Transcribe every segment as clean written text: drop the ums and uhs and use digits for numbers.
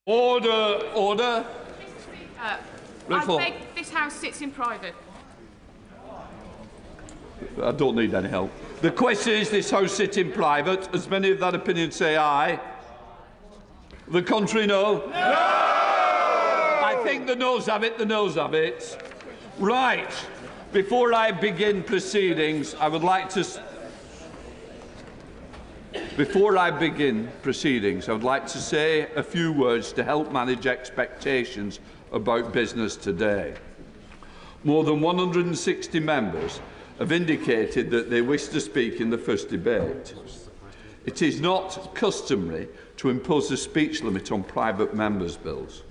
Order, order. I beg this House sits in private. I don't need any help. The question is this House sit in private. As many of that opinion say aye. The contrary, no. No! I think the noes have it, the noes have it. Right. Before I begin proceedings, I would like to say a few words to help manage expectations about business today. More than 160 members have indicated that they wish to speak in the first debate. It is not customary to impose a speech limit on private members' bills,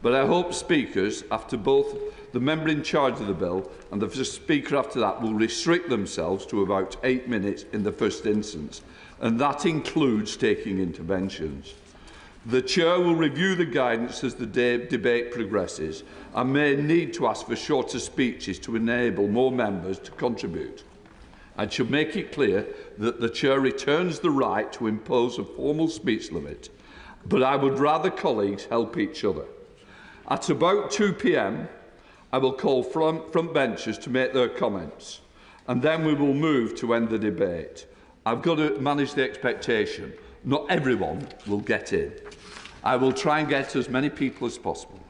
but I hope speakers, after both the member in charge of the bill and the first speaker after that, will restrict themselves to about 8 minutes in the first instance, and that includes taking interventions. The Chair will review the guidance as the debate progresses and may need to ask for shorter speeches to enable more members to contribute. I should make it clear that the Chair retains the right to impose a formal speech limit, but I would rather colleagues help each other. At about 2 p.m, I will call front benchers to make their comments, and then we will move to end the debate. I've got to manage the expectation. Not everyone will get in. I will try and get as many people as possible.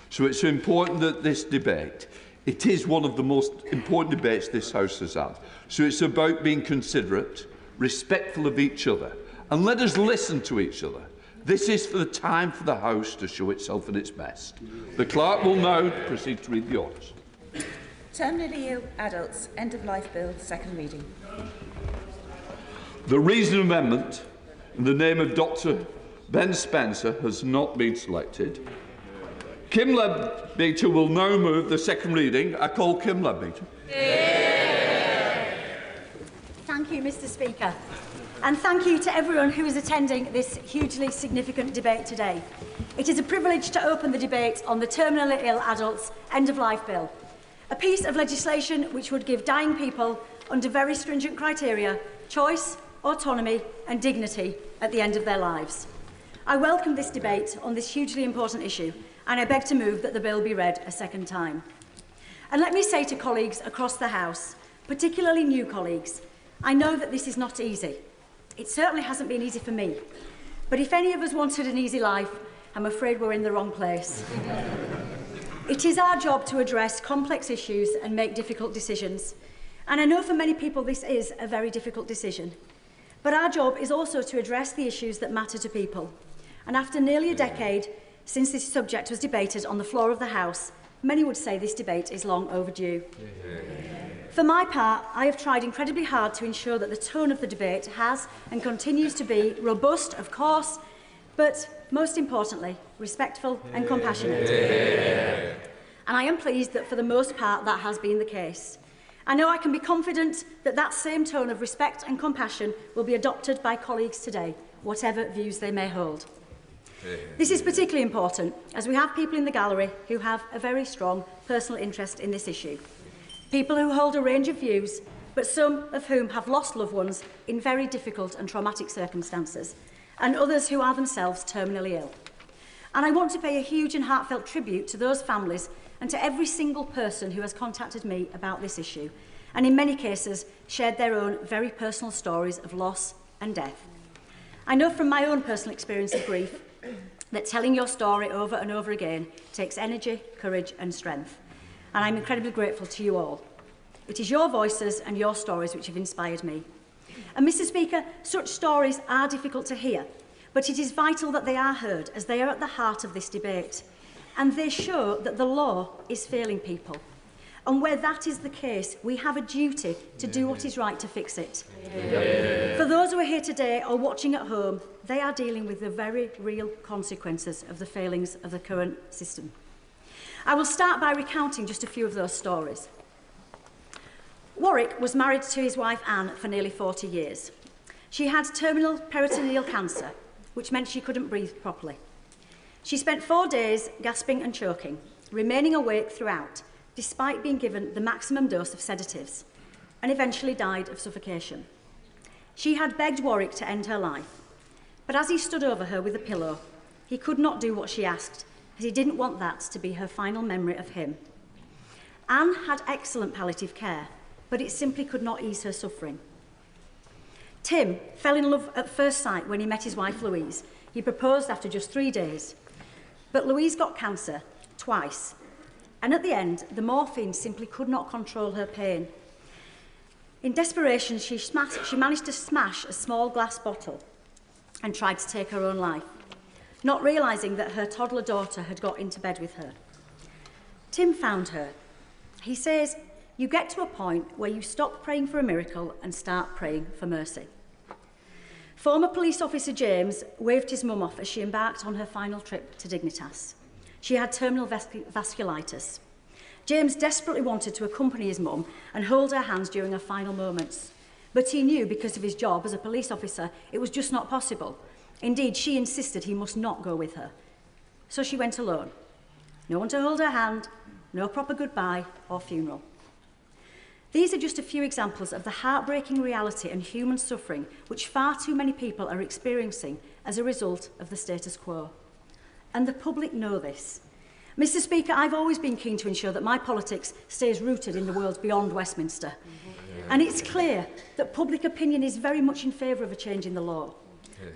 So it's important that this debate, it is one of the most important debates this House has had. So it's about being considerate, respectful of each other, and let us listen to each other. This is the time for the House to show itself at its best. The Clerk will now proceed to read the orders. Terminally ill adults, end-of-life bill, second reading. The reasoned amendment in the name of Dr. Ben Spencer has not been selected. Kim Leadbeater will now move the second reading. I call Kim Leadbeater. Thank you, Mr. Speaker. And thank you to everyone who is attending this hugely significant debate today. It is a privilege to open the debate on the terminally ill adults end-of-life bill, a piece of legislation which would give dying people under very stringent criteria choice, autonomy and dignity at the end of their lives. I welcome this debate on this hugely important issue, and I beg to move that the bill be read a second time. And let me say to colleagues across the House, particularly new colleagues, I know that this is not easy. It certainly hasn't been easy for me. But if any of us wanted an easy life, I'm afraid we're in the wrong place. It is our job to address complex issues and make difficult decisions. And I know for many people this is a very difficult decision. But our job is also to address the issues that matter to people. And after nearly a decade since this subject was debated on the floor of the House, many would say this debate is long overdue. For my part, I have tried incredibly hard to ensure that the tone of the debate has and continues to be robust, of course, but most importantly, respectful and compassionate. And I am pleased that for the most part that has been the case. I know I can be confident that that same tone of respect and compassion will be adopted by colleagues today, whatever views they may hold. This is particularly important as we have people in the gallery who have a very strong personal interest in this issue. People who hold a range of views, but some of whom have lost loved ones in very difficult and traumatic circumstances, and others who are themselves terminally ill. And I want to pay a huge and heartfelt tribute to those families and to every single person who has contacted me about this issue, and in many cases shared their own very personal stories of loss and death. I know from my own personal experience of grief that telling your story over and over again takes energy, courage and strength. And I'm incredibly grateful to you all. It is your voices and your stories which have inspired me. And Mr. Speaker, such stories are difficult to hear, but it is vital that they are heard as they are at the heart of this debate. And they show that the law is failing people. And where that is the case, we have a duty to do what is right to fix it. For those who are here today or watching at home, they are dealing with the very real consequences of the failings of the current system. I will start by recounting just a few of those stories. Warwick was married to his wife Anne for nearly 40 years. She had terminal peritoneal cancer, which meant she couldn't breathe properly. She spent 4 days gasping and choking, remaining awake throughout, despite being given the maximum dose of sedatives, and eventually died of suffocation. She had begged Warwick to end her life, but as he stood over her with a pillow, He could not do what she asked, as he didn't want that to be her final memory of him. Anne had excellent palliative care, but it simply could not ease her suffering. Tim fell in love at first sight when he met his wife Louise. He proposed after just 3 days. But Louise got cancer twice, and at the end, the morphine simply could not control her pain. In desperation, she managed to smash a small glass bottle and tried to take her own life, not realising that her toddler daughter had got into bed with her. Tim found her. He says, "You get to a point where you stop praying for a miracle and start praying for mercy." Former police officer James waved his mum off as she embarked on her final trip to Dignitas. She had terminal vasculitis. James desperately wanted to accompany his mum and hold her hands during her final moments. But he knew, because of his job as a police officer, it was just not possible. Indeed, she insisted he must not go with her. So she went alone. No one to hold her hand, no proper goodbye or funeral. These are just a few examples of the heartbreaking reality and human suffering which far too many people are experiencing as a result of the status quo. And the public know this. Mr. Speaker, I've always been keen to ensure that my politics stays rooted in the world beyond Westminster. And it's clear that public opinion is very much in favour of a change in the law.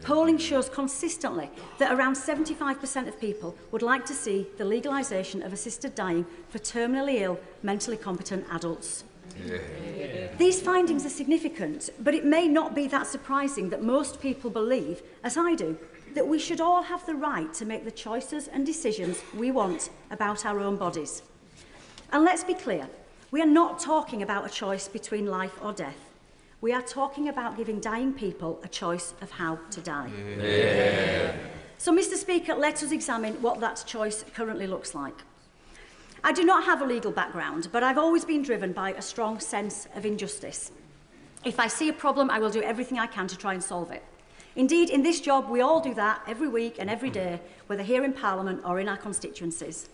Polling shows consistently that around 75% of people would like to see the legalisation of assisted dying for terminally ill, mentally competent adults. These findings are significant, but it may not be that surprising that most people believe, as I do, that we should all have the right to make the choices and decisions we want about our own bodies. And let's be clear, we are not talking about a choice between life or death. We are talking about giving dying people a choice of how to die. So, Mr. Speaker, let us examine what that choice currently looks like. I do not have a legal background, but I've always been driven by a strong sense of injustice. If I see a problem, I will do everything I can to try and solve it. Indeed, in this job, we all do that every week and every day, whether here in Parliament or in our constituencies.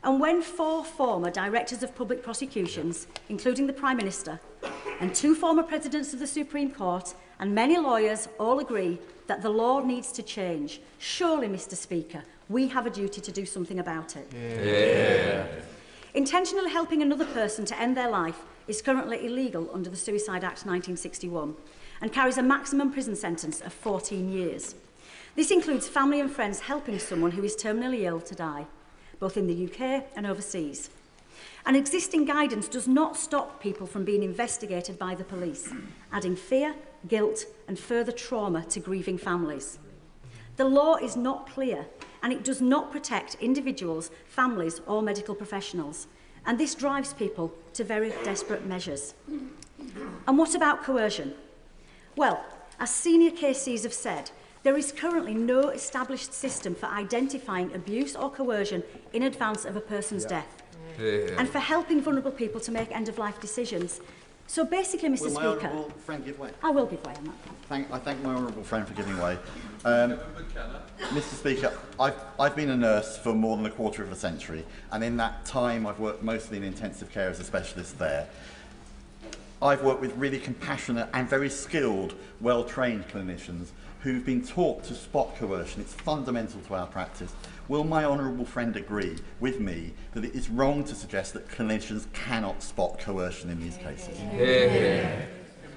And when 4 former directors of public prosecutions, including the Prime Minister, and 2 former presidents of the Supreme Court, and many lawyers all agree that the law needs to change, surely, Mr. Speaker, we have a duty to do something about it. Intentionally helping another person to end their life is currently illegal under the Suicide Act 1961 and carries a maximum prison sentence of 14 years. This includes family and friends helping someone who is terminally ill to die, both in the UK and overseas. And existing guidance does not stop people from being investigated by the police, adding fear, guilt and further trauma to grieving families. The law is not clear and it does not protect individuals, families or medical professionals. And this drives people to very desperate measures. And what about coercion? Well, as senior KCs have said, there is currently no established system for identifying abuse or coercion in advance of a person's death and for helping vulnerable people to make end-of-life decisions. So basically, Mr. Speaker... Will my honourable friend give way? I will give way on that. I thank my honourable friend for giving way. Mr. Speaker, I've been a nurse for more than a quarter of a century, and in that time I've worked mostly in intensive care as a specialist there. I've worked with really compassionate and very skilled, well-trained clinicians who've been taught to spot coercion. It's fundamental to our practice. Will my honourable friend agree with me that it is wrong to suggest that clinicians cannot spot coercion in these cases?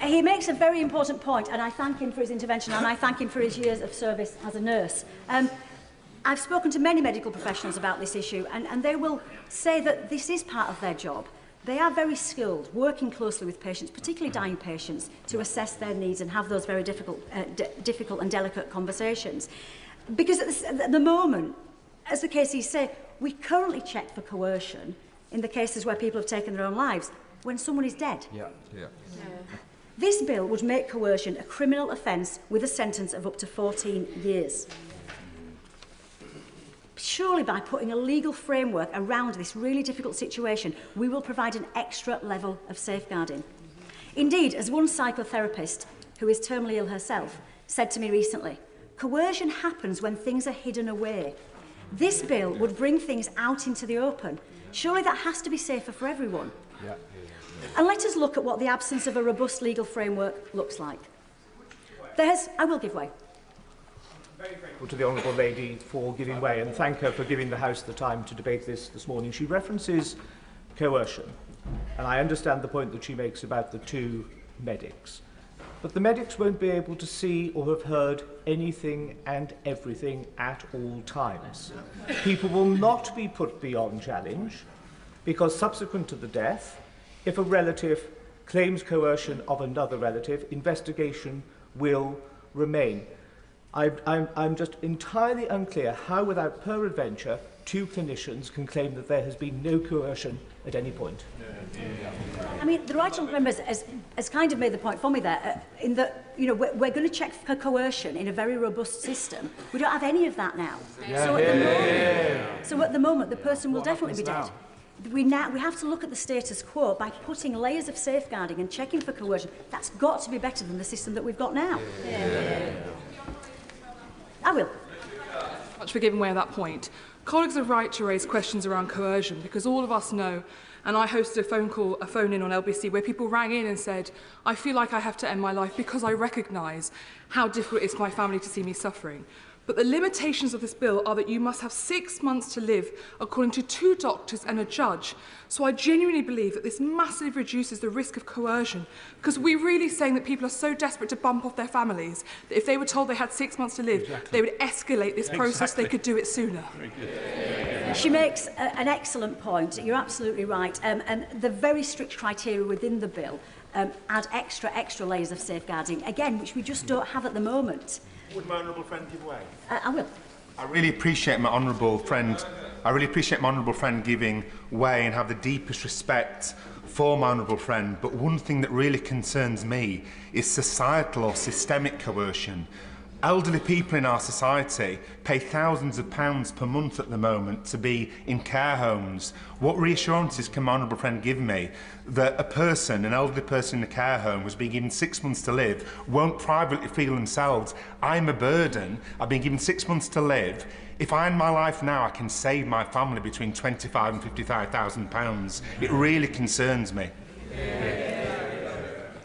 He makes a very important point, and I thank him for his intervention, and I thank him for his years of service as a nurse. I've spoken to many medical professionals about this issue, and they will say that this is part of their job. They are very skilled, working closely with patients, particularly dying patients, to assess their needs and have those very difficult and delicate conversations. Because at the moment, as the cases say, we currently check for coercion in the cases where people have taken their own lives when someone is dead. This bill would make coercion a criminal offence with a sentence of up to 14 years. Surely by putting a legal framework around this really difficult situation, we will provide an extra level of safeguarding. Indeed, as one psychotherapist, who is terminally ill herself, said to me recently, coercion happens when things are hidden away. This bill would bring things out into the open. Surely that has to be safer for everyone. And let us look at what the absence of a robust legal framework looks like. I will give way. very grateful to the Honourable Lady for giving way, and thank her for giving the House the time to debate this morning. She references coercion, and I understand the point that she makes about the two medics. But the medics won't be able to see or have heard anything and everything at all times. People will not be put beyond challenge, because subsequent to the death, if a relative claims coercion of another relative, investigation will remain. I'm just entirely unclear how, without peradventure, two clinicians can claim that there has been no coercion at any point. I mean, the right honourable member has kind of made the point for me there, in that, you know, we're going to check for coercion in a very robust system. We don't have any of that now. So at the moment, the person will definitely be dead. We have to look at the status quo by putting layers of safeguarding and checking for coercion. That's got to be better than the system that we've got now. I will. Much for giving way at that point. Colleagues are right to raise questions around coercion, because all of us know, and I hosted a phone-in on LBC where people rang in and said, I feel like I have to end my life because I recognise how difficult it is for my family to see me suffering. But the limitations of this bill are that you must have 6 months to live, according to 2 doctors and a judge. So I genuinely believe that this massively reduces the risk of coercion, because we're really saying that people are so desperate to bump off their families that if they were told they had 6 months to live, they would escalate this process. They could do it sooner. She makes an excellent point. You're absolutely right. And the very strict criteria within the bill add extra layers of safeguarding, again, which we just don't have at the moment. Would my honourable friend give way? I will. I really appreciate my honourable friend giving way and have the deepest respect for my honourable friend. But one thing that really concerns me is societal or systemic coercion. Elderly people in our society pay thousands of pounds per month at the moment to be in care homes. What reassurances can my honourable friend give me that an elderly person in a care home who's been given 6 months to live, won't privately feel themselves, I'm a burden, I've been given 6 months to live. If I end my life now, I can save my family between £25,000 and £55,000. It really concerns me.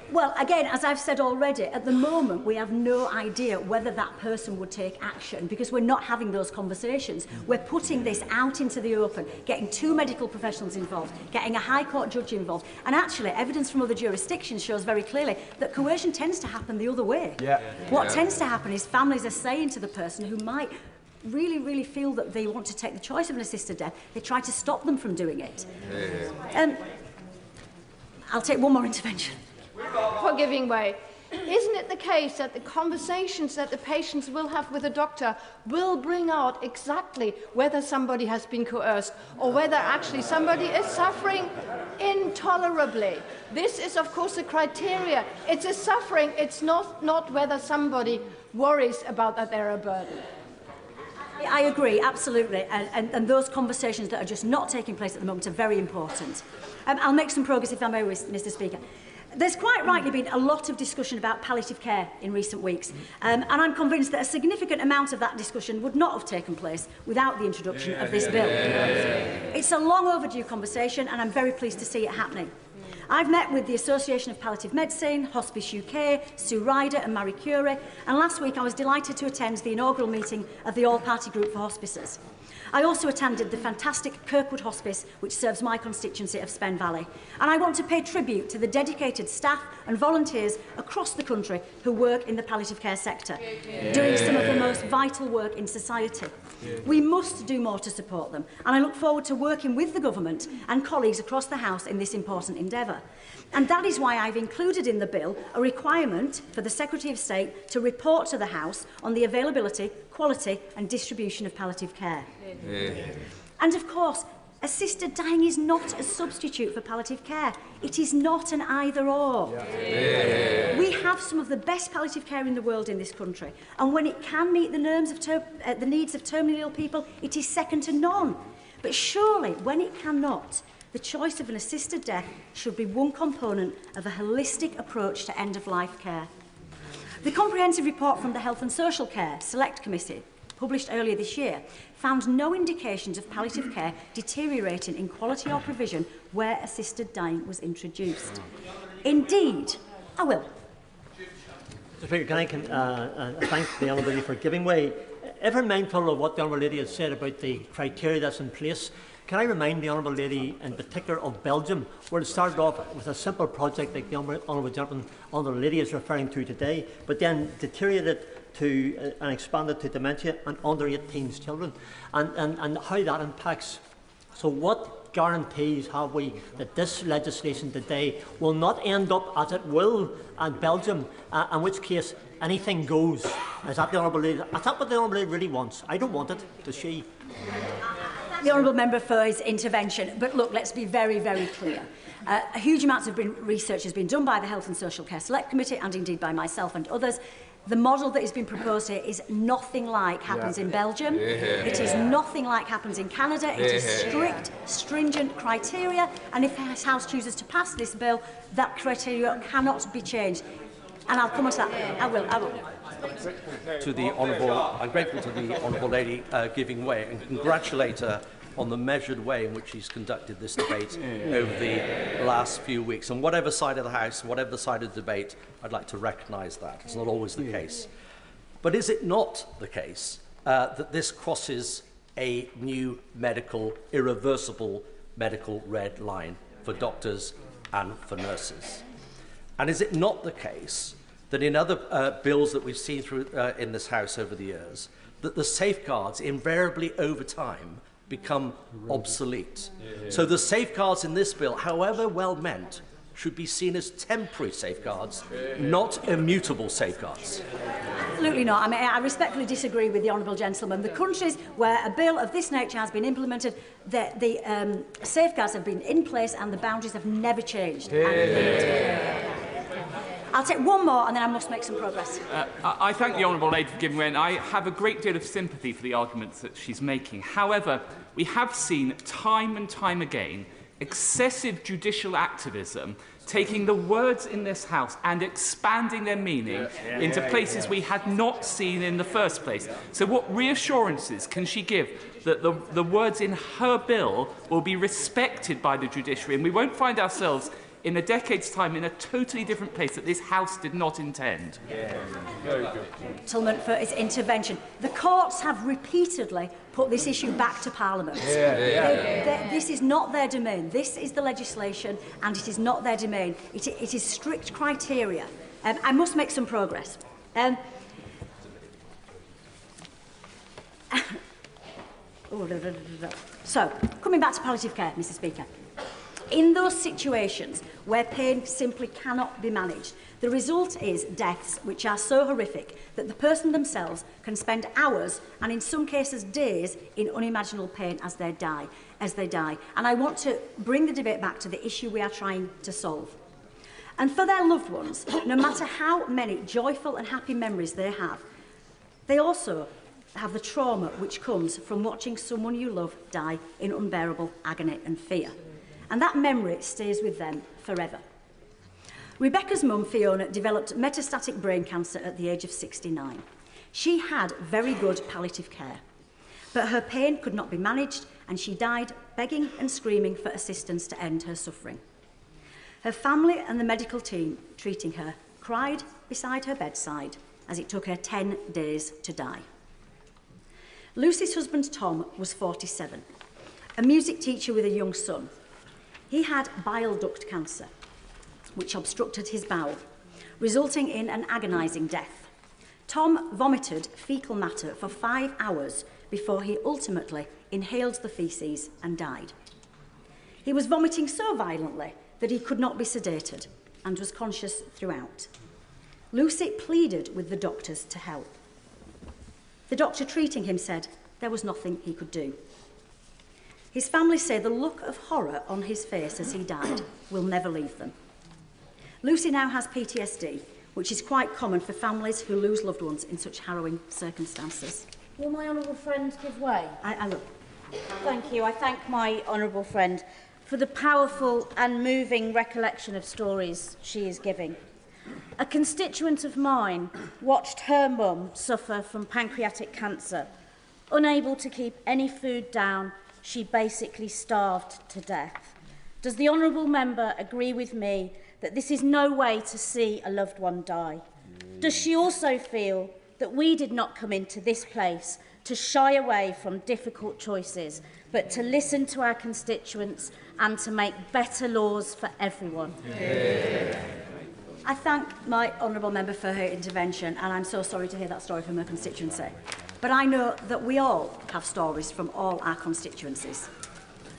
Well, again, as I've said already, at the moment we have no idea whether that person would take action, because we're not having those conversations. We're putting this out into the open, getting 2 medical professionals involved, getting a High Court judge involved. And actually, evidence from other jurisdictions shows very clearly that coercion tends to happen the other way. What tends to happen is families are saying to the person who might really feel that they want to take the choice of an assisted death, they try to stop them from doing it. I'll take one more intervention. For giving way. Isn't it the case that the conversations that the patients will have with the doctor will bring out exactly whether somebody has been coerced or whether actually somebody is suffering intolerably? This is, of course, the criteria. It's a suffering. It's not whether somebody worries about that they're a burden. I agree, absolutely, and those conversations that are just not taking place at the moment are very important. I'll make some progress, if I may, Mr. Speaker. There's quite rightly been a lot of discussion about palliative care in recent weeks, and I'm convinced that a significant amount of that discussion would not have taken place without the introduction of this bill. It's a long overdue conversation, and I'm very pleased to see it happening. I've met with the Association of Palliative Medicine, Hospice UK, Sue Ryder and Marie Curie, and last week I was delighted to attend the inaugural meeting of the All-Party Group for Hospices. I also attended the fantastic Kirkwood Hospice, which serves my constituency of Spen Valley. And I want to pay tribute to the dedicated staff and volunteers across the country who work in the palliative care sector, doing some of the most vital work in society. We must do more to support them, and I look forward to working with the government and colleagues across the House in this important endeavour. And that is why I've included in the bill a requirement for the Secretary of State to report to the House on the availability, quality and distribution of palliative care. And of course, assisted dying is not a substitute for palliative care. It is not an either-or. We have some of the best palliative care in the world in this country, and when it can meet the needs of terminally ill people, it is second to none. But surely, when it cannot, the choice of an assisted death should be one component of a holistic approach to end-of-life care. The comprehensive report from the Health and Social Care Select Committee, published earlier this year, found no indications of palliative care deteriorating in quality or provision where assisted dying was introduced. Indeed, I will. Mr. Speaker, can I thank the Honourable Lady for giving way. Ever mindful of what the Honourable Lady has said about the criteria that's in place, can I remind the Honourable Lady in particular of Belgium, where it started off with a simple project like the Honourable Gentleman, Honourable Lady is referring to today, but then deteriorated to and expanded to dementia and under 18s children, and how that impacts. So what guarantees have we that this legislation today will not end up as it will in Belgium, in which case anything goes? Is that the Honourable Lady? Is that what the Honourable Lady really wants? I don't want it. Does she? The Honourable Member for his intervention. But look, let's be very, very clear. A huge amount of research has been done by the Health and Social Care Select Committee and indeed by myself and others. The model that has been proposed here is nothing like happens in Belgium. It is nothing like happens in Canada. It is strict, stringent criteria. And if this House chooses to pass this bill, that criteria cannot be changed. And I'll come on to that. I will. To the Honourable, I'm grateful to the Honourable Lady giving way and congratulate her on the measured way in which she's conducted this debate over the last few weeks. And whatever side of the House, whatever the side of the debate, I'd like to recognise that. It's not always the case. But is it not the case that this crosses a new irreversible medical red line for doctors and for nurses? And is it not the case that in other bills that we've seen through in this House over the years, that the safeguards invariably over time become obsolete? So the safeguards in this bill, however well meant, should be seen as temporary safeguards, not immutable safeguards. Absolutely not. I mean, I respectfully disagree with the Honourable Gentleman. The countries where a bill of this nature has been implemented, the safeguards have been in place and the boundaries have never changed. I'll take one more and then I must make some progress. I thank the Honourable Lady for giving way, and I have a great deal of sympathy for the arguments that she's making. However, we have seen time and time again excessive judicial activism taking the words in this House and expanding their meaning into places we had not seen in the first place. So what reassurances can she give that the words in her bill will be respected by the judiciary and we won't find ourselves in a decade's time in a totally different place that this House did not intend? Very good. Gentleman for his intervention. The courts have repeatedly put this issue back to Parliament. This is not their domain. This is the legislation and it is not their domain. It is strict criteria. I must make some progress. So, coming back to palliative care, Mr. Speaker. In those situations where pain simply cannot be managed, the result is deaths which are so horrific that the person themselves can spend hours and in some cases days in unimaginable pain as they die. And I want to bring the debate back to the issue we are trying to solve. And for their loved ones, no matter how many joyful and happy memories they have, they also have the trauma which comes from watching someone you love die in unbearable agony and fear. And that memory stays with them forever. Rebecca's mum, Fiona, developed metastatic brain cancer at the age of 69. She had very good palliative care, but her pain could not be managed and she died begging and screaming for assistance to end her suffering. Her family and the medical team treating her cried beside her bedside as it took her 10 days to die. Lucy's husband, Tom, was 47, a music teacher with a young son. He had bile duct cancer, which obstructed his bowel, resulting in an agonising death. Tom vomited faecal matter for 5 hours before he ultimately inhaled the faeces and died. He was vomiting so violently that he could not be sedated and was conscious throughout. Lucy pleaded with the doctors to help. The doctor treating him said there was nothing he could do. His family say the look of horror on his face as he died will never leave them. Lucy now has PTSD, which is quite common for families who lose loved ones in such harrowing circumstances. Will my honourable friend give way? I look. Thank you. I thank my honourable friend for the powerful and moving recollection of stories she is giving. A constituent of mine watched her mum suffer from pancreatic cancer. Unable to keep any food down, she basically starved to death. Does the honourable member agree with me that this is no way to see a loved one die? Does she also feel that we did not come into this place to shy away from difficult choices, but to listen to our constituents and to make better laws for everyone? Yeah. I thank my honourable member for her intervention, and I'm so sorry to hear that story from her constituency. But I know that we all have stories from all our constituencies.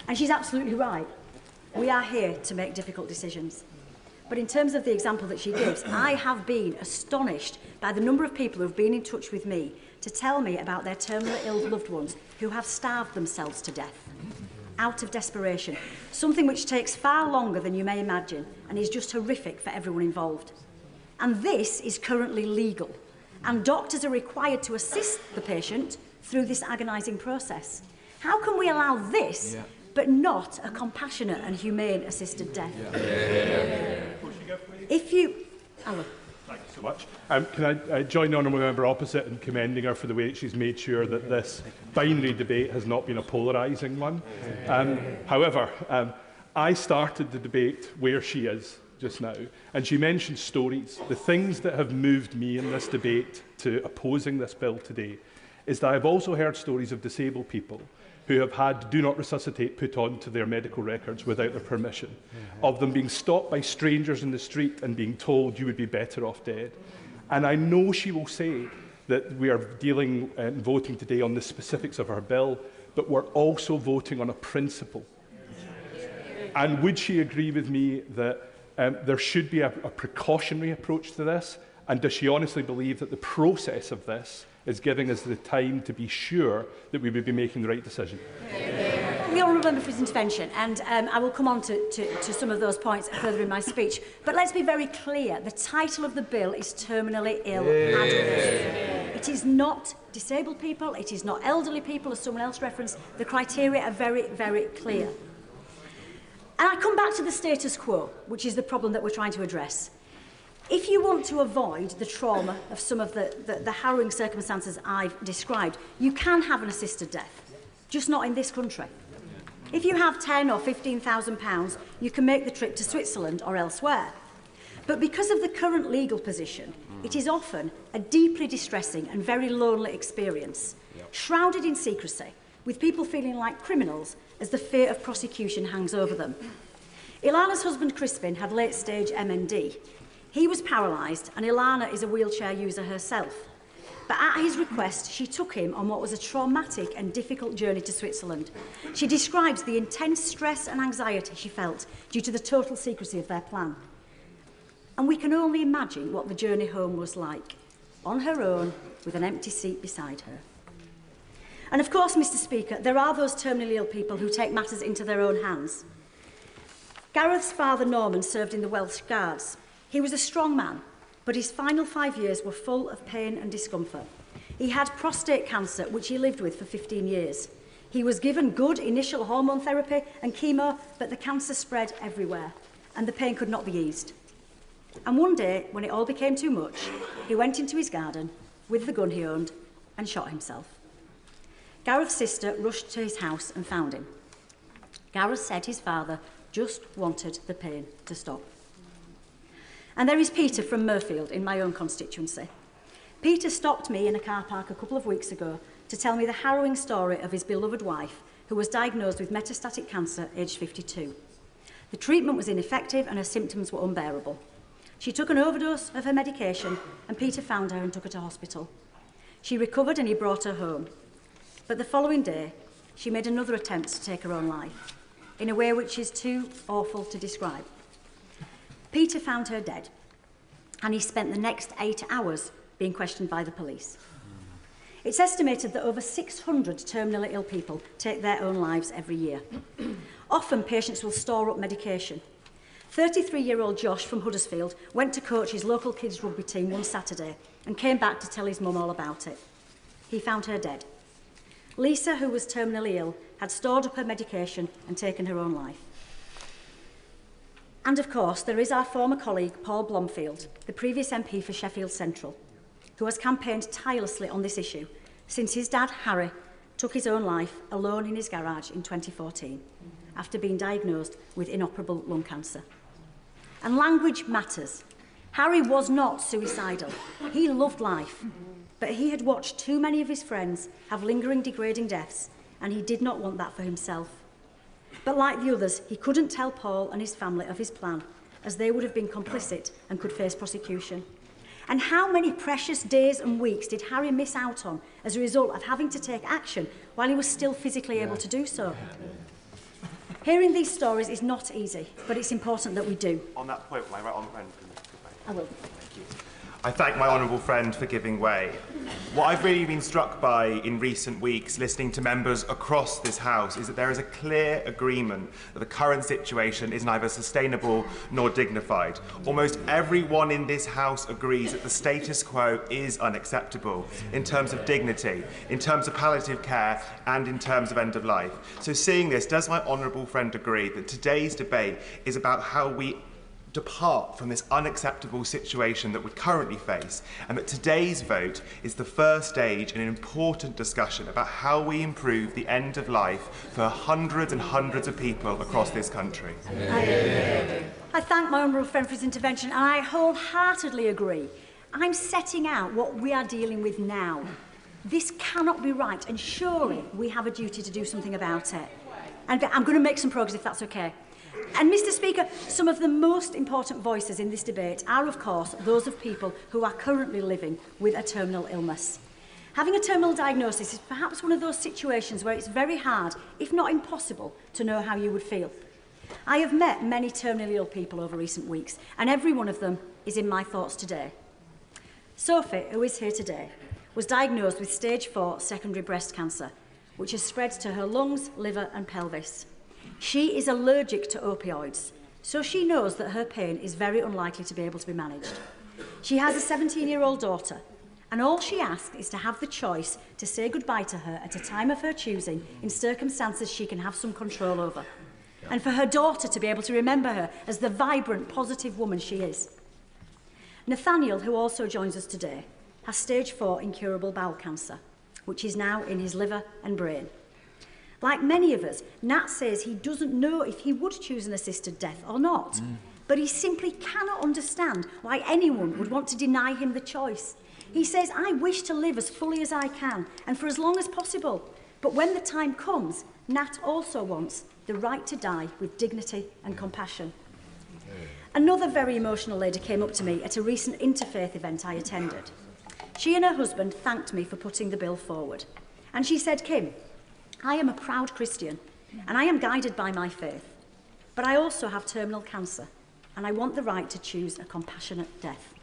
And she's absolutely right. We are here to make difficult decisions. But in terms of the example that she gives, I have been astonished by the number of people who have been in touch with me to tell me about their terminally ill loved ones who have starved themselves to death out of desperation, something which takes far longer than you may imagine and is just horrific for everyone involved. And this is currently legal, and doctors are required to assist the patient through this agonising process. How can we allow this, but not a compassionate and humane assisted death? If you... Alan. Thank you so much. Can I join the honourable member opposite in commending her for the way that she's made sure that this binary debate has not been a polarising one. However, I started the debate where she is just now, and she mentioned stories. The things that have moved me in this debate to opposing this bill today is that I've also heard stories of disabled people who have had do not resuscitate put onto their medical records without their permission, of them being stopped by strangers in the street and being told you would be better off dead. And I know she will say that we are dealing and voting today on the specifics of our bill, but we're also voting on a principle. And would she agree with me that there should be a precautionary approach to this? And does she honestly believe that the process of this is giving us the time to be sure that we would be making the right decision? The honourable member for his intervention, and I will come on to some of those points further in my speech. But let's be very clear, the title of the bill is terminally ill adults. It is not disabled people, it is not elderly people, as someone else referenced. The criteria are very, very clear. And I come back to the status quo, which is the problem that we're trying to address. If you want to avoid the trauma of some of the harrowing circumstances I've described, you can have an assisted death, just not in this country. If you have £10,000 or £15,000, you can make the trip to Switzerland or elsewhere. But because of the current legal position, it is often a deeply distressing and very lonely experience, shrouded in secrecy, with people feeling like criminals as the fear of prosecution hangs over them. Ilana's husband Crispin had late-stage MND. He was paralysed, and Ilana is a wheelchair user herself. But at his request, she took him on what was a traumatic and difficult journey to Switzerland. She describes the intense stress and anxiety she felt due to the total secrecy of their plan. And we can only imagine what the journey home was like, on her own, with an empty seat beside her. And of course, Mr. Speaker, there are those terminally ill people who take matters into their own hands. Gareth's father, Norman, served in the Welsh Guards. He was a strong man, but his final 5 years were full of pain and discomfort. He had prostate cancer, which he lived with for 15 years. He was given good initial hormone therapy and chemo, but the cancer spread everywhere, and the pain could not be eased. And one day, when it all became too much, he went into his garden with the gun he owned and shot himself. Gareth's sister rushed to his house and found him. Gareth said his father just wanted the pain to stop. And there is Peter from Murfield in my own constituency. Peter stopped me in a car park a couple of weeks ago to tell me the harrowing story of his beloved wife, who was diagnosed with metastatic cancer aged 52. The treatment was ineffective and her symptoms were unbearable. She took an overdose of her medication and Peter found her and took her to hospital. She recovered and he brought her home. But the following day, she made another attempt to take her own life, in a way which is too awful to describe. Peter found her dead, and he spent the next 8 hours being questioned by the police. It's estimated that over 600 terminally ill people take their own lives every year. Often patients will store up medication. 33-year-old Josh from Huddersfield went to coach his local kids rugby team one Saturday and came back to tell his mum all about it. He found her dead. Lisa, who was terminally ill, had stored up her medication and taken her own life. And of course, there is our former colleague, Paul Blomfield, the previous MP for Sheffield Central, who has campaigned tirelessly on this issue since his dad, Harry, took his own life alone in his garage in 2014 after being diagnosed with inoperable lung cancer. And language matters. Harry was not suicidal. He loved life, but he had watched too many of his friends have lingering, degrading deaths, and he did not want that for himself. But like the others, he couldn't tell Paul and his family of his plan, as they would have been complicit and could face prosecution. And how many precious days and weeks did Harry miss out on as a result of having to take action while he was still physically able to do so? Hearing these stories is not easy, but it's important that we do. On that point, my right honourable friend. I will. Thank you. I thank my honourable friend for giving way. What I've really been struck by in recent weeks, listening to members across this House, is that there is a clear agreement that the current situation is neither sustainable nor dignified. Almost everyone in this House agrees that the status quo is unacceptable in terms of dignity, in terms of palliative care, and in terms of end of life. So seeing this, does my honourable friend agree that today's debate is about how we depart from this unacceptable situation that we currently face, and that today's vote is the first stage in an important discussion about how we improve the end of life for hundreds and hundreds of people across this country. I thank my honourable friend for his intervention, and I wholeheartedly agree. I'm setting out what we are dealing with now. This cannot be right, and surely we have a duty to do something about it. And I'm going to make some progress if that's okay. And Mr. Speaker, some of the most important voices in this debate are, of course, those of people who are currently living with a terminal illness. Having a terminal diagnosis is perhaps one of those situations where it's very hard, if not impossible, to know how you would feel. I have met many terminally ill people over recent weeks, and every one of them is in my thoughts today. Sophie, who is here today, was diagnosed with stage 4 secondary breast cancer, which has spread to her lungs, liver and pelvis. She is allergic to opioids, so she knows that her pain is very unlikely to be able to be managed. She has a 17-year-old daughter, and all she asks is to have the choice to say goodbye to her at a time of her choosing in circumstances she can have some control over, and for her daughter to be able to remember her as the vibrant, positive woman she is. Nathaniel, who also joins us today, has stage 4 incurable bowel cancer, which is now in his liver and brain. Like many of us, Nat says he doesn't know if he would choose an assisted death or not, but he simply cannot understand why anyone would want to deny him the choice. He says, I wish to live as fully as I can and for as long as possible, but when the time comes, Nat also wants the right to die with dignity and compassion. Another very emotional lady came up to me at a recent interfaith event I attended. She and her husband thanked me for putting the bill forward, and she said, Kim, I am a proud Christian, and I am guided by my faith, but I also have terminal cancer, and I want the right to choose a compassionate death.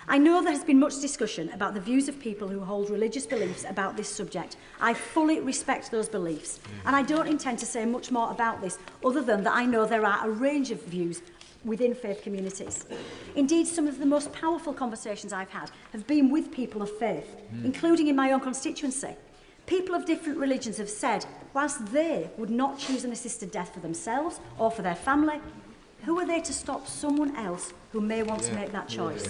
I know there has been much discussion about the views of people who hold religious beliefs about this subject. I fully respect those beliefs, and I don't intend to say much more about this, other than that I know there are a range of views within faith communities. Indeed, some of the most powerful conversations I've had have been with people of faith, including in my own constituency. People of different religions have said, whilst they would not choose an assisted death for themselves or for their family, who are they to stop someone else who may want to make that choice?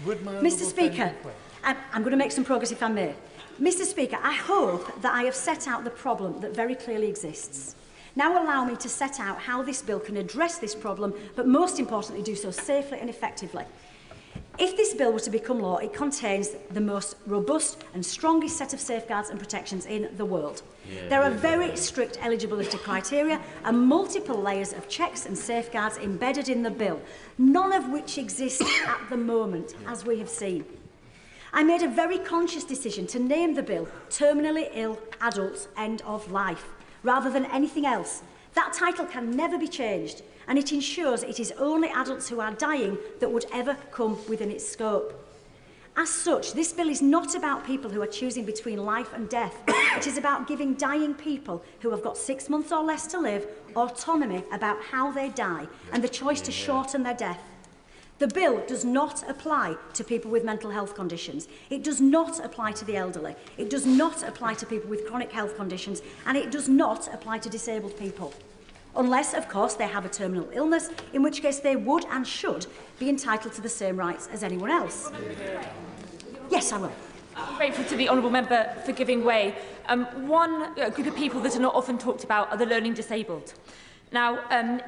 Mr. Speaker, I'm going to make some progress if I may. Mr. Speaker, I hope that I have set out the problem that very clearly exists. Now allow me to set out how this bill can address this problem, but most importantly do so safely and effectively. If this bill were to become law, it contains the most robust and strongest set of safeguards and protections in the world. There are very strict eligibility criteria and multiple layers of checks and safeguards embedded in the bill, none of which exist at the moment, as we have seen. I made a very conscious decision to name the bill Terminally Ill Adults End of Life, rather than anything else. That title can never be changed, and it ensures it is only adults who are dying that would ever come within its scope. As such, this bill is not about people who are choosing between life and death. It is about giving dying people who have got 6 months or less to live autonomy about how they die and the choice to shorten their death. The bill does not apply to people with mental health conditions. It does not apply to the elderly. It does not apply to people with chronic health conditions, and it does not apply to disabled people. Unless, of course, they have a terminal illness, in which case they would and should be entitled to the same rights as anyone else. Yes, I will. I'm grateful to the honourable member for giving way. One group of people that are not often talked about are the learning disabled. Now,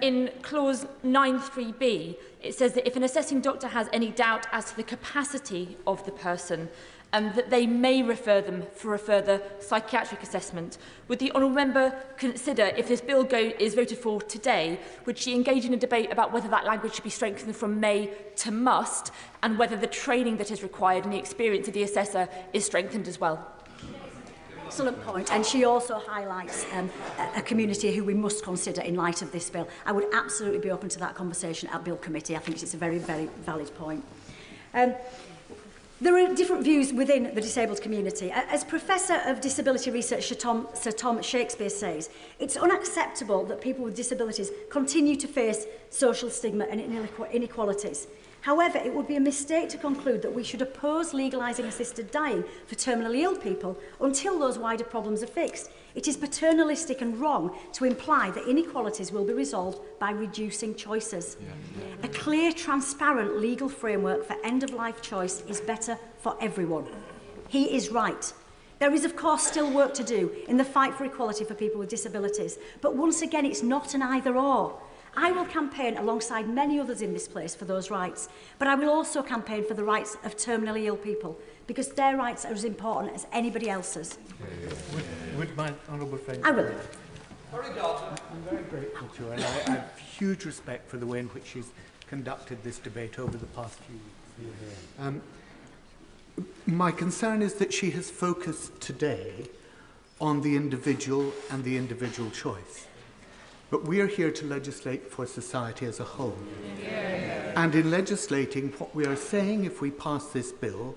in clause 9(3)(b), it says that if an assessing doctor has any doubt as to the capacity of the person, that they may refer them for a further psychiatric assessment. Would the honourable member consider, if this bill is voted for today, would she engage in a debate about whether that language should be strengthened from may to must, and whether the training that is required and the experience of the assessor is strengthened as well? Excellent point, and she also highlights a community who we must consider in light of this bill. I would absolutely be open to that conversation at Bill Committee. I think it's a very, very valid point. There are different views within the disabled community. As Professor of Disability Research Sir Tom Shakespeare says, it's unacceptable that people with disabilities continue to face social stigma and inequalities. However, it would be a mistake to conclude that we should oppose legalising assisted dying for terminally ill people until those wider problems are fixed. It is paternalistic and wrong to imply that inequalities will be resolved by reducing choices. A clear, transparent legal framework for end-of-life choice is better for everyone. He is right. There is, of course, still work to do in the fight for equality for people with disabilities, but once again, it's not an either-or. I will campaign alongside many others in this place for those rights, but I will also campaign for the rights of terminally ill people, because their rights are as important as anybody else's. Would my honourable friend... I will. I'm very grateful to her, and I have huge respect for the way in which she's conducted this debate over the past few weeks. My concern is that she has focused today on the individual and the individual choice. But we are here to legislate for society as a whole. And in legislating, what we are saying if we pass this bill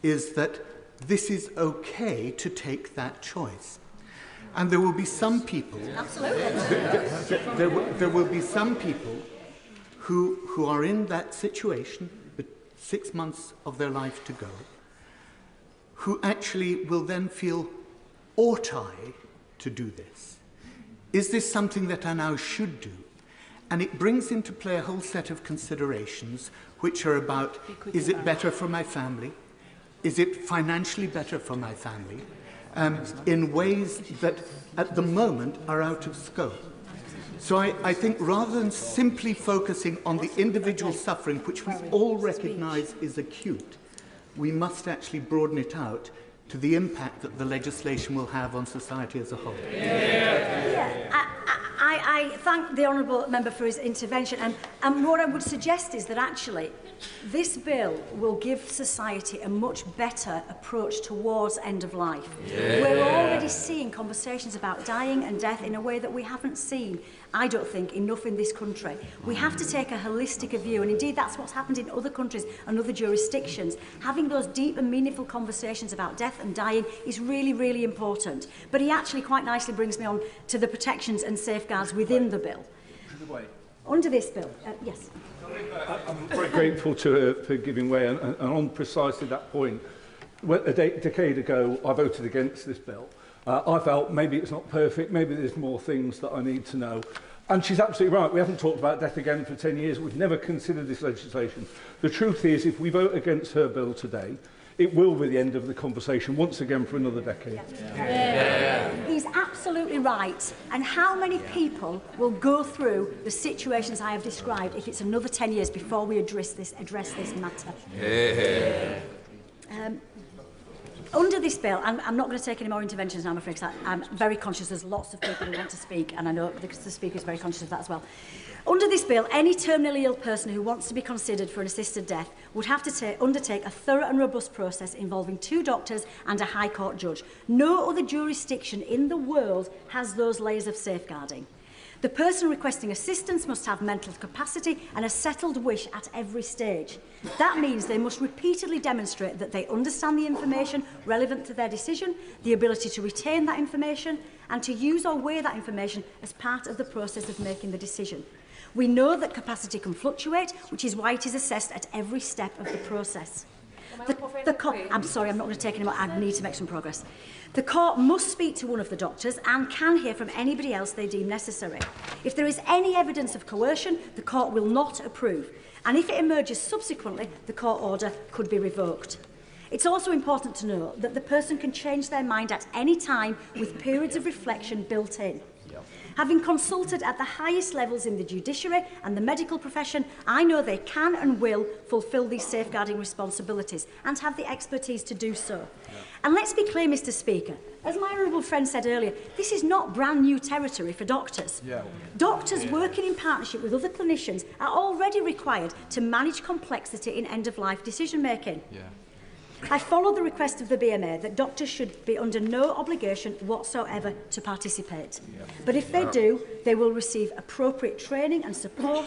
is that this is okay to take that choice. And there will be some people... There will be some people who are in that situation, with 6 months of their life to go, who actually will then feel, ought I to do this? Is this something that I now should do? And it brings into play a whole set of considerations which are about, is it better for my family? Is it financially better for my family? In ways that at the moment are out of scope. So I think rather than simply focusing on the individual suffering, which we all recognise is acute, we must actually broaden it out to the impact that the legislation will have on society as a whole. I thank the honourable member for his intervention, and what I would suggest is that actually this bill will give society a much better approach towards end of life. We're already seeing conversations about dying and death in a way that we haven't seen, I don't think, enough in this country. We have to take a holistic view, and indeed that's what's happened in other countries and other jurisdictions. Having those deep and meaningful conversations about death and dying is really, really important. But he actually quite nicely brings me on to the protections and safeguards within the bill. Under this bill, yes. I'm very grateful to her for giving way, and on precisely that point, a decade ago I voted against this bill. I felt maybe it's not perfect, maybe there's more things that I need to know. And she's absolutely right, we haven't talked about death again for 10 years, we've never considered this legislation. The truth is, if we vote against her bill today, it will be the end of the conversation once again for another decade. He's absolutely right. And how many people will go through the situations I have described if it's another 10 years before we address this matter? Under this bill, I'm not going to take any more interventions now, I'm afraid, because I'm very conscious there's lots of people who want to speak, and I know the Speaker is very conscious of that as well. Under this bill, any terminally ill person who wants to be considered for an assisted death would have to undertake a thorough and robust process involving 2 doctors and a High Court judge. No other jurisdiction in the world has those layers of safeguarding. The person requesting assistance must have mental capacity and a settled wish at every stage. That means they must repeatedly demonstrate that they understand the information relevant to their decision, the ability to retain that information, and to use or weigh that information as part of the process of making the decision. We know that capacity can fluctuate, which is why it is assessed at every step of the process. I'm sorry, I'm not going to take any more. I need to make some progress. The court must speak to one of the doctors and can hear from anybody else they deem necessary. If there is any evidence of coercion, the court will not approve. And if it emerges subsequently, the court order could be revoked. It's also important to know that the person can change their mind at any time with periods of reflection built in. Having consulted at the highest levels in the judiciary and the medical profession, I know they can and will fulfil these safeguarding responsibilities and have the expertise to do so. And let's be clear, Mr. Speaker, as my honourable friend said earlier, this is not brand new territory for doctors. Doctors working in partnership with other clinicians are already required to manage complexity in end-of-life decision-making. I follow the request of the BMA that doctors should be under no obligation whatsoever to participate. But if they do, they will receive appropriate training and support,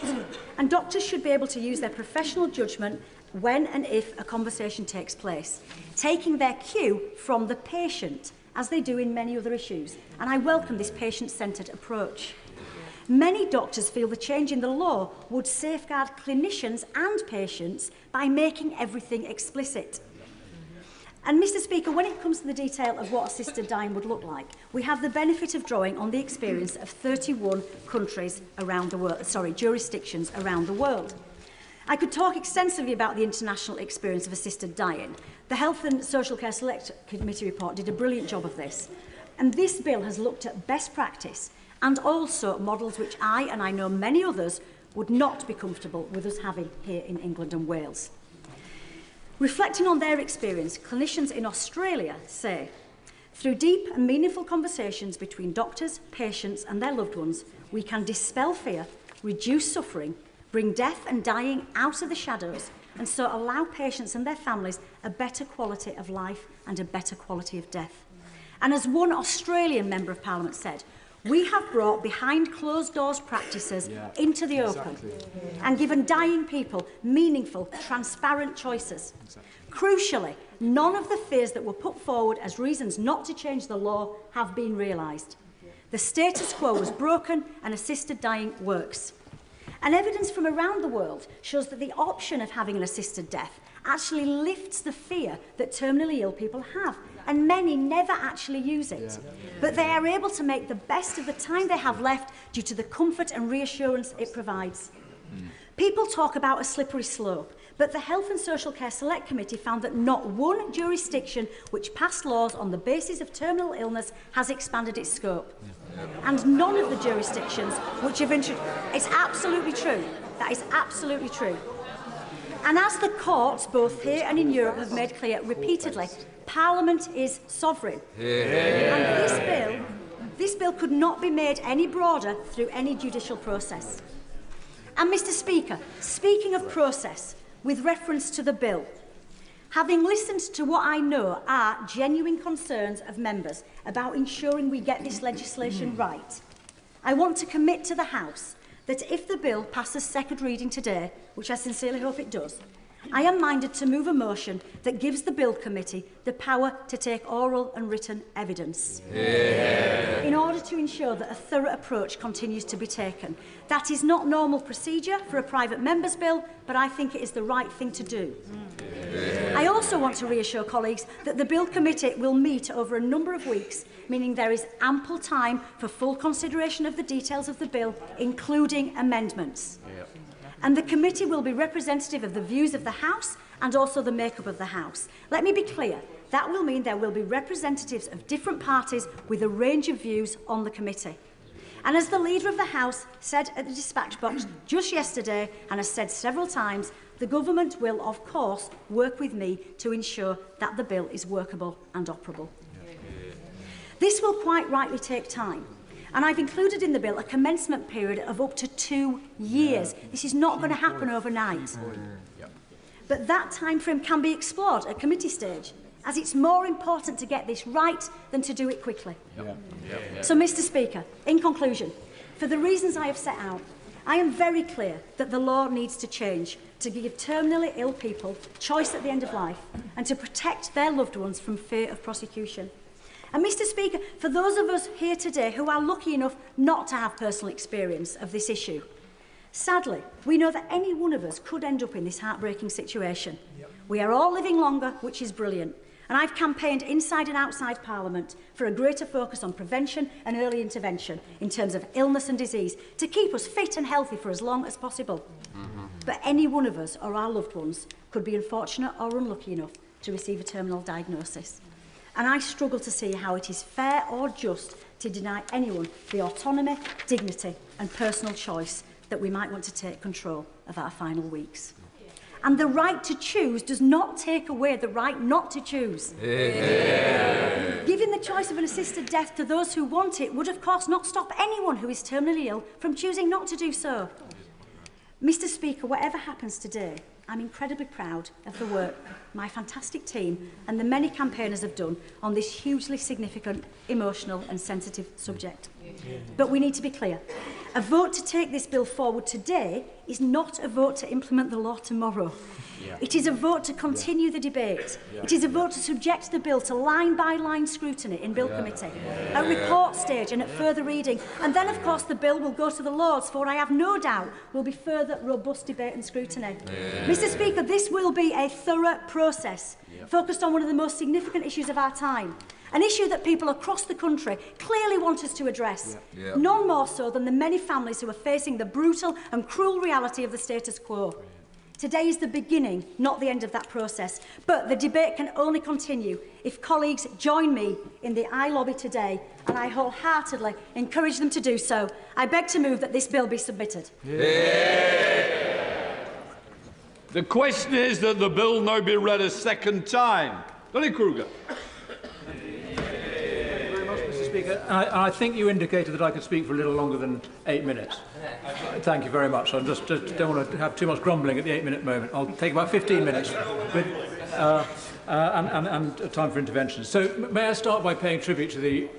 and doctors should be able to use their professional judgment when and if a conversation takes place, taking their cue from the patient, as they do in many other issues. And I welcome this patient-centred approach. Many doctors feel the change in the law would safeguard clinicians and patients by making everything explicit. And, Mr. Speaker, when it comes to the detail of what assisted dying would look like, we have the benefit of drawing on the experience of 31 countries around the world, jurisdictions around the world. I could talk extensively about the international experience of assisted dying. The Health and Social Care Select Committee report did a brilliant job of this. And this bill has looked at best practice and also models which I, and I know many others, would not be comfortable with us having here in England and Wales. Reflecting on their experience, clinicians in Australia say, through deep and meaningful conversations between doctors, patients and their loved ones, we can dispel fear, reduce suffering, bring death and dying out of the shadows, and so allow patients and their families a better quality of life and a better quality of death. And as one Australian Member of Parliament said, we have brought behind closed doors practices into the open and given dying people meaningful, transparent choices. Crucially, none of the fears that were put forward as reasons not to change the law have been realised. The status quo was broken and assisted dying works. And evidence from around the world shows that the option of having an assisted death actually lifts the fear that terminally ill people have, and many never actually use it. But they are able to make the best of the time they have left due to the comfort and reassurance it provides. People talk about a slippery slope, but the Health and Social Care Select Committee found that not one jurisdiction which passed laws on the basis of terminal illness has expanded its scope. And none of the jurisdictions which have introduced... It's absolutely true. That is absolutely true. And as the courts, both here and in Europe, have made clear repeatedly, Parliament is sovereign. And this bill could not be made any broader through any judicial process. And, Mr. Speaker, speaking of process, with reference to the bill, having listened to what I know are genuine concerns of members about ensuring we get this legislation right, I want to commit to the House that if the bill passes second reading today, which I sincerely hope it does, I am minded to move a motion that gives the Bill Committee the power to take oral and written evidence in order to ensure that a thorough approach continues to be taken. That is not normal procedure for a private member's bill, but I think it is the right thing to do. I also want to reassure colleagues that the Bill Committee will meet over a number of weeks, meaning there is ample time for full consideration of the details of the bill, including amendments. And the committee will be representative of the views of the House and also the makeup of the House. Let me be clear, that will mean there will be representatives of different parties with a range of views on the committee. And as the Leader of the House said at the dispatch box just yesterday and has said several times, the government will, of course, work with me to ensure that the bill is workable and operable. This will quite rightly take time. And I've included in the bill a commencement period of up to 2 years. This is not going to happen overnight. But that time frame can be explored at committee stage, as it's more important to get this right than to do it quickly. So, Mr. Speaker, in conclusion, for the reasons I have set out, I am very clear that the law needs to change to give terminally ill people choice at the end of life and to protect their loved ones from fear of prosecution. And, Mr. Speaker, for those of us here today who are lucky enough not to have personal experience of this issue, sadly, we know that any one of us could end up in this heartbreaking situation. We are all living longer, which is brilliant. And I've campaigned inside and outside Parliament for a greater focus on prevention and early intervention in terms of illness and disease to keep us fit and healthy for as long as possible. But any one of us or our loved ones could be unfortunate or unlucky enough to receive a terminal diagnosis. And I struggle to see how it is fair or just to deny anyone the autonomy, dignity and personal choice that we might want to take control of our final weeks. And the right to choose does not take away the right not to choose. Yeah. Giving the choice of an assisted death to those who want it would, of course, not stop anyone who is terminally ill from choosing not to do so. Mr. Speaker, whatever happens today, I'm incredibly proud of the work my fantastic team and the many campaigners have done on this hugely significant, emotional and sensitive subject. But we need to be clear. A vote to take this bill forward today is not a vote to implement the law tomorrow. Yeah. It is a vote to continue the debate. Yeah. It is a vote to subject the bill to line-by-line scrutiny in Bill Committee, at report stage and at further reading. And then, of course, the bill will go to the Lords for, I have no doubt, will be further robust debate and scrutiny. Mr. Speaker, this will be a thorough process focused on one of the most significant issues of our time. An issue that people across the country clearly want us to address, none more so than the many families who are facing the brutal and cruel reality of the status quo. Today is the beginning, not the end of that process, but the debate can only continue if colleagues join me in the I lobby today, and I wholeheartedly encourage them to do so. I beg to move that this bill be submitted. The question is that the bill now be read a second time. Donny Kruger. Speaker, I think you indicated that I could speak for a little longer than 8 minutes. Thank you very much. I just don't want to have too much grumbling at the 8-minute moment. I'll take about 15 minutes with, and time for interventions. So may I start by paying tribute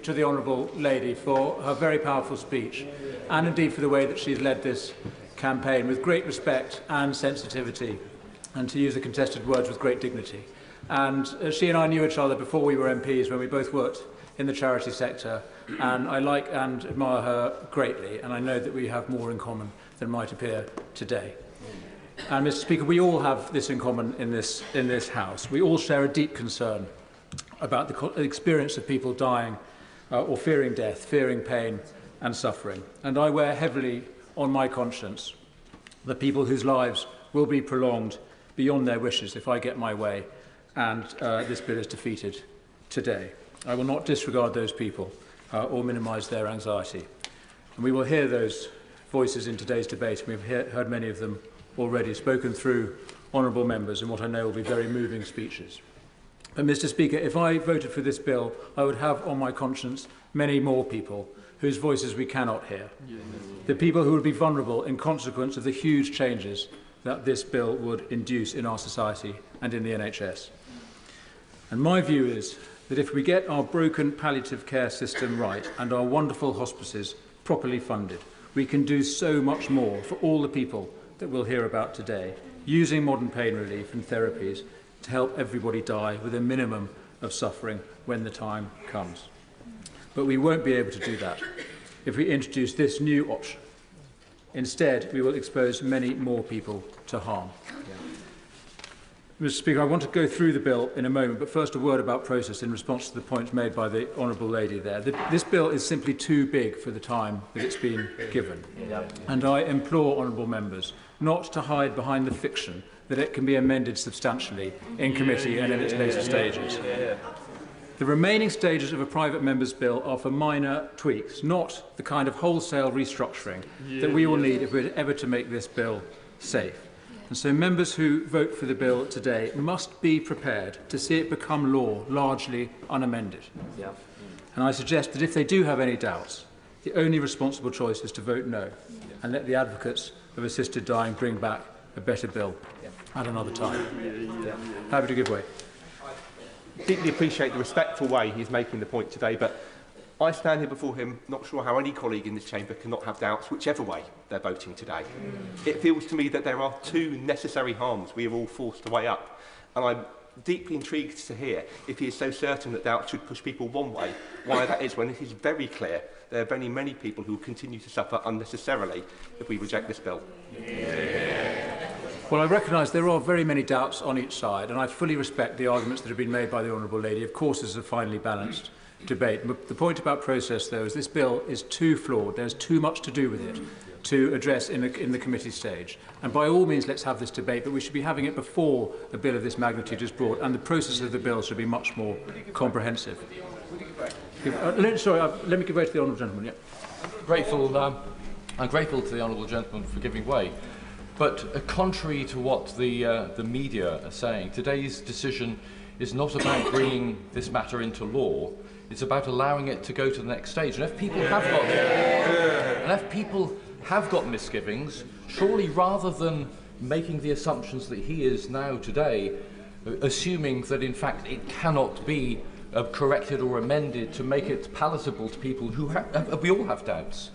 to the Honourable Lady for her very powerful speech, and indeed for the way that she's led this campaign with great respect and sensitivity, and to use the contested words, with great dignity. And she and I knew each other before we were MPs, when we both worked in the charity sector, and I like and admire her greatly, and I know that we have more in common than might appear today. And Mr. Speaker, we all have this in common in this House. We all share a deep concern about the experience of people dying or fearing death, fearing pain and suffering. And I wear heavily on my conscience the people whose lives will be prolonged beyond their wishes if I get my way and this bill is defeated today. I will not disregard those people or minimise their anxiety. And we will hear those voices in today's debate, and we've heard many of them already, spoken through honourable members in what I know will be very moving speeches. But, Mr. Speaker, if I voted for this bill, I would have on my conscience many more people whose voices we cannot hear. The people who would be vulnerable in consequence of the huge changes that this bill would induce in our society and in the NHS. And my view is that if we get our broken palliative care system right and our wonderful hospices properly funded, we can do so much more for all the people that we'll hear about today, using modern pain relief and therapies to help everybody die with a minimum of suffering when the time comes. But we won't be able to do that if we introduce this new option. Instead, we will expose many more people to harm. Mr. Speaker, I want to go through the bill in a moment, but first a word about process in response to the points made by the Honourable Lady there. This bill is simply too big for the time that it's been given. And I implore honourable members not to hide behind the fiction that it can be amended substantially in committee and in its later stages. The remaining stages of a private member's bill are for minor tweaks, not the kind of wholesale restructuring that we will need if we're ever to make this bill safe. And so members who vote for the bill today must be prepared to see it become law, largely unamended. And I suggest that if they do have any doubts, the only responsible choice is to vote no and let the advocates of assisted dying bring back a better bill at another time. Happy to give way. Deeply appreciate the respectful way he's making the point today, but I stand here before him not sure how any colleague in this chamber cannot have doubts whichever way they're voting today. It feels to me that there are two necessary harms we are all forced to weigh up, and I'm deeply intrigued to hear if he is so certain that doubts should push people one way, why that is, when it is very clear there are very many people who will continue to suffer unnecessarily if we reject this bill. Well, I recognise there are very many doubts on each side, and I fully respect the arguments that have been made by the Honourable Lady. Of course, this is a finely balanced debate. But the point about process, though, is this bill is too flawed. There's too much to do with it to address in the committee stage. And by all means, let's have this debate, but we should be having it before a bill of this magnitude is brought, and the process of the bill should be much more comprehensive. Let me give way to the honourable gentleman. Yeah. I'm grateful to the honourable gentleman for giving way. But contrary to what the media are saying, today's decision is not about bringing this matter into law. It's about allowing it to go to the next stage. And if people have got misgivings, surely rather than making the assumptions that he is now today, assuming that in fact it cannot be corrected or amended to make it palatable to people who we all have doubts,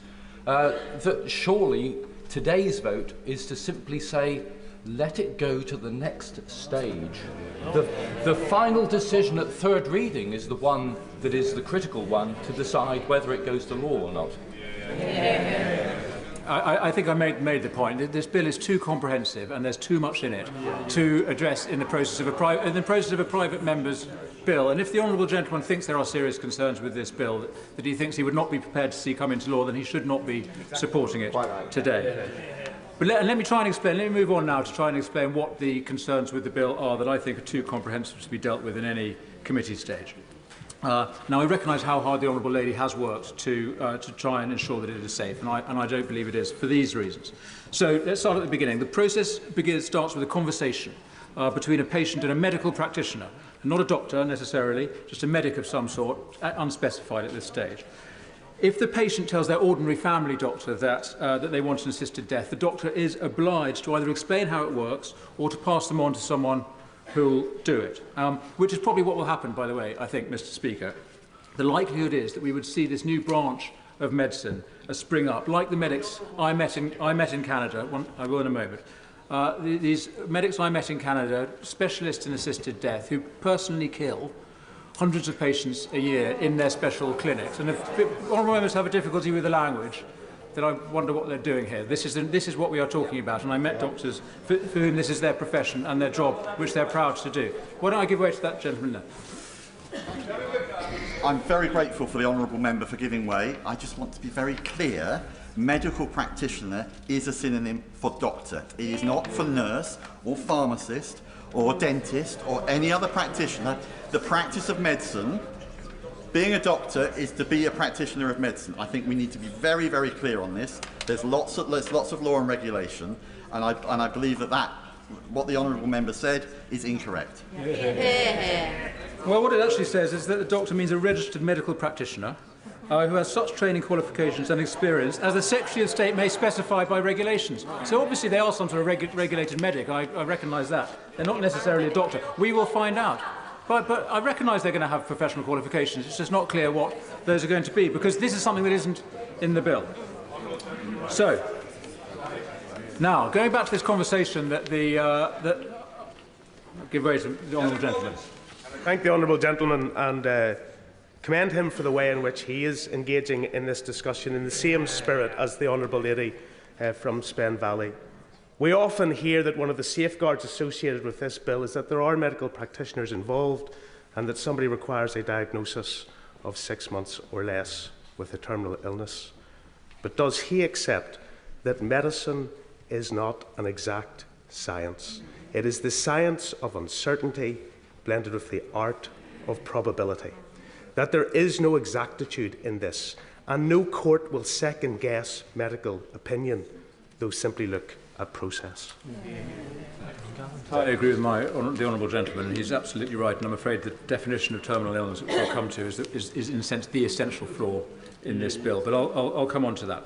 that surely today's vote is to simply say, let it go to the next stage. The final decision at third reading is the one that is the critical one to decide whether it goes to law or not. I think I made the point that this bill is too comprehensive and there's too much in it to address in the process of a private member's bill. And if the honourable gentleman thinks there are serious concerns with this bill that he thinks he would not be prepared to see come into law, then he should not be supporting it today. But let me try and explain. Let me move on now to try and explain what the concerns with the bill are that I think are too comprehensive to be dealt with in any committee stage. Now, I recognise how hard the Honourable Lady has worked to try and ensure that it is safe, and I don't believe it is for these reasons. So let's start at the beginning. The process starts with a conversation between a patient and a medical practitioner, not a doctor necessarily, just a medic of some sort, unspecified at this stage. If the patient tells their ordinary family doctor that they want an assisted death, the doctor is obliged to either explain how it works or to pass them on to someone who'll do it, which is probably what will happen, by the way, I think, Mr. Speaker. The likelihood is that we would see this new branch of medicine spring up, like the medics I met in Canada. I will in a moment. These medics I met in Canada, specialists in assisted death, who personally kill hundreds of patients a year in their special clinics. And if honourable members have a difficulty with the language, then I wonder what they're doing here. This is what we are talking about, and I met doctors for whom this is their profession and their job, which they're proud to do. Why don't I give way to that gentleman now? I'm very grateful for the honourable member for giving way. I just want to be very clear. Medical practitioner is a synonym for doctor. It is not for nurse or pharmacist or dentist or any other practitioner. The practice of medicine, being a doctor, is to be a practitioner of medicine. I think we need to be very, very clear on this. There's lots of law and regulation, and I believe that what the honourable member said is incorrect. Well, what it actually says is that the doctor means a registered medical practitioner who has such training, qualifications and experience as the Secretary of State may specify by regulations. So obviously they are some sort of regulated medic. I recognise that. They're not necessarily a doctor. We will find out. But I recognise they're going to have professional qualifications. It's just not clear what those are going to be, because this is something that isn't in the bill. So, now, going back to this conversation that give way to the honourable gentleman. Thank the honourable gentleman and commend him for the way in which he is engaging in this discussion in the same spirit as the honourable lady from Spen Valley. We often hear that one of the safeguards associated with this bill is that there are medical practitioners involved and that somebody requires a diagnosis of 6 months or less with a terminal illness. But does he accept that medicine is not an exact science? It is the science of uncertainty blended with the art of probability. That there is no exactitude in this, and no court will second-guess medical opinion, though simply look at process. I agree with the honourable gentleman. He's absolutely right, and I'm afraid the definition of terminal illness, which I'll come to, is in a sense the essential flaw in this bill. But I'll come on to that.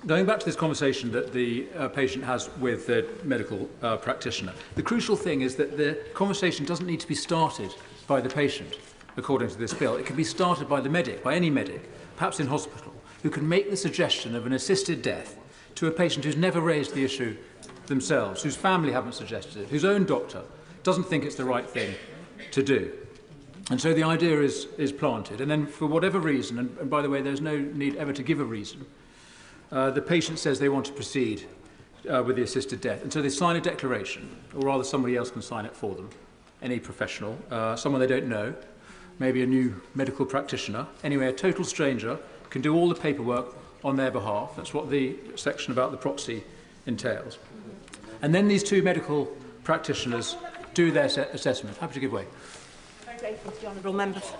Going back to this conversation that the patient has with the medical practitioner, the crucial thing is that the conversation doesn't need to be started by the patient, according to this bill. It can be started by the medic, by any medic, perhaps in hospital, who can make the suggestion of an assisted death to a patient who's never raised the issue themselves, whose family haven't suggested it, whose own doctor doesn't think it's the right thing to do. And so the idea is planted. And then for whatever reason, and by the way, there's no need ever to give a reason, the patient says they want to proceed with the assisted death. And so they sign a declaration, or rather somebody else can sign it for them, any professional, someone they don't know, maybe a new medical practitioner. Anyway, a total stranger can do all the paperwork on their behalf. That's what the section about the proxy entails. And then these two medical practitioners do their assessment. Happy to give way. Very grateful to the honourable members.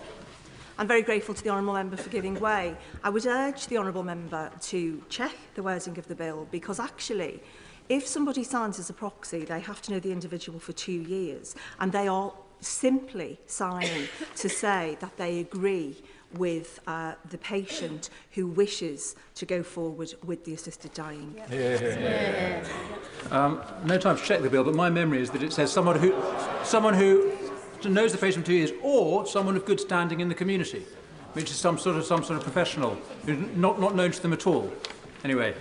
I'm very grateful to the Honourable Member for giving way. I would urge the Honourable Member to check the wording of the bill, because actually, if somebody signs as a proxy, they have to know the individual for 2 years, and they are simply signing to say that they agree with the patient who wishes to go forward with the assisted dying. No time to check the bill, but my memory is that it says someone who knows the patient for 2 years, or someone of good standing in the community, which is some sort of professional who's not known to them at all. Anyway,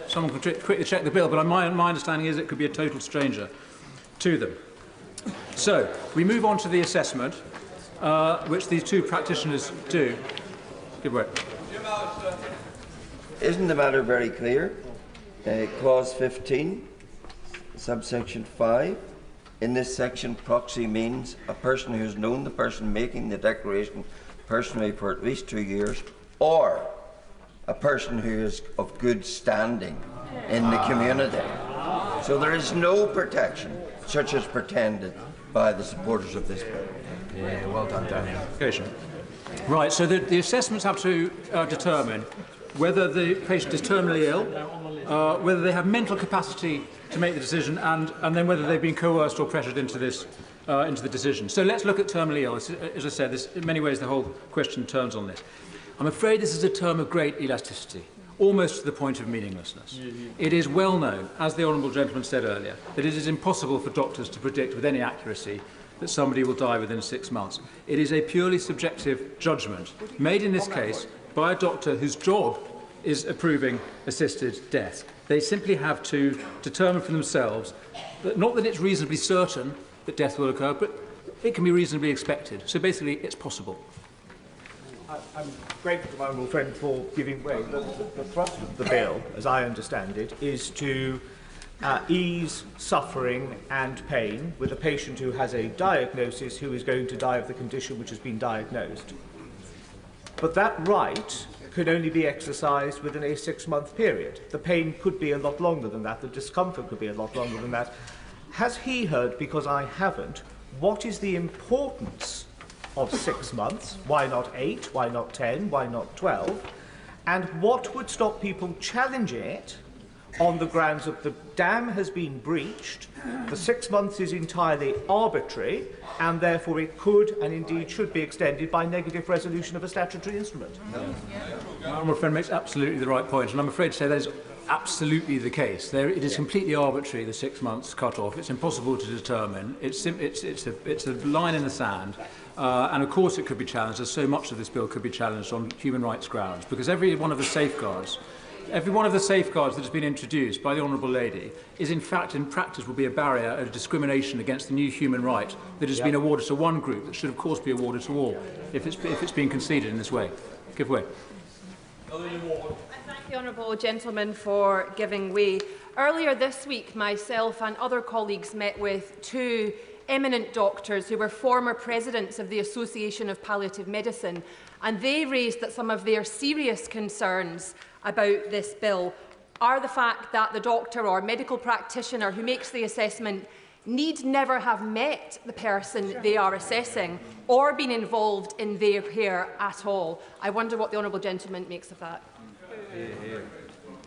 someone can quickly check the bill, but my understanding is it could be a total stranger to them. So we move on to the assessment, which these two practitioners do. Give way. Isn't the matter very clear? Clause 15, subsection 5. In this section, proxy means a person who has known the person making the declaration personally for at least 2 years, or a person who is of good standing in the community. So there is no protection such as pretended by the supporters of this bill. Yeah, well done, Daniel. Right, so the assessments have to determine whether the patient is terminally ill, whether they have mental capacity to make the decision, and then whether they've been coerced or pressured into the decision. So let's look at terminally ill. As I said, in many ways the whole question turns on this. I'm afraid this is a term of great elasticity, almost to the point of meaninglessness. It is well known, as the Honourable Gentleman said earlier, that it is impossible for doctors to predict with any accuracy that somebody will die within 6 months. It is a purely subjective judgment, made in this case by a doctor whose job is approving assisted death. They simply have to determine for themselves that, not that it's reasonably certain that death will occur, but it can be reasonably expected. So basically, it's possible. I'm grateful to my honourable friend for giving way. The thrust of the bill, as I understand it, is to ease suffering and pain with a patient who has a diagnosis who is going to die of the condition which has been diagnosed. But that right could only be exercised within a 6-month period. The pain could be a lot longer than that. The discomfort could be a lot longer than that. Has he heard, because I haven't, what is the importance of 6 months? Why not 8? Why not 10? Why not 12? And what would stop people challenging it on the grounds that the dam has been breached, the 6 months is entirely arbitrary, and therefore it could and indeed should be extended by negative resolution of a statutory instrument? My honourable friend makes absolutely the right point, and I'm afraid to say that is absolutely the case. It is completely arbitrary, the 6 months cut-off. It's impossible to determine. It's a line in the sand. And of course it could be challenged, as so much of this bill could be challenged on human rights grounds, because every one of the safeguards that has been introduced by the Honourable Lady is in fact, in practice, will be a barrier, a discrimination against the new human right that has been awarded to one group that should of course be awarded to all, if it's being conceded in this way. Give way. I thank the Honourable Gentleman for giving way. Earlier this week, myself and other colleagues met with two eminent doctors who were former presidents of the Association of Palliative Medicine, and they raised that some of their serious concerns about this bill are the fact that the doctor or medical practitioner who makes the assessment need never have met the person they are assessing or been involved in their care at all. I wonder what the Honourable Gentleman makes of that.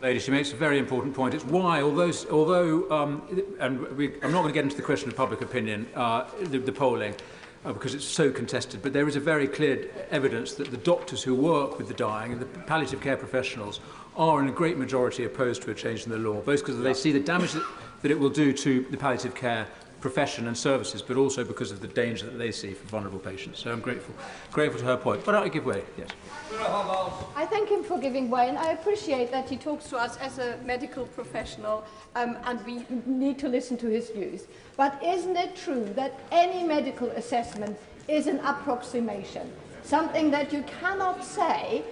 Lady, she makes a very important point. It's why, although I'm not going to get into the question of public opinion, the polling, because it's so contested, but there is a very clear evidence that the doctors who work with the dying and the palliative care professionals are in a great majority opposed to a change in the law, both because they see the damage that it will do to the palliative care profession and services, but also because of the danger that they see for vulnerable patients. So I'm grateful to her point. But I give way, yes. I thank him for giving way, and I appreciate that he talks to us as a medical professional, and we need to listen to his views. But isn't it true that any medical assessment is an approximation, something that you cannot say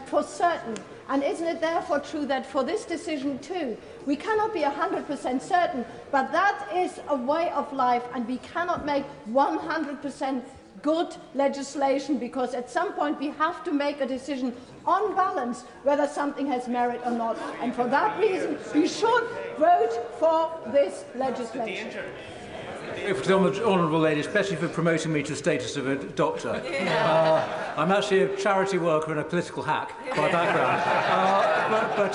for certain? And isn't it therefore true that for this decision too, we cannot be 100% certain, but that is a way of life, and we cannot make 100% good legislation, because at some point we have to make a decision on balance whether something has merit or not. And for that reason, we should vote for this legislation. To the Honourable Lady, especially for promoting me to the status of a doctor. I'm actually a charity worker and a political hack by background. But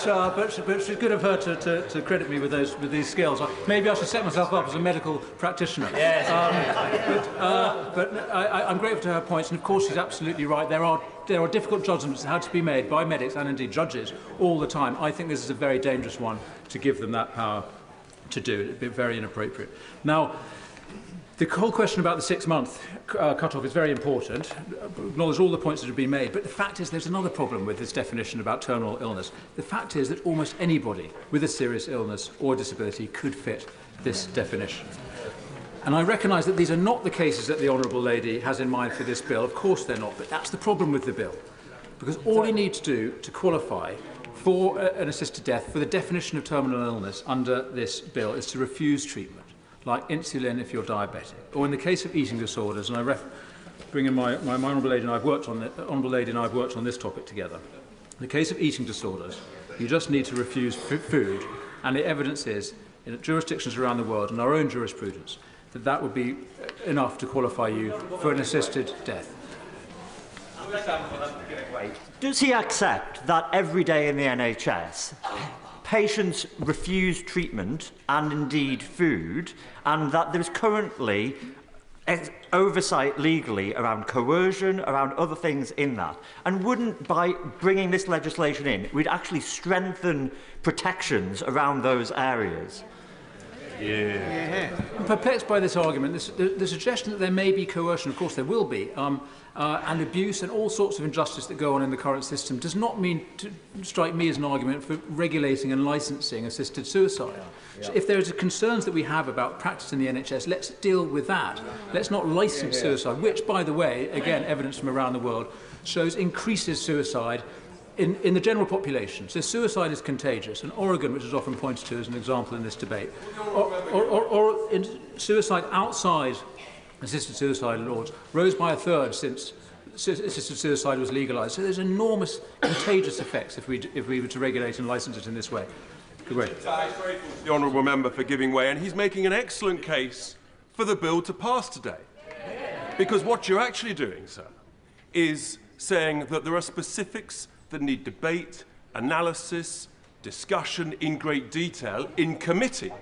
it's good of her to credit me with these skills. Maybe I should set myself up as a medical practitioner. Yes. I'm grateful to her points, and of course she's absolutely right. There are difficult judgments that have to be made by medics and indeed judges all the time. I think this is a very dangerous one to give them that power to do. It would be very inappropriate. Now, the whole question about the 6-month cut-off is very important. Acknowledge all the points that have been made, but the fact is there's another problem with this definition about terminal illness. The fact is that almost anybody with a serious illness or disability could fit this definition. And I recognise that these are not the cases that the Honourable Lady has in mind for this bill. Of course they're not, but that's the problem with the bill. Because all you need to do to qualify for an assisted death, for the definition of terminal illness under this bill, is to refuse treatment, like insulin if you're diabetic, or in the case of eating disorders, and I bring in my Honourable Lady and I've worked on this topic together. In the case of eating disorders, you just need to refuse food, and the evidence is, in jurisdictions around the world and our own jurisprudence, that would be enough to qualify you for an assisted death. Does he accept that every day in the NHS, patients refuse treatment and indeed food, and that there's currently oversight legally around coercion, around other things in that? And wouldn't, by bringing this legislation in, we'd actually strengthen protections around those areas? Yeah. I'm perplexed by this argument. The suggestion that there may be coercion, of course there will be, and abuse and all sorts of injustice that go on in the current system does not mean to strike me as an argument for regulating and licensing assisted suicide. So if there are concerns that we have about practice in the NHS, let's deal with that. Let's not license suicide, which, by the way, again, evidence from around the world shows increases suicide in the general population. So suicide is contagious, and Oregon, which is often pointed to as an example in this debate, or in suicide outside assisted suicide laws rose by 1/3 since assisted suicide was legalised. So there's enormous contagious effects if we were to regulate and licence it in this way. Good way. The honourable member for giving way, and he's making an excellent case for the bill to pass today. Because what you're actually doing, sir, is saying that there are specifics that need debate, analysis, discussion in great detail in committee.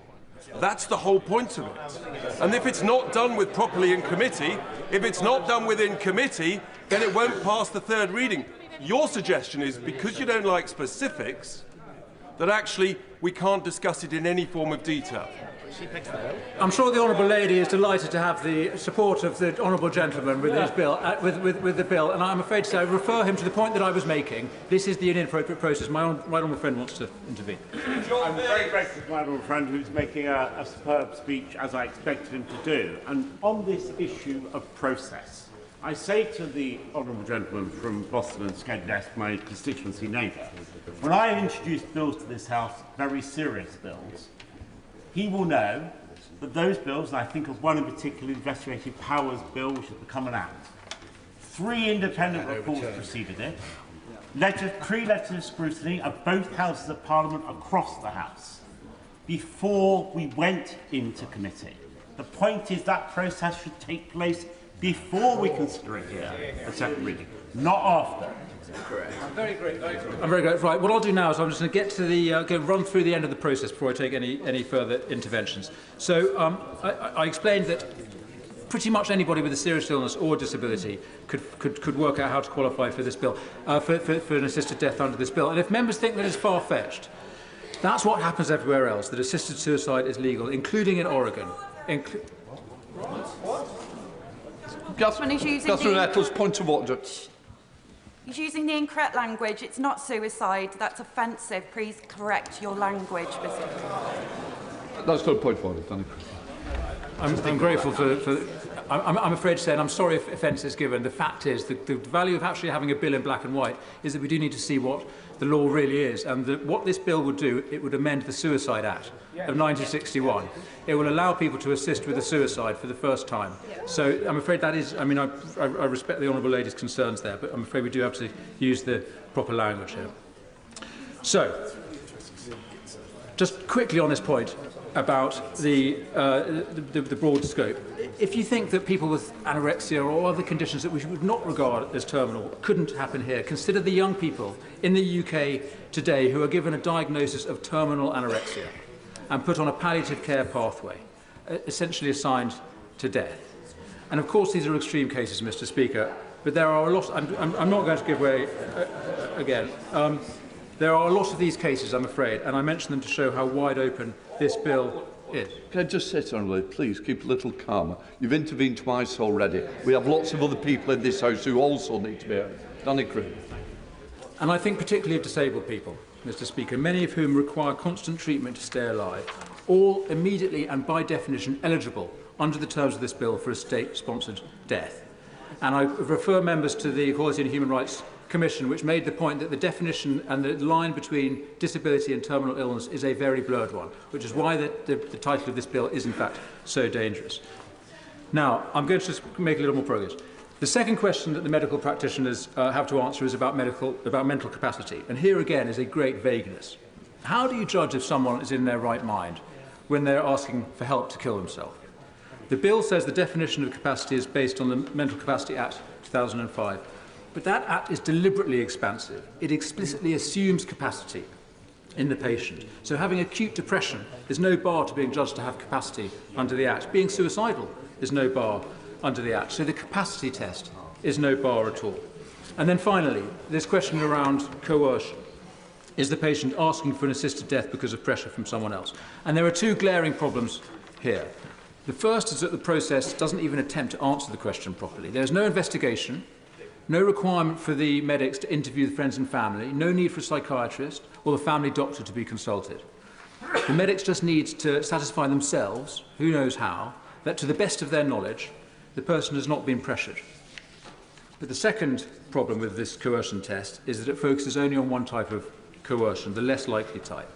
That's the whole point of it. And if it's not done with properly in committee, if it's not done within committee, then it won't pass the third reading. Your suggestion is, because you don't like specifics, that actually we can't discuss it in any form of detail. I'm sure the Honourable Lady is delighted to have the support of the Honourable Gentleman with his bill, with the bill, and I'm afraid to say I refer him to the point that I was making. This is the inappropriate process. My Honourable friend wants to intervene. I'm very grateful to my Honourable friend who's making a superb speech, as I expected him to do. And on this issue of process, I say to the Honourable Gentleman from Boston and Skedness, my constituency neighbour, when I have introduced bills to this House, very serious bills, he will know that those bills, and I think of one in particular, the Investigative Powers Bill, which has become an act, 3 independent reports preceded it, pre-legislative scrutiny of both houses of Parliament across the House, before we went into committee. The point is that process should take place before we consider it here at second reading, not after. I'm very grateful. Right, what I'll do now is I'm just going to get to run through the end of the process before I take any further interventions. So I explained that pretty much anybody with a serious illness or disability could work out how to qualify for this bill, for an assisted death under this bill. And if members think that it's far-fetched, that's what happens everywhere else, that assisted suicide is legal, including in Oregon. Councillor Nettles, point of order. He's using the incorrect language. It's not suicide. That's offensive. Please correct your language, Mr. That's not a point of order, Danny. I'm grateful for I'm afraid to say, and I'm sorry if offence is given, the fact is that the value of actually having a bill in black and white is that we do need to see what the law really is. And what this bill would do, it would amend the Suicide Act of 1961. It will allow people to assist with a suicide for the first time. So I'm afraid that is, I mean, I respect the Honourable Lady's concerns there, but I'm afraid we do have to use the proper language here. So, just quickly on this point about the broad scope. if you think that people with anorexia or other conditions that we would not regard as terminal couldn't happen here, consider the young people in the UK today who are given a diagnosis of terminal anorexia and put on a palliative care pathway, essentially assigned to death. And of course these are extreme cases, Mr. Speaker, but there are a lot, I'm not going to give way again. There are a lot of these cases, I'm afraid, and I mention them to show how wide open this bill is. Can I just say, Honourable, please keep a little calmer. You've intervened twice already. We have lots of other people in this House who also need to be heard. Danny Cribb. And I think particularly of disabled people, Mr. Speaker, many of whom require constant treatment to stay alive, all immediately and by definition eligible under the terms of this bill for a state-sponsored death. And I refer members to the Equality and Human Rights Commission, which made the point that the definition and the line between disability and terminal illness is a very blurred one, which is why the title of this bill is in fact so dangerous. Now, I'm going to just make a little more progress. The second question that the medical practitioners have to answer is about mental capacity. And here again is a great vagueness. How do you judge if someone is in their right mind when they're asking for help to kill themselves? The bill says the definition of capacity is based on the Mental Capacity Act 2005. But that act is deliberately expansive. It explicitly assumes capacity in the patient. So having acute depression is no bar to being judged to have capacity under the Act. Being suicidal is no bar under the Act. So the capacity test is no bar at all. And then finally, this question around coercion. Is the patient asking for an assisted death because of pressure from someone else? And there are two glaring problems here. The first is that the process doesn't even attempt to answer the question properly. There's no investigation, no requirement for the medics to interview the friends and family, no need for a psychiatrist or the family doctor to be consulted. The medics just need to satisfy themselves, who knows how, that to the best of their knowledge, the person has not been pressured. But the second problem with this coercion test is that it focuses only on one type of coercion, the less likely type.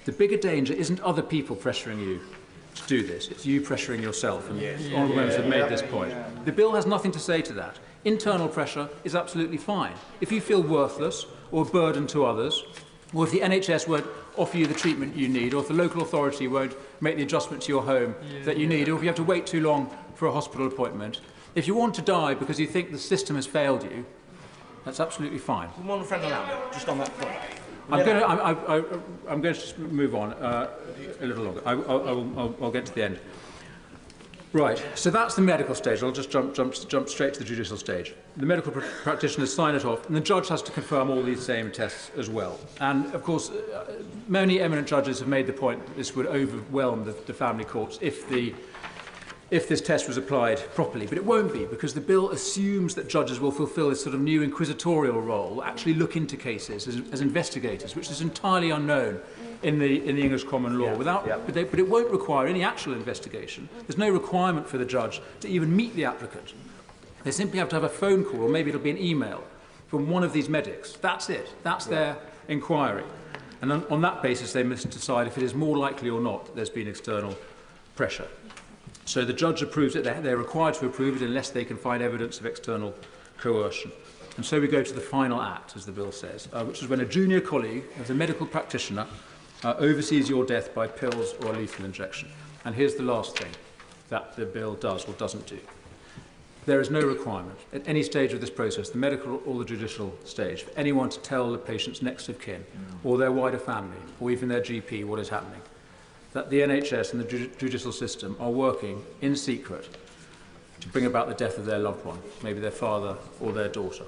The bigger danger isn't other people pressuring you to do this, it's you pressuring yourself, and honourable members have made this point. The bill has nothing to say to that. Internal pressure is absolutely fine. If you feel worthless or a burden to others, or if the NHS won't offer you the treatment you need, or if the local authority won't make the adjustment to your home that you need, or if you have to wait too long for a hospital appointment, if you want to die because you think the system has failed you, that's absolutely fine. One friend just on that point. I'm going to just move on a little longer. I'll get to the end. Right, so that's the medical stage. I'll just jump straight to the judicial stage. The medical practitioners sign it off, and the judge has to confirm all these same tests as well. And, of course, many eminent judges have made the point that this would overwhelm the family courts if this test was applied properly. But it won't be, because the bill assumes that judges will fulfil this sort of new inquisitorial role, actually look into cases as investigators, which is entirely unknown in the English common law. But it won't require any actual investigation. There's no requirement for the judge to even meet the applicant. They simply have to have a phone call, or maybe it'll be an email, from one of these medics. That's it. That's their inquiry. And on that basis, they must decide if it is more likely or not that there's been external pressure. So the judge approves it. They're required to approve it unless they can find evidence of external coercion. And so we go to the final act, as the bill says, which is when a junior colleague, as a medical practitioner, oversees your death by pills or a lethal injection. And here's the last thing that the bill does or doesn't do. There is no requirement at any stage of this process, the medical or the judicial stage, for anyone to tell the patient's next of kin or their wider family or even their GP what is happening. That the NHS and the judicial system are working in secret to bring about the death of their loved one, maybe their father or their daughter.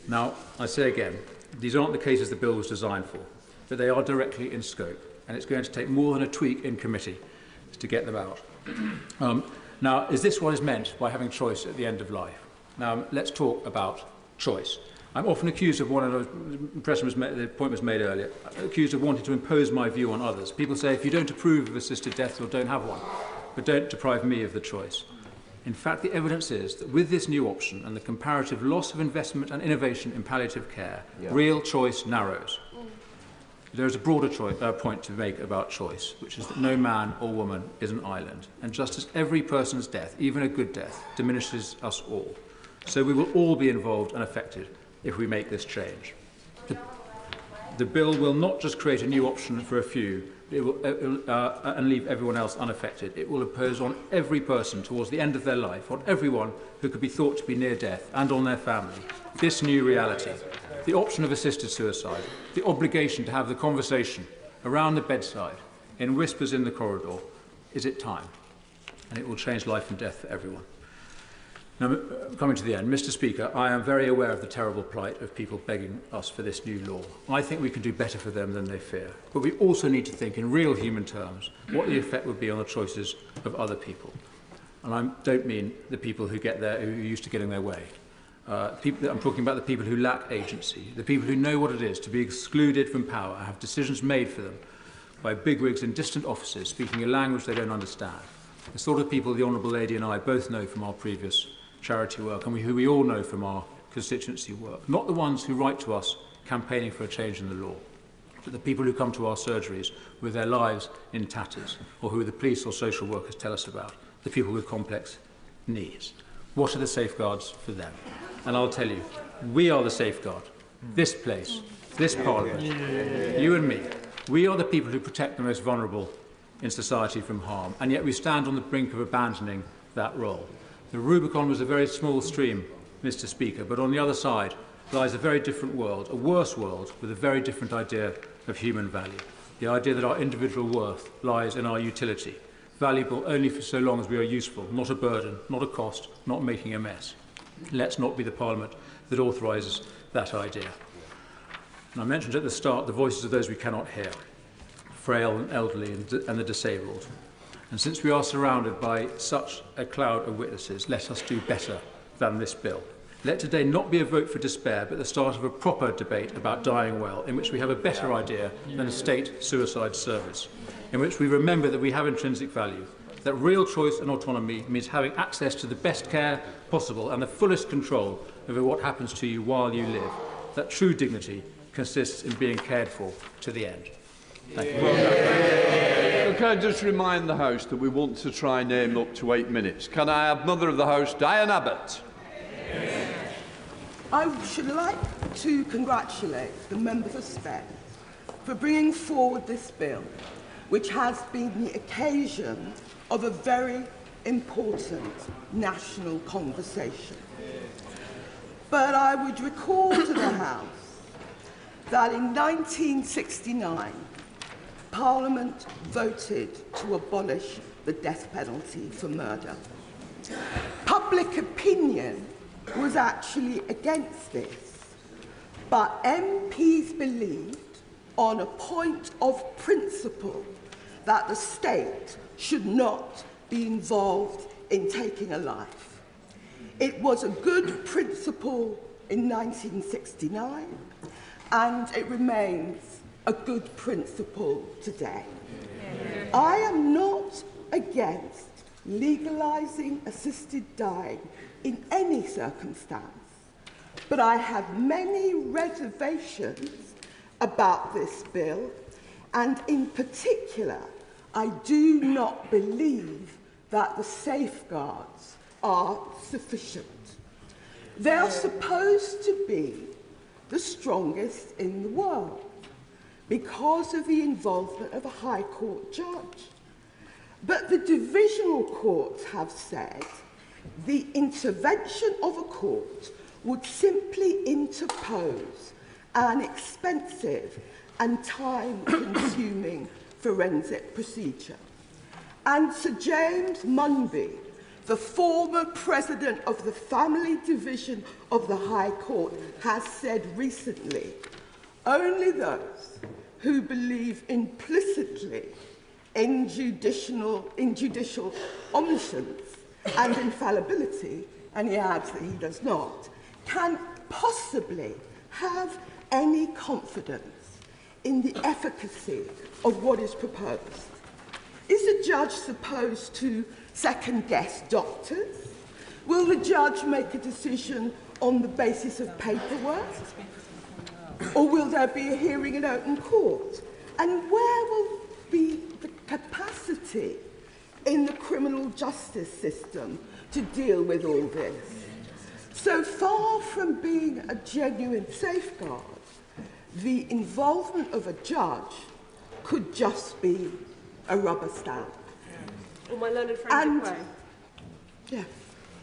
Now, I say again, these aren't the cases the bill was designed for, but they are directly in scope, and it's going to take more than a tweak in committee to get them out. Now, is this what is meant by having choice at the end of life? Now, let's talk about choice. I'm often accused of, the point was made earlier, accused of wanting to impose my view on others. People say, if you don't approve of assisted death, or don't have one, but don't deprive me of the choice. In fact, the evidence is that with this new option and the comparative loss of investment and innovation in palliative care, real choice narrows. There is a broader point to make about choice, which is that no man or woman is an island. And just as every person's death, even a good death, diminishes us all, so we will all be involved and affected if we make this change. The bill will not just create a new option for a few and leave everyone else unaffected. It will impose on every person towards the end of their life, on everyone who could be thought to be near death, and on their family, this new reality. The option of assisted suicide, the obligation to have the conversation around the bedside, in whispers in the corridor. Is it time? And it will change life and death for everyone. Now, coming to the end, Mr. Speaker, I am very aware of the terrible plight of people begging us for this new law. I think we can do better for them than they fear. But we also need to think in real human terms what the effect would be on the choices of other people. And I don't mean the people who get there, who are used to getting their way. I'm talking about the people who lack agency, the people who know what it is to be excluded from power and have decisions made for them by bigwigs in distant offices speaking a language they don't understand. The sort of people the Honourable Lady and I both know from our previous charity work and who we all know from our constituency work. Not the ones who write to us campaigning for a change in the law, but the people who come to our surgeries with their lives in tatters, or who the police or social workers tell us about, the people with complex needs. What are the safeguards for them? And I'll tell you, we are the safeguard. This place, this Parliament, you and me, we are the people who protect the most vulnerable in society from harm, and yet we stand on the brink of abandoning that role. The Rubicon was a very small stream, Mr. Speaker, but on the other side lies a very different world, a worse world with a very different idea of human value. The idea that our individual worth lies in our utility, valuable only for so long as we are useful, not a burden, not a cost, not making a mess. Let's not be the Parliament that authorises that idea. And I mentioned at the start the voices of those we cannot hear, frail and elderly and the disabled. And since we are surrounded by such a cloud of witnesses, let us do better than this bill. Let today not be a vote for despair, but the start of a proper debate about dying well, in which we have a better idea than a state suicide service, in which we remember that we have intrinsic value, that real choice and autonomy means having access to the best care possible and the fullest control over what happens to you while you live, that true dignity consists in being cared for to the end. Thank you. Can I just remind the House that we want to try and name up to 8 minutes? Can I have Mother of the House, Diane Abbott? I should like to congratulate the members of SPEC for bringing forward this bill, which has been the occasion of a very important national conversation. But I would recall to the House that in 1969, Parliament voted to abolish the death penalty for murder. Public opinion was actually against this, but MPs believed on a point of principle that the state should not be involved in taking a life. It was a good principle in 1969, and it remains a good principle today. I am not against legalising assisted dying in any circumstance, but I have many reservations about this bill, and in particular, I do not believe that the safeguards are sufficient. They are supposed to be the strongest in the world because of the involvement of a High Court judge. But the divisional courts have said the intervention of a court would simply interpose an expensive and time-consuming forensic procedure. And Sir James Munby, the former president of the Family Division of the High Court, has said recently, only those who believe implicitly in judicial omniscience and infallibility, and he adds that he does not, can possibly have any confidence in the efficacy of what is proposed. Is a judge supposed to second-guess doctors? Will the judge make a decision on the basis of paperwork? Or will there be a hearing in open court? And where will be the capacity in the criminal justice system to deal with all this? So far from being a genuine safeguard, the involvement of a judge could just be a rubber stamp. Well, my learned friend Way. Yeah.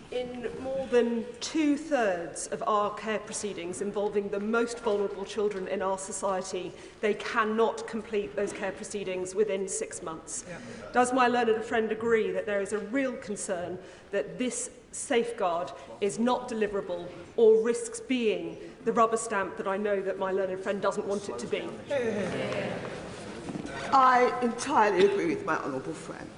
In more than 2/3 of our care proceedings involving the most vulnerable children in our society, they cannot complete those care proceedings within 6 months. Yeah. Does my learned friend agree that there is a real concern that this safeguard is not deliverable or risks being the rubber stamp that I know that my learned friend doesn't want it to be? I entirely agree with my honourable friend.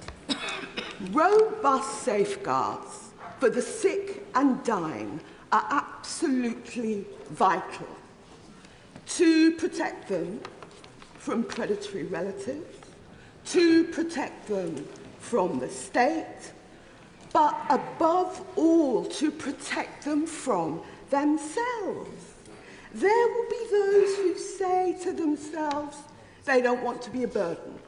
Robust safeguards for the sick and dying are absolutely vital to protect them from predatory relatives, to protect them from the state, but above all, to protect them from themselves. There will be those who say to themselves they don't want to be a burden.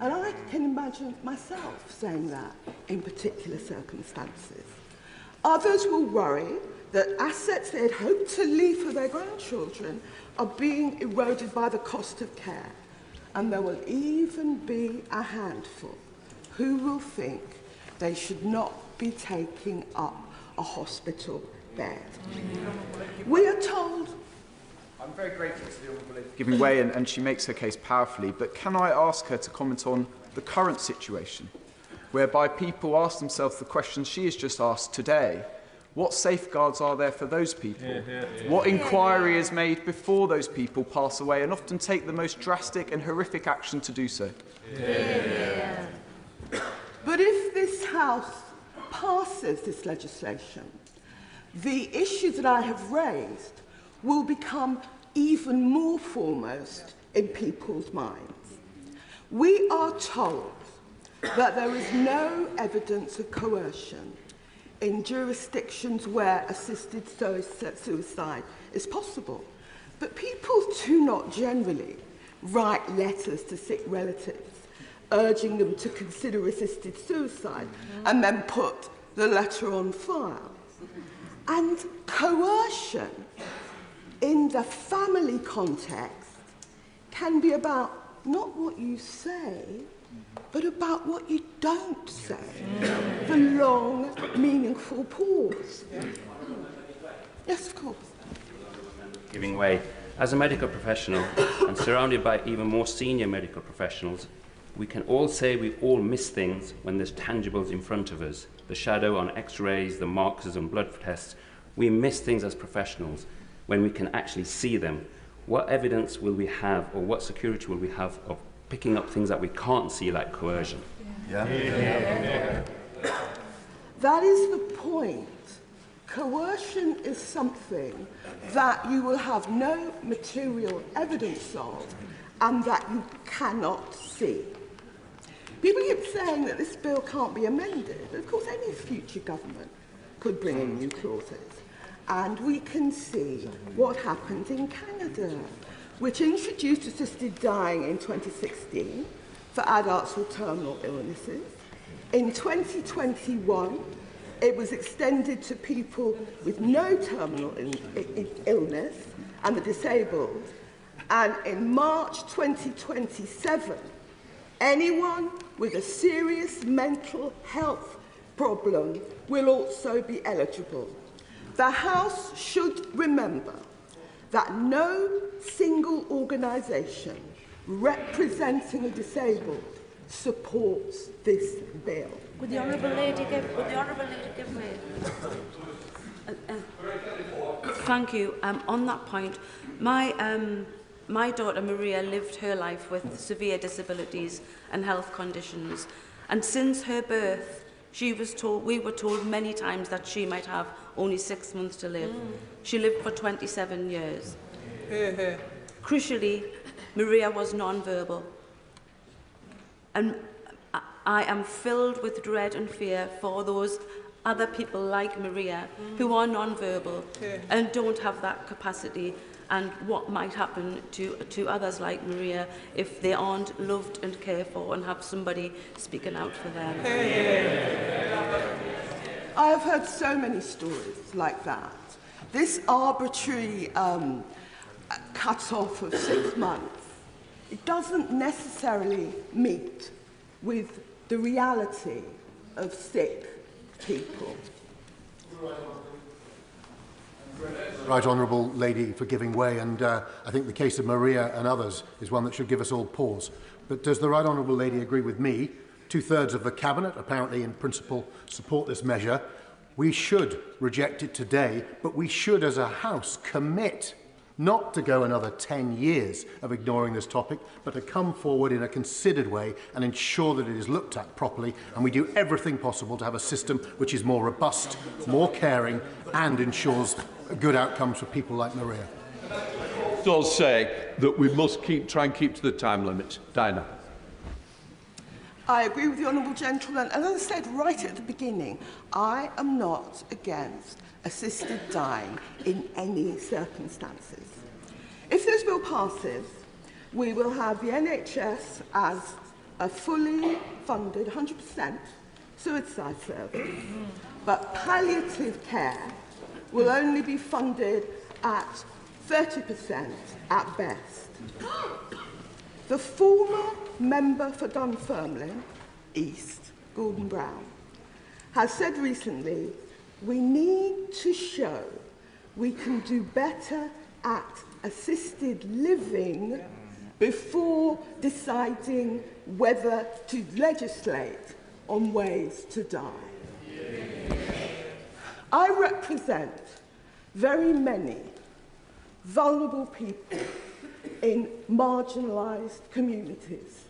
And I can imagine myself saying that in particular circumstances. Others will worry that assets they had hoped to leave for their grandchildren are being eroded by the cost of care. And there will even be a handful who will think they should not be taking up a hospital bed. We are told... I'm very grateful to the Honourable Lady for giving way, and she makes her case powerfully, but can I ask her to comment on the current situation, whereby people ask themselves the questions she has just asked today? What safeguards are there for those people? What inquiry is made before those people pass away and often take the most drastic and horrific action to do so? But if this House passes this legislation, the issues that I have raised will become even more foremost in people's minds. We are told that there is no evidence of coercion in jurisdictions where assisted suicide is possible. But people do not generally write letters to sick relatives urging them to consider assisted suicide and then put the letter on file. And coercion in the family context can be about not what you say, but about what you don't say. The long, meaningful pause. Yes, of course. Giving way. As a medical professional and surrounded by even more senior medical professionals, we can all say we all miss things when there's tangibles in front of us. The shadow on x-rays, the markers on blood tests. We miss things as professionals when we can actually see them. What evidence will we have, or what security will we have of picking up things that we can't see, like coercion? That is the point. Coercion is something that you will have no material evidence of and that you cannot see. People keep saying that this bill can't be amended, but of course any future government could bring in new clauses. And we can see what happened in Canada, which introduced assisted dying in 2016 for adults with terminal illnesses. In 2021, it was extended to people with no terminal illness and the disabled. And in March 2027, anyone with a serious mental health problem will also be eligible. The House should remember that no single organisation representing the disabled supports this bill. Would the Honourable Lady give way? Thank you. On that point, my daughter Maria lived her life with severe disabilities and health conditions, and since her birth, we were told many times that she might have only 6 months to live. She lived for 27 years. Crucially, Maria was non-verbal. And I am filled with dread and fear for those other people like Maria who are non-verbal and don't have that capacity, and what might happen to others like Maria if they aren't loved and cared for and have somebody speaking out for them. I have heard so many stories like that. This arbitrary cut-off of 6 months, it doesn't necessarily meet with the reality of sick people. Right Honourable Lady for giving way, and I think the case of Maria and others is one that should give us all pause. But does the Right Honourable Lady agree with me? 2/3 of the Cabinet, apparently in principle, support this measure. We should reject it today, but we should as a House commit not to go another 10 years of ignoring this topic, but to come forward in a considered way and ensure that it is looked at properly, and we do everything possible to have a system which is more robust, more caring, and ensures good outcomes for people like Maria. So say that we must try and keep to the time limit. Dinah. I agree with the Honourable Gentleman, and as I said right at the beginning, I am not against assisted dying in any circumstances. If this bill passes, we will have the NHS as a fully funded 100% suicide service, but palliative care will only be funded at 30% at best. The former member for Dunfermline East, Gordon Brown, has said recently, we need to show we can do better at assisted living before deciding whether to legislate on ways to die. I represent very many vulnerable people in marginalised communities.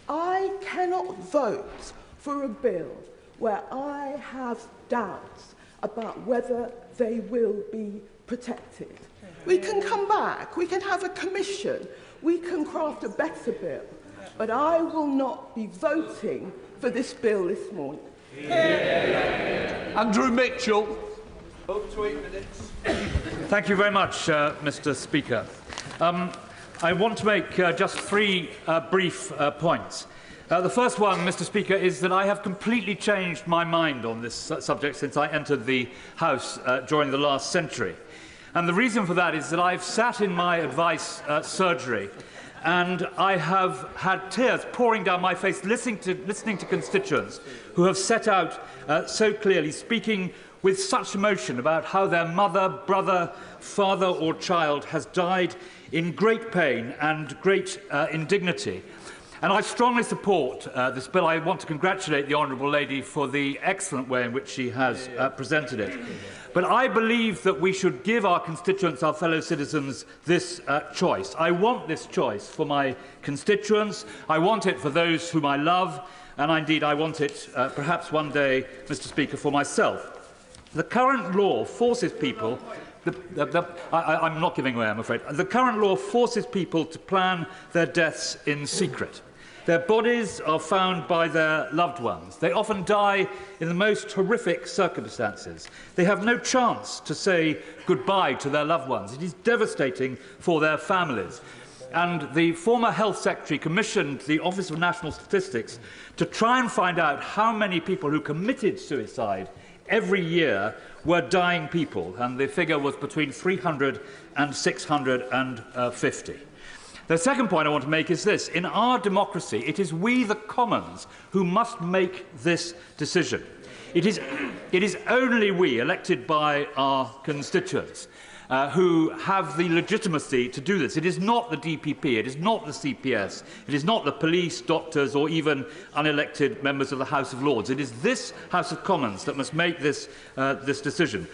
I cannot vote for a bill where I have doubts about whether they will be protected. We can come back, we can have a commission, we can craft a better bill, but I will not be voting for this bill this morning. Andrew Mitchell. Up to 8 minutes. Thank you very much, Mr. Speaker. I want to make just three brief points. The first one, Mr. Speaker, is that I have completely changed my mind on this subject since I entered the House during the last century. And the reason for that is that I've sat in my advice surgery and I have had tears pouring down my face listening to constituents who have set out so clearly, speaking with such emotion about how their mother, brother, father or child has died in great pain and great indignity. And I strongly support this bill. I want to congratulate the Honourable Lady for the excellent way in which she has presented it. But I believe that we should give our constituents, our fellow citizens, this choice. I want this choice for my constituents. I want it for those whom I love. And indeed, I want it perhaps one day, Mr. Speaker, for myself. The current law forces people I'm not giving away, I'm afraid. The current law forces people to plan their deaths in secret. Their bodies are found by their loved ones. They often die in the most horrific circumstances. They have no chance to say goodbye to their loved ones. It is devastating for their families. And the former Health Secretary commissioned the Office of National Statistics to try and find out how many people who committed suicide every year were dying people, and the figure was between 300 and 650. The second point I want to make is this. In our democracy, it is we, the Commons, who must make this decision. It is only we, elected by our constituents, who have the legitimacy to do this. It is not the DPP, it is not the CPS, it is not the police, doctors, or even unelected members of the House of Lords. It is this House of Commons that must make this decision.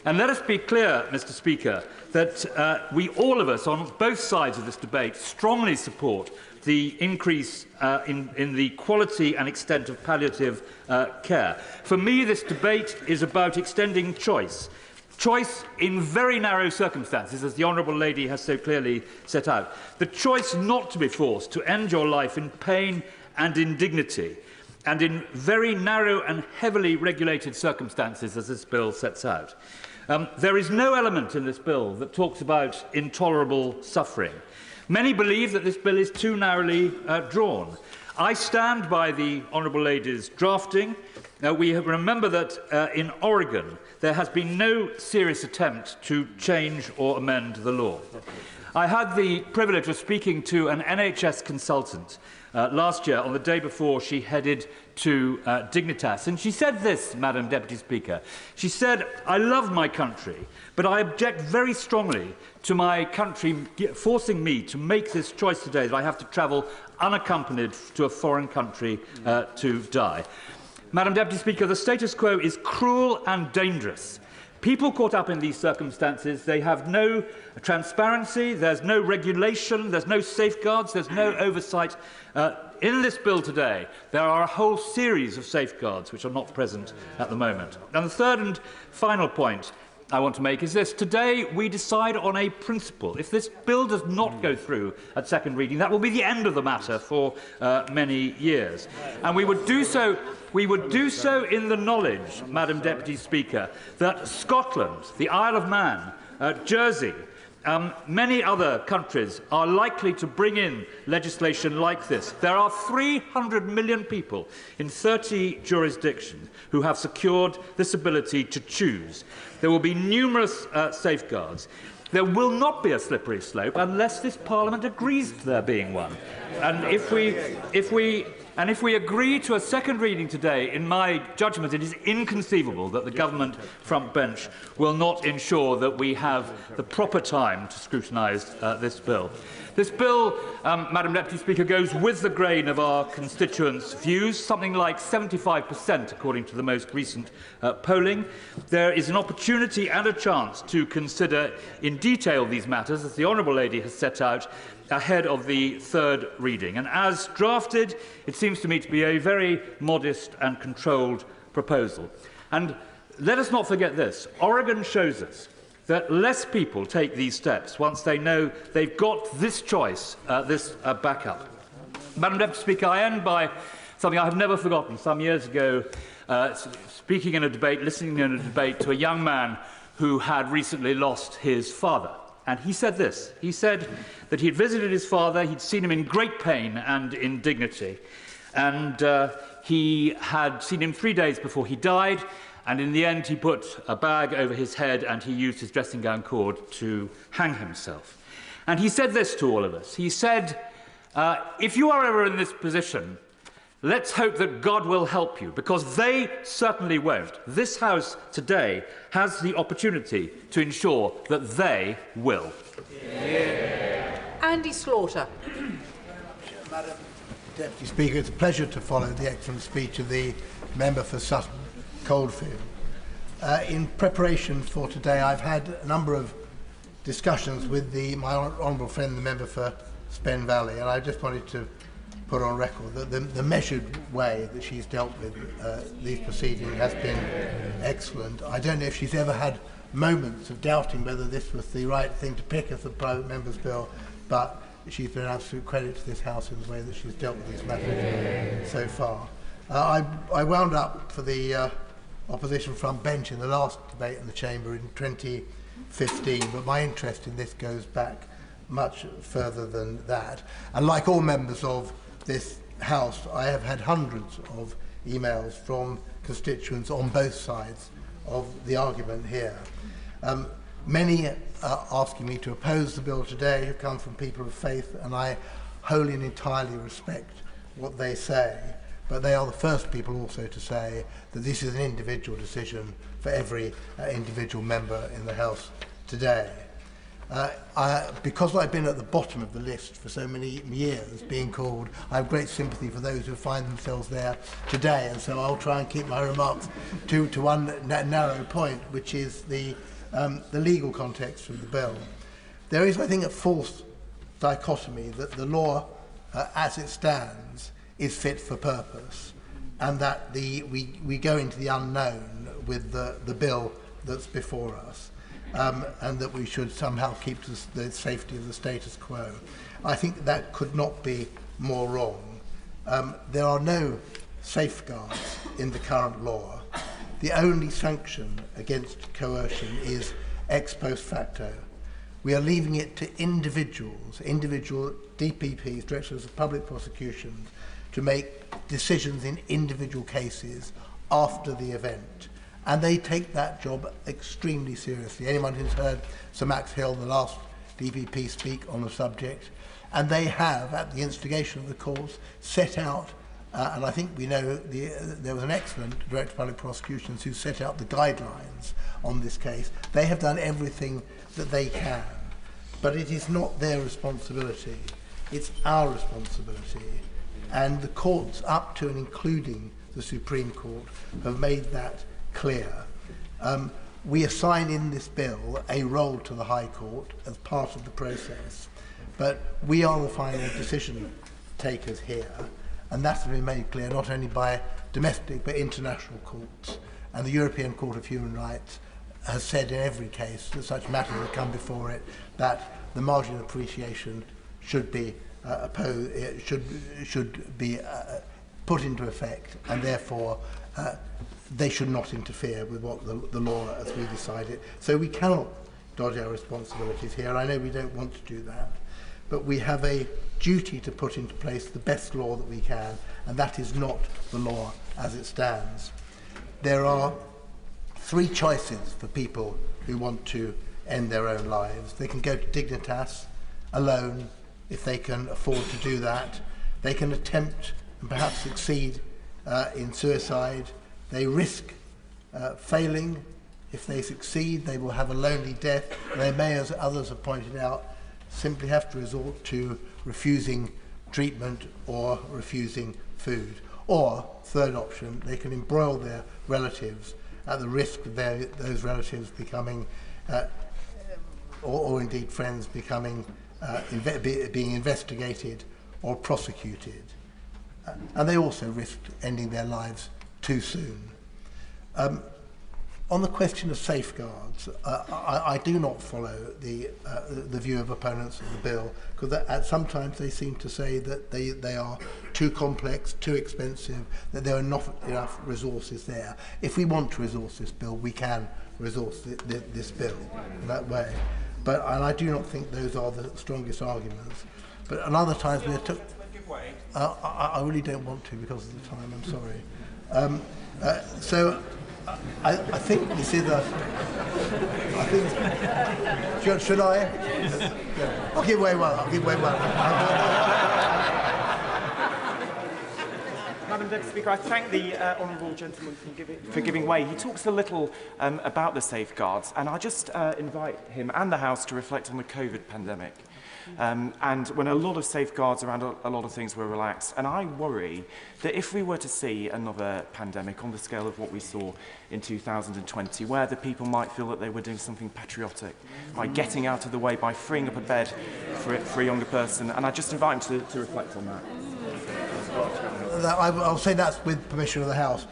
And let us be clear, Mr. Speaker, that we, all of us, on both sides of this debate, strongly support the increase in the quality and extent of palliative care. For me, this debate is about extending choice. Choice in very narrow circumstances, as the Honourable Lady has so clearly set out. The choice not to be forced to end your life in pain and indignity, and in very narrow and heavily regulated circumstances, as this bill sets out. There is no element in this bill that talks about intolerable suffering. Many believe that this bill is too narrowly drawn. I stand by the Honourable Lady's drafting. We remember that in Oregon there has been no serious attempt to change or amend the law. I had the privilege of speaking to an NHS consultant last year on the day before she headed to Dignitas. And she said this, Madam Deputy Speaker. She said, "I love my country, but I object very strongly to my country forcing me to make this choice today that I have to travel unaccompanied to a foreign country to die." Madam Deputy Speaker, the status quo is cruel and dangerous. People caught up in these circumstances, they have no transparency, there's no regulation, there's no safeguards, there's no oversight. In this bill today, there are a whole series of safeguards which are not present at the moment. And the third and final point I want to make is this. Today, we decide on a principle. If this bill does not go through at second reading, that will be the end of the matter for many years. And we would do so in the knowledge, Madam Deputy Speaker, that Scotland, the Isle of Man, Jersey, many other countries are likely to bring in legislation like this. There are 300 million people in 30 jurisdictions who have secured this ability to choose. There will be numerous safeguards. There will not be a slippery slope unless this Parliament agrees to there being one. And if we agree to a second reading today, in my judgment, it is inconceivable that the government front bench will not ensure that we have the proper time to scrutinise this bill. This bill, Madam Deputy Speaker, goes with the grain of our constituents' views, something like 75% according to the most recent polling. There is an opportunity and a chance to consider in detail these matters, as the Honourable Lady has set out, ahead of the third reading. And as drafted, it seems to me to be a very modest and controlled proposal. And let us not forget this. Oregon shows us that less people take these steps once they know they've got this choice, this backup. Madam Deputy Speaker, I end by something I have never forgotten. Some years ago, speaking in a debate, listening in a debate to a young man who had recently lost his father. And he said this. He said that he had visited his father, he'd seen him in great pain and indignity, and he had seen him 3 days before he died, and in the end he put a bag over his head and he used his dressing gown cord to hang himself. And he said this to all of us. He said, if you are ever in this position, let's hope that God will help you, because they certainly won't. This House today has the opportunity to ensure that they will. Yeah. Andy Slaughter. Madam Deputy Speaker, it's a pleasure to follow the excellent speech of the member for Sutton Coldfield. In preparation for today, I've had a number of discussions with my honourable friend, the member for Spen Valley, and I just wanted to put on record that the measured way that she's dealt with these proceedings has been excellent. I don't know if she's ever had moments of doubting whether this was the right thing to pick as a private member's bill, but she's been an absolute credit to this House in the way that she's dealt with these matters so far. I wound up for the opposition front bench in the last debate in the Chamber in 2015, but my interest in this goes back much further than that. And like all members of this House, I have had hundreds of emails from constituents on both sides of the argument here. Many asking me to oppose the bill today have come from people of faith, and I wholly and entirely respect what they say. But they are the first people also to say that this is an individual decision for every individual member in the House today. Because I've been at the bottom of the list for so many years, being called, I have great sympathy for those who find themselves there today, and so I'll try and keep my remarks to one narrow point, which is the legal context of the bill. There is, I think, a false dichotomy that the law, as it stands, is fit for purpose, and that we go into the unknown with the bill that's before us. And that we should somehow keep the safety of the status quo. I think that could not be more wrong. There are no safeguards in the current law. The only sanction against coercion is ex post facto. We are leaving it to individual DPPs, Directors of Public Prosecutions, to make decisions in individual cases after the event. And they take that job extremely seriously. Anyone who's heard Sir Max Hill, the last DPP speak on the subject, and they have, at the instigation of the courts, set out, and I think we know there was an excellent Director of Public Prosecutions who set out the guidelines on this case. They have done everything that they can, but it is not their responsibility. It's our responsibility, and the courts up to and including the Supreme Court have made that clear. We assign in this bill a role to the High Court as part of the process, but we are the final decision takers here, and that's been made clear not only by domestic but international courts. And the European Court of Human Rights has said in every case that such matters that come before it that the margin of appreciation should be put into effect, and therefore they should not interfere with what the law as we decide it. So we cannot dodge our responsibilities here. I know we don't want to do that, but we have a duty to put into place the best law that we can, and that is not the law as it stands. There are three choices for people who want to end their own lives. They can go to Dignitas alone, if they can afford to do that. They can attempt and perhaps succeed in suicide. They risk failing. If they succeed, they will have a lonely death. They may, as others have pointed out, simply have to resort to refusing treatment or refusing food. Or, third option, they can embroil their relatives at the risk of those relatives becoming, or indeed friends becoming, being investigated or prosecuted. And they also risked ending their lives too soon. On the question of safeguards, I do not follow the view of opponents of the bill, because sometimes they seem to say that they are too complex, too expensive, that there are not enough resources there. If we want to resource this bill, we can resource this bill in that way. And I do not think those are the strongest arguments. But at other times we are I really don't want to because of the time, I'm sorry. So I think this is should I? Yeah. I'll give way one. Madam Deputy Speaker, I thank the honourable gentleman for giving way. He talks a little about the safeguards, and I just invite him and the House to reflect on the COVID pandemic. And when a lot of safeguards around a lot of things were relaxed. And I worry that if we were to see another pandemic on the scale of what we saw in 2020, where the people might feel that they were doing something patriotic by getting out of the way, by freeing up a bed for a younger person, and I just invite him to reflect on that. I'll say that's with permission of the House.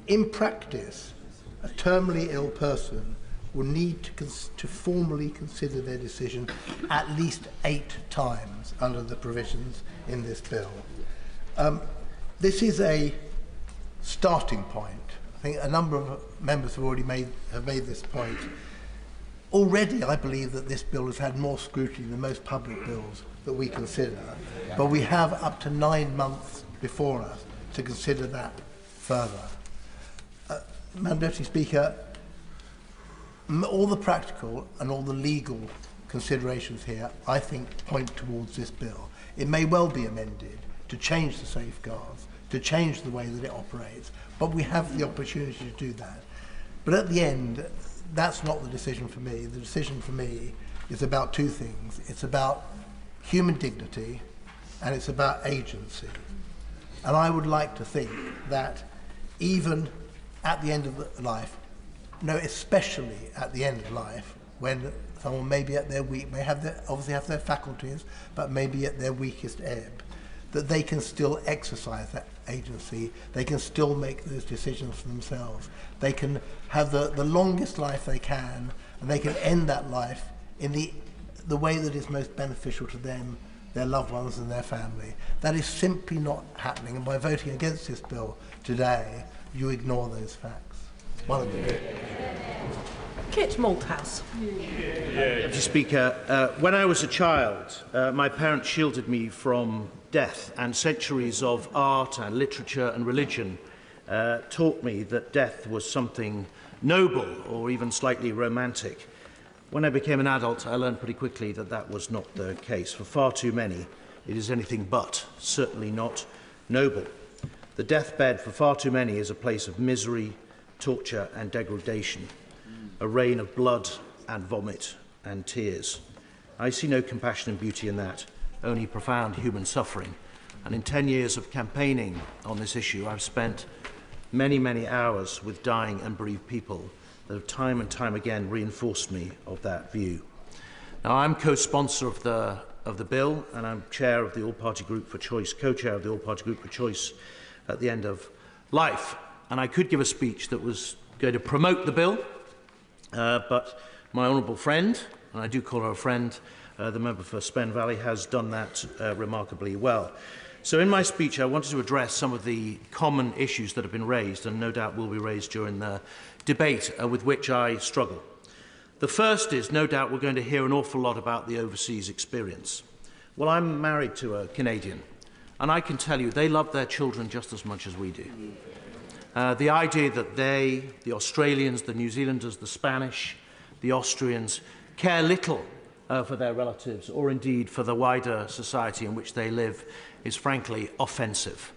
In practice, a terminally ill person will need to formally consider their decision at least 8 times under the provisions in this bill. This is a starting point. I think a number of members have already made this point. Already, I believe that this bill has had more scrutiny than most public bills that we consider, but we have up to 9 months before us to consider that further. Madam Deputy Speaker, all the practical and all the legal considerations here, I think, point towards this bill. It may well be amended to change the safeguards, to change the way that it operates, but we have the opportunity to do that. But at the end, that's not the decision for me. The decision for me is about 2 things. It's about human dignity and it's about agency. And I would like to think that even at the end of life, no, especially at the end of life, when someone may be at their obviously have their faculties, but maybe at their weakest ebb, that they can still exercise that agency, they can still make those decisions for themselves. They can have the longest life they can, and they can end that life in the way that is most beneficial to them, their loved ones and their family. That is simply not happening, and by voting against this bill today, you ignore those facts. One of them. Kit Malthouse. Deputy Speaker, when I was a child, my parents shielded me from death, and centuries of art and literature and religion taught me that death was something noble or even slightly romantic. When I became an adult, I learned pretty quickly that that was not the case. For far too many, it is anything but, certainly not noble. The deathbed for far too many is a place of misery, torture and degradation, a rain of blood and vomit and tears. I see no compassion and beauty in that, only profound human suffering. And in 10 years of campaigning on this issue, I've spent many, many hours with dying and bereaved people that have time and time again reinforced me of that view. Now, I'm co-sponsor of the bill, and I'm chair of the All-Party Group for Choice, co-chair of the All-Party Group for Choice at the end of life. And I could give a speech that was going to promote the bill, but my honourable friend, and I do call her a friend, the member for Spen Valley, has done that remarkably well. So in my speech, I wanted to address some of the common issues that have been raised, and no doubt will be raised during the debate with which I struggle. The first is, no doubt, we're going to hear an awful lot about the overseas experience. Well, I'm married to a Canadian, and I can tell you they love their children just as much as we do. The idea that they, the Australians, the New Zealanders, the Spanish, the Austrians, care little for their relatives or indeed for the wider society in which they live is frankly offensive.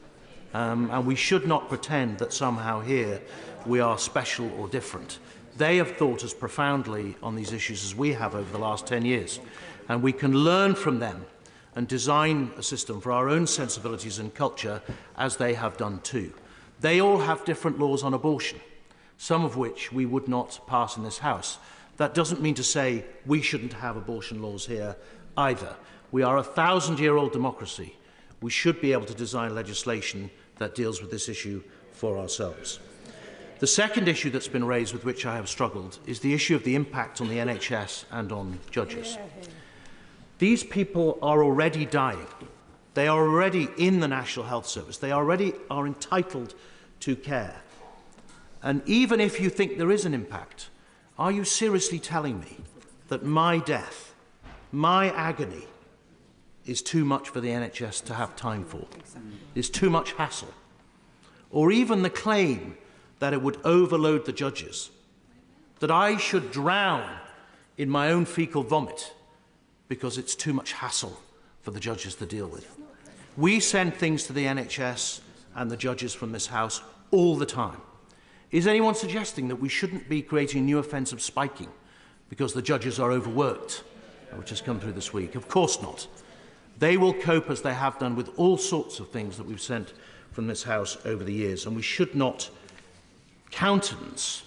And we should not pretend that somehow here we are special or different. They have thought as profoundly on these issues as we have over the last 10 years. And we can learn from them and design a system for our own sensibilities and culture as they have done too. They all have different laws on abortion, some of which we would not pass in this House. That doesn't mean to say we shouldn't have abortion laws here either. We are a 1,000-year-old democracy. We should be able to design legislation that deals with this issue for ourselves. The second issue that's been raised with which I have struggled is the issue of the impact on the NHS and on judges. These people are already dying. They are already in the National Health Service. They already are entitled to care. And even if you think there is an impact, are you seriously telling me that my death, my agony, is too much for the NHS to have time for? Is too much hassle? Or even the claim that it would overload the judges, that I should drown in my own fecal vomit because it's too much hassle for the judges to deal with. We send things to the NHS and the judges from this House all the time. Is anyone suggesting that we shouldn't be creating a new offence of spiking because the judges are overworked, which has come through this week? Of course not. They will cope as they have done with all sorts of things that we've sent from this House over the years, and we should not countenance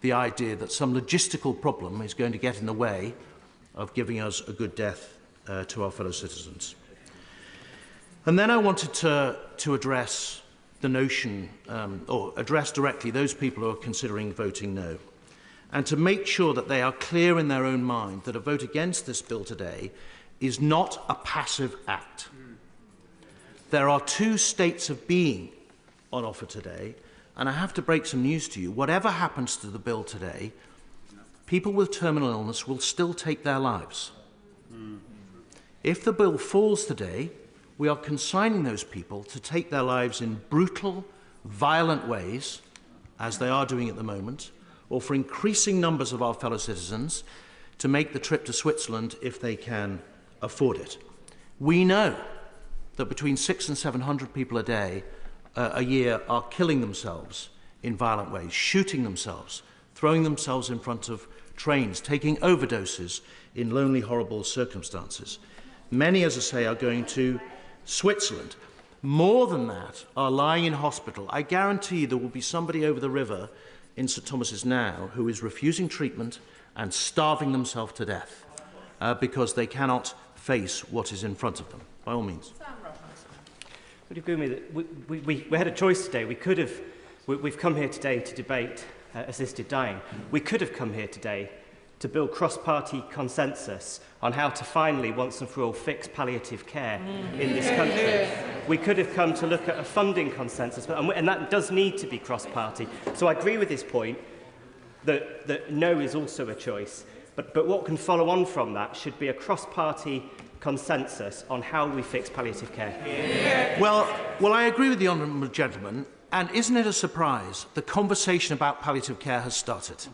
the idea that some logistical problem is going to get in the way of giving us a good death to our fellow citizens. And then I wanted to address the notion, or address directly those people who are considering voting no, and to make sure that they are clear in their own mind that a vote against this bill today is not a passive act. There are two states of being on offer today, and I have to break some news to you. Whatever happens to the bill today, people with terminal illness will still take their lives. If the bill falls today, we are consigning those people to take their lives in brutal, violent ways, as they are doing at the moment, or for increasing numbers of our fellow citizens to make the trip to Switzerland if they can afford it. We know that between 600 and 700 people a year are killing themselves in violent ways, shooting themselves, throwing themselves in front of trains, taking overdoses in lonely, horrible circumstances. Many, as I say, are going to Switzerland. More than that are lying in hospital. I guarantee there will be somebody over the river in St Thomas's now who is refusing treatment and starving themselves to death because they cannot face what is in front of them, by all means. Would you agree with me that we had a choice today? We've come here today to debate assisted dying. We could have come here today to build cross-party consensus on how to finally, once and for all, fix palliative care in this country. We could have come to look at a funding consensus, and that does need to be cross-party. So I agree with this point that no is also a choice, but what can follow on from that should be a cross-party consensus on how we fix palliative care. Well, I agree with the honourable gentleman, and isn't it a surprise the conversation about palliative care has started?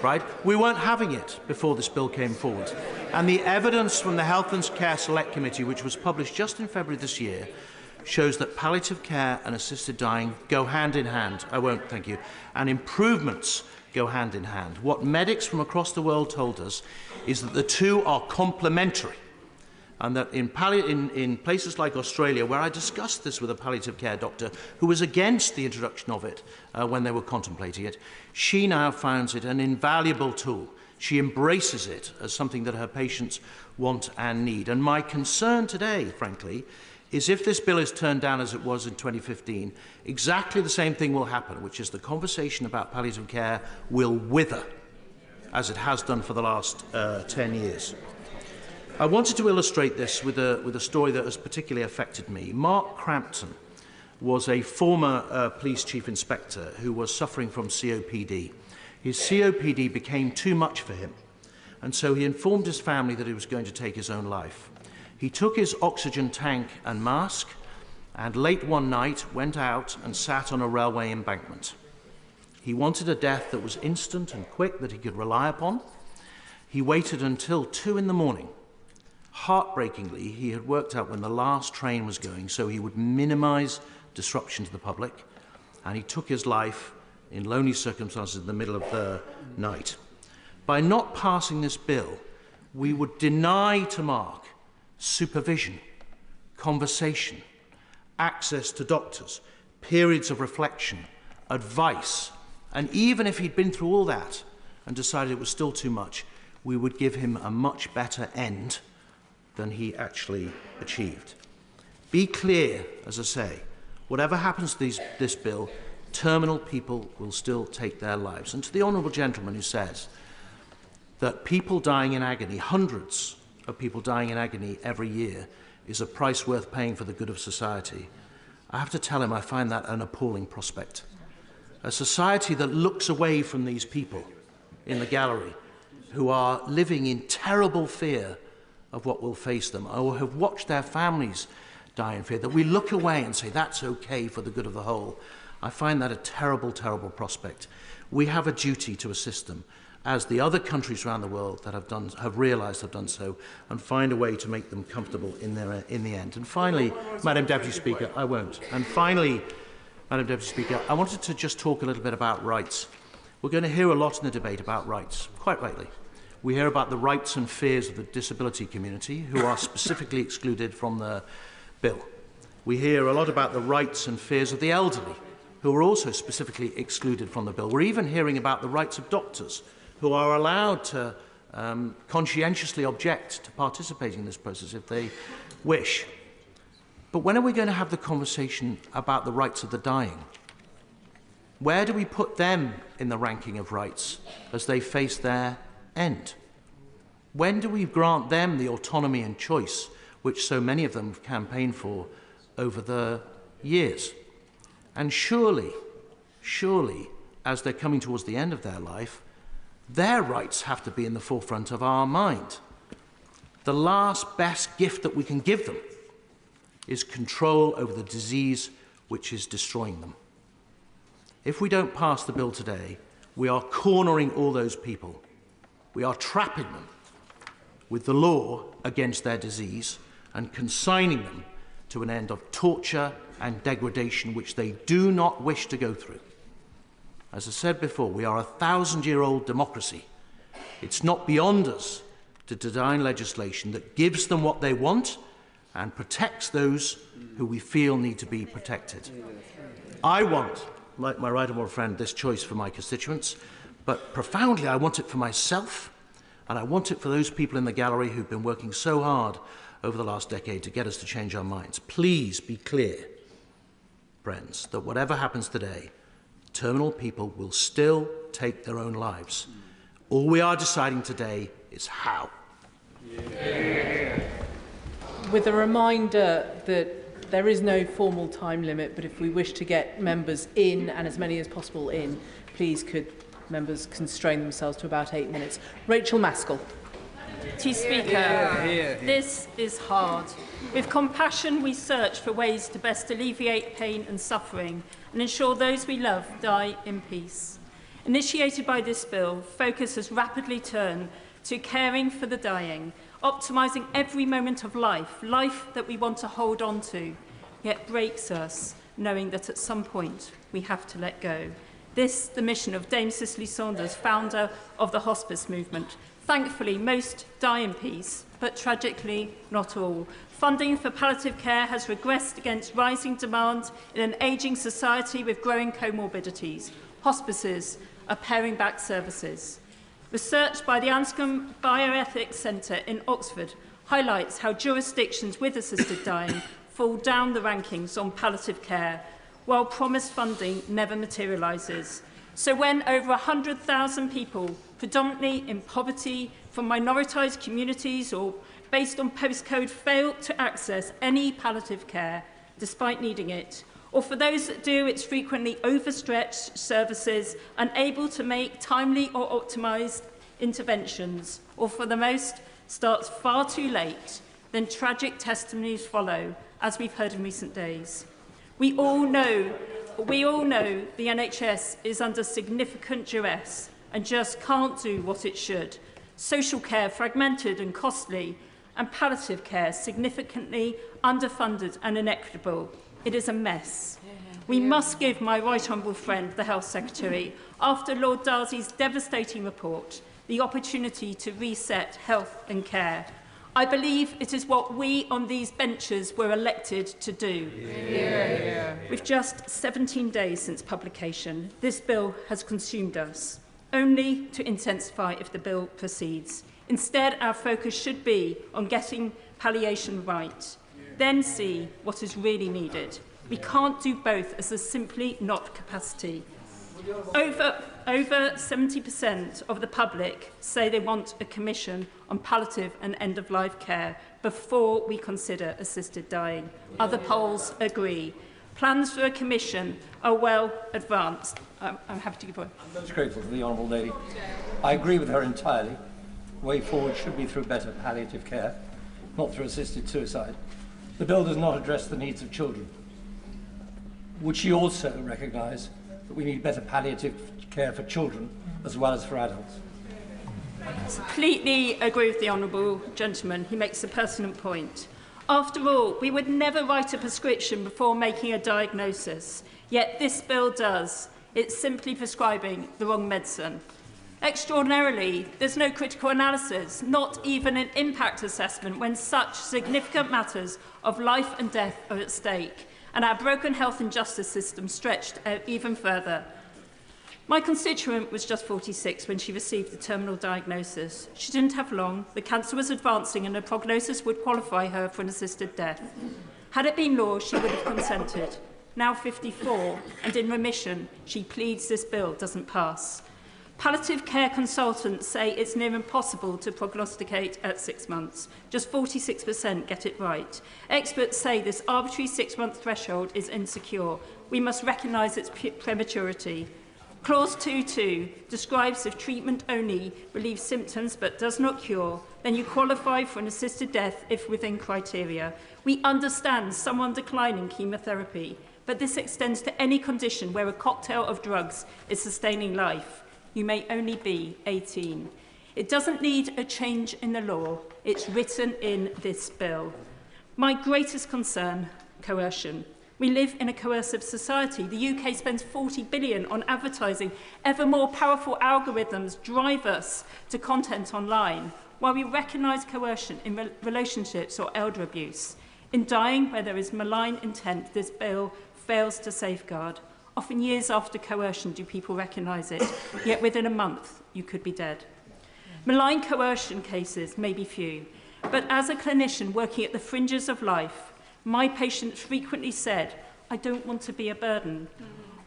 McBride. We weren't having it before this bill came forward. And the evidence from the Health and Care Select Committee, which was published just in February this year, shows that palliative care and assisted dying go hand in hand. I won't, thank you. And improvements go hand in hand. What medics from across the world told us is that the two are complementary. And that in places like Australia, where I discussed this with a palliative care doctor who was against the introduction of it when they were contemplating it, she now finds it an invaluable tool. She embraces it as something that her patients want and need. And my concern today, frankly, is if this bill is turned down as it was in 2015, exactly the same thing will happen, which is the conversation about palliative care will wither, as it has done for the last 10 years. I wanted to illustrate this with a story that has particularly affected me. Mark Crampton was a former police chief inspector who was suffering from COPD. His COPD became too much for him, and so he informed his family that he was going to take his own life. He took his oxygen tank and mask, and late one night went out and sat on a railway embankment. He wanted a death that was instant and quick, that he could rely upon. He waited until 2 in the morning. Heartbreakingly, he had worked out when the last train was going, so he would minimize disruption to the public, and he took his life in lonely circumstances in the middle of the night. By not passing this bill, we would deny to Mark supervision, conversation, access to doctors, periods of reflection, advice, and even if he'd been through all that and decided it was still too much, we would give him a much better end than he actually achieved. Be clear, as I say, whatever happens to this bill, terminal people will still take their lives. And to the honourable gentleman who says that people dying in agony, hundreds of people dying in agony every year, is a price worth paying for the good of society, I have to tell him I find that an appalling prospect. A society that looks away from these people in the gallery who are living in terrible fear of what will face them, or have watched their families die in fear, that we look away and say that's okay for the good of the whole. I find that a terrible, terrible prospect. We have a duty to assist them, as the other countries around the world that have realised have done so, and find a way to make them comfortable in the end. And finally, Madam Deputy Speaker, I won't. And finally, Madam Deputy Speaker, I wanted to just talk a little bit about rights. We're going to hear a lot in the debate about rights, quite rightly. We hear about the rights and fears of the disability community, who are specifically excluded from the bill. We hear a lot about the rights and fears of the elderly, who are also specifically excluded from the bill. We're even hearing about the rights of doctors, who are allowed to conscientiously object to participating in this process if they wish. But when are we going to have the conversation about the rights of the dying? Where do we put them in the ranking of rights as they face their end? When do we grant them the autonomy and choice which so many of them have campaigned for over the years? And surely, as they're coming towards the end of their life, their rights have to be in the forefront of our mind. The last best gift that we can give them is control over the disease which is destroying them. If we don't pass the bill today, we are cornering all those people. We are trapping them with the law against their disease and consigning them to an end of torture and degradation which they do not wish to go through. As I said before, we are a 1,000-year-old democracy. It's not beyond us to design legislation that gives them what they want and protects those who we feel need to be protected. I want, like my right honourable friend, this choice for my constituents, but profoundly I want it for myself, and I want it for those people in the gallery who've been working so hard over the last decade to get us to change our minds. Please be clear, friends, that whatever happens today, terminal people will still take their own lives. All we are deciding today is how. Yeah. With a reminder that there is no formal time limit, but if we wish to get members in, and as many as possible in, please could members constrain themselves to about 8 minutes. Rachel Maskell. Speaker, this is hard. With compassion, we search for ways to best alleviate pain and suffering and ensure those we love die in peace. Initiated by this bill, focus has rapidly turned to caring for the dying, optimising every moment of life, life that we want to hold on to, yet breaks us, knowing that at some point we have to let go. This, the mission of Dame Cicely Saunders, founder of the hospice movement. Thankfully, most die in peace, but tragically, not all. Funding for palliative care has regressed against rising demand in an ageing society with growing comorbidities. Hospices are paring back services. Research by the Anscombe Bioethics Centre in Oxford highlights how jurisdictions with assisted dying fall down the rankings on palliative care, while promised funding never materialises. So when over 100,000 people, predominantly in poverty, from minoritised communities or based on postcode, fail to access any palliative care despite needing it, or for those that do, it's frequently overstretched services, unable to make timely or optimised interventions, or for the most, starts far too late, then tragic testimonies follow, as we've heard in recent days. We all know the NHS is under significant duress and just can't do what it should. Social care fragmented and costly, and palliative care significantly underfunded and inequitable. It is a mess. We must give my right honourable friend, the Health Secretary, after Lord Darcy's devastating report, the opportunity to reset health and care. I believe it is what we on these benches were elected to do. With just 17 days since publication, this bill has consumed us, only to intensify if the bill proceeds. Instead, our focus should be on getting palliation right, then see what is really needed. We can't do both, as there's simply not capacity. Over 70% of the public say they want a commission on palliative and end-of-life care before we consider assisted dying. Other polls agree. Plans for a commission are well advanced. I'm happy to give way. I'm most grateful to the Honourable Lady. I agree with her entirely. The way forward should be through better palliative care, not through assisted suicide. The bill does not address the needs of children. Would she also recognise that we need better palliative care for children as well as for adults? I completely agree with the honourable gentleman. He makes a pertinent point. After all, we would never write a prescription before making a diagnosis, yet this bill does. It's simply prescribing the wrong medicine. Extraordinarily, there's no critical analysis, not even an impact assessment when such significant matters of life and death are at stake, and our broken health and justice system stretched out even further. My constituent was just 46 when she received the terminal diagnosis. She didn't have long, the cancer was advancing and her prognosis would qualify her for an assisted death. Had it been law, she would have consented. Now 54 and in remission, she pleads this bill doesn't pass. Palliative care consultants say it's near impossible to prognosticate at 6 months. Just 46% get it right. Experts say this arbitrary 6-month threshold is insecure. We must recognise its prematurity. Clause 2.2 describes if treatment only relieves symptoms but does not cure, then you qualify for an assisted death if within criteria. We understand someone declining chemotherapy, but this extends to any condition where a cocktail of drugs is sustaining life. You may only be 18. It doesn't need a change in the law. It's written in this bill. My greatest concern, coercion. We live in a coercive society. The UK spends 40 billion on advertising. Ever more powerful algorithms drive us to content online, while we recognise coercion in relationships or elder abuse. In dying, where there is malign intent, this bill fails to safeguard. Often years after coercion do people recognise it, yet within a month you could be dead. Malign coercion cases may be few, but as a clinician working at the fringes of life, my patients frequently said, I don't want to be a burden,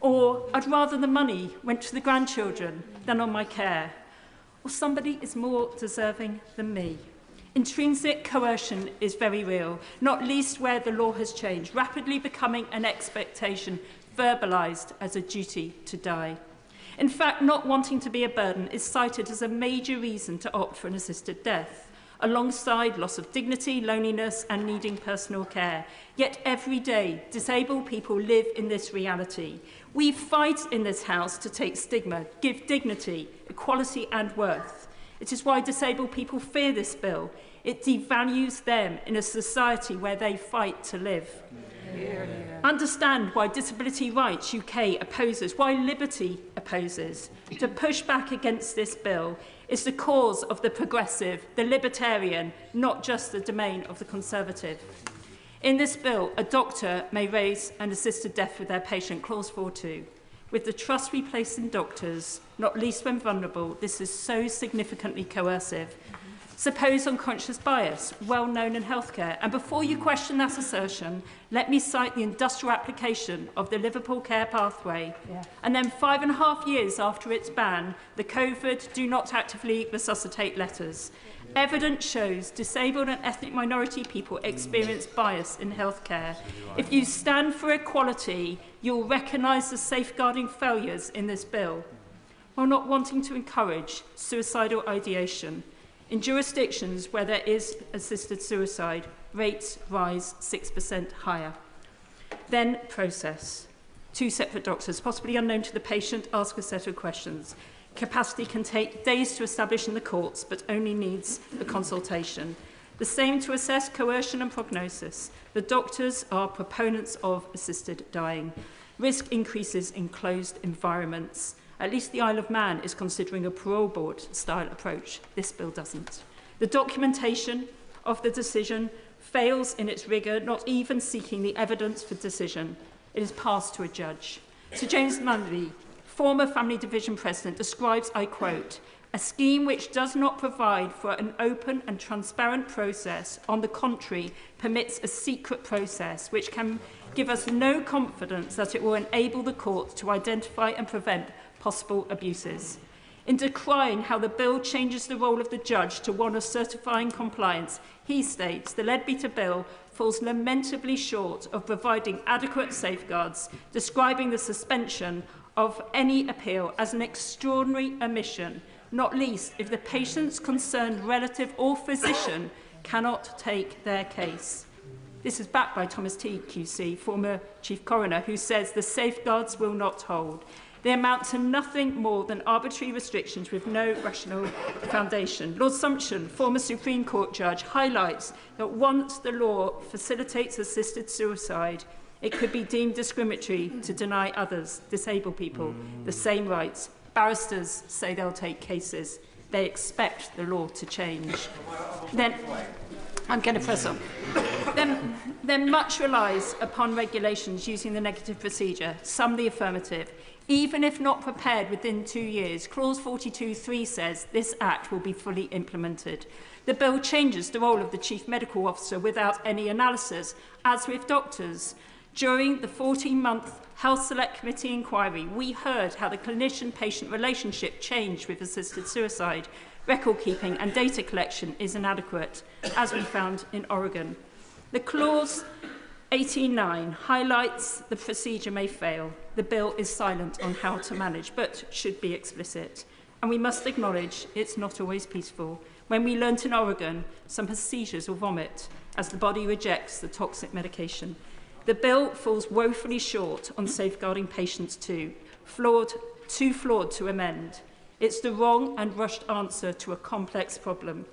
or I'd rather the money went to the grandchildren than on my care, or somebody is more deserving than me. Intrinsic coercion is very real, not least where the law has changed, rapidly becoming an expectation, verbalised as a duty to die. In fact, not wanting to be a burden is cited as a major reason to opt for an assisted death. alongside loss of dignity, loneliness and needing personal care. Yet every day, disabled people live in this reality. We fight in this House to take stigma, give dignity, equality and worth. It is why disabled people fear this bill. It devalues them in a society where they fight to live. Understand why Disability Rights UK opposes, why Liberty opposes. To push back against this bill is the cause of the progressive, the libertarian, not just the domain of the conservative. In this bill, a doctor may raise an assisted death with their patient, clause 4.2. With the trust we place in doctors, not least when vulnerable, this is so significantly coercive. Suppose unconscious bias, well known in healthcare. And before you question that assertion, let me cite the industrial application of the Liverpool Care Pathway. And then 5.5 years after its ban, the COVID do not actively resuscitate letters. Evidence shows disabled and ethnic minority people experience bias in healthcare. If you stand for equality, you'll recognise the safeguarding failures in this bill, while not wanting to encourage suicidal ideation. In jurisdictions where there is assisted suicide, rates rise 6% higher. Then process. 2 separate doctors, possibly unknown to the patient, ask a set of questions. Capacity can take days to establish in the courts, but only needs a consultation. The same to assess coercion and prognosis. The doctors are proponents of assisted dying. Risk increases in closed environments. At least the Isle of Man is considering a parole board style approach. This bill doesn't. The documentation of the decision fails in its rigour, not even seeking the evidence for decision. It is passed to a judge. Sir James Mundy, former Family Division President, describes, I quote, a scheme which does not provide for an open and transparent process, on the contrary, permits a secret process which can give us no confidence that it will enable the courts to identify and prevent possible abuses. In decrying how the bill changes the role of the judge to one of certifying compliance, he states the Leadbeater bill falls lamentably short of providing adequate safeguards, describing the suspension of any appeal as an extraordinary omission, not least if the patient's concerned relative or physician cannot take their case. This is backed by Thomas T. QC, former Chief Coroner, who says the safeguards will not hold. They amount to nothing more than arbitrary restrictions with no rational foundation. Lord Sumption, former Supreme Court judge, highlights that once the law facilitates assisted suicide, it could be deemed discriminatory to deny others, disabled people, the same rights. Barristers say they'll take cases. They expect the law to change. Then, I'm going to press on. Then much relies upon regulations using the negative procedure, some the affirmative. Even if not prepared within 2 years, clause 42.3 says this Act will be fully implemented. The bill changes the role of the Chief Medical Officer without any analysis, as with doctors. During the 14-month Health Select Committee inquiry, we heard how the clinician-patient relationship changed with assisted suicide. Record keeping and data collection is inadequate, as we found in Oregon. The clause 18.9 highlights the procedure may fail. The bill is silent on how to manage, but should be explicit. And we must acknowledge it's not always peaceful. When we learnt in Oregon, some have seizures or vomit as the body rejects the toxic medication. The bill falls woefully short on safeguarding patients too flawed to amend. It's the wrong and rushed answer to a complex problem.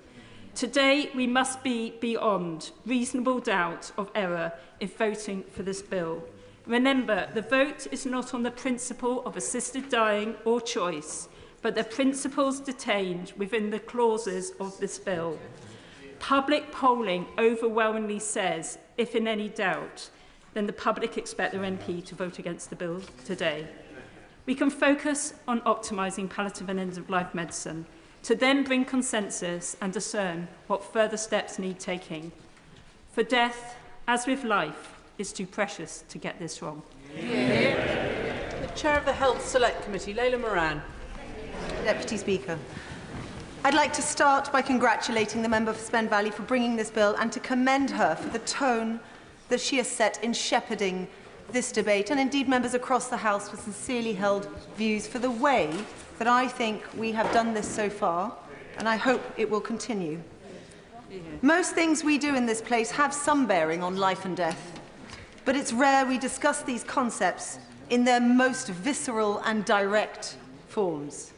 Today, we must be beyond reasonable doubt of error if voting for this bill. Remember, the vote is not on the principle of assisted dying or choice, but the principles detained within the clauses of this bill. Public polling overwhelmingly says, if in any doubt, then the public expect their MP to vote against the bill today. We can focus on optimising palliative and end-of-life medicine, to then bring consensus and discern what further steps need taking. For death, as with life, is too precious to get this wrong. The Chair of the Health Select Committee, Leila Moran. Deputy Speaker. I'd like to start by congratulating the member for Spen Valley for bringing this bill and to commend her for the tone that she has set in shepherding this debate, and indeed members across the House for sincerely held views for the way that I think we have done this so far, and I hope it will continue. Most things we do in this place have some bearing on life and death, but it's rare we discuss these concepts in their most visceral and direct forms.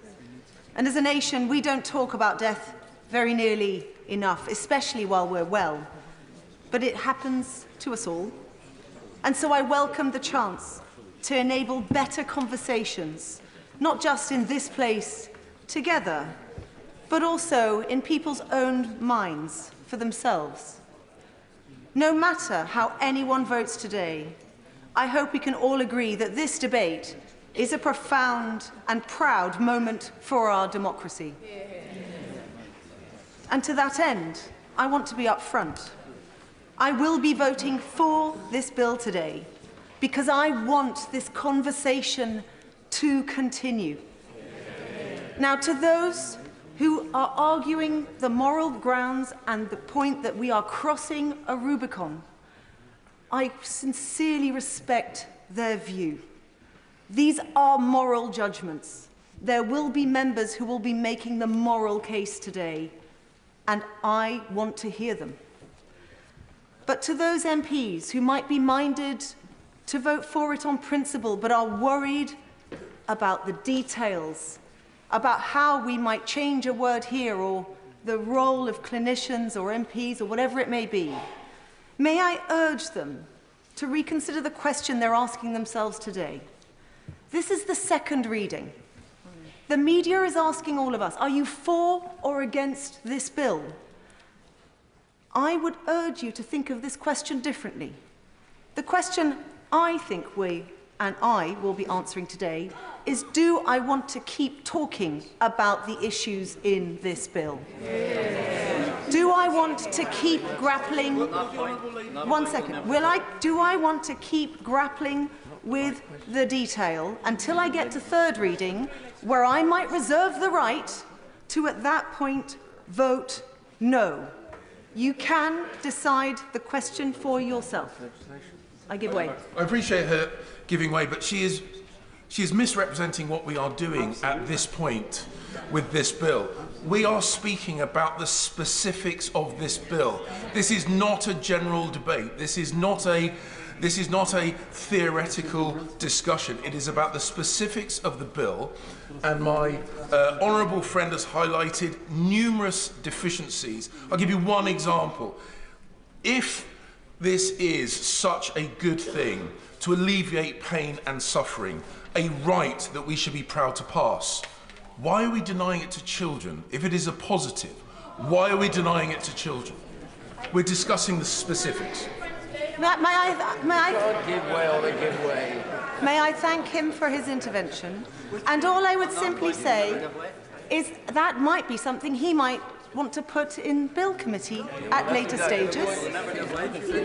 And as a nation, we don't talk about death very nearly enough, especially while we're well. But it happens to us all. And so I welcome the chance to enable better conversations, not just in this place together, but also in people's own minds for themselves. No matter how anyone votes today, I hope we can all agree that this debate is a profound and proud moment for our democracy. And to that end, I want to be upfront. I will be voting for this bill today because I want this conversation to continue. Now, to those who are arguing the moral grounds and the point that we are crossing a Rubicon, I sincerely respect their view. These are moral judgments. There will be members who will be making the moral case today, and I want to hear them. But to those MPs who might be minded to vote for it on principle but are worried about the details, about how we might change a word here or the role of clinicians or MPs or whatever it may be, may I urge them to reconsider the question they're asking themselves today. This is the second reading. The media is asking all of us, are you for or against this bill? I would urge you to think of this question differently. The question I think we and I will be answering today is, do I want to keep talking about the issues in this bill? Do I want to keep grappling? One second. Do I want to keep grappling with the detail until I get to third reading, where I might reserve the right to, at that point, vote no? You can decide the question for yourself. I give way. I appreciate her giving way, but she is misrepresenting what we are doing at this point with this bill. We are speaking about the specifics of this bill. This is not a general debate. This is not a theoretical discussion. It is about the specifics of the bill, and my honourable friend has highlighted numerous deficiencies. I'll give you one example. If this is such a good thing to alleviate pain and suffering, a right that we should be proud to pass, why are we denying it to children? If it is a positive, why are we denying it to children? We're discussing the specifics. May I give way or give way. May I thank him for his intervention? And all I would simply say is that might be something he might want to put in Bill Committee at later stages.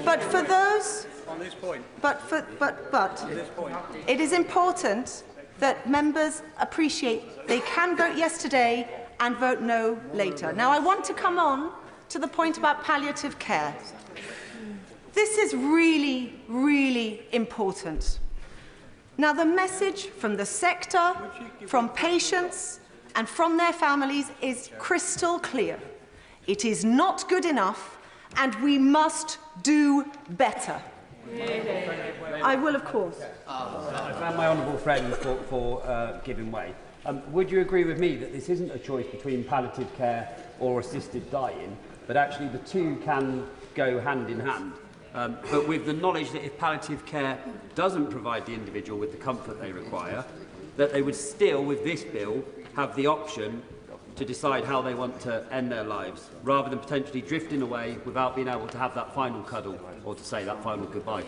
But for those, it is important that members appreciate they can vote yes today and vote no later. Now, I want to come on to the point about palliative care. This is really, really important. Now, the message from the sector, from patients, and from their families is crystal clear. It is not good enough, and we must do better. I will, of course. I thank my honourable friend for giving way. Would you agree with me that this isn't a choice between palliative care or assisted dying, but actually the two can go hand in hand? But with the knowledge that if palliative care doesn't provide the individual with the comfort they require, that they would still, with this bill, have the option to decide how they want to end their lives, rather than potentially drifting away without being able to have that final cuddle or to say that final goodbye.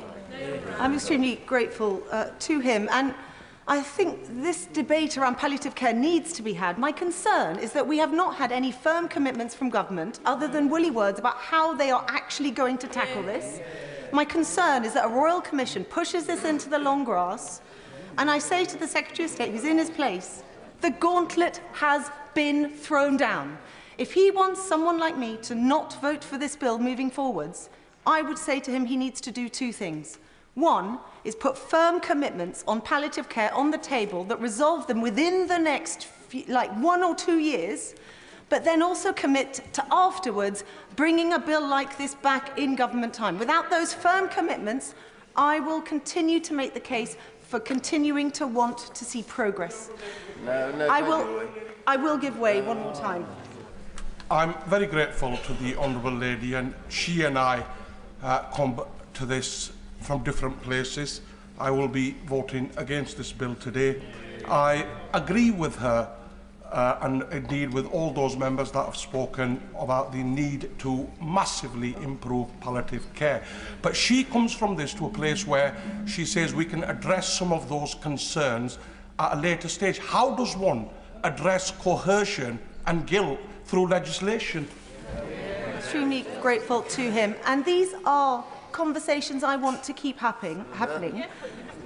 I'm extremely grateful to him, and I think this debate around palliative care needs to be had. My concern is that we have not had any firm commitments from government, other than woolly words, about how they are actually going to tackle this. My concern is that a Royal Commission pushes this into the long grass, and I say to the Secretary of State, who's in his place, the gauntlet has been thrown down. If he wants someone like me to not vote for this bill moving forwards, I would say to him he needs to do two things. One is put firm commitments on palliative care on the table that resolve them within the next 1 or 2 years, but then also commit to afterwards bringing a bill like this back in government time. Without those firm commitments, I will continue to make the case for continuing to want to see progress. I will give way one more time. I'm very grateful to the Honourable Lady, and she and I come to this from different places. I will be voting against this bill today. I agree with her and indeed with all those members that have spoken about the need to massively improve palliative care. But she comes from this to a place where she says we can address some of those concerns at a later stage. How does one address coercion and guilt through legislation? Extremely grateful to him. And these are conversations I want to keep happening.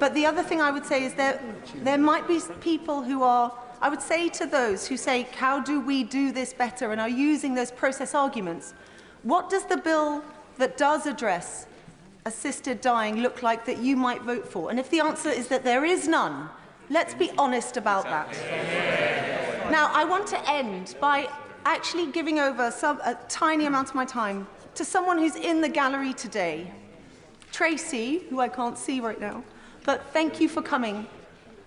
But the other thing I would say is there might be people who are, I would say to those who say, how do we do this better, and are using those process arguments, what does the bill that does address assisted dying look like that you might vote for? And if the answer is that there is none, let's be honest about that. Now, I want to end by actually giving over a tiny amount of my time to someone who's in the gallery today. Tracy, who I can't see right now, but thank you for coming.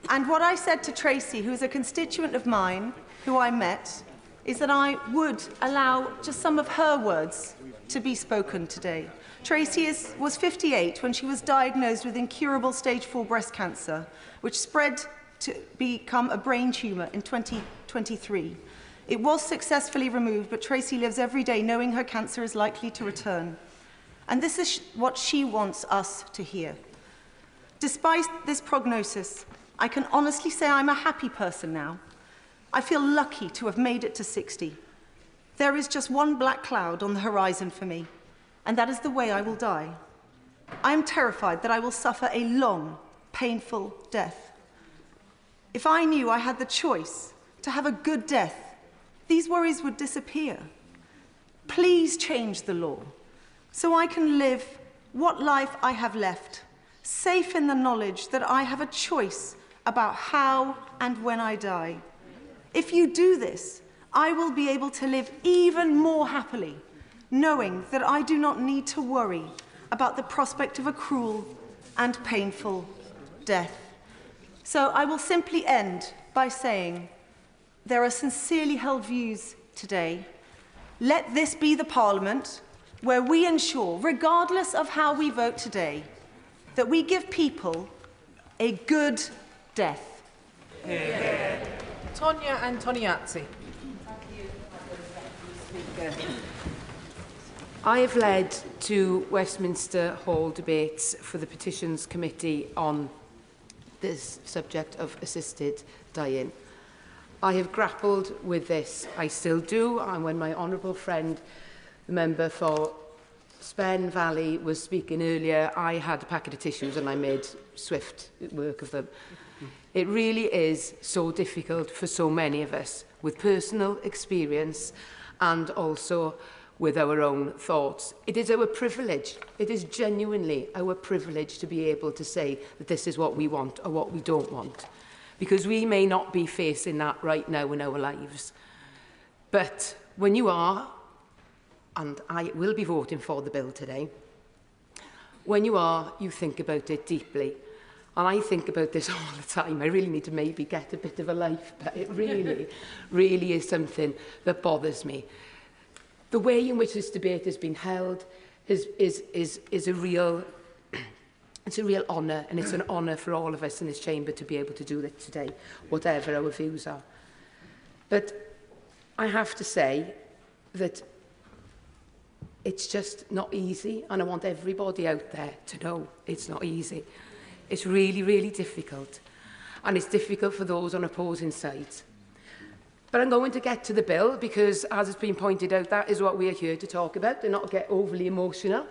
And what I said to Tracy, who is a constituent of mine, who I met, is that I would allow just some of her words to be spoken today. Tracy was 58 when she was diagnosed with incurable stage 4 breast cancer, which spread to become a brain tumour in 2023. It was successfully removed, but Tracy lives every day knowing her cancer is likely to return. And this is what she wants us to hear. Despite this prognosis, I can honestly say I'm a happy person now. I feel lucky to have made it to 60. There is just one black cloud on the horizon for me, and that is the way I will die. I am terrified that I will suffer a long, painful death. If I knew I had the choice to have a good death, these worries would disappear. Please change the law so I can live what life I have left, safe in the knowledge that I have a choice about how and when I die. If you do this, I will be able to live even more happily, knowing that I do not need to worry about the prospect of a cruel and painful death. So I will simply end by saying there are sincerely held views today. Let this be the Parliament where we ensure, regardless of how we vote today, that we give people a good death. Tonya Antoniazzi. I have led two Westminster Hall debates for the Petitions Committee on this subject of assisted dying. I have grappled with this, I still do, and when my honourable friend, the member for Spen Valley, was speaking earlier, I had a packet of tissues and I made swift work of them. It really is so difficult for so many of us, with personal experience and also with our own thoughts. It is our privilege, it is genuinely our privilege to be able to say that this is what we want or what we don't want, because we may not be facing that right now in our lives. But when you are, and I will be voting for the bill today, when you are, you think about it deeply. And I think about this all the time. I really need to maybe get a bit of a life, but it really, really is something that bothers me. The way in which this debate has been held is a real, it's a real honour, and it's an honour for all of us in this chamber to be able to do this today, whatever our views are. But I have to say that it's just not easy, and I want everybody out there to know it's not easy. It's really, really difficult, and it's difficult for those on opposing sides. But I'm going to get to the bill because, as it's been pointed out, that is what we are here to talk about, and not get overly emotional.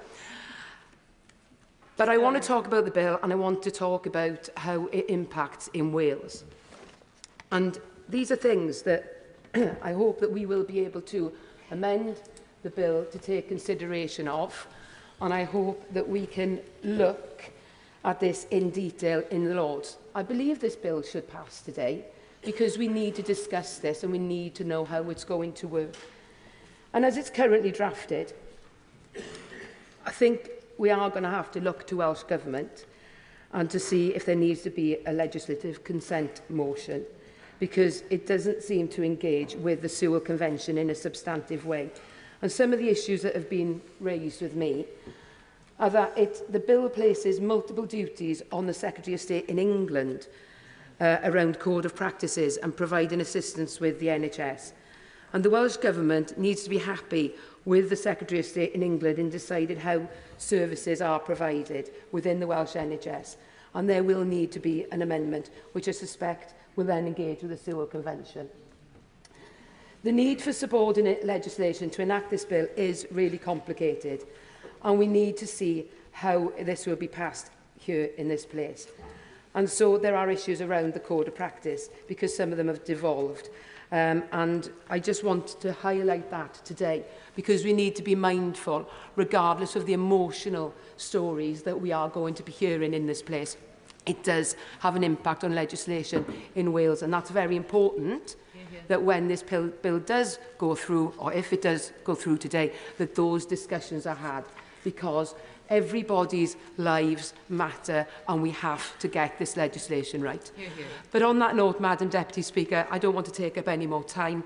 But I want to talk about the bill, and I want to talk about how it impacts in Wales. And these are things that I hope that we will be able to amend the bill to take consideration of, and I hope that we can look at this in detail in the Lords. I believe this bill should pass today because we need to discuss this and we need to know how it's going to work. And as it's currently drafted, I think we are going to have to look to Welsh Government and to see if there needs to be a legislative consent motion, because it doesn't seem to engage with the Sewell Convention in a substantive way. And some of the issues that have been raised with me are that the bill places multiple duties on the Secretary of State in England around code of practices and providing assistance with the NHS. And the Welsh Government needs to be happy with the Secretary of State in England in deciding how services are provided within the Welsh NHS. And there will need to be an amendment, which I suspect will then engage with the Sewell Convention. The need for subordinate legislation to enact this bill is really complicated, and we need to see how this will be passed here in this place. And so there are issues around the code of practice, because some of them have devolved. And I just want to highlight that today, because we need to be mindful, regardless of the emotional stories that we are going to be hearing in this place. It does have an impact on legislation in Wales, and that's very important, that when this bill does go through, or if it does go through today, that those discussions are had, because everybody's lives matter and we have to get this legislation right. But on that note, Madam Deputy Speaker, I don't want to take up any more time,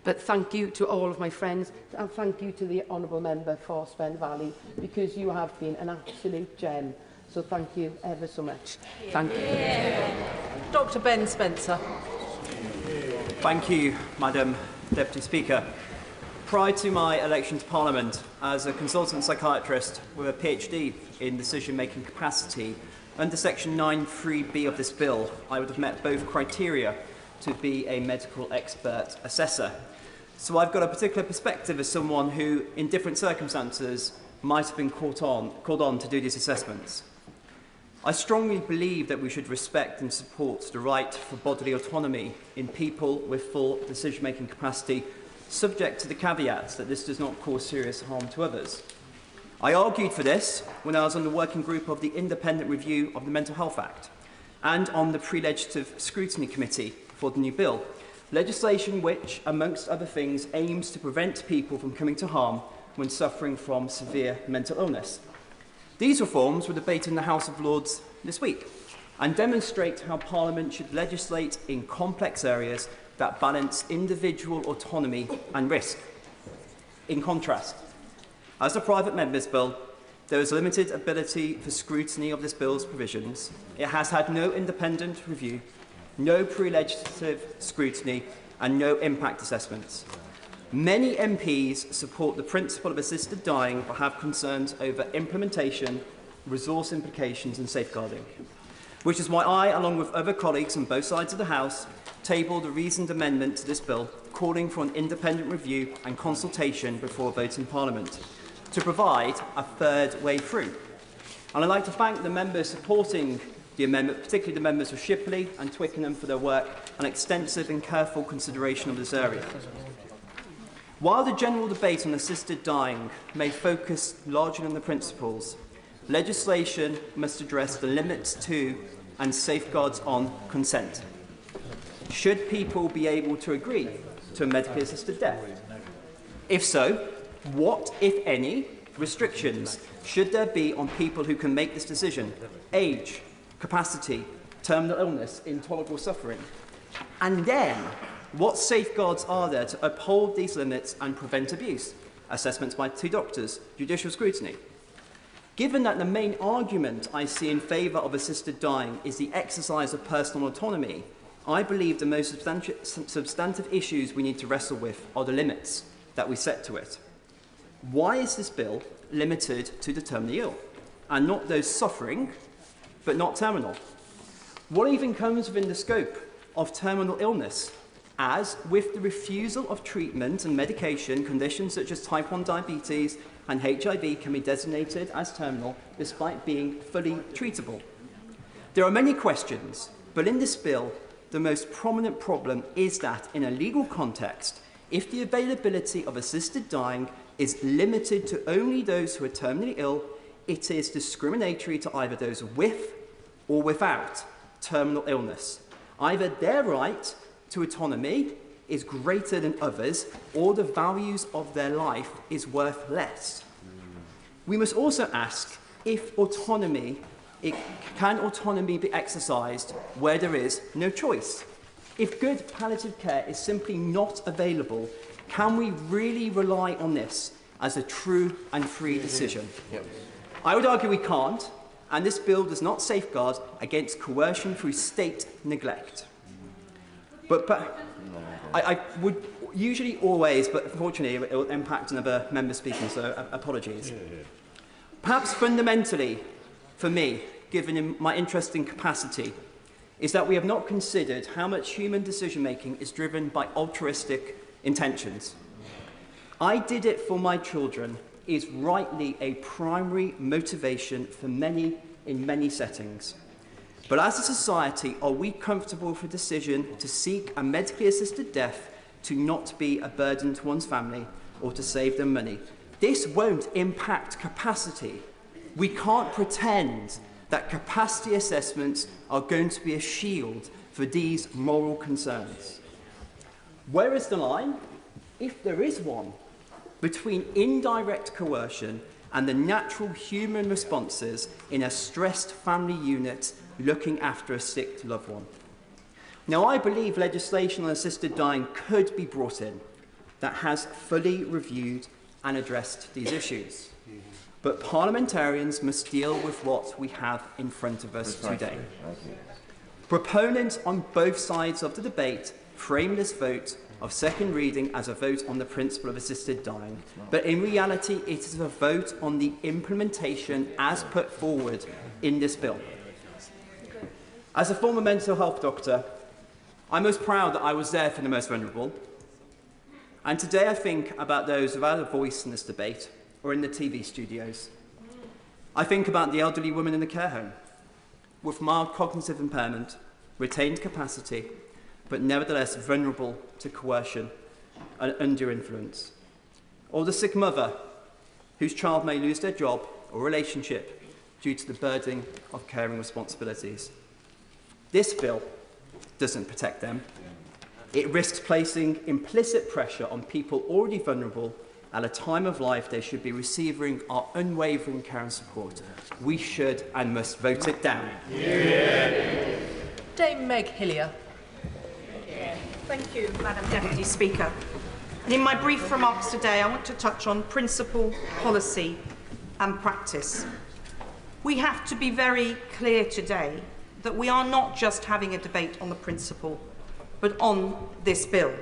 but thank you to all of my friends, and thank you to the Honourable Member for Spen Valley, because you have been an absolute gem. So thank you ever so much. Thank you. Dr. Ben Spencer. Thank you, Madam Deputy Speaker. Prior to my election to Parliament, as a consultant psychiatrist with a PhD in decision-making capacity, under Section 9(3)(b) of this bill, I would have met both criteria to be a medical expert assessor. So I've got a particular perspective as someone who, in different circumstances, might have been called on to do these assessments. I strongly believe that we should respect and support the right for bodily autonomy in people with full decision-making capacity, subject to the caveats that this does not cause serious harm to others. I argued for this when I was on the working group of the Independent Review of the Mental Health Act and on the Pre-Legislative Scrutiny Committee for the new bill, legislation which, amongst other things, aims to prevent people from coming to harm when suffering from severe mental illness. These reforms were debated in the House of Lords this week and demonstrate how Parliament should legislate in complex areas that balance individual autonomy and risk. In contrast, as a private member's bill, there is limited ability for scrutiny of this bill's provisions. It has had no independent review, no pre-legislative scrutiny, and no impact assessments. Many MPs support the principle of assisted dying but have concerns over implementation, resource implications and safeguarding, which is why I, along with other colleagues on both sides of the House, tabled a reasoned amendment to this bill calling for an independent review and consultation before a vote in Parliament to provide a third way through. And I'd like to thank the members supporting the amendment, particularly the members of Shipley and Twickenham, for their work and extensive and careful consideration of this area. While the general debate on assisted dying may focus largely on the principles, legislation must address the limits to and safeguards on consent. Should people be able to agree to a medically assisted death? If so, what, if any, restrictions should there be on people who can make this decision? Age, capacity, terminal illness, intolerable suffering. And then, what safeguards are there to uphold these limits and prevent abuse? Assessments by 2 doctors, judicial scrutiny. Given that the main argument I see in favour of assisted dying is the exercise of personal autonomy, I believe the most substantive issues we need to wrestle with are the limits that we set to it. Why is this bill limited to the terminally ill, and not those suffering, but not terminal? What even comes within the scope of terminal illness, as with the refusal of treatment and medication, conditions such as type 1 diabetes and HIV can be designated as terminal despite being fully treatable? There are many questions, but in this bill, the most prominent problem is that in a legal context, if the availability of assisted dying is limited to only those who are terminally ill, it is discriminatory to either those with or without terminal illness. Either their right to autonomy is greater than others, or the values of their life is worth less. We must also ask if can autonomy be exercised where there is no choice? If good palliative care is simply not available, can we really rely on this as a true and free decision? I would argue we can't, and this bill does not safeguard against coercion through state neglect. But I would usually always, but unfortunately it will impact another member speaking, so apologies. Perhaps fundamentally, for me, given my interest in capacity, is that we have not considered how much human decision-making is driven by altruistic intentions. I did it for my children is rightly a primary motivation for many in many settings. But as a society, are we comfortable with the decision to seek a medically assisted death to not be a burden to one's family or to save them money? This won't impact capacity. We can't pretend that capacity assessments are going to be a shield for these moral concerns. Where is the line, if there is one, between indirect coercion and the natural human responses in a stressed family unit looking after a sick loved one? Now, I believe legislation on assisted dying could be brought in that has fully reviewed and addressed these issues. But parliamentarians must deal with what we have in front of us today. Proponents on both sides of the debate frame this vote of second reading as a vote on the principle of assisted dying, but in reality it is a vote on the implementation as put forward in this bill. As a former mental health doctor, I'm most proud that I was there for the most vulnerable, and today I think about those without a voice in this debate or in the TV studios. I think about the elderly woman in the care home with mild cognitive impairment, retained capacity, but nevertheless vulnerable to coercion and undue influence. Or the sick mother whose child may lose their job or relationship due to the burden of caring responsibilities. This bill doesn't protect them. It risks placing implicit pressure on people already vulnerable at a time of life they should be receiving our unwavering care and support. We should and must vote it down. Yeah. Dame Meg Hillier. Thank you, Madam Deputy Speaker. And in my brief remarks today, I want to touch on principle, policy and practice. We have to be very clear today that we are not just having a debate on the principle, but on this bill.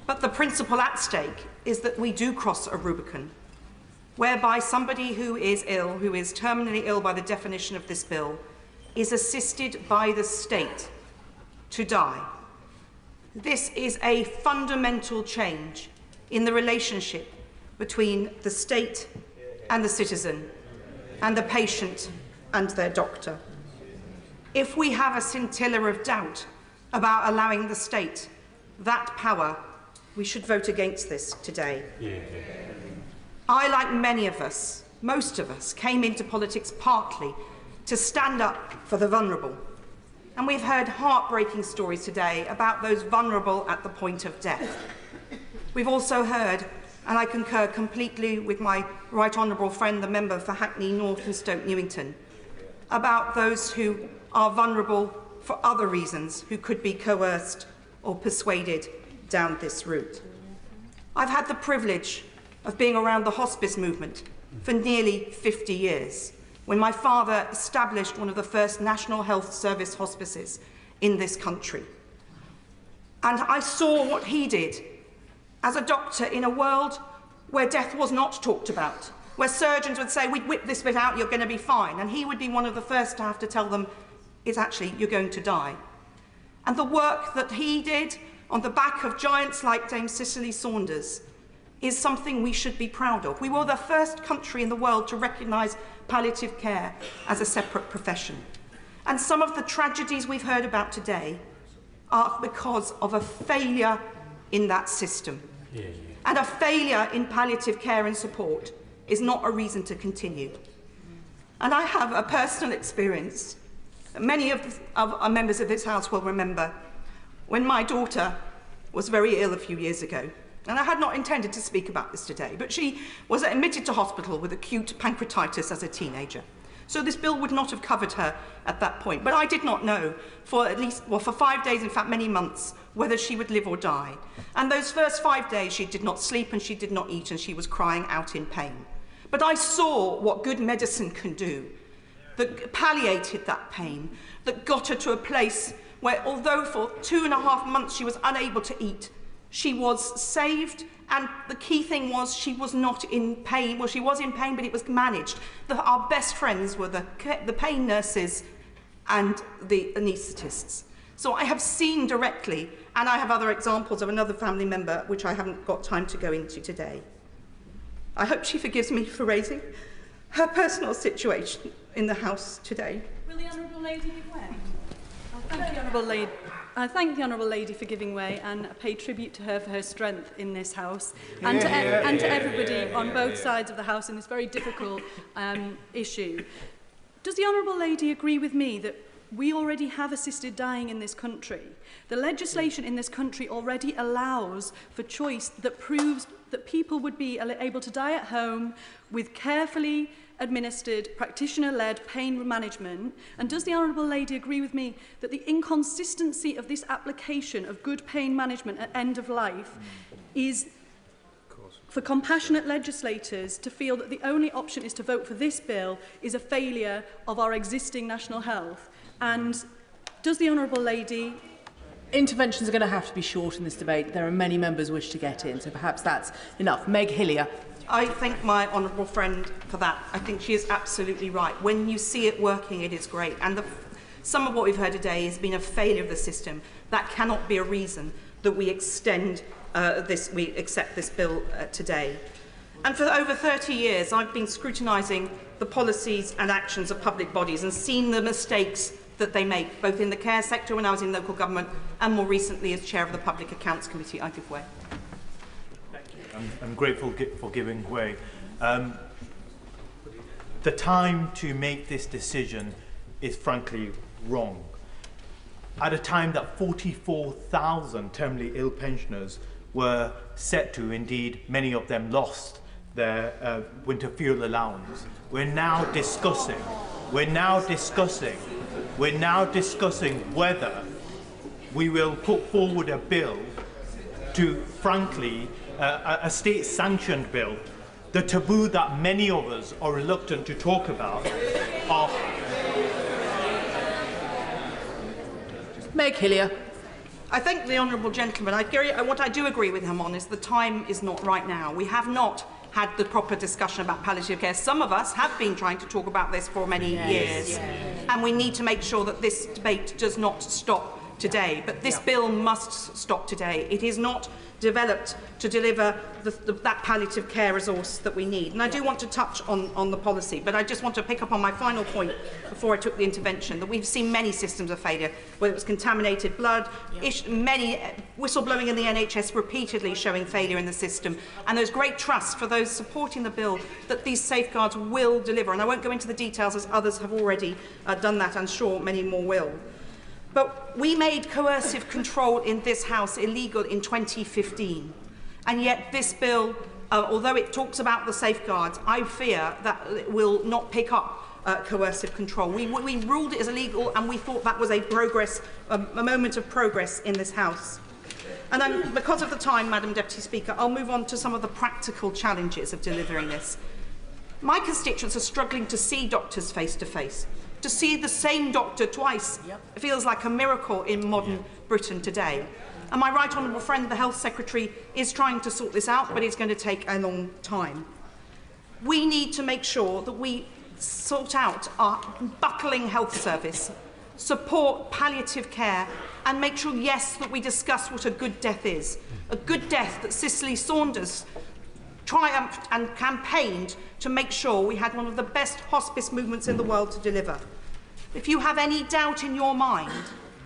But the principle at stake is that we do cross a Rubicon, whereby somebody who is ill, who is terminally ill by the definition of this bill, is assisted by the state to die. This is a fundamental change in the relationship between the state and the citizen, and the patient and their doctor. If we have a scintilla of doubt about allowing the state that power, we should vote against this today. I, like many of us, most of us, came into politics partly to stand up for the vulnerable. And we've heard heartbreaking stories today about those vulnerable at the point of death. We've also heard, and I concur completely with my right honourable friend, the member for Hackney North and Stoke Newington, about those who are vulnerable for other reasons, who could be coerced or persuaded down this route. I've had the privilege of being around the hospice movement for nearly 50 years, when my father established one of the first National Health Service hospices in this country. And I saw what he did as a doctor in a world where death was not talked about, where surgeons would say, we'd whip this bit out, you're going to be fine. And he would be one of the first to have to tell them, it's actually, you're going to die. And the work that he did on the back of giants like Dame Cicely Saunders is something we should be proud of. We were the first country in the world to recognise palliative care as a separate profession. And some of the tragedies we've heard about today are because of a failure in that system. And a failure in palliative care and support is not a reason to continue. And I have a personal experience Many of our members of this House will remember when my daughter was very ill a few years ago. And I had not intended to speak about this today, but she was admitted to hospital with acute pancreatitis as a teenager. So this bill would not have covered her at that point. But I did not know for for 5 days, in fact many months, whether she would live or die. And those first 5 days she did not sleep and she did not eat and she was crying out in pain. But I saw what good medicine can do, that palliated that pain, that got her to a place where, although for 2.5 months she was unable to eat, she was saved, and the key thing was she was not in pain. Well, she was in pain, but it was managed. Our best friends were the pain nurses and the anaesthetists. So I have seen directly, and I have other examples of another family member, which I haven't got time to go into today. I hope she forgives me for raising her personal situation in the House today. Will the Honourable Lady give way? Thank the Honourable Lady. I thank the Honourable Lady for giving way and pay tribute to her for her strength in this House and to everybody on both sides of the House in this very difficult issue. Does the Honourable Lady agree with me that we already have assisted dying in this country? The legislation in this country already allows for choice that proves that people would be able to die at home with carefully administered, practitioner-led pain management. And does the Honourable Lady agree with me that the inconsistency of this application of good pain management at end of life is for compassionate legislators to feel that the only option is to vote for this bill is a failure of our existing national health? And does the Honourable Lady... Interventions are going to have to be short in this debate. There are many members who wish to get in, so perhaps that's enough. Meg Hillier. I thank my honourable friend for that. I think she is absolutely right. When you see it working, it is great. And some of what we've heard today has been a failure of the system. That cannot be a reason that we we accept this bill today. And for over 30 years, I've been scrutinising the policies and actions of public bodies and seen the mistakes that they make, both in the care sector when I was in local government and more recently as chair of the Public Accounts Committee. I give way. Thank you. I'm grateful for giving way. The time to make this decision is frankly wrong. At a time that 44,000 terminally ill pensioners were set to, indeed many of them lost their winter fuel allowance, we're now discussing whether we will put forward a bill to, frankly, a state-sanctioned bill. The taboo that many of us are reluctant to talk about are... Meg Hillier. I thank the honourable gentleman. What I do agree with him on is the time is not right now. We have not had the proper discussion about palliative care. Some of us have been trying to talk about this for many years, and we need to make sure that this debate does not stop today. But this bill must stop today. It is not developed to deliver that palliative care resource that we need. And I do want to touch on the policy, but I just want to pick up on my final point before I took the intervention, that we've seen many systems of failure, whether it was contaminated blood, many whistleblowing in the NHS repeatedly showing failure in the system, and there's great trust for those supporting the bill that these safeguards will deliver. And I won't go into the details as others have already done that, I'm sure many more will. But we made coercive control in this House illegal in 2015. And yet this bill, although it talks about the safeguards, I fear that it will not pick up coercive control. We ruled it as illegal, and we thought that was a moment of progress in this House. And then, because of the time, Madam Deputy Speaker, I'll move on to some of the practical challenges of delivering this. My constituents are struggling to see doctors face to face. To see the same doctor twice feels like a miracle in modern Britain today. And my right honourable friend, the Health Secretary, is trying to sort this out, but it's going to take a long time. We need to make sure that we sort out our buckling health service, support palliative care, and make sure, yes, that we discuss what a good death is. A good death that Cicely Saunders triumphed and campaigned to make sure we had one of the best hospice movements in the world to deliver. If you have any doubt in your mind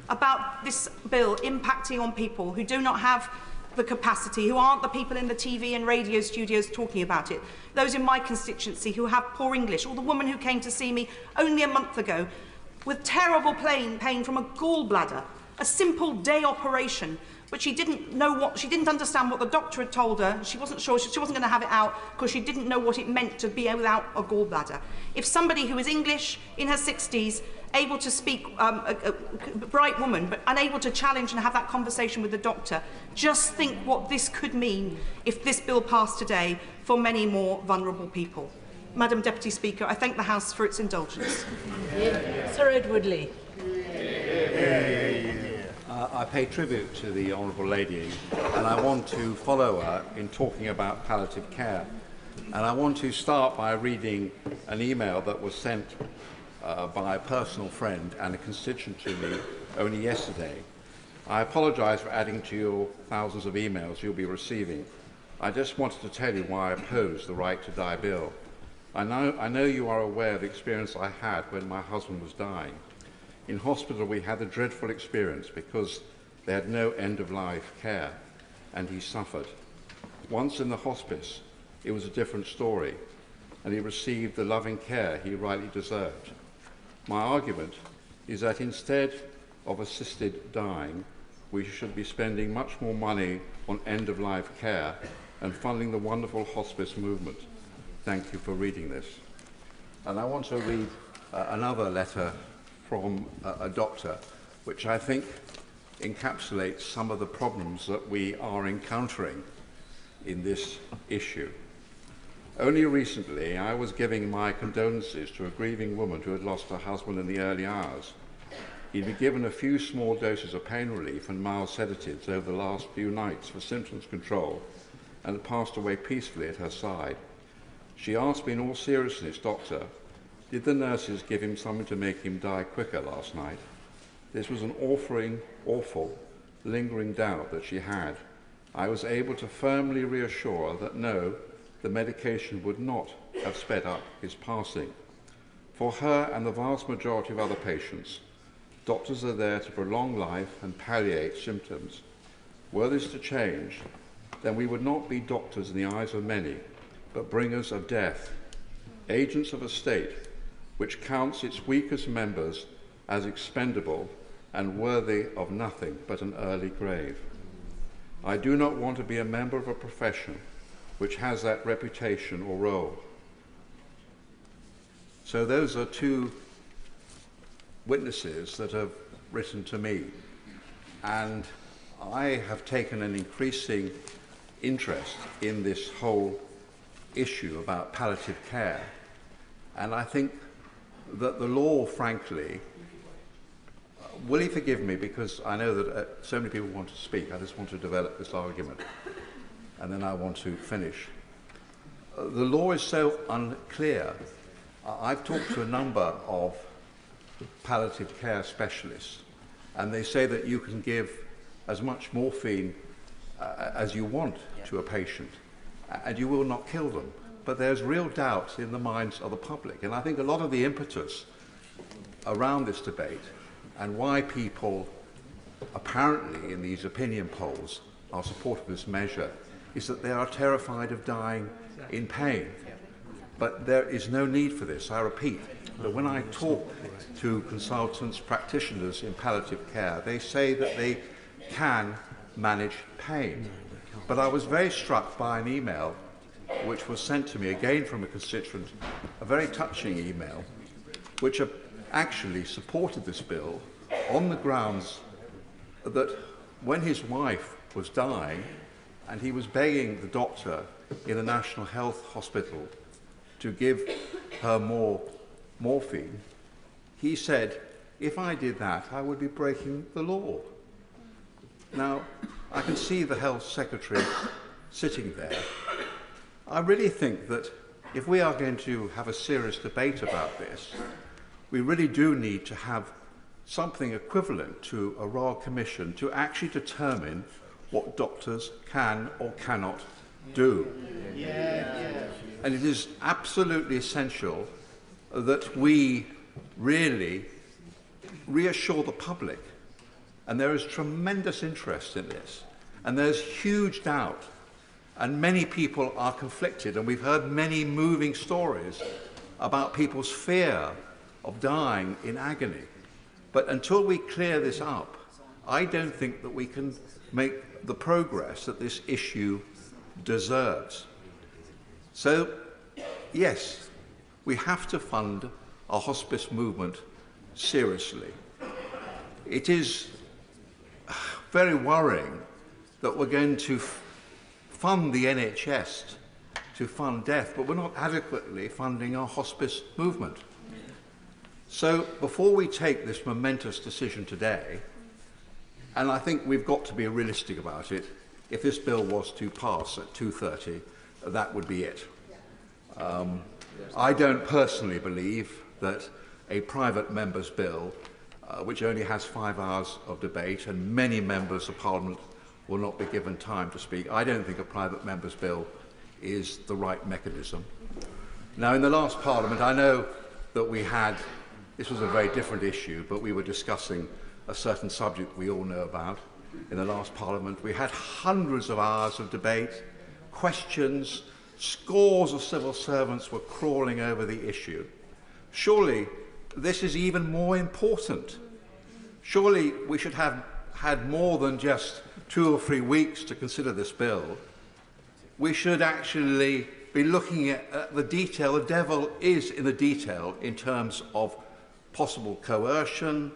about this bill impacting on people who do not have the capacity, who aren't the people in the TV and radio studios talking about it, those in my constituency who have poor English, or the woman who came to see me only a month ago with terrible pain from a gallbladder, a simple day operation, but she didn't understand what the doctor had told her. She wasn't sure, she wasn't going to have it out because she didn't know what it meant to be without a gallbladder. If somebody who is English, in her 60s, able to speak, a bright woman, but unable to challenge and have that conversation with the doctor, just think what this could mean if this bill passed today for many more vulnerable people. Madam Deputy Speaker, I thank the House for its indulgence. Sir Edward Lee. I pay tribute to the Honourable Lady, and I want to follow her in talking about palliative care. And I want to start by reading an email that was sent by a personal friend and a constituent to me only yesterday. I apologise for adding to your thousands of emails you'll be receiving. I just wanted to tell you why I oppose the Right to Die bill. I know you are aware of the experience I had when my husband was dying. In hospital, we had a dreadful experience because they had no end-of-life care, and he suffered. Once in the hospice, it was a different story, and he received the loving care he rightly deserved. My argument is that instead of assisted dying, we should be spending much more money on end-of-life care and funding the wonderful hospice movement. Thank you for reading this. And I want to read another letter from a doctor, which I think encapsulates some of the problems that we are encountering in this issue. Only recently, I was giving my condolences to a grieving woman who had lost her husband in the early hours. He'd been given a few small doses of pain relief and mild sedatives over the last few nights for symptoms control, and had passed away peacefully at her side. She asked me in all seriousness, "Doctor, did the nurses give him something to make him die quicker last night?" This was an awful, lingering doubt that she had. I was able to firmly reassure her that no, the medication would not have sped up his passing. For her and the vast majority of other patients, doctors are there to prolong life and palliate symptoms. Were this to change, then we would not be doctors in the eyes of many, but bringers of death, agents of a state which counts its weakest members as expendable and worthy of nothing but an early grave. I do not want to be a member of a profession which has that reputation or role. So those are two witnesses that have written to me, and I have taken an increasing interest in this whole issue about palliative care, and I think that the law, frankly, will he forgive me because I know that so many people want to speak. I just want to develop this argument and then I want to finish. The law is so unclear. I've talked to a number of palliative care specialists, and they say that you can give as much morphine as you want to a patient and you will not kill them. But there's real doubt in the minds of the public. And I think a lot of the impetus around this debate and why people apparently in these opinion polls are supportive of this measure is that they are terrified of dying in pain. But there is no need for this. I repeat that when I talk to consultants, practitioners in palliative care, they say that they can manage pain. But I was very struck by an email which was sent to me again from a constituent, a very touching email, which actually supported this bill on the grounds that when his wife was dying and he was begging the doctor in the National Health Hospital to give her more morphine, he said, if I did that, I would be breaking the law. Now, I can see the Health Secretary sitting there. I really think that if we are going to have a serious debate about this, we really do need to have something equivalent to a Royal Commission to actually determine what doctors can or cannot do. And it is absolutely essential that we really reassure the public. And there is tremendous interest in this. And there's huge doubt. And many people are conflicted. And we've heard many moving stories about people's fear of dying in agony. But until we clear this up, I don't think that we can make the progress that this issue deserves. So, yes, we have to fund our hospice movement seriously. It is very worrying that we're going to fund the NHS to fund death, but we're not adequately funding our hospice movement. So before we take this momentous decision today, and I think we've got to be realistic about it, if this bill was to pass at 2:30, that would be it. I don't personally believe that a private member's bill, which only has 5 hours of debate and many members of Parliament will not be given time to speak, I don't think a private member's bill is the right mechanism. Now, in the last Parliament, I know that we had, this was a very different issue, but we were discussing a certain subject we all know about. In the last Parliament, we had hundreds of hours of debate, questions, scores of civil servants were crawling over the issue. Surely this is even more important. Surely we should have had more than just 2 or 3 weeks to consider this bill. We should actually be looking at the detail. The devil is in the detail in terms of possible coercion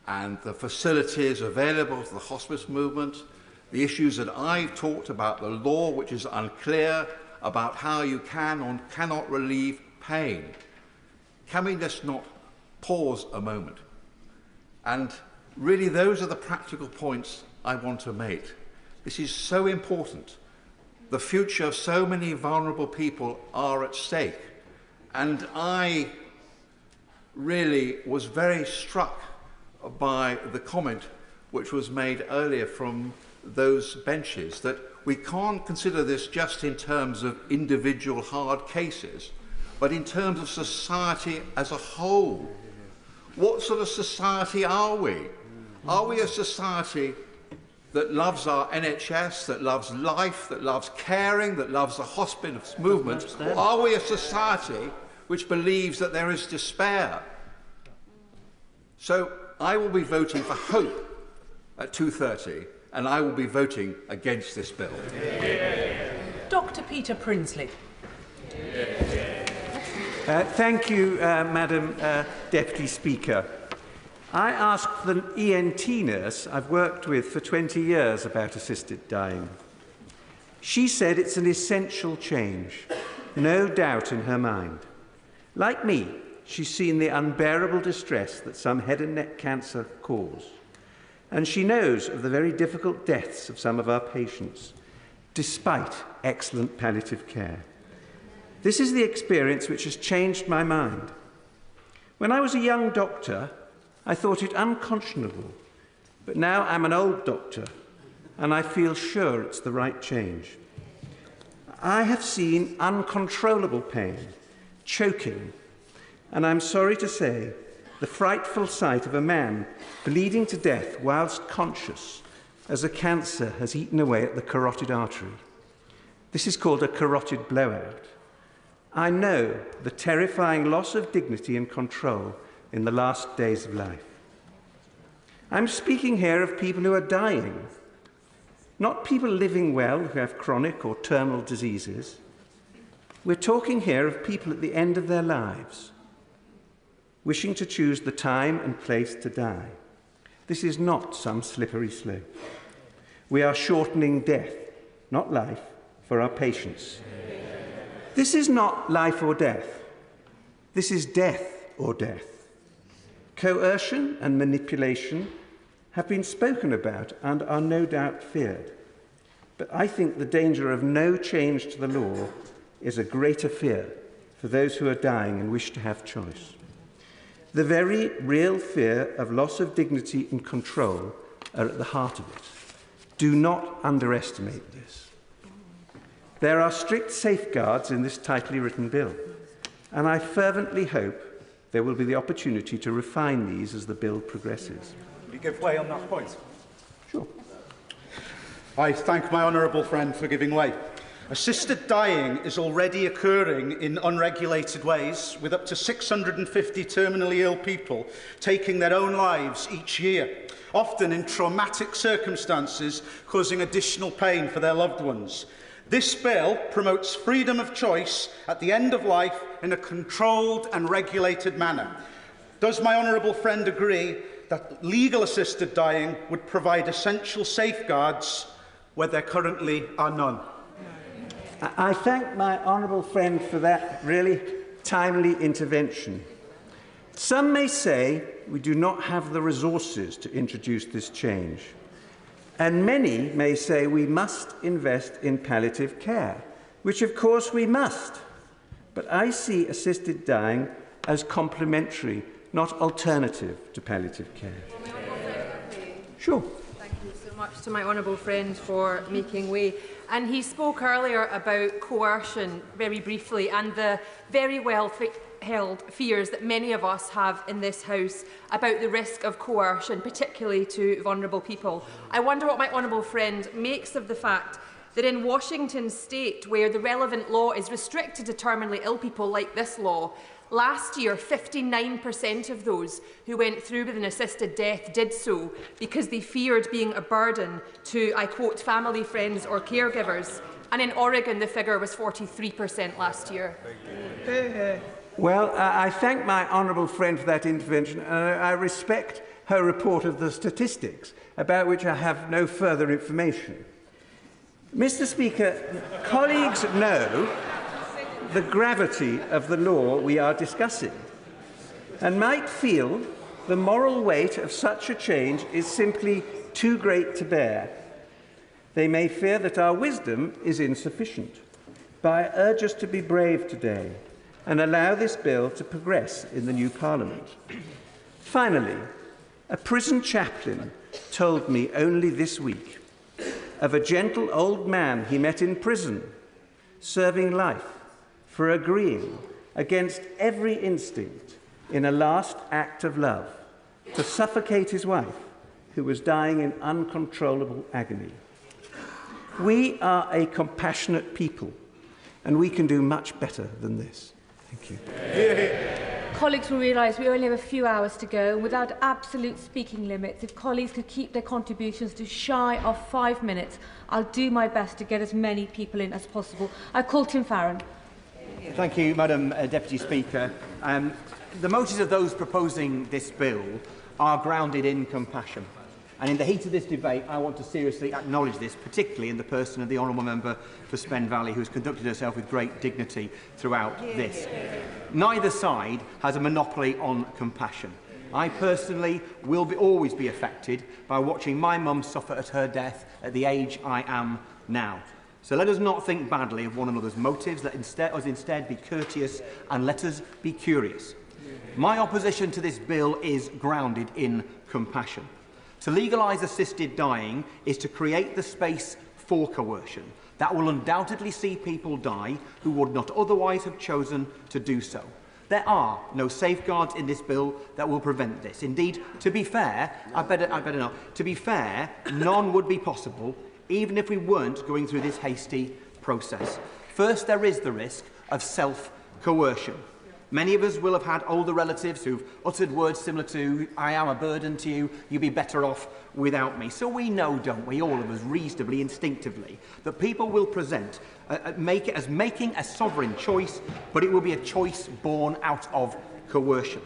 and the facilities available to the hospice movement, the issues that I've talked about, the law which is unclear about how you can or cannot relieve pain. Can we just not pause a moment? And really those are the practical points I want to make. This is so important. The future of so many vulnerable people are at stake. And I really was very struck by the comment which was made earlier from those benches, that we can't consider this just in terms of individual hard cases, but in terms of society as a whole. What sort of society are we? Are we a society that loves our NHS, that loves life, that loves caring, that loves the hospice movement? Or are we a society which believes that there is despair? So I will be voting for hope at 2:30, and I will be voting against this bill. Dr. Peter Prinsley. Thank you, Madam Deputy Speaker. I asked the ENT nurse I've worked with for 20 years about assisted dying. She said it's an essential change, no doubt in her mind. Like me, she's seen the unbearable distress that some head and neck cancer cause. And she knows of the very difficult deaths of some of our patients, despite excellent palliative care. This is the experience which has changed my mind. When I was a young doctor, I thought it unconscionable, but now I'm an old doctor, and I feel sure it's the right change. I have seen uncontrollable pain, choking, and I'm sorry to say, the frightful sight of a man bleeding to death whilst conscious as a cancer has eaten away at the carotid artery. This is called a carotid blowout. I know the terrifying loss of dignity and control in the last days of life. I'm speaking here of people who are dying, not people living well who have chronic or terminal diseases. We're talking here of people at the end of their lives, wishing to choose the time and place to die. This is not some slippery slope. We are shortening death, not life, for our patients. This is not life or death. This is death or death. Coercion and manipulation have been spoken about and are no doubt feared. But I think the danger of no change to the law is a greater fear for those who are dying and wish to have choice. The very real fear of loss of dignity and control are at the heart of it. Do not underestimate this. There are strict safeguards in this tightly written bill, and I fervently hope there will be the opportunity to refine these as the bill progresses. Will you give way on that point? Sure. I thank my honourable friend for giving way. Assisted dying is already occurring in unregulated ways, with up to 650 terminally ill people taking their own lives each year, often in traumatic circumstances, causing additional pain for their loved ones. This bill promotes freedom of choice at the end of life in a controlled and regulated manner. Does my honourable friend agree that legal assisted dying would provide essential safeguards where there currently are none? I thank my honourable friend for that really timely intervention. Some may say we do not have the resources to introduce this change, and many may say we must invest in palliative care, which of course we must. But I see assisted dying as complementary, not alternative to palliative care. Sure. Thank you so much to my honourable friend for making way. And he spoke earlier about coercion very briefly and the very well-held fears that many of us have in this House about the risk of coercion, particularly to vulnerable people. I wonder what my honourable friend makes of the fact that in Washington State, where the relevant law is restricted to terminally ill people like this law, last year, 59% of those who went through with an assisted death did so because they feared being a burden to, I quote, family, friends or caregivers. And in Oregon, the figure was 43% last year. Well, I thank my honourable friend for that intervention, and I respect her report of the statistics, about which I have no further information. Mr. Speaker, colleagues know the gravity of the law we are discussing and might feel the moral weight of such a change is simply too great to bear. They may fear that our wisdom is insufficient, but I urge us to be brave today and allow this bill to progress in the new Parliament. Finally, a prison chaplain told me only this week of a gentle old man he met in prison, serving life for agreeing against every instinct in a last act of love to suffocate his wife, who was dying in uncontrollable agony. We are a compassionate people, and we can do much better than this. Thank you. Colleagues will realise we only have a few hours to go, and without absolute speaking limits, if colleagues could keep their contributions to shy of 5 minutes, I'll do my best to get as many people in as possible. I call Tim Farron. Thank you, Madam Deputy Speaker. The motives of those proposing this bill are grounded in compassion. And in the heat of this debate, I want to seriously acknowledge this, particularly in the person of the Honourable Member for Spen Valley, who has conducted herself with great dignity throughout this. Neither side has a monopoly on compassion. I personally will always be affected by watching my mum suffer at her death at the age I am now. So let us not think badly of one another's motives. Let us instead be courteous and let us be curious. My opposition to this bill is grounded in compassion. To legalise assisted dying is to create the space for coercion. That will undoubtedly see people die who would not otherwise have chosen to do so. There are no safeguards in this bill that will prevent this. Indeed, to be fair, I better not. To be fair, none would be possible, even if we weren't going through this hasty process. First, there is the risk of self-coercion. Many of us will have had older relatives who've uttered words similar to, "I am a burden to you, you'd be better off without me." So we know, don't we, all of us reasonably, instinctively, that people will present, make it as making a sovereign choice, but it will be a choice born out of coercion.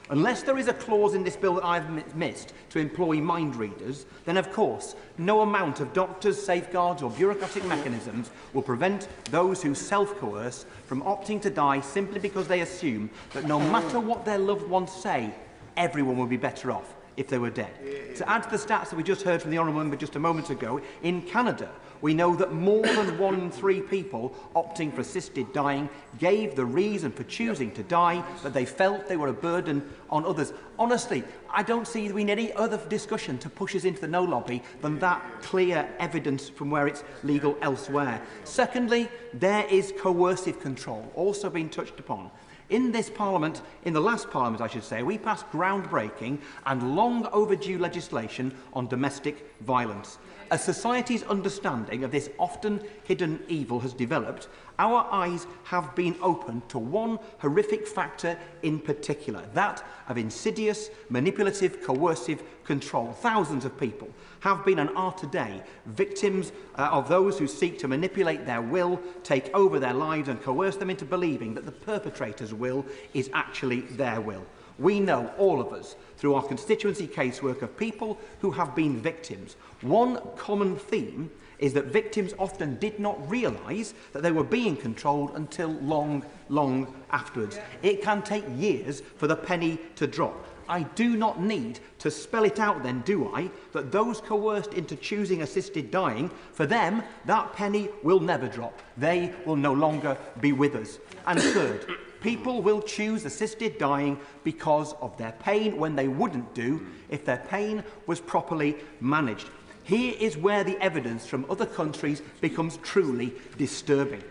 Unless there is a clause in this bill that I've missed to employ mind readers, then of course no amount of doctors, safeguards or bureaucratic mechanisms will prevent those who self-coerce from opting to die simply because they assume that no matter what their loved ones say, everyone will be better off if they were dead. To add to the stats that we just heard from the Honourable Member just a moment ago, in Canada, we know that more than 1 in 3 people opting for assisted dying gave the reason for choosing to die that they felt they were a burden on others. Honestly, I don't see we need any other discussion to push us into the no lobby than that clear evidence from where it's legal elsewhere. Secondly, there is coercive control, also being touched upon. In this Parliament, in the last Parliament I should say, we passed groundbreaking and long overdue legislation on domestic violence. As society's understanding of this often hidden evil has developed, our eyes have been opened to one horrific factor in particular, that of insidious, manipulative, coercive control. Thousands of people have been and are today victims of those who seek to manipulate their will, take over their lives and coerce them into believing that the perpetrator's will is actually their will. We know, all of us, through our constituency casework of people who have been victims. One common theme is that victims often did not realise that they were being controlled until long, long afterwards. It can take years for the penny to drop. I do not need to spell it out then, do I, that those coerced into choosing assisted dying, for them, that penny will never drop. They will no longer be with us. And third, people will choose assisted dying because of their pain when they wouldn't do if their pain was properly managed. Here is where the evidence from other countries becomes truly disturbing.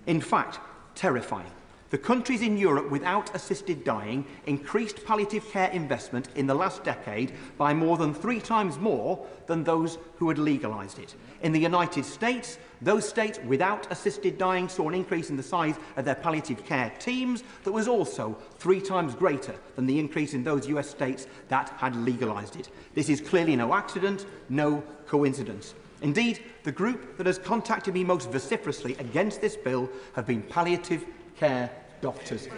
In fact, terrifying. The countries in Europe without assisted dying increased palliative care investment in the last decade by more than 3 times more than those who had legalised it. In the United States, those states without assisted dying saw an increase in the size of their palliative care teams that was also 3 times greater than the increase in those US states that had legalised it. This is clearly no accident, no coincidence. Indeed, the group that has contacted me most vociferously against this bill have been palliative care doctors.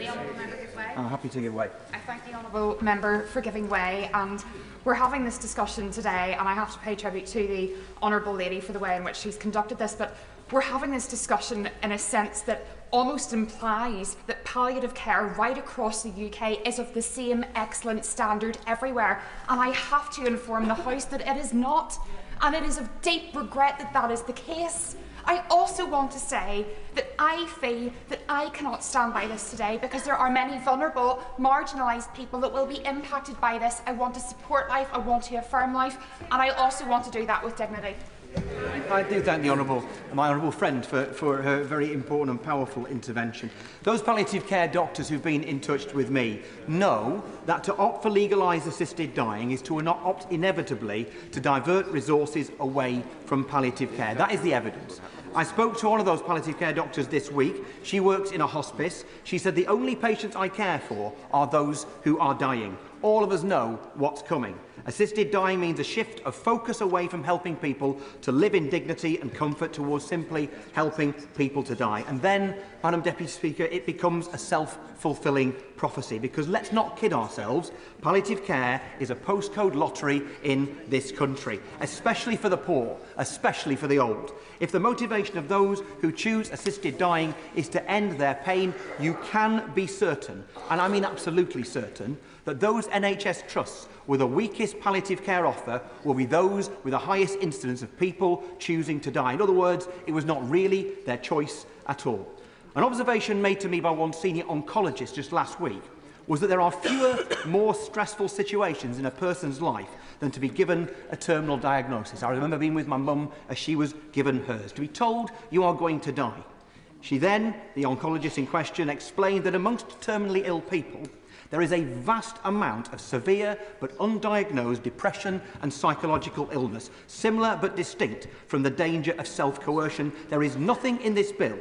I'm happy to give way. I thank the honourable member for giving way, and we're having this discussion today, and I have to pay tribute to the honourable lady for the way in which she's conducted this, but we're having this discussion in a sense that almost implies that palliative care right across the UK is of the same excellent standard everywhere, and I have to inform the House that it is not, and it is of deep regret that that is the case. I also want to say that I feel that I cannot stand by this today because there are many vulnerable, marginalised people that will be impacted by this. I want to support life, I want to affirm life, and I also want to do that with dignity. I do thank my honourable friend for her very important and powerful intervention. Those palliative care doctors who've been in touch with me know that to opt for legalised assisted dying is to not opt inevitably to divert resources away from palliative care. That is the evidence. I spoke to one of those palliative care doctors this week. She works in a hospice. She said the only patients I care for are those who are dying. All of us know what's coming. Assisted dying means a shift of focus away from helping people to live in dignity and comfort towards simply helping people to die. And then, Madam Deputy Speaker, it becomes a self-fulfilling prophecy, because let's not kid ourselves, palliative care is a postcode lottery in this country, especially for the poor, especially for the old. If the motivation of those who choose assisted dying is to end their pain, you can be certain, and I mean absolutely certain, that those NHS trusts with the weakest palliative care offer will be those with the highest incidence of people choosing to die. In other words, it was not really their choice at all. An observation made to me by one senior oncologist just last week was that there are fewer, more stressful situations in a person's life than to be given a terminal diagnosis. I remember being with my mum as she was given hers, to be told you are going to die. She then, the oncologist in question, explained that amongst terminally ill people, there is a vast amount of severe but undiagnosed depression and psychological illness, similar but distinct from the danger of self-coercion. There is nothing in this bill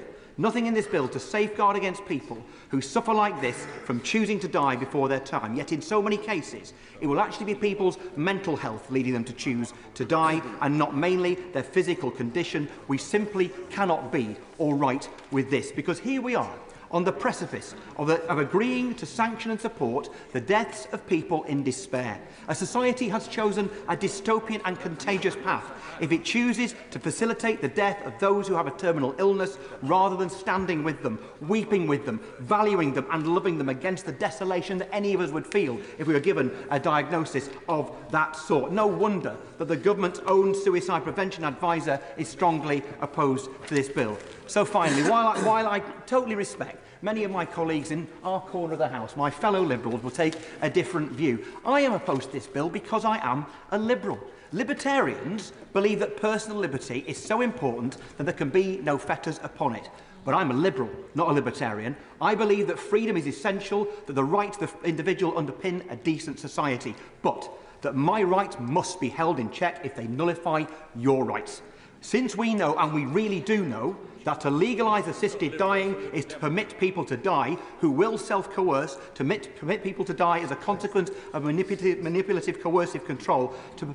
to safeguard against people who suffer like this from choosing to die before their time. Yet in so many cases, it will actually be people's mental health leading them to choose to die, and not mainly their physical condition. We simply cannot be all right with this, because here we are, on the precipice of agreeing to sanction and support the deaths of people in despair. A society has chosen a dystopian and contagious path if it chooses to facilitate the death of those who have a terminal illness rather than standing with them, weeping with them, valuing them and loving them against the desolation that any of us would feel if we were given a diagnosis of that sort. No wonder that the government's own suicide prevention advisor is strongly opposed to this bill. So finally, while I totally respect many of my colleagues in our corner of the House, my fellow Liberals, will take a different view, I am opposed to this bill because I am a Liberal. Libertarians believe that personal liberty is so important that there can be no fetters upon it. But I'm a liberal, not a libertarian. I believe that freedom is essential, that the rights of the individual underpin a decent society, but that my rights must be held in check if they nullify your rights. Since we know, and we really do know, that to legalise assisted dying is to permit people to die who will self-coerce, to permit people to die as a consequence of manipulative coercive control, to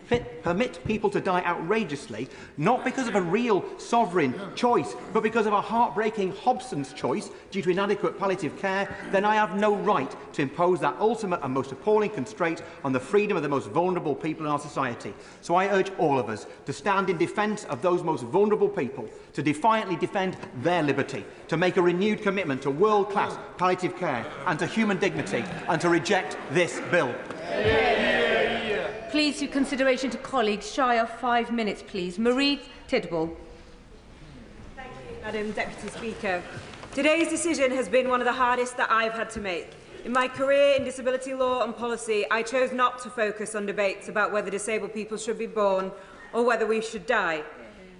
permit people to die outrageously, not because of a real sovereign choice, but because of a heartbreaking Hobson's choice due to inadequate palliative care, then I have no right to impose that ultimate and most appalling constraint on the freedom of the most vulnerable people in our society. So I urge all of us to stand in defence of those most vulnerable people, to defiantly defend their liberty, to make a renewed commitment to world-class palliative care and to human dignity, and to reject this bill. Please, through consideration to colleagues, shy of 5 minutes, please. Marie Tidball. Thank you, Madam Deputy Speaker. Today's decision has been one of the hardest that I've had to make. In my career in disability law and policy, I chose not to focus on debates about whether disabled people should be born or whether we should die.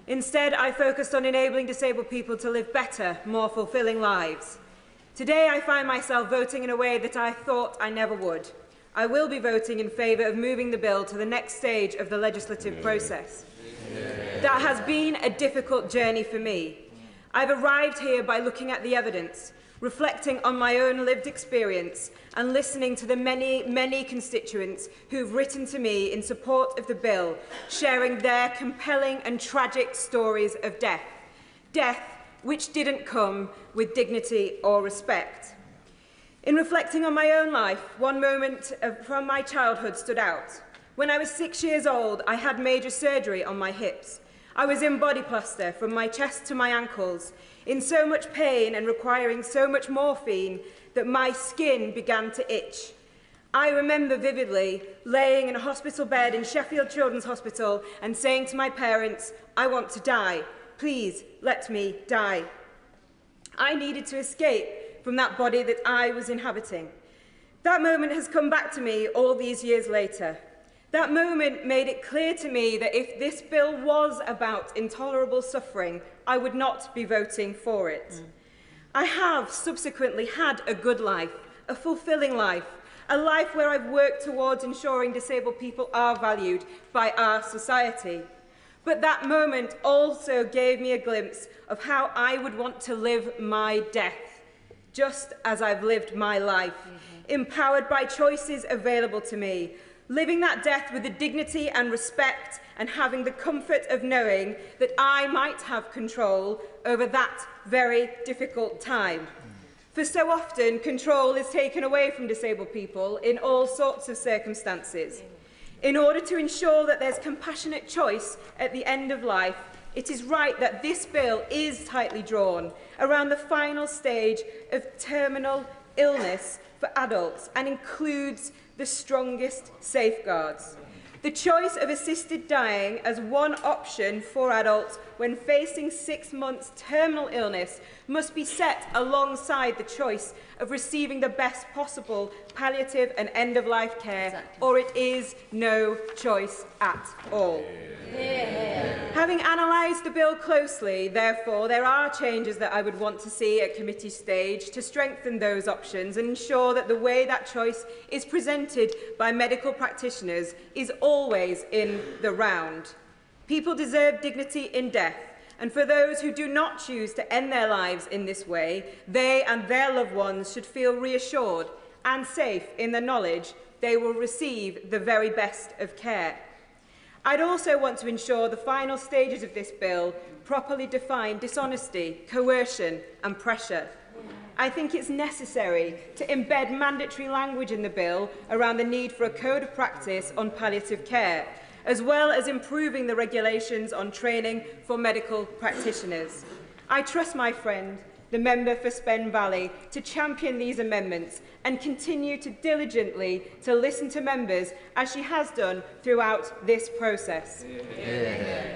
Instead, I focused on enabling disabled people to live better, more fulfilling lives. Today, I find myself voting in a way that I thought I never would. I will be voting in favour of moving the bill to the next stage of the legislative process. That has been a difficult journey for me. I've arrived here by looking at the evidence, reflecting on my own lived experience and listening to the many constituents who've written to me in support of the bill, sharing their compelling and tragic stories of death. Death which didn't come with dignity or respect. In reflecting on my own life, one moment from my childhood stood out. When I was 6 years old, I had major surgery on my hips. I was in body plaster from my chest to my ankles, in so much pain and requiring so much morphine that my skin began to itch. I remember vividly laying in a hospital bed in Sheffield Children's Hospital and saying to my parents, "I want to die. Please let me die." I needed to escape from that body that I was inhabiting. That moment has come back to me all these years later. That moment made it clear to me that if this bill was about intolerable suffering, I would not be voting for it. I have subsequently had a good life, a fulfilling life, a life where I've worked towards ensuring disabled people are valued by our society. But that moment also gave me a glimpse of how I would want to live my death, just as I've lived my life, empowered by choices available to me, living that death with the dignity and respect and having the comfort of knowing that I might have control over that very difficult time. For so often, control is taken away from disabled people in all sorts of circumstances. In order to ensure that there's compassionate choice at the end of life, it is right that this bill is tightly drawn around the final stage of terminal illness for adults and includes the strongest safeguards. The choice of assisted dying as one option for adults when facing 6 months terminal illness must be set alongside the choice of receiving the best possible palliative and end-of-life care, or it is no choice at all. Having analysed the bill closely, therefore, there are changes that I would want to see at committee stage to strengthen those options and ensure that the way that choice is presented by medical practitioners is always in the round. People deserve dignity in death, and for those who do not choose to end their lives in this way, they and their loved ones should feel reassured and safe in the knowledge they will receive the very best of care. I'd also want to ensure the final stages of this bill properly define dishonesty, coercion and pressure. I think it's necessary to embed mandatory language in the bill around the need for a code of practice on palliative care, as well as improving the regulations on training for medical practitioners. I trust my friend, the member for Spen Valley, to champion these amendments and continue to diligently listen to members as she has done throughout this process.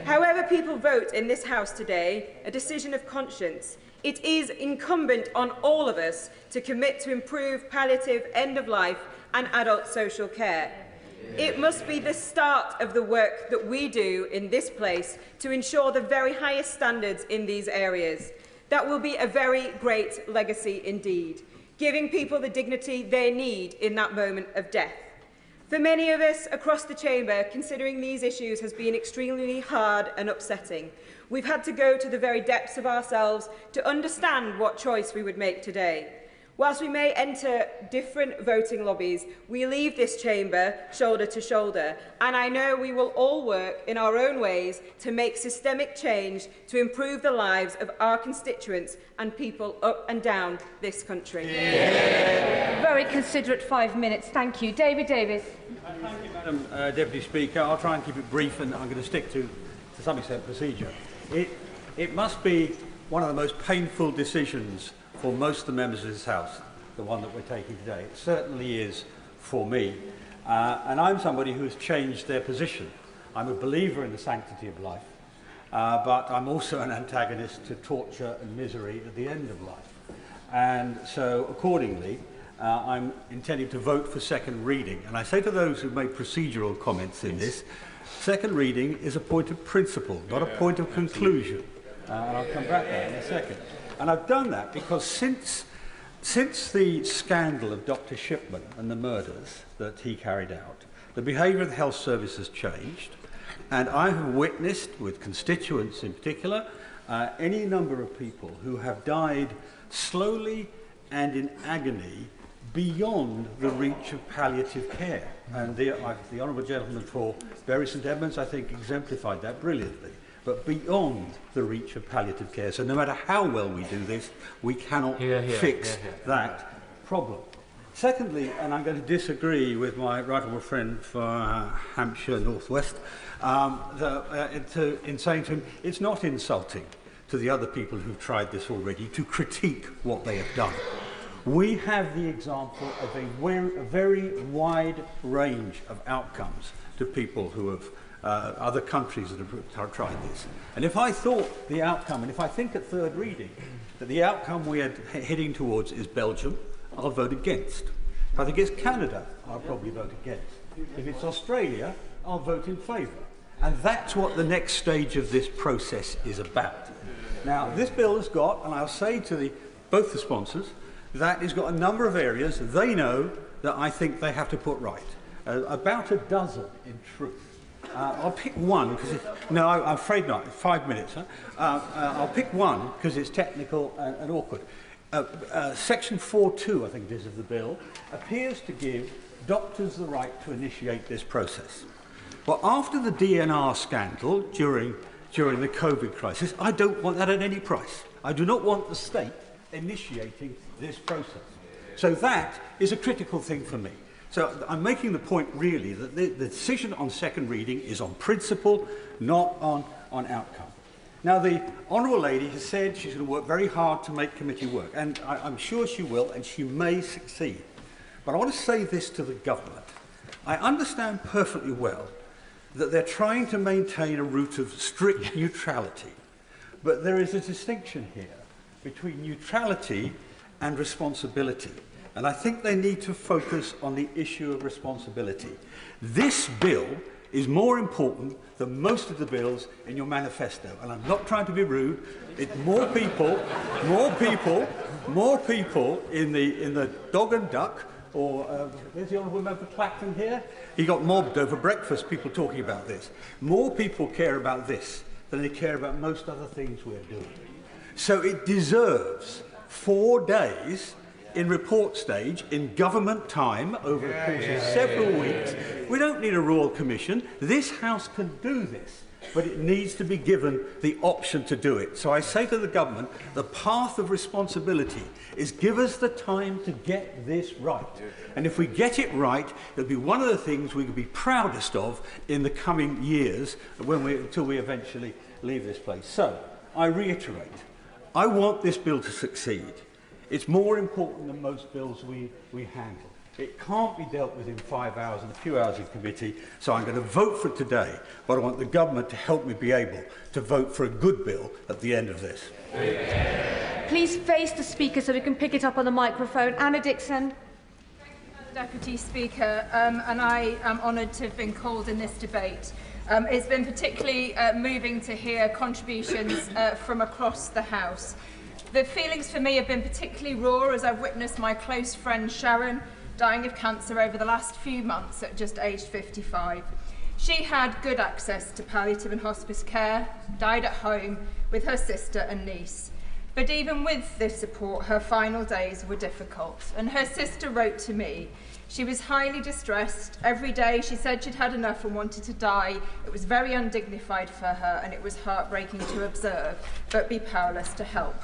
However people vote in this House today, a decision of conscience, it is incumbent on all of us to commit to improve palliative end-of-life and adult social care. It must be the start of the work that we do in this place to ensure the very highest standards in these areas. That will be a very great legacy indeed, giving people the dignity they need in that moment of death. For many of us across the chamber, considering these issues has been extremely hard and upsetting. We've had to go to the very depths of ourselves to understand what choice we would make today. Whilst we may enter different voting lobbies, we leave this chamber shoulder to shoulder, and I know we will all work in our own ways to make systemic change to improve the lives of our constituents and people up and down this country. Yeah. Very considerate 5 minutes. Thank you. David Davis. Thank you, Madam Deputy Speaker. I'll try and keep it brief, and I'm going to stick to some extent, procedure. It must be one of the most painful decisions for most of the members of this House, the one that we're taking today. It certainly is for me. And I'm somebody who has changed their position. I'm a believer in the sanctity of life, but I'm also an antagonist to torture and misery at the end of life. And so, accordingly, I'm intending to vote for second reading. And I say to those who made procedural comments in this, second reading is a point of principle, not a point of conclusion. And I'll come back to that in a second. And I've done that because since the scandal of Dr. Shipman and the murders that he carried out, the behaviour of the health service has changed, and I have witnessed, with constituents in particular, any number of people who have died slowly and in agony beyond the reach of palliative care. And the Honourable Gentleman for Bury St Edmunds, I think, exemplified that brilliantly. But beyond the reach of palliative care. So no matter how well we do this, we cannot fix that problem. Secondly, and I'm going to disagree with my right honourable friend for Hampshire North West, in saying to him, it's not insulting to the other people who've tried this already to critique what they have done. We have the example of a very wide range of outcomes to people who have other countries that have tried this. And if I thought the outcome, and if I think at third reading that the outcome we are heading towards is Belgium, I'll vote against. If I think it's Canada, I'll probably vote against. If it's Australia, I'll vote in favour. And that's what the next stage of this process is about. Now, this bill has got, and I'll say to both the sponsors, that it's got a number of areas they know that I think they have to put right. About a dozen, in truth. I'll pick one because no, I'm afraid not. 5 minutes. Huh? I'll pick one because it's technical and awkward. Section 4.2, I think it is, of the bill appears to give doctors the right to initiate this process. Well, after the DNR scandal during the COVID crisis, I don't want that at any price. I do not want the state initiating this process. So that is a critical thing for me. So I'm making the point really that the decision on second reading is on principle, not on outcome. Now the Honourable Lady has said she's going to work very hard to make committee work, and I'm sure she will, and she may succeed. But I want to say this to the government. I understand perfectly well that they're trying to maintain a route of strict neutrality, but there is a distinction here between neutrality and responsibility. And I think they need to focus on the issue of responsibility. This bill is more important than most of the bills in your manifesto. And I'm not trying to be rude. It's more people in the dog and duck, or there's the Honourable Member Clacton here. He got mobbed over breakfast, people talking about this. More people care about this than they care about most other things we're doing. So it deserves 4 days in report stage, in government time, over the course of several weeks. We don't need a Royal Commission. This House can do this, but it needs to be given the option to do it. So I say to the government, the path of responsibility is give us the time to get this right. And if we get it right, it'll be one of the things we can be proudest of in the coming years until we eventually leave this place. So, I reiterate, I want this bill to succeed. It's more important than most bills we handle. It can't be dealt with in 5 hours and a few hours in committee, so I'm going to vote for it today, but I want the government to help me be able to vote for a good bill at the end of this. Please face the speaker so we can pick it up on the microphone. Anna Dixon. Deputy Speaker, and I am honoured to have been called in this debate. It's been particularly moving to hear contributions from across the House. The feelings for me have been particularly raw as I've witnessed my close friend Sharon dying of cancer over the last few months at just aged 55. She had good access to palliative and hospice care, died at home with her sister and niece. But even with this support, her final days were difficult. And her sister wrote to me. She was highly distressed. Every day she said she'd had enough and wanted to die. It was very undignified for her, and it was heartbreaking to observe, but be powerless to help.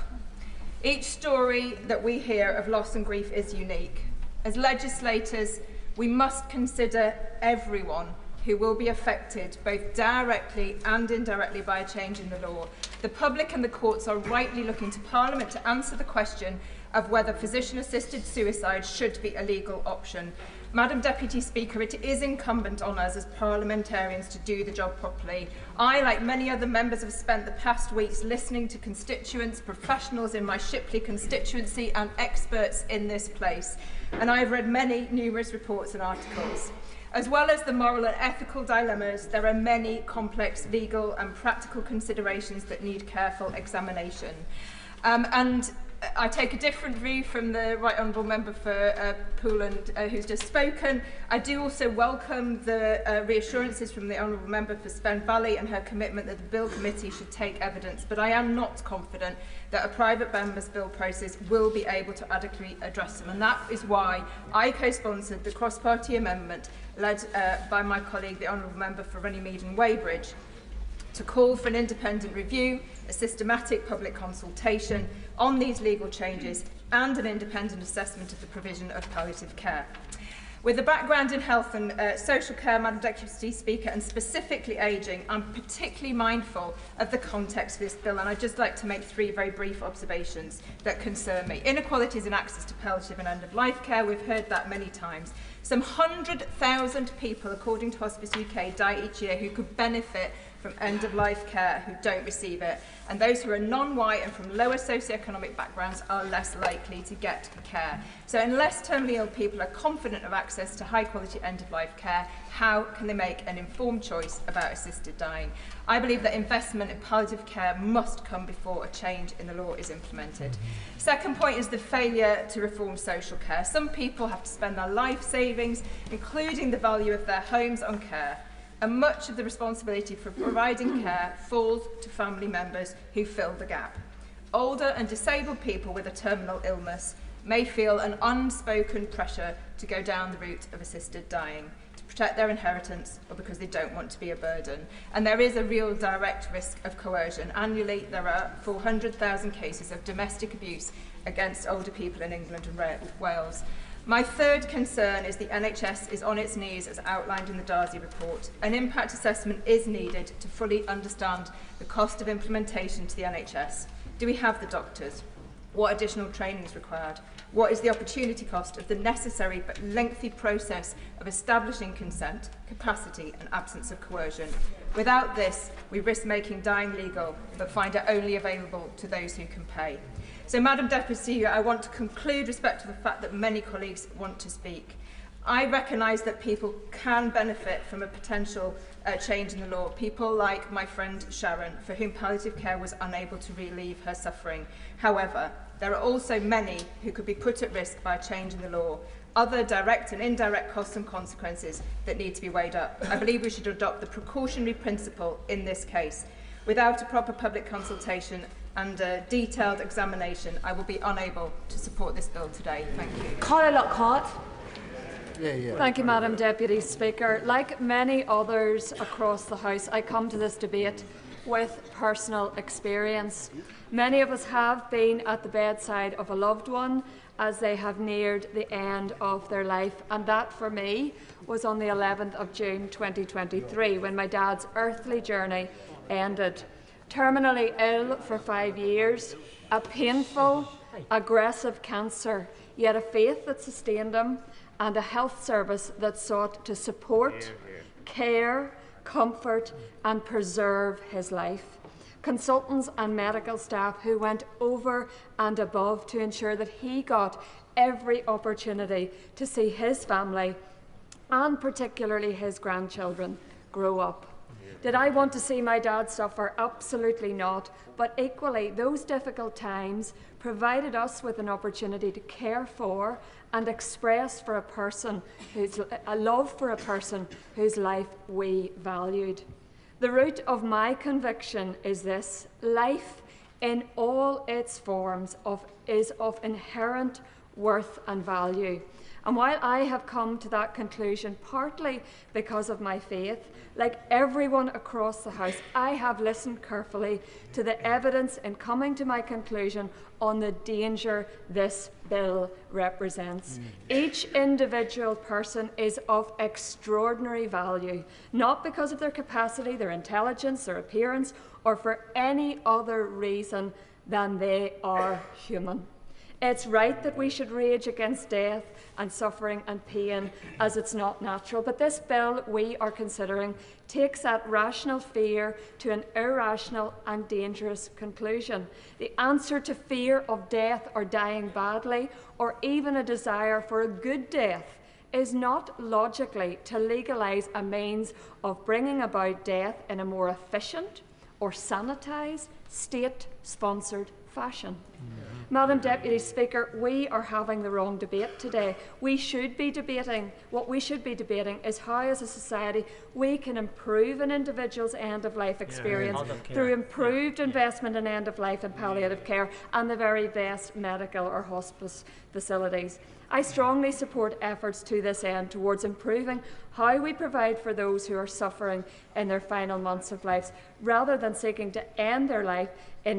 Each story that we hear of loss and grief is unique. As legislators, we must consider everyone who will be affected, both directly and indirectly, by a change in the law. The public and the courts are rightly looking to Parliament to answer the question of whether physician-assisted suicide should be a legal option. Madam Deputy Speaker, it is incumbent on us as parliamentarians to do the job properly. I, like many other members, have spent the past weeks listening to constituents, professionals in my Shipley constituency and experts in this place, and I have read many numerous reports and articles. As well as the moral and ethical dilemmas, there are many complex legal and practical considerations that need careful examination. And I take a different view from the Right Honourable Member for Pooland who's just spoken. I do also welcome the reassurances from the Honourable Member for Spen Valley and her commitment that the Bill Committee should take evidence, but I am not confident that a private member's bill process will be able to adequately address them, and that is why I co-sponsored the cross-party amendment led by my colleague, the Honourable Member for Runnymede and Weybridge, to call for an independent review, a systematic public consultation on these legal changes and an independent assessment of the provision of palliative care. With a background in health and social care, Madam Deputy Speaker, and specifically ageing, I'm particularly mindful of the context of this bill, and I'd just like to make three very brief observations that concern me. Inequalities in access to palliative and end-of-life care, we've heard that many times. Some 100,000 people, according to Hospice UK, die each year who could benefit from end-of-life care who don't receive it, and those who are non-white and from lower socioeconomic backgrounds are less likely to get care. So unless terminally ill people are confident of access to high-quality end-of-life care, how can they make an informed choice about assisted dying? I believe that investment in palliative care must come before a change in the law is implemented. Second point is the failure to reform social care. Some people have to spend their life savings, including the value of their homes, on care, and much of the responsibility for providing care falls to family members who fill the gap. Older and disabled people with a terminal illness may feel an unspoken pressure to go down the route of assisted dying, to protect their inheritance or because they don't want to be a burden. And there is a real direct risk of coercion. Annually, there are 400,000 cases of domestic abuse against older people in England and Wales. My third concern is the NHS is on its knees as outlined in the Darcy report. An impact assessment is needed to fully understand the cost of implementation to the NHS. Do we have the doctors? What additional training is required? What is the opportunity cost of the necessary but lengthy process of establishing consent, capacity and absence of coercion? Without this, we risk making dying legal but find it only available to those who can pay. So, Madam Deputy, I want to conclude respect to the fact that many colleagues want to speak. I recognise that people can benefit from a potential change in the law. People like my friend Sharon, for whom palliative care was unable to relieve her suffering. However, there are also many who could be put at risk by a change in the law. Other direct and indirect costs and consequences that need to be weighed up. I believe we should adopt the precautionary principle in this case. Without a proper public consultation and a detailed examination, I will be unable to support this bill today. Thank you. Carla Lockhart. Thank you, Madam Deputy Speaker. Like many others across the House, I come to this debate with personal experience. Many of us have been at the bedside of a loved one as they have neared the end of their life, and that for me was on the 11th of June 2023 when my dad's earthly journey ended. Terminally ill for 5 years, a painful, aggressive cancer, yet a faith that sustained him and a health service that sought to support, care, comfort and preserve his life. Consultants and medical staff who went over and above to ensure that he got every opportunity to see his family and particularly his grandchildren grow up. Did I want to see my dad suffer? Absolutely not. But equally, those difficult times provided us with an opportunity to care for and express for a love for a person whose life we valued. The root of my conviction is this: life in all its forms is of inherent worth and value. And while I have come to that conclusion partly because of my faith, like everyone across the House, I have listened carefully to the evidence in coming to my conclusion on the danger this bill represents. Each individual person is of extraordinary value, not because of their capacity, their intelligence, their appearance, or for any other reason than they are human. It's right that we should rage against death and suffering and pain as it's not natural, but this bill we are considering takes that rational fear to an irrational and dangerous conclusion. The answer to fear of death or dying badly, or even a desire for a good death, is not logically to legalise a means of bringing about death in a more efficient or sanitised, state-sponsored fashion. Madam Deputy Speaker, we are having the wrong debate today. What we should be debating is how as a society we can improve an individual's end-of-life experience through improved investment in end-of-life and palliative care and the very best medical or hospice facilities. I strongly support efforts to this end towards improving how we provide for those who are suffering in their final months of life, rather than seeking to end their life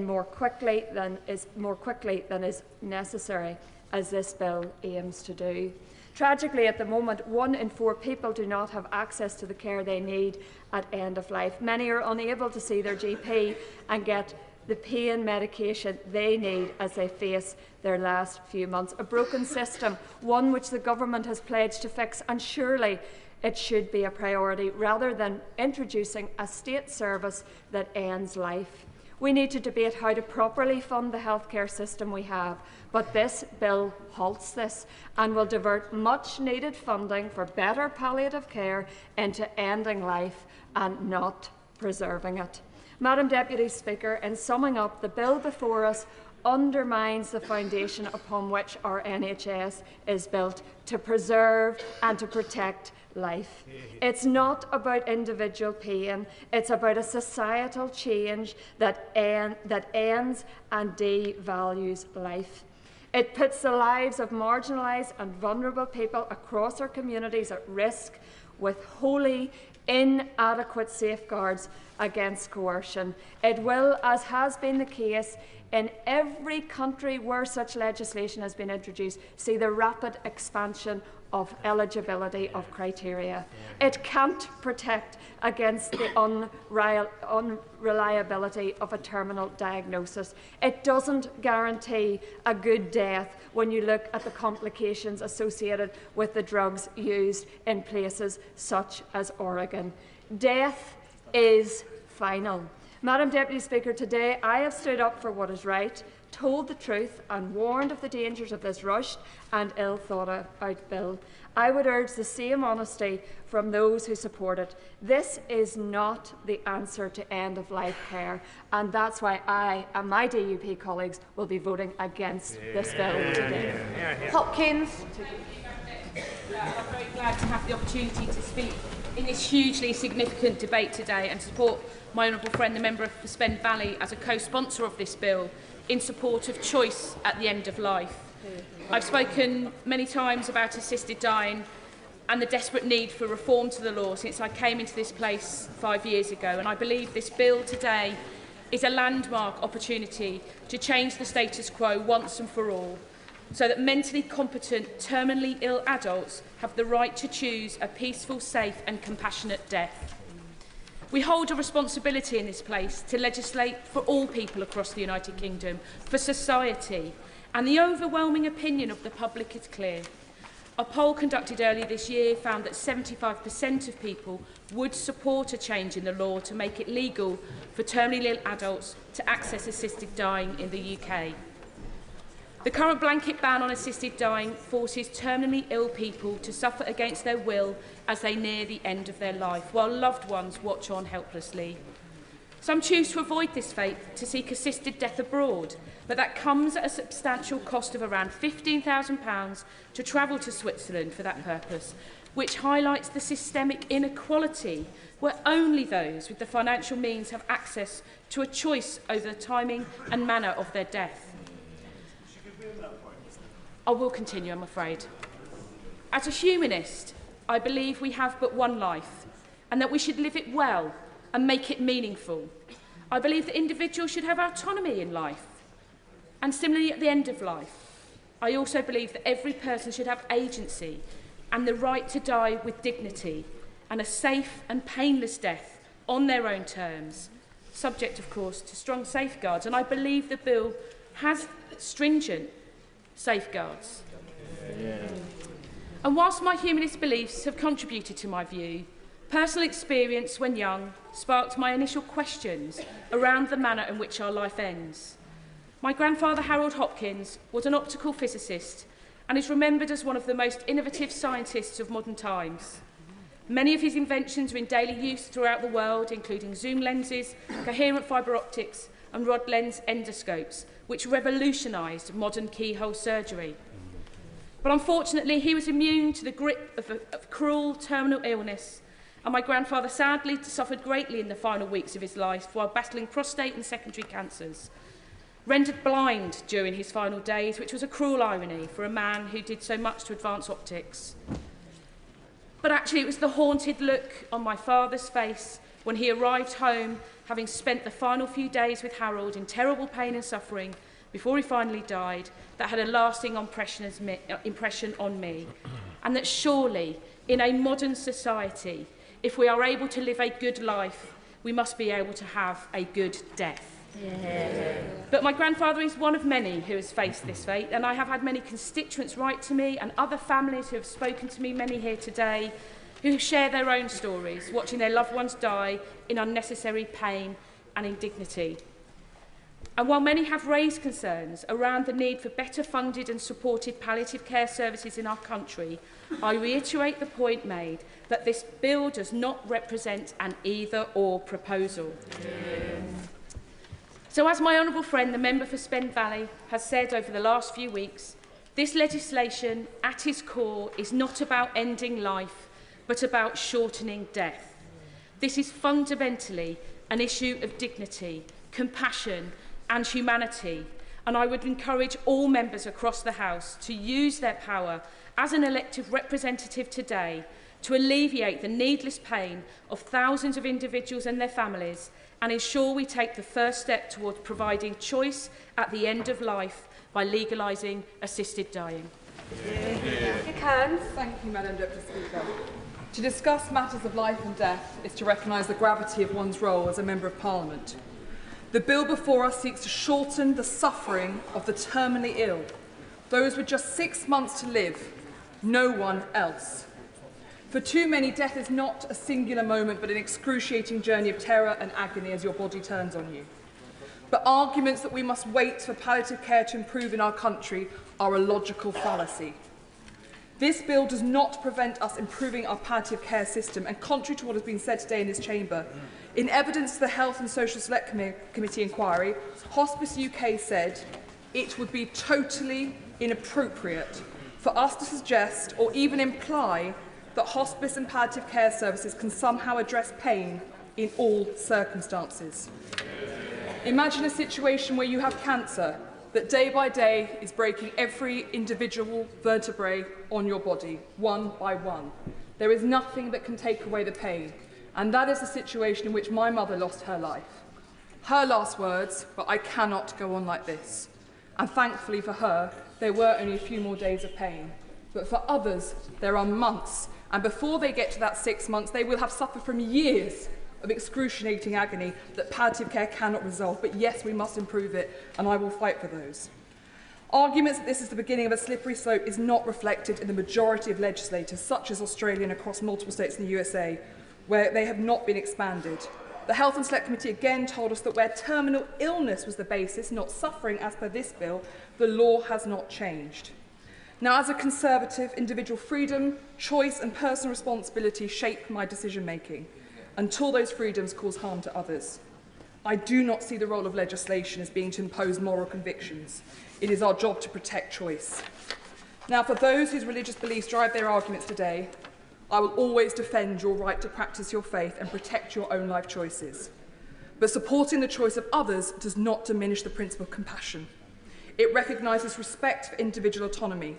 more quickly than is necessary, as this bill aims to do. Tragically, at the moment, 1 in 4 people do not have access to the care they need at end of life. Many are unable to see their GP and get the pain medication they need as they face their last few months. A broken system, one which the government has pledged to fix, and surely it should be a priority rather than introducing a state service that ends life. We need to debate how to properly fund the healthcare system we have, but this bill halts this and will divert much needed funding for better palliative care into ending life and not preserving it. Madam Deputy Speaker, in summing up, the bill before us undermines the foundation upon which our NHS is built to preserve and to protect life. It's not about individual pain, it's about a societal change that ends and devalues life. It puts the lives of marginalised and vulnerable people across our communities at risk with wholly inadequate safeguards against coercion. It will, as has been the case in every country where such legislation has been introduced, see the rapid expansion of eligibility of criteria. It can't protect against the unreliability of a terminal diagnosis. It doesn't guarantee a good death when you look at the complications associated with the drugs used in places such as Oregon. Death is final. Madam Deputy Speaker, today I have stood up for what is right, told the truth and warned of the dangers of this rushed and ill-thought-out bill. I would urge the same honesty from those who support it. This is not the answer to end-of-life care, and that's why I and my DUP colleagues will be voting against this bill today. Hopkins. I'm very glad to have the opportunity to speak in this hugely significant debate today and to support my honourable friend, the member for Spen Valley, as a co-sponsor of this bill in support of choice at the end of life. I've spoken many times about assisted dying and the desperate need for reform to the law since I came into this place 5 years ago, and I believe this bill today is a landmark opportunity to change the status quo once and for all, so that mentally competent, terminally ill adults have the right to choose a peaceful, safe and compassionate death. We hold a responsibility in this place to legislate for all people across the United Kingdom, for society, and the overwhelming opinion of the public is clear. A poll conducted earlier this year found that 75% of people would support a change in the law to make it legal for terminally ill adults to access assisted dying in the UK. The current blanket ban on assisted dying forces terminally ill people to suffer against their will as they near the end of their life, while loved ones watch on helplessly. Some choose to avoid this fate to seek assisted death abroad, but that comes at a substantial cost of around £15,000 to travel to Switzerland for that purpose, which highlights the systemic inequality where only those with the financial means have access to a choice over the timing and manner of their death. I will continue, I'm afraid. As a humanist, I believe we have but one life and that we should live it well and make it meaningful. I believe that individuals should have autonomy in life and similarly at the end of life. I also believe that every person should have agency and the right to die with dignity and a safe and painless death on their own terms, subject, of course, to strong safeguards. And I believe the bill has stringent safeguards. And whilst my humanist beliefs have contributed to my view, personal experience when young sparked my initial questions around the manner in which our life ends. My grandfather, Harold Hopkins, was an optical physicist and is remembered as one of the most innovative scientists of modern times. Many of his inventions are in daily use throughout the world, including zoom lenses, coherent fibre optics and rod lens endoscopes, which revolutionised modern keyhole surgery. But unfortunately, he was immune to the grip of cruel terminal illness, and my grandfather sadly suffered greatly in the final weeks of his life while battling prostate and secondary cancers. Rendered blind during his final days, which was a cruel irony for a man who did so much to advance optics. But actually, it was the haunted look on my father's face when he arrived home, having spent the final few days with Harold in terrible pain and suffering before he finally died, that had a lasting impression on me. And that surely, in a modern society, if we are able to live a good life, we must be able to have a good death. Yeah. But my grandfather is one of many who has faced this fate, and I have had many constituents write to me and other families who have spoken to me, many here today, who share their own stories, watching their loved ones die in unnecessary pain and indignity. And while many have raised concerns around the need for better funded and supported palliative care services in our country, I reiterate the point made that this bill does not represent an either-or proposal. Yeah. So as my honourable friend, the member for Spen Valley, has said over the last few weeks, this legislation at its core is not about ending life, but about shortening death. This is fundamentally an issue of dignity, compassion and humanity, and I would encourage all members across the House to use their power as an elected representative today to alleviate the needless pain of thousands of individuals and their families and ensure we take the first step towards providing choice at the end of life by legalising assisted dying. Thank you, Madam Deputy Speaker. To discuss matters of life and death is to recognise the gravity of one's role as a Member of Parliament. The bill before us seeks to shorten the suffering of the terminally ill, those with just 6 months to live, no one else. For too many, death is not a singular moment, but an excruciating journey of terror and agony as your body turns on you. But arguments that we must wait for palliative care to improve in our country are a logical fallacy. This bill does not prevent us improving our palliative care system, and contrary to what has been said today in this chamber, in evidence to the Health and Social Select Committee inquiry, Hospice UK said it would be totally inappropriate for us to suggest or even imply that hospice and palliative care services can somehow address pain in all circumstances. Imagine a situation where you have cancer that day by day is breaking every individual vertebrae on your body, one by one. There is nothing that can take away the pain, and that is the situation in which my mother lost her life. Her last words were, "I cannot go on like this." And thankfully for her, there were only a few more days of pain. But for others, there are months, and before they get to that 6 months, they will have suffered from years of excruciating agony that palliative care cannot resolve. But yes, we must improve it, and I will fight for those. Arguments that this is the beginning of a slippery slope is not reflected in the majority of legislators, such as Australia and across multiple states in the USA, where they have not been expanded. The Health and Select Committee again told us that where terminal illness was the basis, not suffering as per this bill, the law has not changed. Now, as a Conservative, individual freedom, choice and personal responsibility shape my decision-making until those freedoms cause harm to others. I do not see the role of legislation as being to impose moral convictions. It is our job to protect choice. Now, for those whose religious beliefs drive their arguments today, I will always defend your right to practice your faith and protect your own life choices. But supporting the choice of others does not diminish the principle of compassion. It recognises respect for individual autonomy.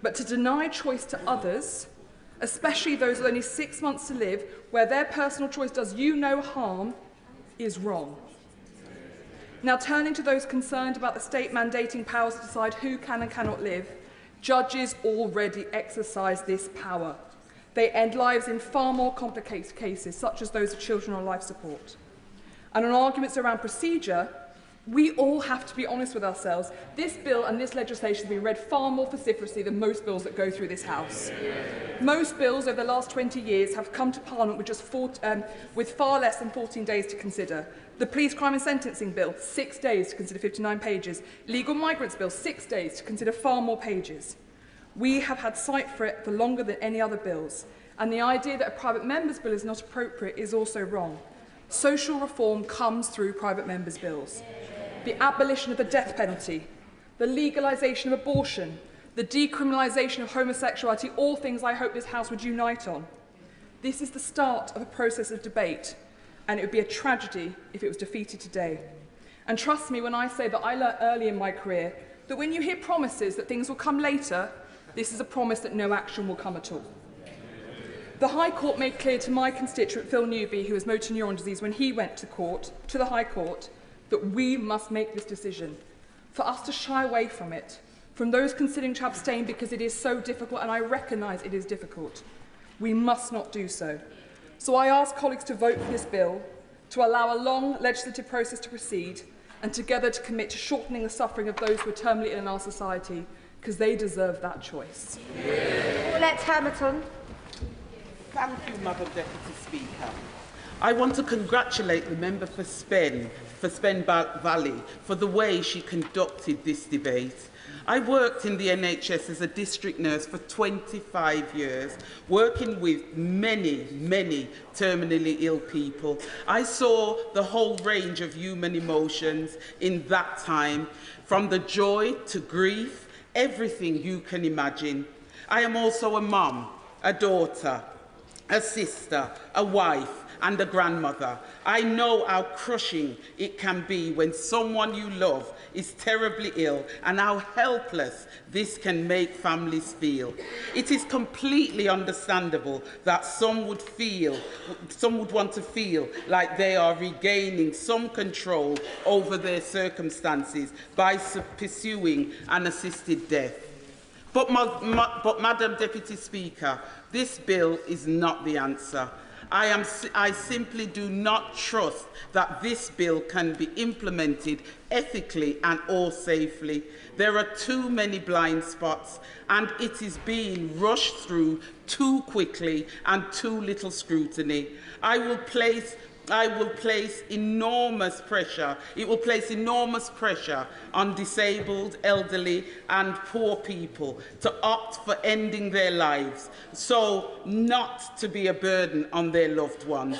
But to deny choice to others, especially those with only 6 months to live, where their personal choice does you no harm, is wrong. Now, turning to those concerned about the state mandating powers to decide who can and cannot live, judges already exercise this power. They end lives in far more complicated cases, such as those of children on life support. And on arguments around procedure, we all have to be honest with ourselves. This bill and this legislation have been read far more vociferously than most bills that go through this House. Most bills over the last 20 years have come to Parliament with far less than 14 days to consider. The Police Crime and Sentencing Bill, 6 days to consider 59 pages. Legal Migrants Bill, 6 days to consider far more pages. We have had sight for it for longer than any other bills. And the idea that a private member's bill is not appropriate is also wrong. Social reform comes through private members' bills. The abolition of the death penalty, the legalisation of abortion, the decriminalisation of homosexuality, all things I hope this House would unite on. This is the start of a process of debate, and it would be a tragedy if it was defeated today. And trust me when I say that I learnt early in my career that when you hear promises that things will come later, this is a promise that no action will come at all. The High Court made clear to my constituent Phil Newby, who has motor neuron disease, when he went to the High Court, that we must make this decision. For us to shy away from it, from those considering to abstain because it is so difficult, and I recognise it is difficult, we must not do so. So I ask colleagues to vote for this bill, to allow a long legislative process to proceed, and together to commit to shortening the suffering of those who are terminally ill in our society, because they deserve that choice. Let's Hamilton. Thank you, Madam Deputy Speaker. I want to congratulate the member for Spen Valley for the way she conducted this debate. I worked in the NHS as a district nurse for 25 years, working with many, many terminally ill people. I saw the whole range of human emotions in that time, from the joy to grief, everything you can imagine. I am also a mum, a daughter, a sister, a wife, and a grandmother. I know how crushing it can be when someone you love is terribly ill, and how helpless this can make families feel. It is completely understandable that some would want to feel like they are regaining some control over their circumstances by pursuing an assisted death. But Madam Deputy Speaker, this bill is not the answer. I simply do not trust that this bill can be implemented ethically and or safely. There are too many blind spots, and it is being rushed through too quickly and too little scrutiny. It will place enormous pressure on disabled, elderly and poor people to opt for ending their lives, so not to be a burden on their loved ones.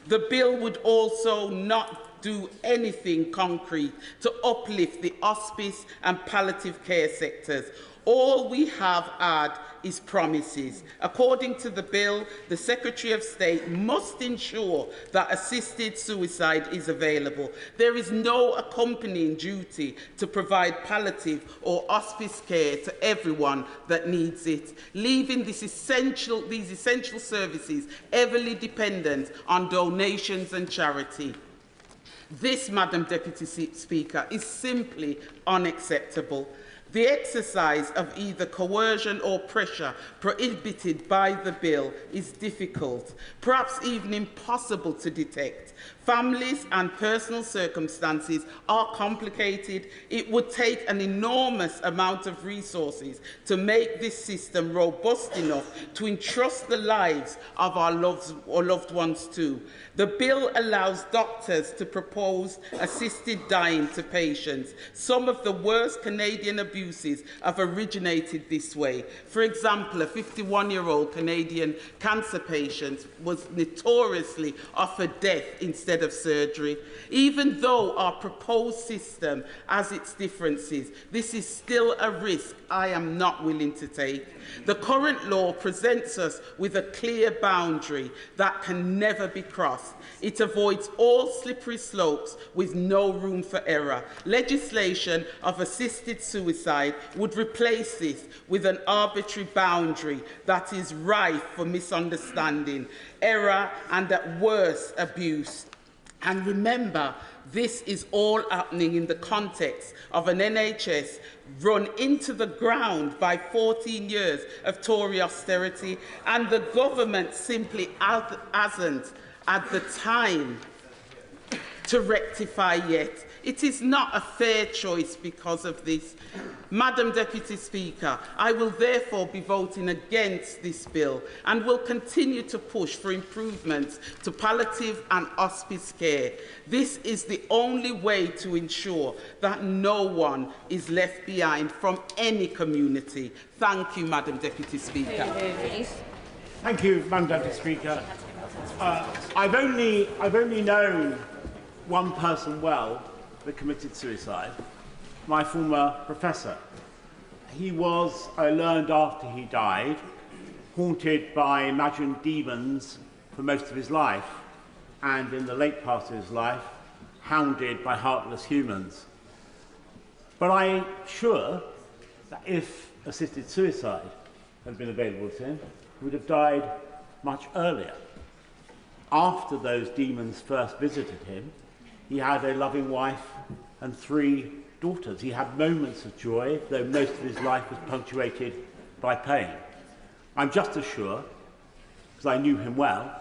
The bill would also not do anything concrete to uplift the hospice and palliative care sectors. All we have had is promises. According to the bill, the Secretary of State must ensure that assisted suicide is available. There is no accompanying duty to provide palliative or hospice care to everyone that needs it, leaving these essential services heavily dependent on donations and charity. This, Madam Deputy Speaker, is simply unacceptable. The exercise of either coercion or pressure prohibited by the bill is difficult, perhaps even impossible to detect. Families and personal circumstances are complicated. It would take an enormous amount of resources to make this system robust enough to entrust the lives of our loved ones to. The bill allows doctors to propose assisted dying to patients. Some of the worst Canadian abuses have originated this way. For example, a 51-year-old Canadian cancer patient was notoriously offered death instead of surgery. Even though our proposed system has its differences, this is still a risk I am not willing to take. The current law presents us with a clear boundary that can never be crossed. It avoids all slippery slopes with no room for error. Legislation of assisted suicide would replace this with an arbitrary boundary that is rife for misunderstanding, error, and at worst, abuse. And remember, this is all happening in the context of an NHS run into the ground by 14 years of Tory austerity, and the government simply hasn't had the time to rectify yet. It is not a fair choice because of this. Madam Deputy Speaker, I will therefore be voting against this bill and will continue to push for improvements to palliative and hospice care. This is the only way to ensure that no one is left behind from any community. Thank you, Madam Deputy Speaker. Thank you, Madam Deputy Speaker. I've only known one person well that committed suicide, my former professor. He was, I learned after he died, haunted by imagined demons for most of his life, and in the late part of his life, hounded by heartless humans. But I'm sure that if assisted suicide had been available to him, he would have died much earlier. After those demons first visited him, he had a loving wife and 3 daughters. He had moments of joy, though most of his life was punctuated by pain. I'm just as sure, because I knew him well,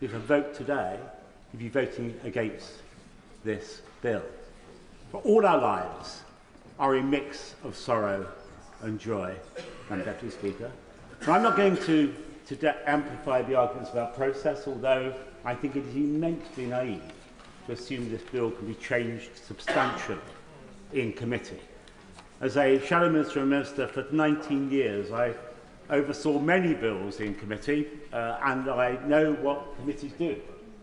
if a vote today, he'd be voting against this bill. For all our lives are a mix of sorrow and joy, Madam Deputy Speaker. Now, I'm not going to amplify the arguments about process, although I think it is immensely naive to assume this bill can be changed substantially in committee. As a Shadow Minister and Minister for 19 years, I oversaw many bills in committee, and I know what committees do.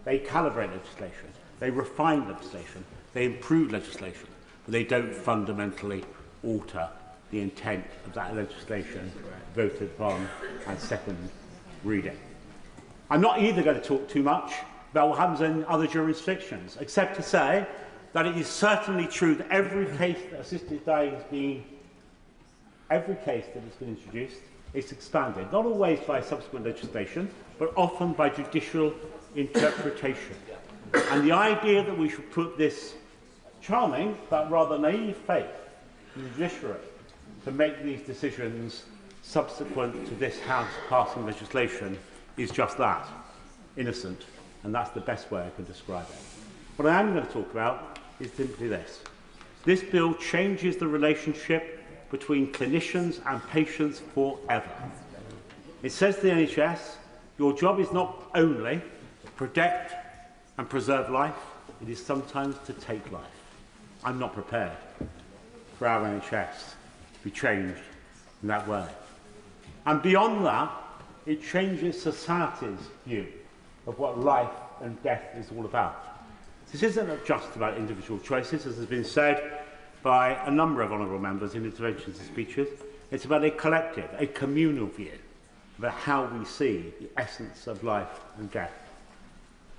They calibrate legislation, they refine legislation, they improve legislation, but they don't fundamentally alter the intent of that legislation voted upon at second reading. I'm not either going to talk too much about what happens in other jurisdictions, except to say that it is certainly true that every case that assisted dying has been, every case that has been introduced is expanded, not always by subsequent legislation, but often by judicial interpretation. And the idea that we should put this charming but rather naive faith in the judiciary to make these decisions subsequent to this House passing legislation is just that, innocent. And that's the best way I can describe it. What I am going to talk about is simply this. This bill changes the relationship between clinicians and patients forever. It says to the NHS, your job is not only to protect and preserve life, it is sometimes to take life. I'm not prepared for our NHS to be changed in that way. And beyond that, it changes society's view of what life and death is all about. This isn't just about individual choices, as has been said by a number of honourable members in interventions and speeches. It's about a collective, a communal view about how we see the essence of life and death.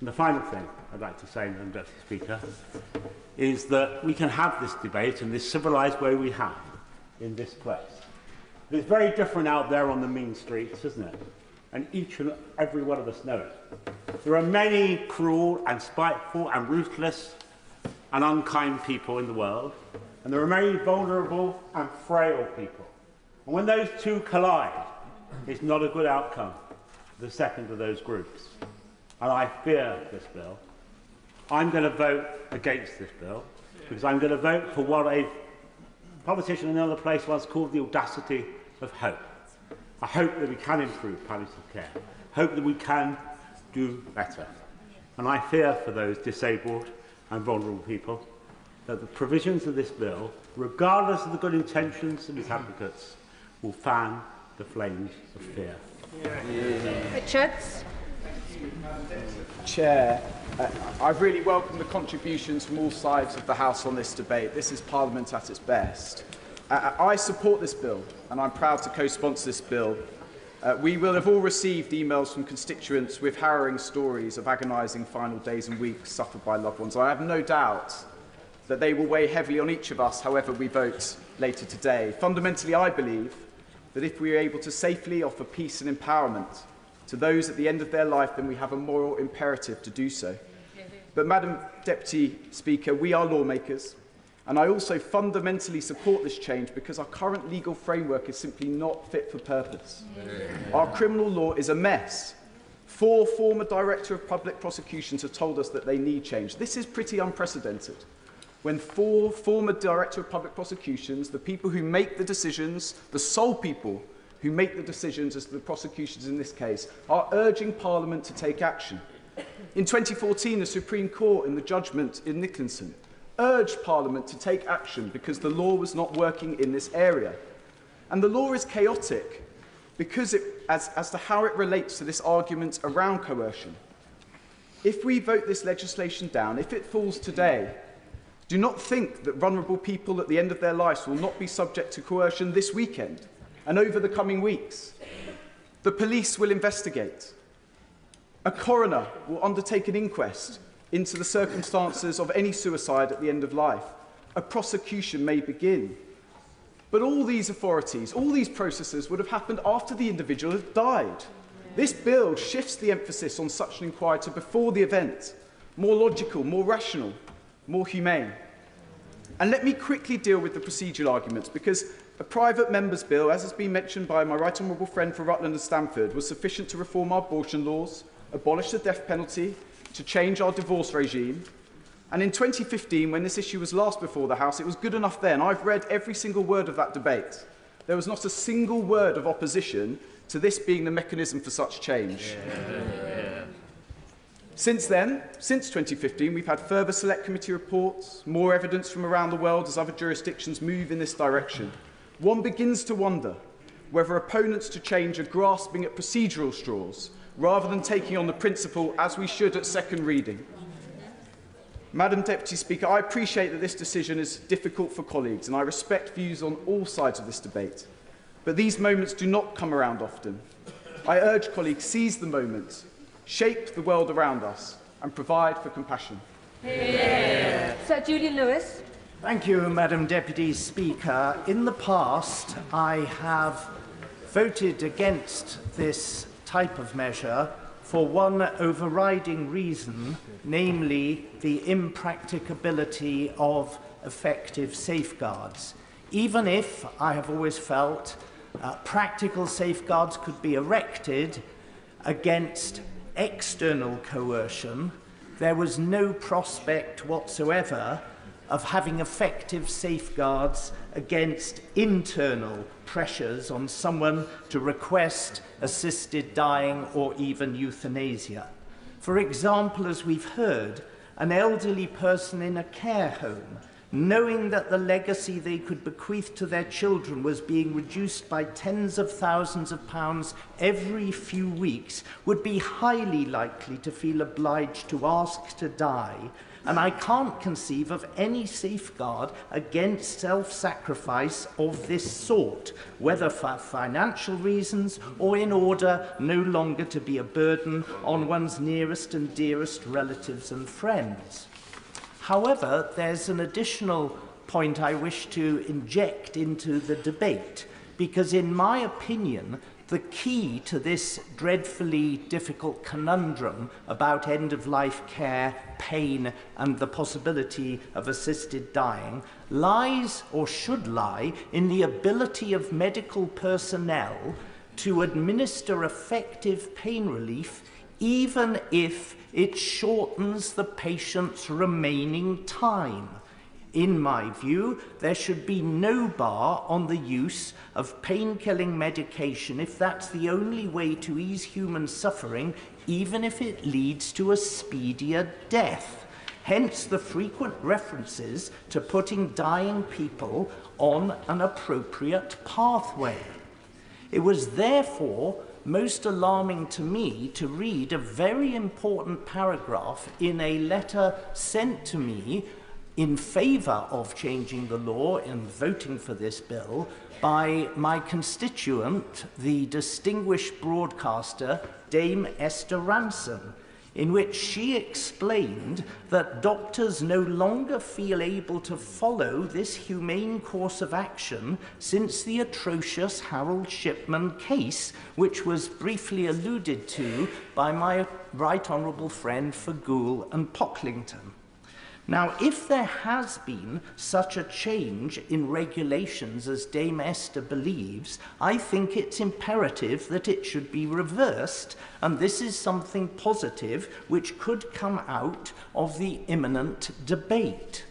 And the final thing I'd like to say, Madam Deputy Speaker, is that we can have this debate in this civilised way we have in this place. It's very different out there on the mean streets, isn't it? And each and every one of us know it. There are many cruel and spiteful and ruthless and unkind people in the world, and there remain vulnerable and frail people. And when those two collide, it's not a good outcome for the second of those groups. And I fear this bill. I'm going to vote against this bill because I'm going to vote for what a politician in another place once called the audacity of hope. I hope that we can improve palliative care. I hope that we can do better. And I fear for those disabled and vulnerable people that the provisions of this bill, regardless of the good intentions of its advocates, will fan the flames of fear. Richards. Chair, I've really welcomed the contributions from all sides of the House on this debate. This is Parliament at its best. I support this bill, and I'm proud to co-sponsor this bill. We will have all received emails from constituents with harrowing stories of agonising final days and weeks suffered by loved ones. I have no doubt that they will weigh heavily on each of us, however we vote later today. Fundamentally, I believe that if we are able to safely offer peace and empowerment to those at the end of their life, then we have a moral imperative to do so. But, Madam Deputy Speaker, we are lawmakers, and I also fundamentally support this change because our current legal framework is simply not fit for purpose. Our criminal law is a mess. 4 former Director of Public Prosecutions have told us that they need change. This is pretty unprecedented. When 4 former Director of Public Prosecutions, the people who make the decisions, the sole people who make the decisions as the prosecutions in this case, are urging Parliament to take action. In 2014, the Supreme Court, in the judgment in Nicholson, urged Parliament to take action because the law was not working in this area. And the law is chaotic because as to how it relates to this argument around coercion. If we vote this legislation down, if it falls today, do not think that vulnerable people at the end of their lives will not be subject to coercion this weekend and over the coming weeks. The police will investigate. A coroner will undertake an inquest into the circumstances of any suicide at the end of life. A prosecution may begin. But all these authorities, all these processes would have happened after the individual had died. This bill shifts the emphasis on such an inquiry to before the event, more logical, more rational, more humane. And let me quickly deal with the procedural arguments, because a private member's bill, as has been mentioned by my right honourable friend for Rutland and Stamford, was sufficient to reform our abortion laws, abolish the death penalty, to change our divorce regime. And in 2015, when this issue was last before the House, it was good enough then. I've read every single word of that debate. There was not a single word of opposition to this being the mechanism for such change. Since then, since 2015, we've had further select committee reports, more evidence from around the world as other jurisdictions move in this direction. One begins to wonder whether opponents to change are grasping at procedural straws rather than taking on the principle as we should at second reading. Madam Deputy Speaker, I appreciate that this decision is difficult for colleagues, and I respect views on all sides of this debate. But these moments do not come around often. I urge colleagues, seize the moment, shape the world around us, and provide for compassion. Sir Julian Lewis. Thank you, Madam Deputy Speaker. In the past, I have voted against this type of measure for one overriding reason, namely the impracticability of effective safeguards. Even if I have always felt practical safeguards could be erected against external coercion, there was no prospect whatsoever of having effective safeguards against internal pressures on someone to request assisted dying or even euthanasia. For example, as we've heard, an elderly person in a care home, knowing that the legacy they could bequeath to their children was being reduced by tens of thousands of pounds every few weeks, would be highly likely to feel obliged to ask to die. And I can't conceive of any safeguard against self-sacrifice of this sort, whether for financial reasons or in order no longer to be a burden on one's nearest and dearest relatives and friends. However, there's an additional point I wish to inject into the debate, because in my opinion, The key to this dreadfully difficult conundrum about end-of-life care, pain, and the possibility of assisted dying lies, or should lie, in the ability of medical personnel to administer effective pain relief even if it shortens the patient's remaining time. In my view, there should be no bar on the use of pain-killing medication if that's the only way to ease human suffering, even if it leads to a speedier death. Hence the frequent references to putting dying people on an appropriate pathway. It was therefore most alarming to me to read a very important paragraph in a letter sent to me in favour of changing the law and voting for this bill by my constituent, the distinguished broadcaster Dame Esther Ransom, in which she explained that doctors no longer feel able to follow this humane course of action since the atrocious Harold Shipman case, which was briefly alluded to by my right honourable friend Fagool and Pocklington. Now, if there has been such a change in regulations as Dame Esther believes, I think it's imperative that it should be reversed, and this is something positive which could come out of the imminent debate.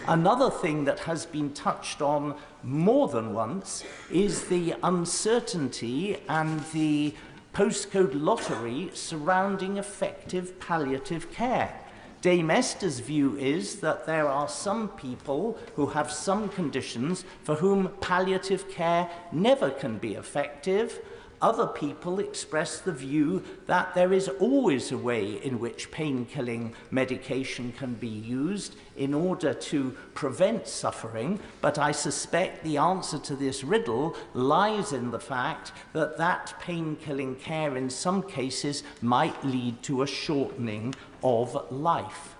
Another thing that has been touched on more than once is the uncertainty and the postcode lottery surrounding effective palliative care. Dame Esther's view is that there are some people who have some conditions for whom palliative care never can be effective. Other people express the view that there is always a way in which pain-killing medication can be used in order to prevent suffering, but I suspect the answer to this riddle lies in the fact that that pain-killing care in some cases might lead to a shortening of life.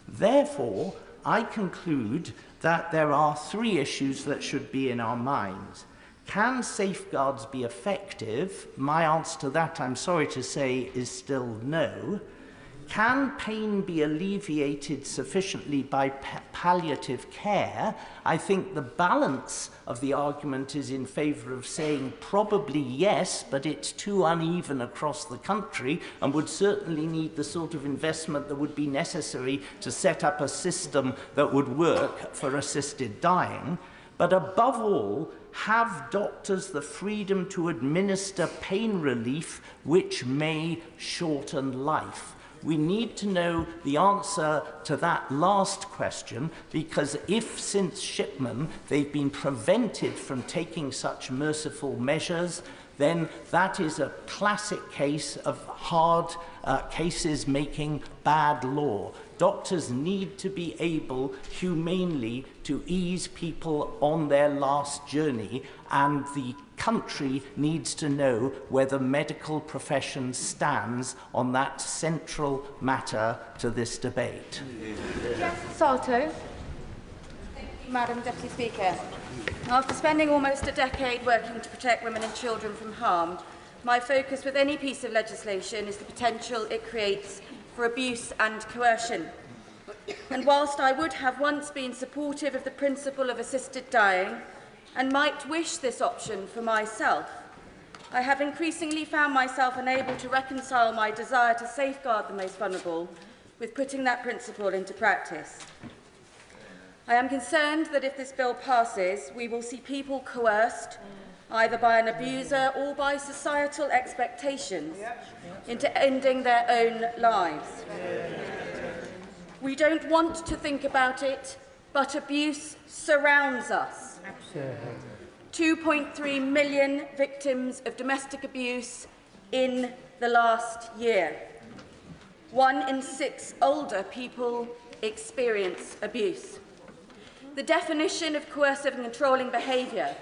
Therefore, I conclude that there are three issues that should be in our minds. Can safeguards be effective? My answer to that, I'm sorry to say, is still no. Can pain be alleviated sufficiently by palliative care? I think the balance of the argument is in favour of saying probably yes, but it's too uneven across the country and would certainly need the sort of investment that would be necessary to set up a system that would work for assisted dying. But above all, have doctors the freedom to administer pain relief which may shorten life? We need to know the answer to that last question, because if since Shipman they've been prevented from taking such merciful measures, then that is a classic case of hard cases making bad law. Doctors need to be able humanely to ease people on their last journey, and the country needs to know where the medical profession stands on that central matter to this debate. Salto. Madam Deputy Speaker, after spending almost a decade working to protect women and children from harm, my focus with any piece of legislation is the potential it creates for abuse and coercion. And whilst I would have once been supportive of the principle of assisted dying and might wish this option for myself, I have increasingly found myself unable to reconcile my desire to safeguard the most vulnerable with putting that principle into practice. I am concerned that if this bill passes, we will see people coerced, either by an abuser or by societal expectations, into ending their own lives. We don't want to think about it, but abuse surrounds us. 2.3 million victims of domestic abuse in the last year. 1 in 6 older people experience abuse. The definition of coercive and controlling behaviour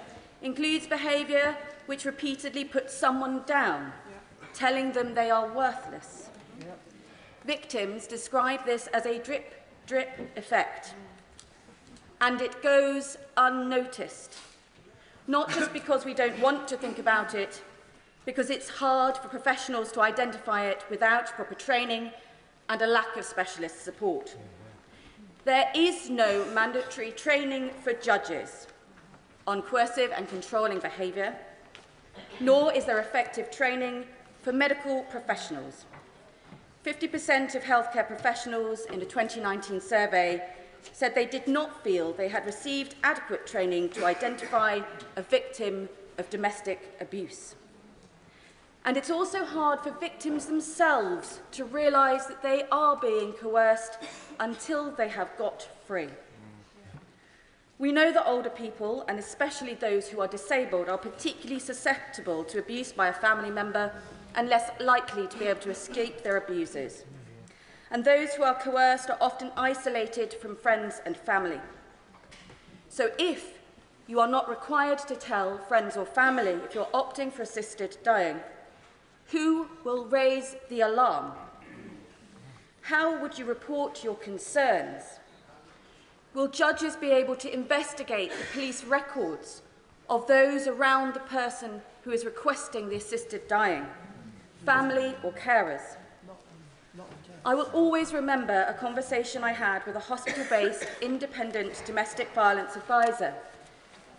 includes behaviour which repeatedly puts someone down, telling them they are worthless. Victims describe this as a drip-drip effect, and it goes unnoticed, not just because we don't want to think about it, because it's hard for professionals to identify it without proper training and a lack of specialist support. There is no mandatory training for judges on coercive and controlling behaviour, nor is there effective training for medical professionals. 50% of healthcare professionals in a 2019 survey said they did not feel they had received adequate training to identify a victim of domestic abuse. And it's also hard for victims themselves to realise that they are being coerced until they have got free. We know that older people, and especially those who are disabled, are particularly susceptible to abuse by a family member and less likely to be able to escape their abusers. And those who are coerced are often isolated from friends and family. So if you are not required to tell friends or family if you're opting for assisted dying, who will raise the alarm? How would you report your concerns? Will judges be able to investigate the police records of those around the person who is requesting the assisted dying, family or carers? I will always remember a conversation I had with a hospital-based independent domestic violence advisor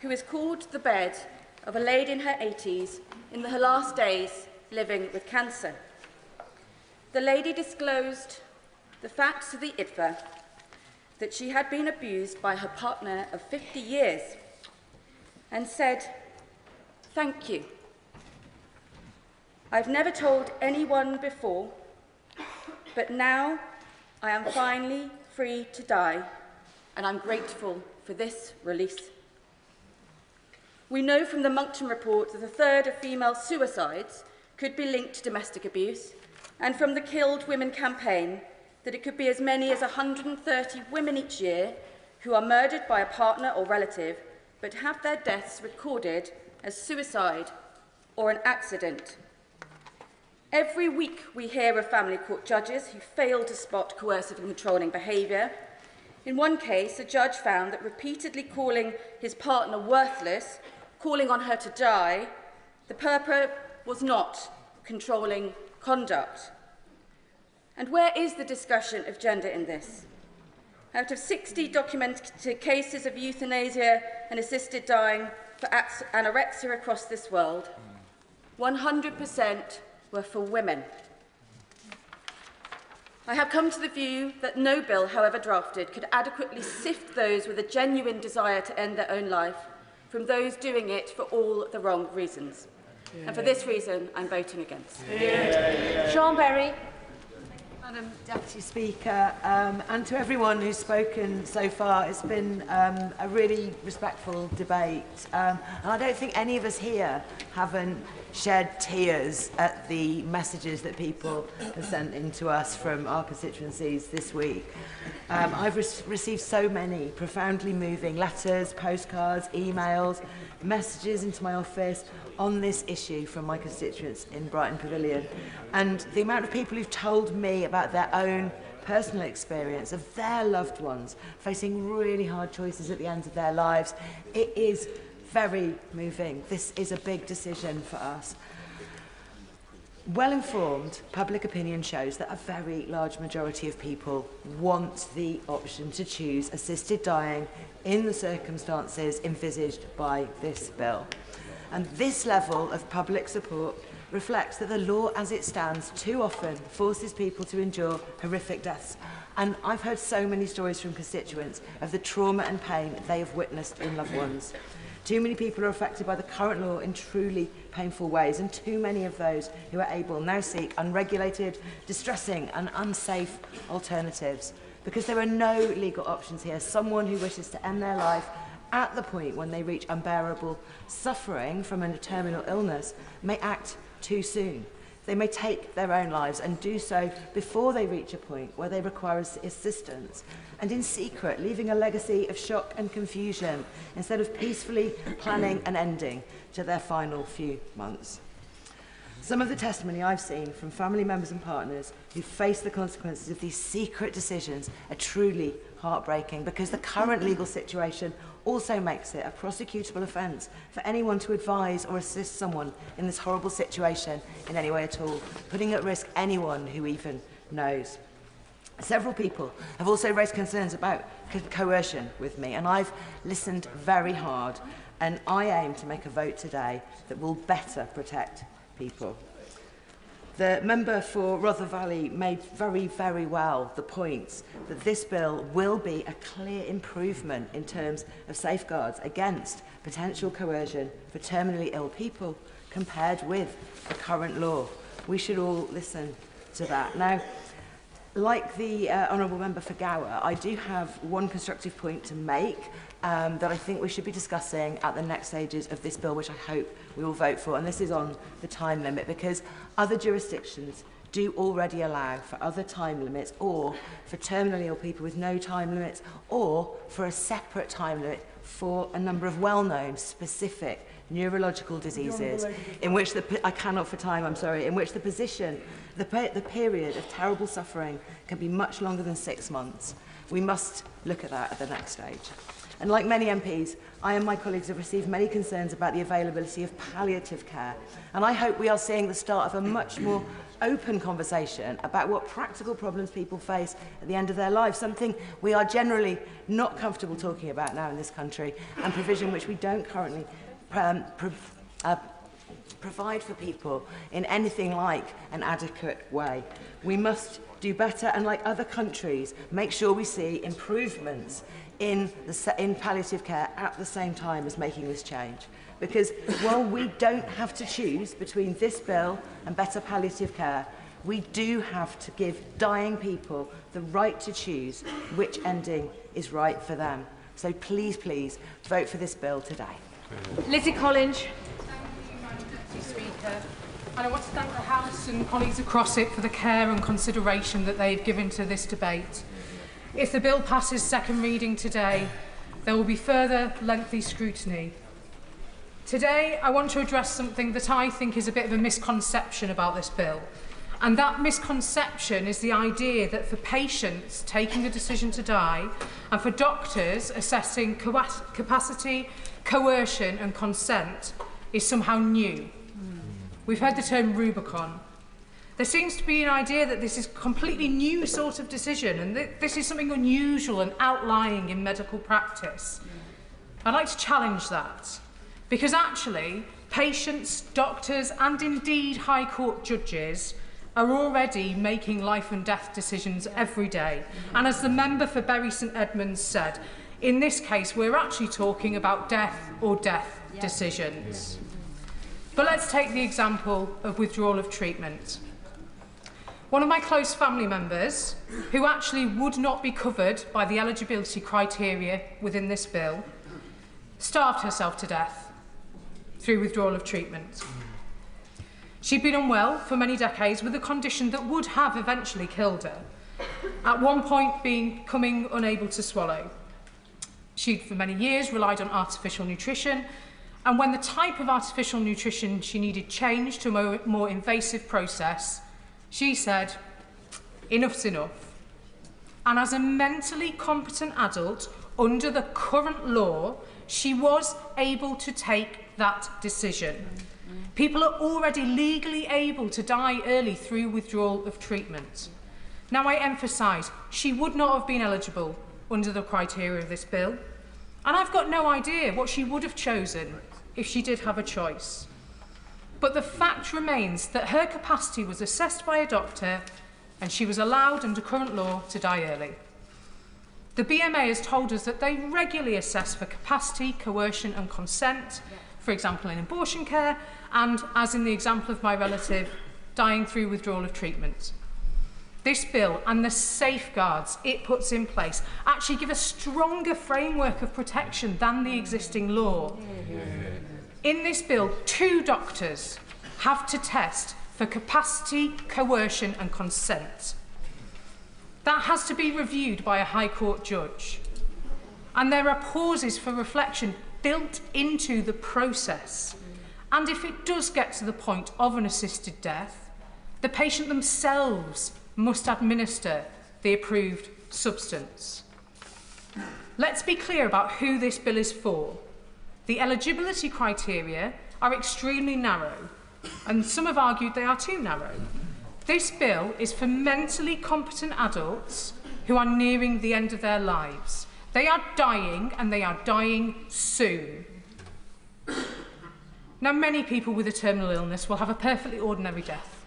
who was called to the bed of a lady in her 80s in her last days living with cancer. The lady disclosed the facts to the IDVA that she had been abused by her partner of 50 years and said, "Thank you. I've never told anyone before, but now I am finally free to die, and I'm grateful for this release." We know from the Moncton report that a third of female suicides could be linked to domestic abuse, and from the Killed Women campaign that it could be as many as 130 women each year who are murdered by a partner or relative but have their deaths recorded as suicide or an accident. Every week we hear of family court judges who fail to spot coercive and controlling behaviour. In one case, a judge found that repeatedly calling his partner worthless, calling on her to die, the purpose was not controlling conduct. And where is the discussion of gender in this? Out of 60 documented cases of euthanasia and assisted dying for anorexia across this world, 100% were for women. I have come to the view that no bill, however drafted, could adequately sift those with a genuine desire to end their own life from those doing it for all the wrong reasons. And for this reason, I'm voting against. Sean Berry. Madam Deputy Speaker, and to everyone who's spoken so far, it's been a really respectful debate. And I don't think any of us here haven't shed tears at the messages that people have sent in to us from our constituencies this week. I've received so many profoundly moving letters, postcards, emails, messages into my office on this issue from my constituents in Brighton Pavilion. And the amount of people who've told me about their own personal experience of their loved ones facing really hard choices at the end of their lives, it is very moving. This is a big decision for us. Well-informed public opinion shows that a very large majority of people want the option to choose assisted dying in the circumstances envisaged by this bill. And this level of public support reflects that the law as it stands too often forces people to endure horrific deaths. And I've heard so many stories from constituents of the trauma and pain they have witnessed in loved ones. Too many people are affected by the current law in truly painful ways, and too many of those who are able now seek unregulated, distressing and unsafe alternatives. Because there are no legal options here. Someone who wishes to end their life at the point when they reach unbearable suffering from a terminal illness may act too soon. They may take their own lives and do so before they reach a point where they require assistance, and in secret, leaving a legacy of shock and confusion instead of peacefully planning an ending to their final few months. Some of the testimony I've seen from family members and partners who face the consequences of these secret decisions are truly heartbreaking, because the current legal situation also makes it a prosecutable offence for anyone to advise or assist someone in this horrible situation in any way at all, putting at risk anyone who even knows. Several people have also raised concerns about coercion with me, and I've listened very hard, and I aim to make a vote today that will better protect people. The member for Rother Valley made very, very well the points that this bill will be a clear improvement in terms of safeguards against potential coercion for terminally ill people compared with the current law. We should all listen to that. Now, like the Honourable Member for Gower, I do have one constructive point to make that I think we should be discussing at the next stages of this bill, which I hope we will vote for, and this is on the time limit, because other jurisdictions do already allow for other time limits, or for terminally ill people with no time limits, or for a separate time limit for a number of well-known specific neurological diseases in which I cannot for time, I'm sorry, in which the period of terrible suffering can be much longer than 6 months. We must look at that at the next stage. And like many MPs, I and my colleagues have received many concerns about the availability of palliative care. And I hope we are seeing the start of a much more open conversation about what practical problems people face at the end of their lives, something we are generally not comfortable talking about now in this country, and provision which we don't currently provide for people in anything like an adequate way. We must do better, and like other countries, make sure we see improvements in palliative care at the same time as making this change. Because while we don't have to choose between this bill and better palliative care, we do have to give dying people the right to choose which ending is right for them. So please, please, vote for this bill today. Lizzie Collins. Speaker, and I want to thank the House and colleagues across it for the care and consideration that they've given to this debate. If the bill passes second reading today, there will be further lengthy scrutiny. Today, I want to address something that I think is a bit of a misconception about this bill. And that misconception is the idea that for patients taking the decision to die and for doctors assessing capacity, coercion and consent is somehow new. We've heard the term Rubicon. There seems to be an idea that this is a completely new sort of decision and that this is something unusual and outlying in medical practice. I'd like to challenge that, because actually patients, doctors and indeed High Court judges are already making life and death decisions every day. And as the member for Bury St Edmunds said, in this case we're actually talking about death or death decisions. But let's take the example of withdrawal of treatment. One of my close family members, who actually would not be covered by the eligibility criteria within this bill, starved herself to death through withdrawal of treatment. She'd been unwell for many decades with a condition that would have eventually killed her, at one point becoming unable to swallow. She'd for many years relied on artificial nutrition, and when the type of artificial nutrition she needed changed to a more invasive process, she said, enough's enough. And as a mentally competent adult, under the current law, she was able to take that decision. People are already legally able to die early through withdrawal of treatment. Now, I emphasise, she would not have been eligible under the criteria of this bill, and I've got no idea what she would have chosen if she did have a choice. But the fact remains that her capacity was assessed by a doctor and she was allowed under current law to die early. The BMA has told us that they regularly assess for capacity, coercion and consent, for example in abortion care, and, as in the example of my relative, dying through withdrawal of treatment. This bill and the safeguards it puts in place actually give a stronger framework of protection than the existing law. In this bill, 2 doctors have to test for capacity, coercion and consent. That has to be reviewed by a High Court judge. And there are pauses for reflection built into the process. And if it does get to the point of an assisted death, the patient themselves must administer the approved substance. Let's be clear about who this bill is for. The eligibility criteria are extremely narrow, and some have argued they are too narrow. This bill is for mentally competent adults who are nearing the end of their lives. They are dying, and they are dying soon. Now, many people with a terminal illness will have a perfectly ordinary death,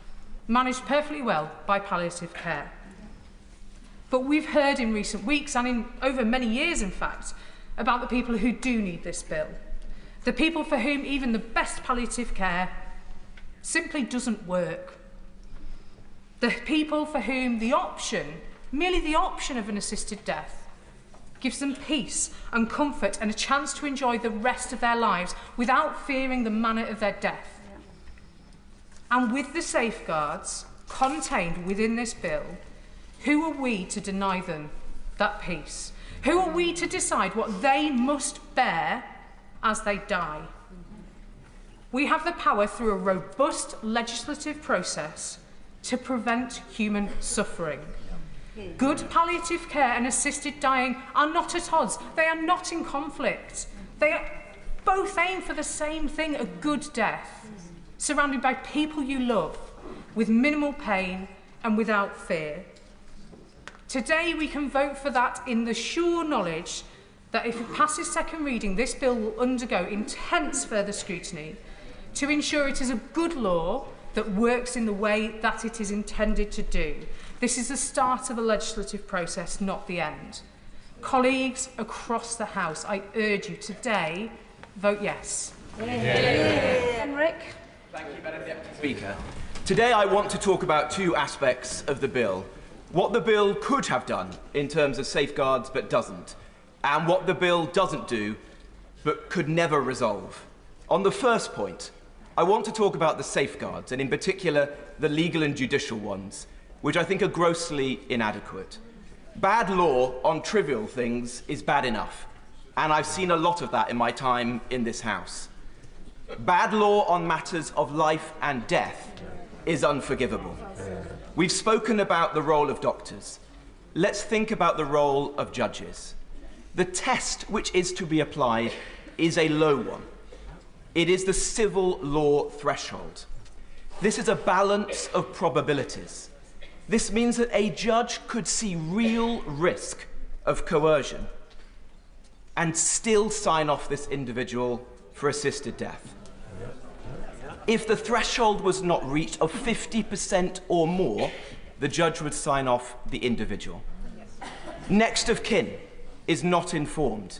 managed perfectly well by palliative care. But we've heard in recent weeks, and over many years in fact, about the people who do need this bill. The people for whom even the best palliative care simply doesn't work. The people for whom the option, merely the option of an assisted death, gives them peace and comfort and a chance to enjoy the rest of their lives without fearing the manner of their death. And with the safeguards contained within this bill, who are we to deny them that peace? Who are we to decide what they must bear as they die? We have the power through a robust legislative process to prevent human suffering. Good palliative care and assisted dying are not at odds. They are not in conflict. They both aim for the same thing, a good death, surrounded by people you love, with minimal pain and without fear. Today we can vote for that in the sure knowledge that if it passes second reading, this bill will undergo intense further scrutiny to ensure it is a good law that works in the way that it is intended to do. This is the start of a legislative process, not the end. Colleagues across the House, I urge you today, vote yes. Henrik. Thank you, Madam Deputy Speaker. Today I want to talk about two aspects of the bill. What the bill could have done in terms of safeguards but doesn't, and what the bill doesn't do but could never resolve. On the first point, I want to talk about the safeguards, and in particular the legal and judicial ones, which I think are grossly inadequate. Bad law on trivial things is bad enough, and I've seen a lot of that in my time in this House. Bad law on matters of life and death is unforgivable. We've spoken about the role of doctors. Let's think about the role of judges. The test which is to be applied is a low one. It is the civil law threshold. This is a balance of probabilities. This means that a judge could see real risk of coercion and still sign off this individual for assisted death. If the threshold was not reached of 50% or more, the judge would sign off the individual. Next of kin is not informed.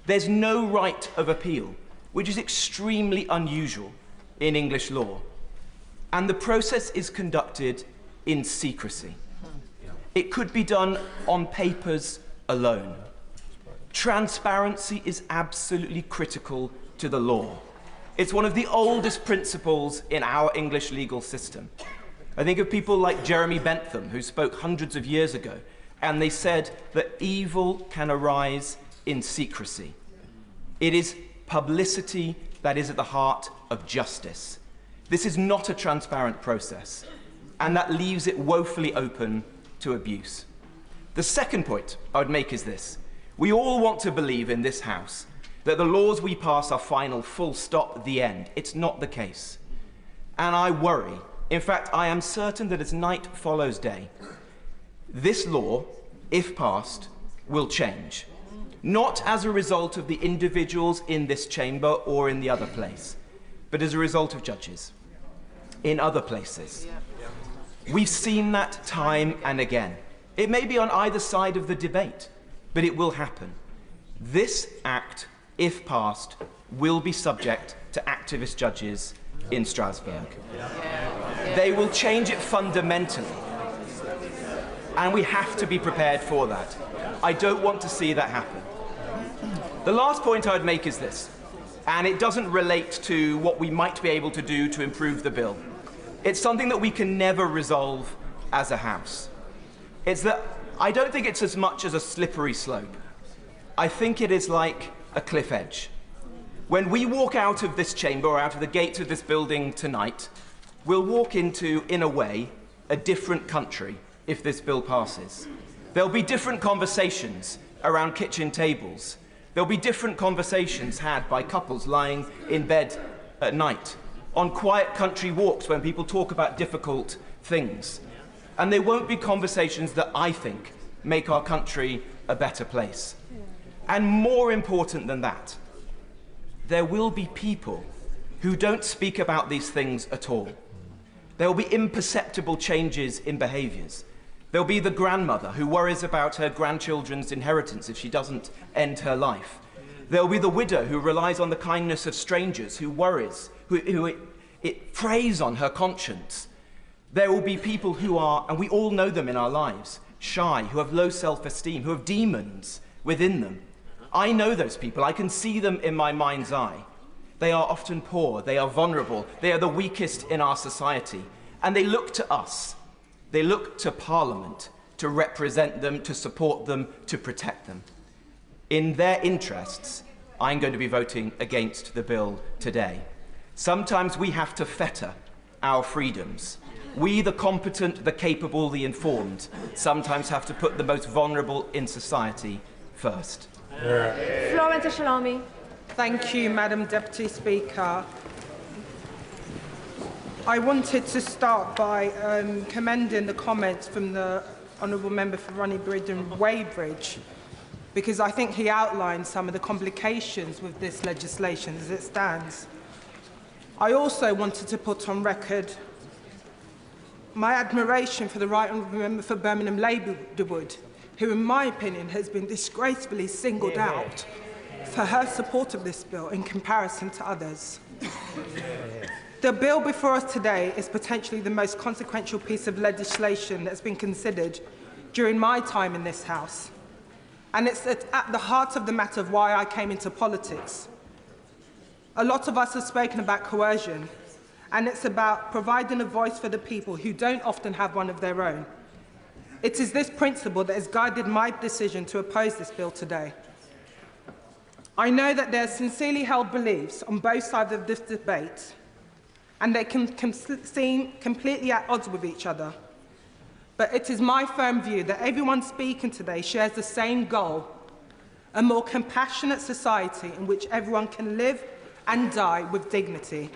There's no right of appeal, which is extremely unusual in English law. And the process is conducted in secrecy. It could be done on papers alone. Transparency is absolutely critical to the law. It's one of the oldest principles in our English legal system. I think of people like Jeremy Bentham, who spoke hundreds of years ago, and they said that evil can arise in secrecy. It is publicity that is at the heart of justice. This is not a transparent process, and that leaves it woefully open to abuse. The second point I would make is this. We all want to believe in this House that the laws we pass are final, full stop, the end. It's not the case. And I worry, in fact, I am certain that as night follows day, this law, if passed, will change. Not as a result of the individuals in this chamber or in the other place, but as a result of judges in other places. We've seen that time and again. It may be on either side of the debate, but it will happen. This act, if passed, will be subject to activist judges in Strasbourg. They will change it fundamentally, and we have to be prepared for that. I don't want to see that happen. The last point I would make is this, and it doesn't relate to what we might be able to do to improve the bill. It's something that we can never resolve as a House. It's that I don't think it's as much as a slippery slope. I think it is like a cliff edge. When we walk out of this chamber or out of the gates of this building tonight, we'll walk into, in a way, a different country if this bill passes. There'll be different conversations around kitchen tables. There'll be different conversations had by couples lying in bed at night, on quiet country walks when people talk about difficult things. And they won't be conversations that I think make our country a better place. And more important than that, there will be people who don't speak about these things at all. There will be imperceptible changes in behaviours. There'll be the grandmother who worries about her grandchildren's inheritance if she doesn't end her life. There'll be the widow who relies on the kindness of strangers, who worries, it preys on her conscience. There will be people who are, and we all know them in our lives, shy, who have low self-esteem, who have demons within them. I know those people. I can see them in my mind's eye. They are often poor. They are vulnerable. They are the weakest in our society. And they look to us. They look to Parliament to represent them, to support them, to protect them. In their interests, I'm going to be voting against the bill today. Sometimes we have to fetter our freedoms. We, the competent, the capable, the informed, sometimes have to put the most vulnerable in society first. Florence Shalami. Thank you, Madam Deputy Speaker. I wanted to start by commending the comments from the Honourable Member for Runnybridge and Weybridge, because I think he outlined some of the complications with this legislation as it stands. I also wanted to put on record my admiration for the Right Honourable Member for Birmingham Labourwood, who, in my opinion, has been disgracefully singled out for her support of this bill in comparison to others. The bill before us today is potentially the most consequential piece of legislation that's been considered during my time in this House. And it's at the heart of the matter of why I came into politics. A lot of us have spoken about coercion, and it's about providing a voice for the people who don't often have one of their own. It is this principle that has guided my decision to oppose this bill today. I know that there are sincerely held beliefs on both sides of this debate, and they can seem completely at odds with each other. But it is my firm view that everyone speaking today shares the same goal: a more compassionate society in which everyone can live and die with dignity.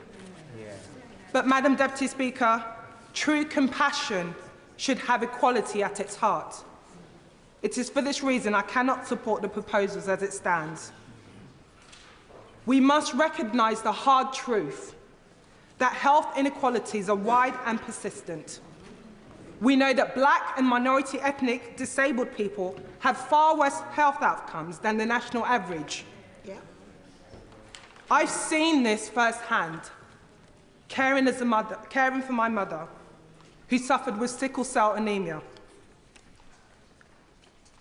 But, Madam Deputy Speaker, true compassion should have equality at its heart. It is for this reason I cannot support the proposals as it stands. We must recognise the hard truth that health inequalities are wide and persistent. We know that black and minority ethnic disabled people have far worse health outcomes than the national average. I've seen this firsthand, caring for my mother, who suffered with sickle cell anemia.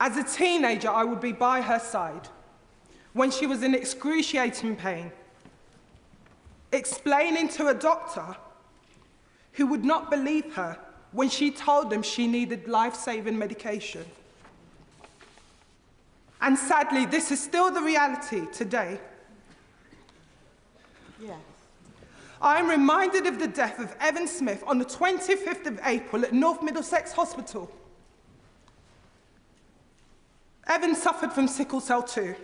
As a teenager, I would be by her side when she was in excruciating pain, explaining to a doctor who would not believe her when she told them she needed life-saving medication. And sadly, this is still the reality today. I'm reminded of the death of Evan Smith on the 25th of April at North Middlesex Hospital. Evan suffered from sickle cell too.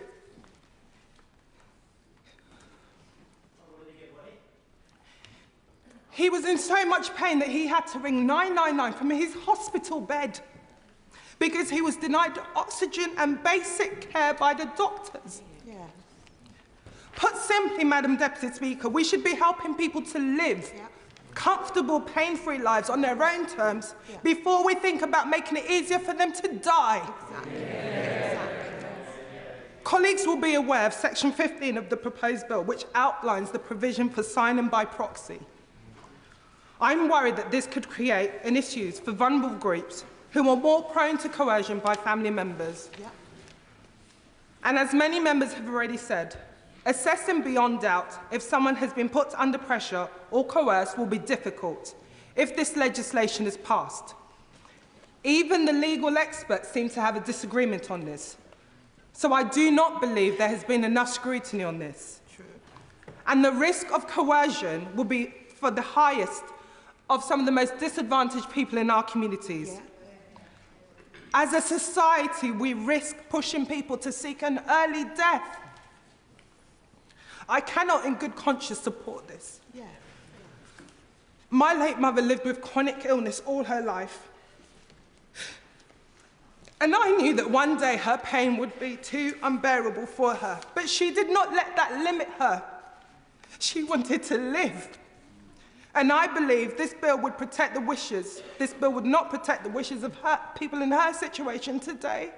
He was in so much pain that he had to ring 999 from his hospital bed because he was denied oxygen and basic care by the doctors. Put simply, Madam Deputy Speaker, we should be helping people to live comfortable, pain-free lives on their own terms before we think about making it easier for them to die. Colleagues will be aware of Section 15 of the proposed bill, which outlines the provision for signing by proxy. I'm worried that this could create an issue for vulnerable groups who are more prone to coercion by family members. And as many members have already said, assessing beyond doubt if someone has been put under pressure or coerced will be difficult if this legislation is passed. Even the legal experts seem to have a disagreement on this. So I do not believe there has been enough scrutiny on this. And the risk of coercion will be for the highest of some of the most disadvantaged people in our communities. Yeah. As a society, we risk pushing people to seek an early death. I cannot in good conscience support this. Yeah. My late mother lived with chronic illness all her life. And I knew that one day her pain would be too unbearable for her. But she did not let that limit her. She wanted to live. And I believe this bill would protect the wishes. This bill would not protect the wishes of people in her situation today.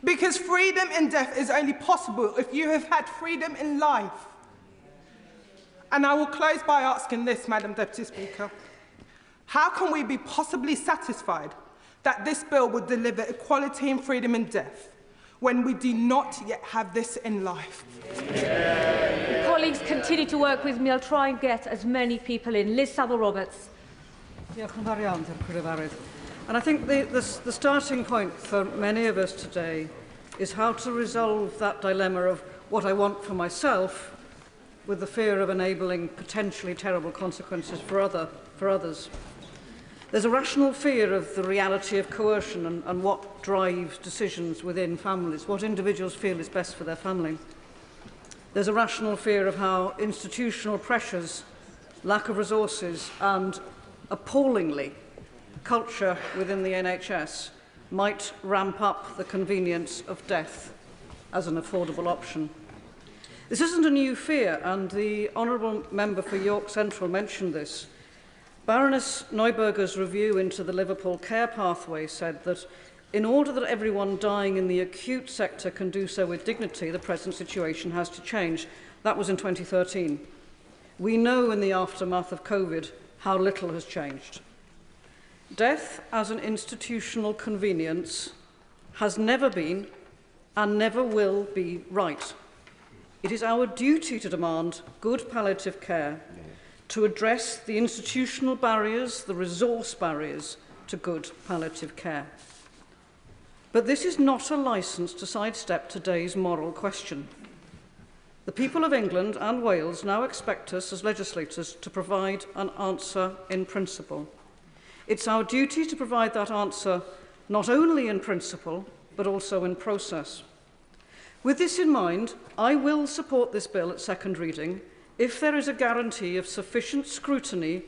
Because freedom in death is only possible if you have had freedom in life. And I will close by asking this, Madam Deputy Speaker. How can we be possibly satisfied that this bill would deliver equality and freedom in death when we do not yet have this in life? Colleagues, continue to work with me. I'll try and get as many people in. Liz Saville-Roberts. And I think the starting point for many of us today is how to resolve that dilemma of what I want for myself with the fear of enabling potentially terrible consequences for others. There's a rational fear of the reality of coercion and what drives decisions within families, what individuals feel is best for their family. There's a rational fear of how institutional pressures, lack of resources and, appallingly, culture within the NHS might ramp up the convenience of death as an affordable option. This isn't a new fear, and the Honourable Member for York Central mentioned this. Baroness Neuberger's review into the Liverpool care pathway said that in order that everyone dying in the acute sector can do so with dignity, the present situation has to change. That was in 2013. We know in the aftermath of COVID how little has changed. Death as an institutional convenience has never been and never will be right. It is our duty to demand good palliative care, to address the institutional barriers, the resource barriers to good palliative care. But this is not a licence to sidestep today's moral question. The people of England and Wales now expect us as legislators to provide an answer in principle. It's our duty to provide that answer not only in principle, but also in process. With this in mind, I will support this bill at second reading if there is a guarantee of sufficient scrutiny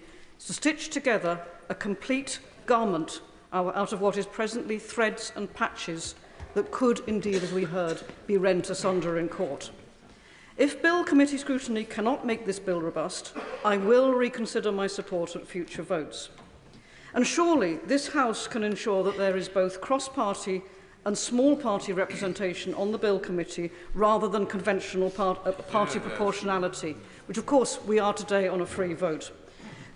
to stitch together a complete garment out of what is presently threads and patches that could indeed, as we heard, be rent asunder in court. If Bill Committee scrutiny cannot make this bill robust, I will reconsider my support at future votes. And surely this House can ensure that there is both cross-party and small party representation on the Bill Committee rather than conventional party proportionality, which of course we are today on a free vote.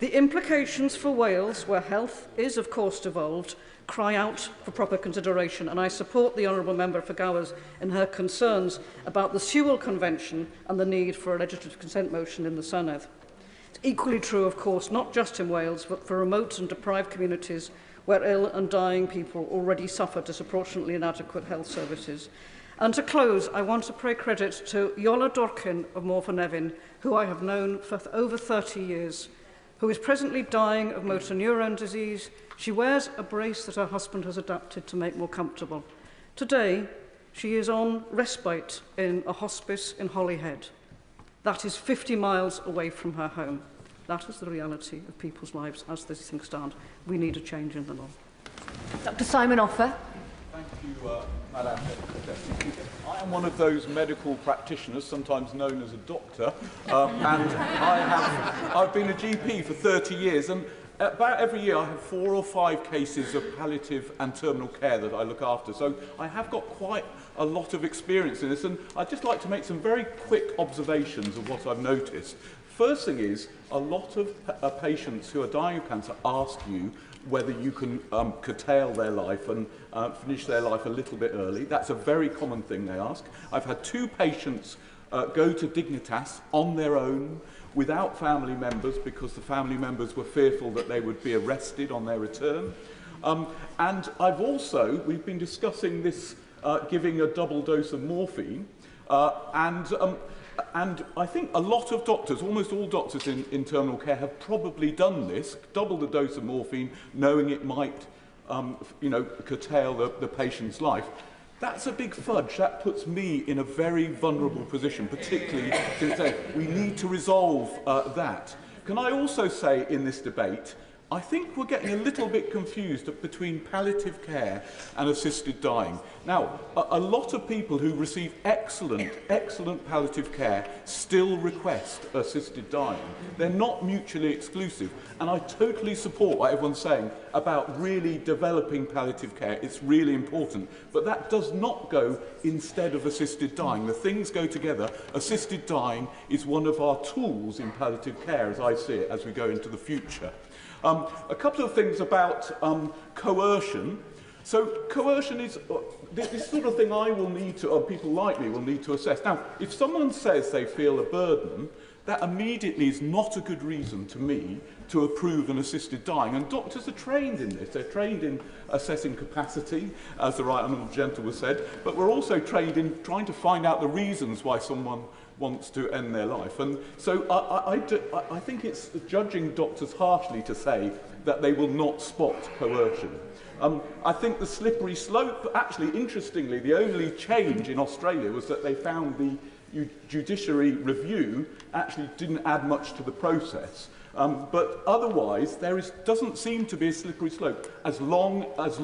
The implications for Wales, where health is of course devolved, cry out for proper consideration, and I support the Honourable Member for Gowers in her concerns about the Sewell Convention and the need for a legislative consent motion in the Senedd. It's equally true, of course, not just in Wales, but for remote and deprived communities where ill and dying people already suffer disproportionately inadequate health services. And to close, I want to pay credit to Iola Dorkin of Morpeth-Nevin, who I have known for over 30 years, who is presently dying of motor neurone disease. She wears a brace that her husband has adapted to make more comfortable. Today, she is on respite in a hospice in Holyhead. That is 50 miles away from her home. That is the reality of people's lives as these things stand. We need a change in the law. Dr. Simon Offer. Thank you, Madam Deputy. I am one of those medical practitioners, sometimes known as a doctor, and I've been a GP for 30 years, and about every year I have 4 or 5 cases of palliative and terminal care that I look after. So I have got quite a lot of experience in this, and I'd just like to make some very quick observations of what I've noticed. First thing is, a lot of patients who are dying of cancer ask you whether you can curtail their life and finish their life a little bit early. That's a very common thing they ask. I've had 2 patients go to Dignitas on their own without family members because the family members were fearful that they would be arrested on their return. And we've been discussing this giving a double dose of morphine, and And I think a lot of doctors, almost all doctors in terminal care, have probably done this, double the dose of morphine, knowing it might curtail the patient's life. That's a big fudge. That puts me in a very vulnerable position, particularly since we need to resolve that. Can I also say in this debate, I think we're getting a little bit confused between palliative care and assisted dying. Now, a lot of people who receive excellent palliative care still request assisted dying. They're not mutually exclusive. And I totally support what everyone's saying about really developing palliative care. It's really important. But that does not go instead of assisted dying. The things go together. Assisted dying is one of our tools in palliative care, as I see it, as we go into the future. A couple of things about coercion. So coercion is this sort of thing I will need to, or people like me will need to assess. Now, if someone says they feel a burden, that immediately is not a good reason to me to approve an assisted dying. And doctors are trained in this. They're trained in assessing capacity, as the Right Honourable Gentleman said, but we're also trained in trying to find out the reasons why someone wants to end their life. And so I think it's judging doctors harshly to say that they will not spot coercion. I think the slippery slope, actually, interestingly, the only change in Australia was that they found the judiciary review actually didn't add much to the process. But otherwise, doesn't seem to be a slippery slope as long as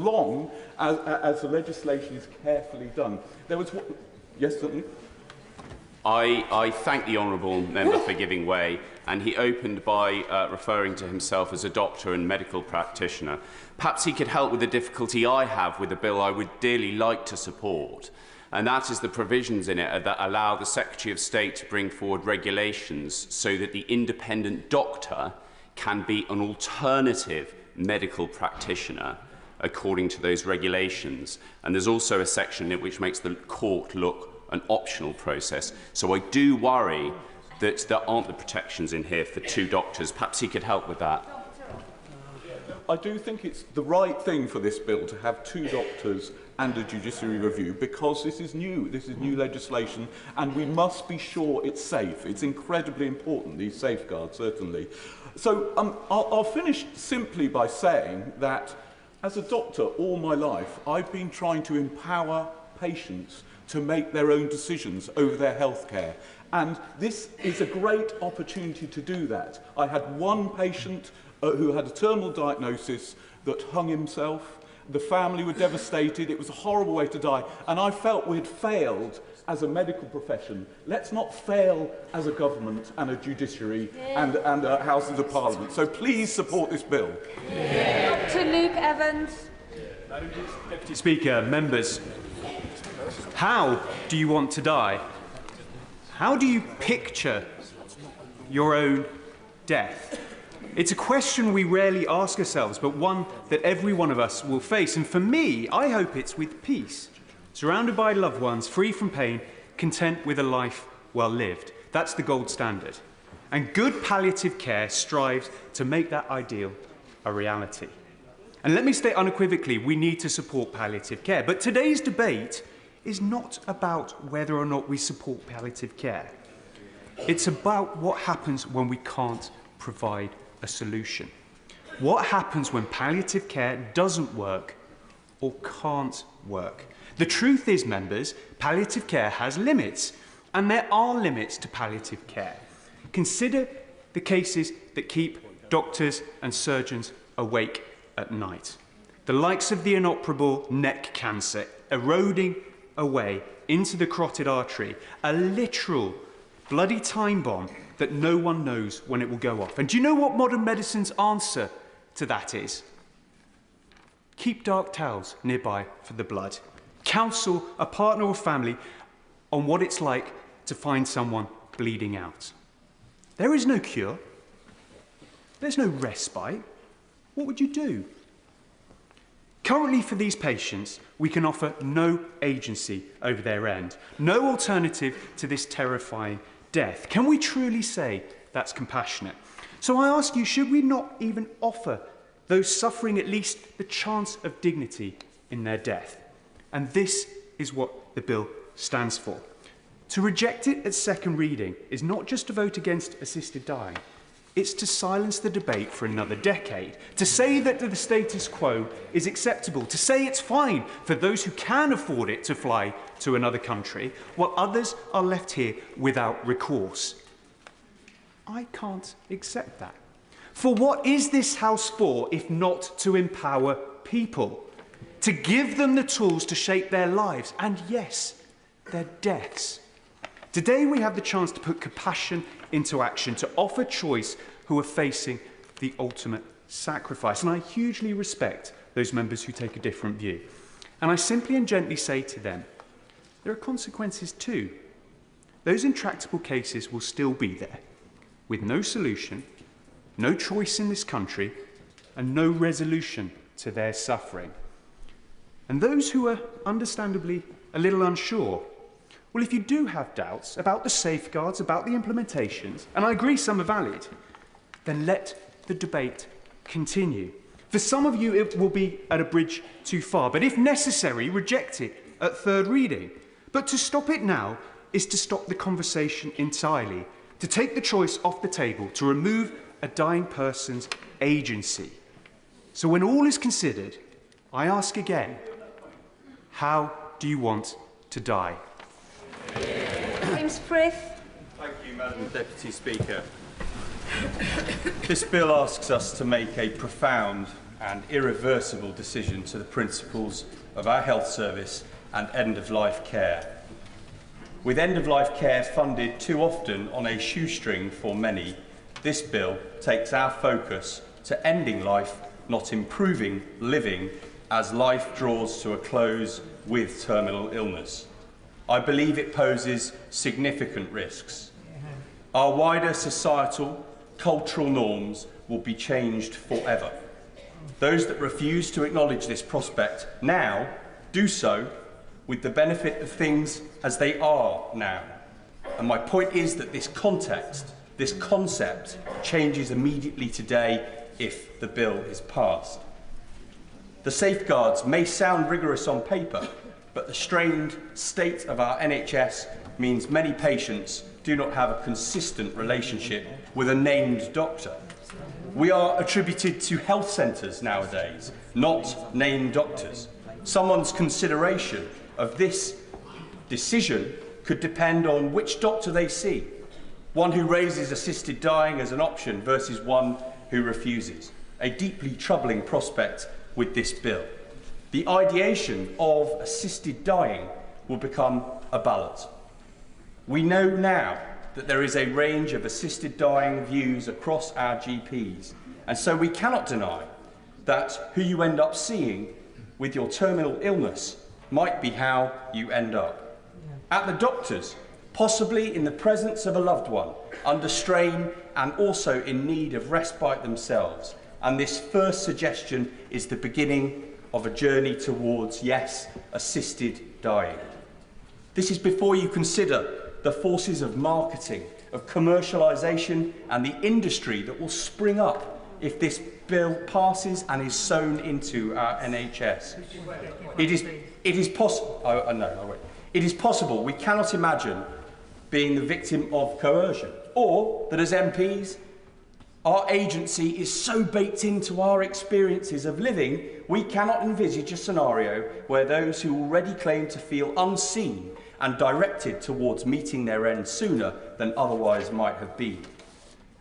the legislation is carefully done. There was... Yes, certainly. I thank the honourable member for giving way, and he opened by referring to himself as a doctor and medical practitioner. Perhaps he could help with the difficulty I have with a bill I would dearly like to support, and that is the provisions in it that allow the Secretary of State to bring forward regulations so that the independent doctor can be an alternative medical practitioner according to those regulations. And there's also a section in it which makes the court look an optional process. So I do worry that there aren't the protections in here for two doctors. Perhaps he could help with that. I do think it's the right thing for this bill to have two doctors and a judiciary review, because this is new legislation, and we must be sure it's safe. It's incredibly important, these safeguards, certainly. So I'll finish simply by saying that as a doctor all my life, I've been trying to empower patients to make their own decisions over their health care. And this is a great opportunity to do that. I had one patient who had a terminal diagnosis that hung himself. The family were devastated. It was a horrible way to die. And I felt we'd failed as a medical profession. Let's not fail as a government and a judiciary and Houses of Parliament. So please support this bill. Dr. Luke Evans. Madam Deputy Speaker, members, how do you want to die? How do you picture your own death? It's a question we rarely ask ourselves, but one that every one of us will face. And for me, I hope it's with peace, surrounded by loved ones, free from pain, content with a life well lived. That's the gold standard. And good palliative care strives to make that ideal a reality. And let me state unequivocally, we need to support palliative care. But today's debate is not about whether or not we support palliative care. It's about what happens when we can't provide a solution. What happens when palliative care doesn't work or can't work? The truth is, members, palliative care has limits, and there are limits to palliative care. Consider the cases that keep doctors and surgeons awake at night. The likes of the inoperable neck cancer eroding away into the carotid artery, a literal bloody time bomb that no one knows when it will go off. And do you know what modern medicine's answer to that is? Keep dark towels nearby for the blood. Counsel a partner or family on what it's like to find someone bleeding out. There is no cure. There's no respite. What would you do? Currently, for these patients, we can offer no agency over their end, no alternative to this terrifying death. Can we truly say that's compassionate? So I ask you, should we not even offer those suffering at least the chance of dignity in their death? And this is what the bill stands for. To reject it at second reading is not just to vote against assisted dying, it's to silence the debate for another decade, to say that the status quo is acceptable, to say it's fine for those who can afford it to fly to another country, while others are left here without recourse. I can't accept that. For what is this House for if not to empower people, to give them the tools to shape their lives and, yes, their deaths? Today we have the chance to put compassion into action, to offer choice who are facing the ultimate sacrifice. And I hugely respect those members who take a different view. And I simply and gently say to them, there are consequences too. Those intractable cases will still be there, with no solution, no choice in this country, and no resolution to their suffering. And those who are understandably a little unsure, well, if you do have doubts about the safeguards, about the implementations, and I agree some are valid, then let the debate continue. For some of you, it will be at a bridge too far, but if necessary, reject it at third reading. But to stop it now is to stop the conversation entirely, to take the choice off the table, to remove a dying person's agency. So when all is considered, I ask again, how do you want to die? James Frith. Thank you, Madam Deputy Speaker. This bill asks us to make a profound and irreversible decision to the principles of our health service and end-of-life care. With end-of-life care funded too often on a shoestring for many, this bill takes our focus to ending life, not improving living, as life draws to a close with terminal illness. I believe it poses significant risks. Our wider societal, cultural norms will be changed forever. Those that refuse to acknowledge this prospect now do so with the benefit of things as they are now. And my point is that this context, this concept, changes immediately today if the bill is passed. The safeguards may sound rigorous on paper, but the strained state of our NHS means many patients do not have a consistent relationship with a named doctor. We are attributed to health centres nowadays, not named doctors. Someone's consideration of this decision could depend on which doctor they see, one who raises assisted dying as an option versus one who refuses. A deeply troubling prospect with this bill. The ideation of assisted dying will become a ballot. We know now that there is a range of assisted dying views across our GPs, and so we cannot deny that who you end up seeing with your terminal illness might be how you end up. At the doctor's, possibly in the presence of a loved one, under strain and also in need of respite themselves. And this first suggestion is the beginning of a journey towards, yes, assisted dying. This is before you consider the forces of marketing, of commercialisation and the industry that will spring up if this bill passes and is sewn into our NHS. It is possible we cannot imagine being the victim of coercion, or that as MPs, our agency is so baked into our experiences of living, we cannot envisage a scenario where those who already claim to feel unseen and directed towards meeting their end sooner than otherwise might have been.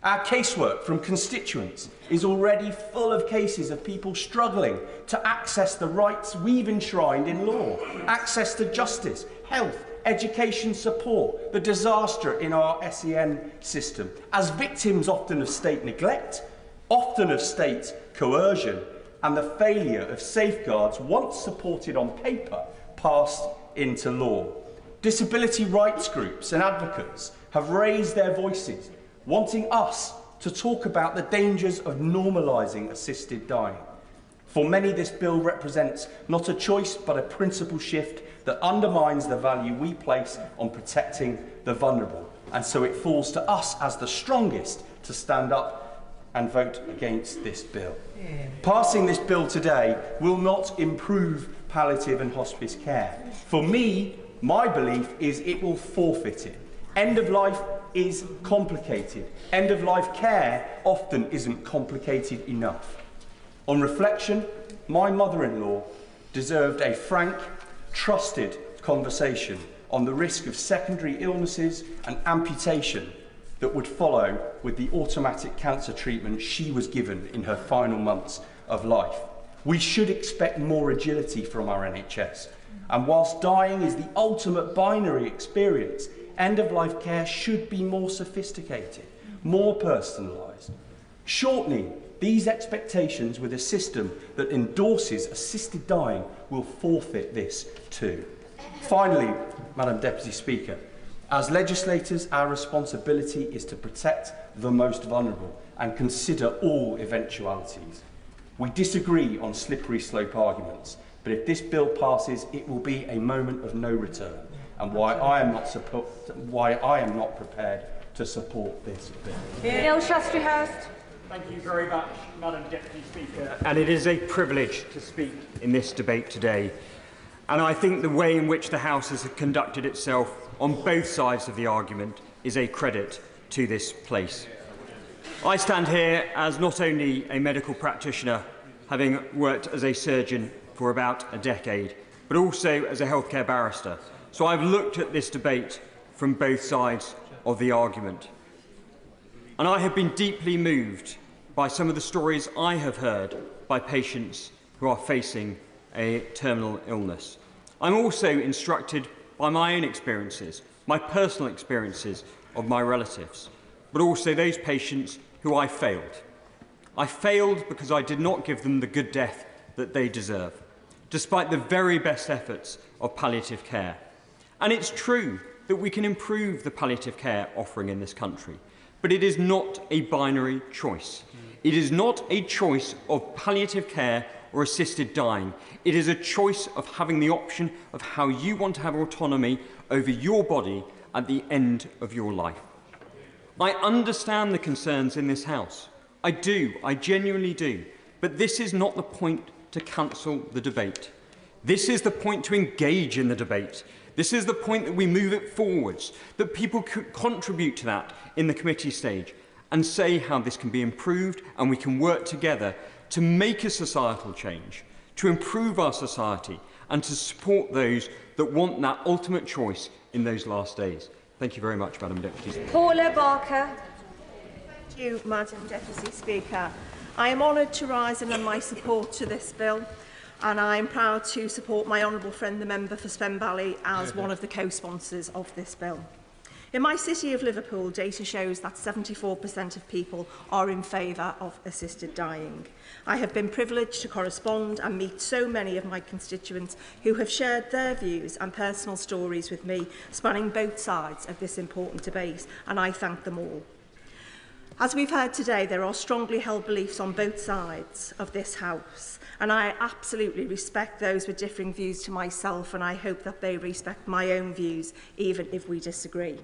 Our casework from constituents is already full of cases of people struggling to access the rights we've enshrined in law, access to justice, health, education support, the disaster in our SEN system, as victims often of state neglect, often of state coercion, and the failure of safeguards once supported on paper passed into law. Disability rights groups and advocates have raised their voices, wanting us to talk about the dangers of normalising assisted dying. For many, this bill represents not a choice but a principle shift that undermines the value we place on protecting the vulnerable. And so it falls to us as the strongest to stand up and vote against this bill. Passing this bill today will not improve palliative and hospice care. For me, My belief is it will forfeit it. End of life is complicated. End of life care often isn't complicated enough. On reflection, my mother-in-law deserved a frank, trusted conversation on the risk of secondary illnesses and amputation that would follow with the automatic cancer treatment she was given in her final months of life. We should expect more agility from our NHS. And whilst dying is the ultimate binary experience, end-of-life care should be more sophisticated, more personalised. Shortening these expectations with a system that endorses assisted dying will forfeit this too. Finally, Madam Deputy Speaker, as legislators, our responsibility is to protect the most vulnerable and consider all eventualities. We disagree on slippery slope arguments, but if this bill passes, it will be a moment of no return, and why I am not prepared to support this bill. Neil Shastrihurst. Thank you very much, Madam Deputy Speaker. And it is a privilege to speak in this debate today. And I think the way in which the House has conducted itself on both sides of the argument is a credit to this place. I stand here as not only a medical practitioner, having worked as a surgeon for about a decade, but also as a healthcare barrister. So I've looked at this debate from both sides of the argument. And I have been deeply moved by some of the stories I have heard by patients who are facing a terminal illness. I'm also instructed by my own experiences, my personal experiences of my relatives, but also those patients who I failed. I failed because I did not give them the good death that they deserve, despite the very best efforts of palliative care. And it's true that we can improve the palliative care offering in this country, but it is not a binary choice. It is not a choice of palliative care or assisted dying. It is a choice of having the option of how you want to have autonomy over your body at the end of your life. I understand the concerns in this House. I do, I genuinely do. But this is not the point to cancel the debate. This is the point to engage in the debate. This is the point that we move it forwards, that people could contribute to that in the committee stage and say how this can be improved, and we can work together to make a societal change, to improve our society and to support those that want that ultimate choice in those last days. Thank you very much, Madam Deputy Speaker. Paula Barker. Thank you, Madam Deputy Speaker. I am honoured to rise in my support to this bill, and I am proud to support my honourable friend, the member for Spen Valley, as one of the co-sponsors of this bill. In my city of Liverpool, data shows that 74% of people are in favour of assisted dying. I have been privileged to correspond and meet so many of my constituents who have shared their views and personal stories with me, spanning both sides of this important debate, and I thank them all. As we've heard today, there are strongly held beliefs on both sides of this House, and I absolutely respect those with differing views to myself, and I hope that they respect my own views, even if we disagree.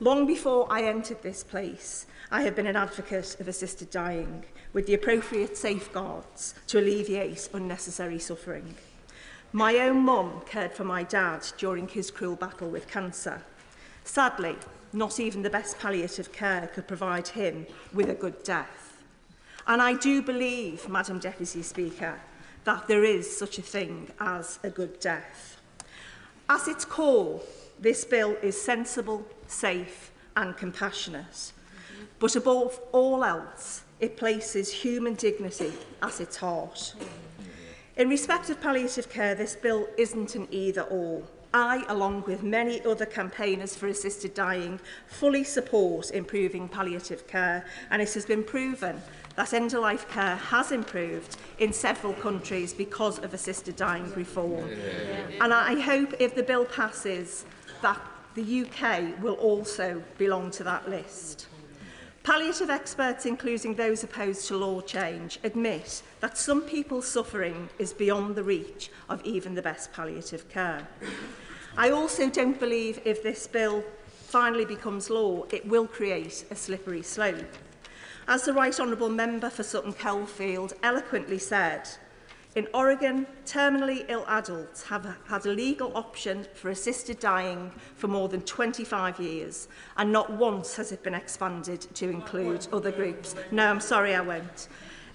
Long before I entered this place, I have been an advocate of assisted dying, with the appropriate safeguards to alleviate unnecessary suffering. My own mum cared for my dad during his cruel battle with cancer. Sadly, not even the best palliative care could provide him with a good death. And I do believe, Madam Deputy Speaker, that there is such a thing as a good death. At its core, this bill is sensible, safe and compassionate. But above all else, it places human dignity at its heart. In respect of palliative care, this bill isn't an either-or. I, along with many other campaigners for assisted dying, fully support improving palliative care, and it has been proven that end-of-life care has improved in several countries because of assisted dying reform. And I hope if the bill passes that the UK will also belong to that list. Palliative experts, including those opposed to law change, admit that some people's suffering is beyond the reach of even the best palliative care. I also don't believe if this bill finally becomes law, it will create a slippery slope. As the Right Honourable Member for Sutton Coldfield eloquently said, In Oregon, terminally ill adults have had a legal option for assisted dying for more than 25 years, and not once has it been expanded to include other groups. No, I'm sorry, I won't.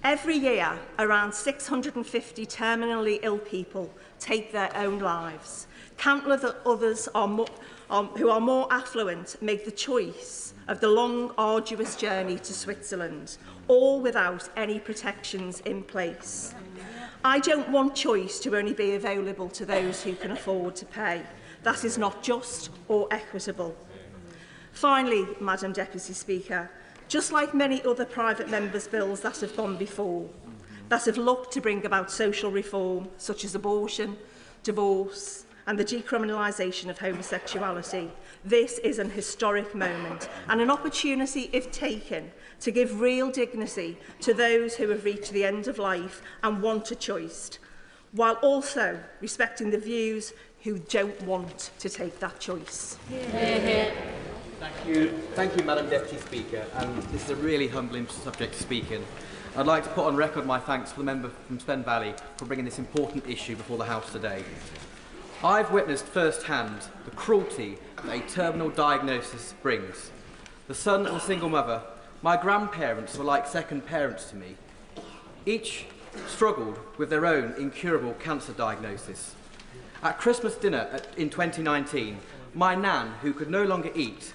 Every year, around 650 terminally ill people take their own lives. Countless others who are more affluent make the choice of the long, arduous journey to Switzerland, all without any protections in place. I don't want choice to only be available to those who can afford to pay. That is not just or equitable. Finally, Madam Deputy Speaker, just like many other private members' bills that have gone before, that have looked to bring about social reform, such as abortion, divorce, and the decriminalisation of homosexuality, this is an historic moment and an opportunity, if taken, to give real dignity to those who have reached the end of life and want a choice, while also respecting the views who don't want to take that choice. Thank you, Madam Deputy Speaker. This is a really humbling subject to speak in. I'd like to put on record my thanks to the member from Spen Valley for bringing this important issue before the House today. I've witnessed firsthand the cruelty that a terminal diagnosis brings. The son of a single mother, my grandparents were like second parents to me. Each struggled with their own incurable cancer diagnosis. At Christmas dinner in 2019, my nan, who could no longer eat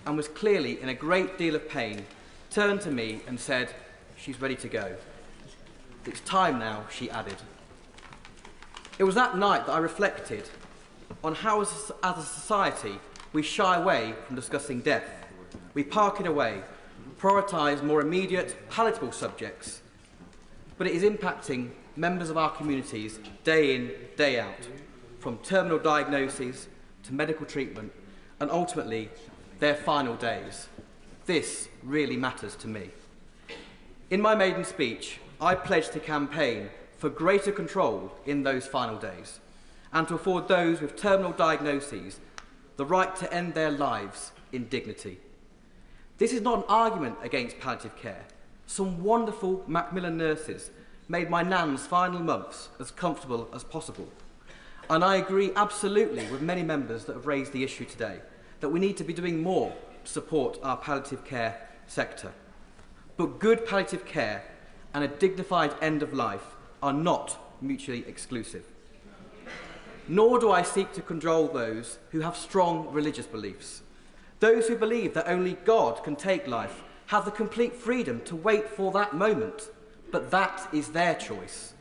and was clearly in a great deal of pain, turned to me and said, "She's ready to go. It's time now," she added. It was that night that I reflected on how, as a society, we shy away from discussing death. We park it away, prioritise more immediate, palatable subjects, but it is impacting members of our communities day in, day out, from terminal diagnoses to medical treatment, and ultimately their final days. This really matters to me. In my maiden speech, I pledged to campaign for greater control in those final days and to afford those with terminal diagnoses the right to end their lives in dignity. This is not an argument against palliative care. Some wonderful Macmillan nurses made my nan's final months as comfortable as possible. And I agree absolutely with many members that have raised the issue today, that we need to be doing more to support our palliative care sector. But good palliative care and a dignified end of life are not mutually exclusive. Nor do I seek to control those who have strong religious beliefs. Those who believe that only God can take life have the complete freedom to wait for that moment, but that is their choice.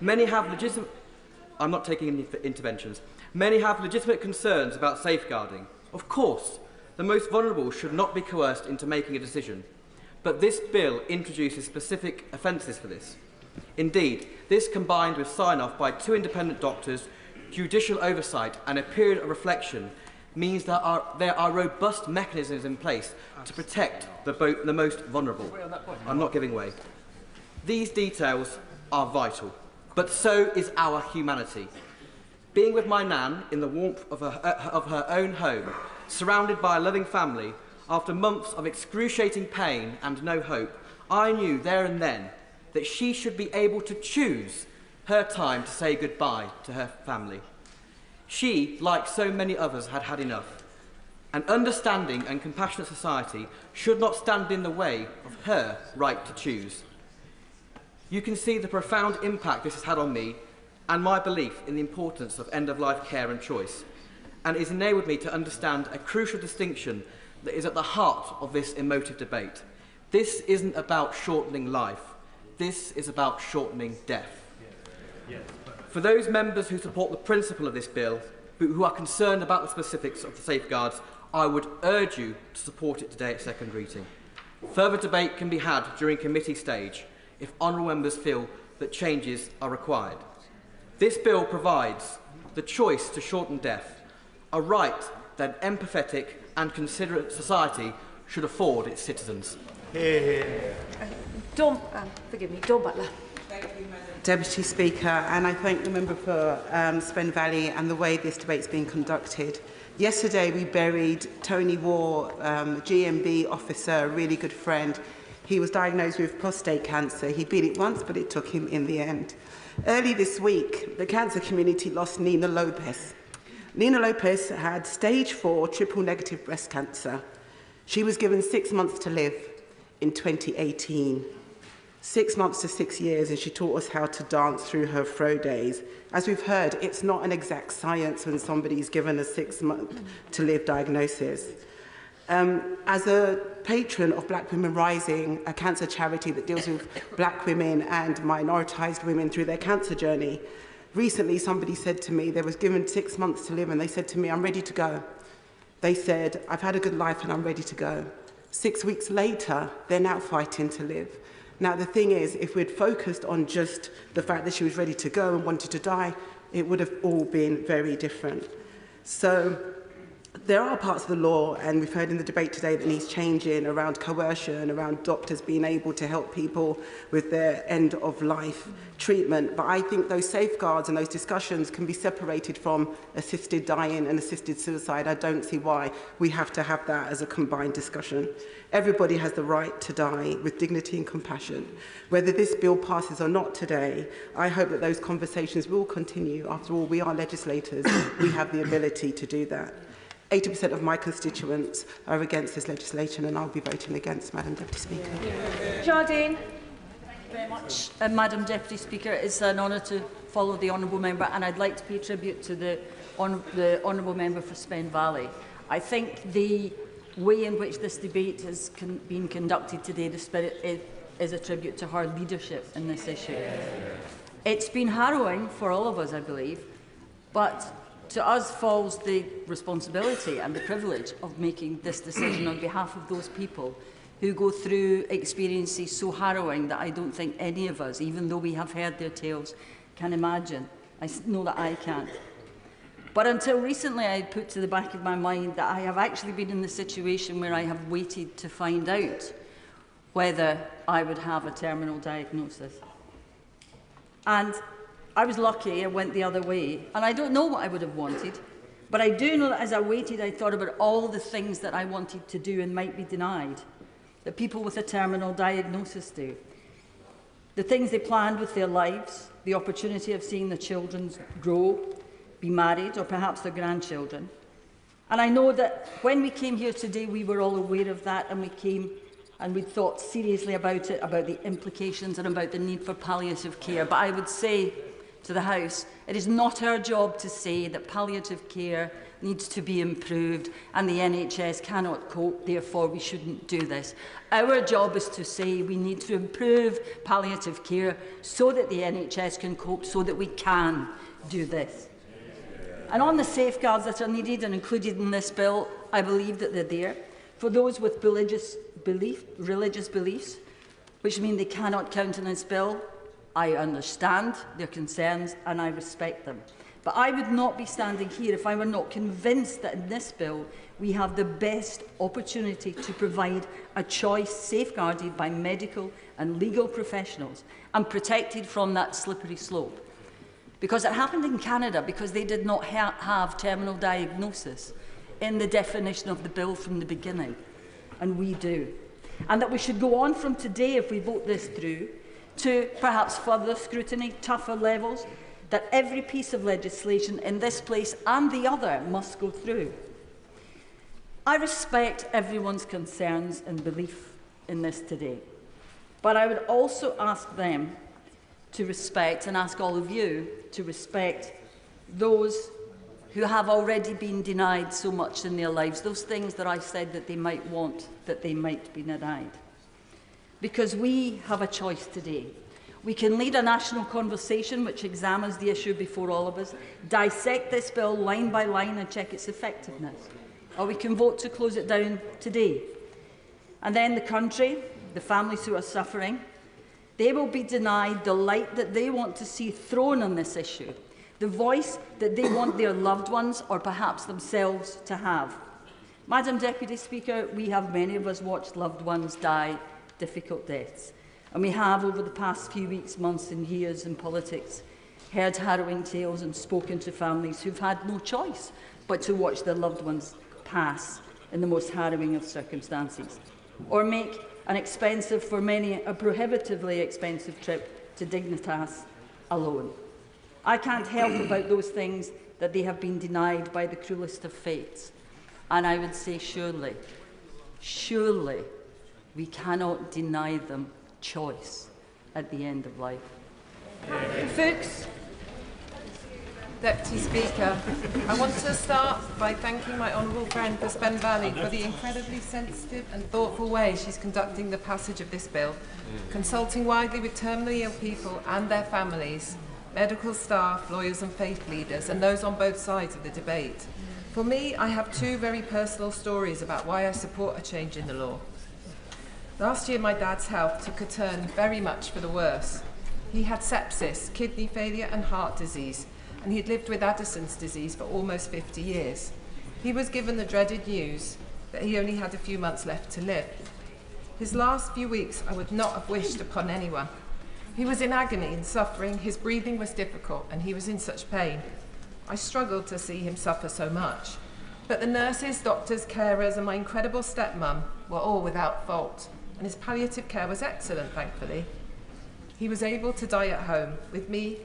Many have legitimate... I'm not taking any interventions. Many have legitimate concerns about safeguarding. Of course, the most vulnerable should not be coerced into making a decision, but this bill introduces specific offences for this. Indeed, this combined with sign-off by 2 independent doctors, judicial oversight and a period of reflection means that there are robust mechanisms in place to protect the most vulnerable. I'm not giving way. These details are vital, but so is our humanity. Being with my nan in the warmth of her own home, surrounded by a loving family, after months of excruciating pain and no hope, I knew there and then that she should be able to choose her time to say goodbye to her family. She, like so many others, had had enough. An understanding and compassionate society should not stand in the way of her right to choose. You can see the profound impact this has had on me and my belief in the importance of end-of-life care and choice, and it's enabled me to understand a crucial distinction that is at the heart of this emotive debate. This isn't about shortening life. This is about shortening death. For those members who support the principle of this bill, but who are concerned about the specifics of the safeguards, I would urge you to support it today at second reading. Further debate can be had during committee stage if honourable members feel that changes are required. This bill provides the choice to shorten death, a right that an empathetic and considerate society should afford its citizens. Dawn Butler. Deputy Speaker, and I thank the member for Spen Valley and the way this debate's being conducted. Yesterday we buried Tony Waugh, GMB officer, a really good friend. He was diagnosed with prostate cancer. He beat it once, but it took him in the end. Early this week, the cancer community lost Nina Lopez. Nina Lopez had stage 4 triple-negative breast cancer. She was given 6 months to live in 2018. 6 months to 6 years, and she taught us how to dance through her fro days. As we've heard, it's not an exact science when somebody's given a 6 month to live diagnosis. As a patron of Black Women Rising, a cancer charity that deals with Black women and minoritized women through their cancer journey, recently somebody said to me, they was given 6 months to live, and they said to me, I'm ready to go. They said, I've had a good life and I'm ready to go. 6 weeks later, they're now fighting to live. Now, the thing is, if we'd focused on just the fact that she was ready to go and wanted to die, it would have all been very different. So there are parts of the law, and we've heard in the debate today, that needs changing around coercion, around doctors being able to help people with their end-of-life treatment. But I think those safeguards and those discussions can be separated from assisted dying and assisted suicide. I don't see why we have to have that as a combined discussion. Everybody has the right to die with dignity and compassion. Whether this bill passes or not today, I hope that those conversations will continue. After all, we are legislators. We have the ability to do that. 80% of my constituents are against this legislation, and I'll be voting against, Madam Deputy Speaker. Jardine. Thank you very much, Madam Deputy Speaker. It's an honour to follow the Honourable Member, and I'd like to pay tribute to the Honourable Member for Spen Valley. I think the way in which this debate has been conducted today, the spirit is a tribute to her leadership in this issue. It's been harrowing for all of us, I believe, but to us falls the responsibility and the privilege of making this decision on behalf of those people who go through experiences so harrowing that I don't think any of us, even though we have heard their tales, can imagine. I know that I can't. But until recently, I had put to the back of my mind that I have actually been in the situation where I have waited to find out whether I would have a terminal diagnosis. And I was lucky, I went the other way, and I don't know what I would have wanted, but I do know that as I waited, I thought about all the things that I wanted to do and might be denied, that people with a terminal diagnosis do. The things they planned with their lives, the opportunity of seeing their children grow, be married, or perhaps their grandchildren. And I know that when we came here today, we were all aware of that, and we came and we thought seriously about it, about the implications and about the need for palliative care. But I would say to the House, it is not our job to say that palliative care needs to be improved and the NHS cannot cope, therefore we shouldn't do this. Our job is to say we need to improve palliative care so that the NHS can cope, so that we can do this. And on the safeguards that are needed and included in this bill, I believe that they're there. For those with religious beliefs, which mean they cannot countenance bill, I understand their concerns and I respect them. But I would not be standing here if I were not convinced that in this bill we have the best opportunity to provide a choice safeguarded by medical and legal professionals and protected from that slippery slope. Because it happened in Canada because they did not have terminal diagnosis in the definition of the bill from the beginning, and we do. And that we should go on from today, if we vote this through, to perhaps further scrutiny, tougher levels, that every piece of legislation in this place and the other must go through. I respect everyone's concerns and belief in this today, but I would also ask them to respect, and ask all of you to respect, those who have already been denied so much in their lives, those things that I said that they might want, that they might be denied. Because we have a choice today. We can lead a national conversation which examines the issue before all of us, dissect this bill line by line and check its effectiveness. Or we can vote to close it down today. And then the country, the families who are suffering, they will be denied the light that they want to see thrown on this issue, the voice that they want their loved ones or perhaps themselves to have. Madam Deputy Speaker, we have, many of us, watched loved ones die difficult deaths. And we have, over the past few weeks, months and years in politics, heard harrowing tales and spoken to families who've had no choice but to watch their loved ones pass in the most harrowing of circumstances, or make an expensive, for many, a prohibitively expensive trip to Dignitas alone. I can't help about those things that they have been denied by the cruelest of fates. And I would say surely, surely we cannot deny them choice at the end of life. Fuchs. Deputy Speaker, I want to start by thanking my honourable friend for Spen Valley for the incredibly sensitive and thoughtful way she's conducting the passage of this bill, consulting widely with terminally ill people and their families, medical staff, lawyers and faith leaders, and those on both sides of the debate. For me, I have two very personal stories about why I support a change in the law. Last year, my dad's health took a turn very much for the worse. He had sepsis, kidney failure and heart disease, and he'd lived with Addison's disease for almost 50 years. He was given the dreaded news that he only had a few months left to live. His last few weeks I would not have wished upon anyone. He was in agony and suffering, his breathing was difficult, and he was in such pain. I struggled to see him suffer so much. But the nurses, doctors, carers, and my incredible stepmum were all without fault, and his palliative care was excellent, thankfully. He was able to die at home with me,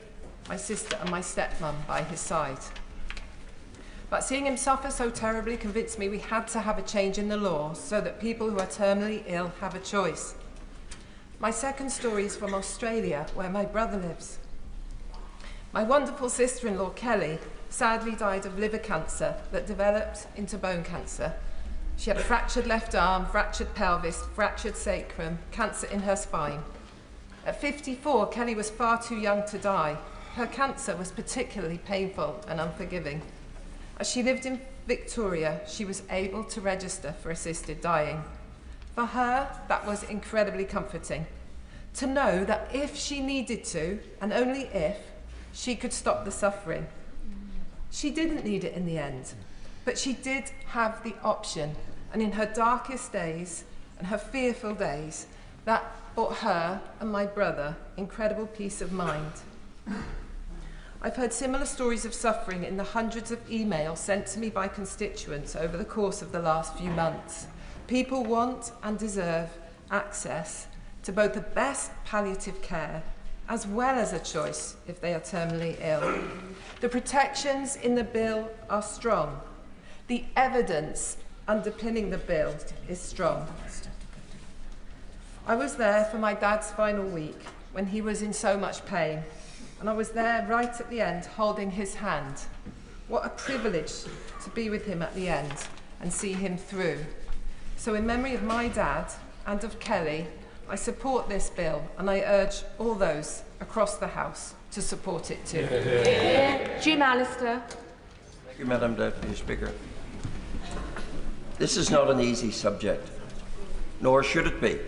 my sister and my stepmum by his side. But seeing him suffer so terribly convinced me we had to have a change in the law so that people who are terminally ill have a choice. My second story is from Australia, where my brother lives. My wonderful sister-in-law, Kelly, sadly died of liver cancer that developed into bone cancer. She had a fractured left arm, fractured pelvis, fractured sacrum, cancer in her spine. At 54, Kelly was far too young to die. Her cancer was particularly painful and unforgiving. As she lived in Victoria, she was able to register for assisted dying. For her, that was incredibly comforting. To know that if she needed to, and only if, she could stop the suffering. She didn't need it in the end, but she did have the option. And in her darkest days and her fearful days, that brought her and my brother incredible peace of mind. I've heard similar stories of suffering in the hundreds of emails sent to me by constituents over the course of the last few months. People want and deserve access to both the best palliative care as well as a choice if they are terminally ill. The protections in the bill are strong. The evidence underpinning the bill is strong. I was there for my dad's final week when he was in so much pain, and I was there right at the end holding his hand. What a privilege to be with him at the end and see him through. So in memory of my dad and of Kelly, I support this bill, and I urge all those across the House to support it too. Jim Allister. Thank you, Madam Deputy Speaker. This is not an easy subject, nor should it be,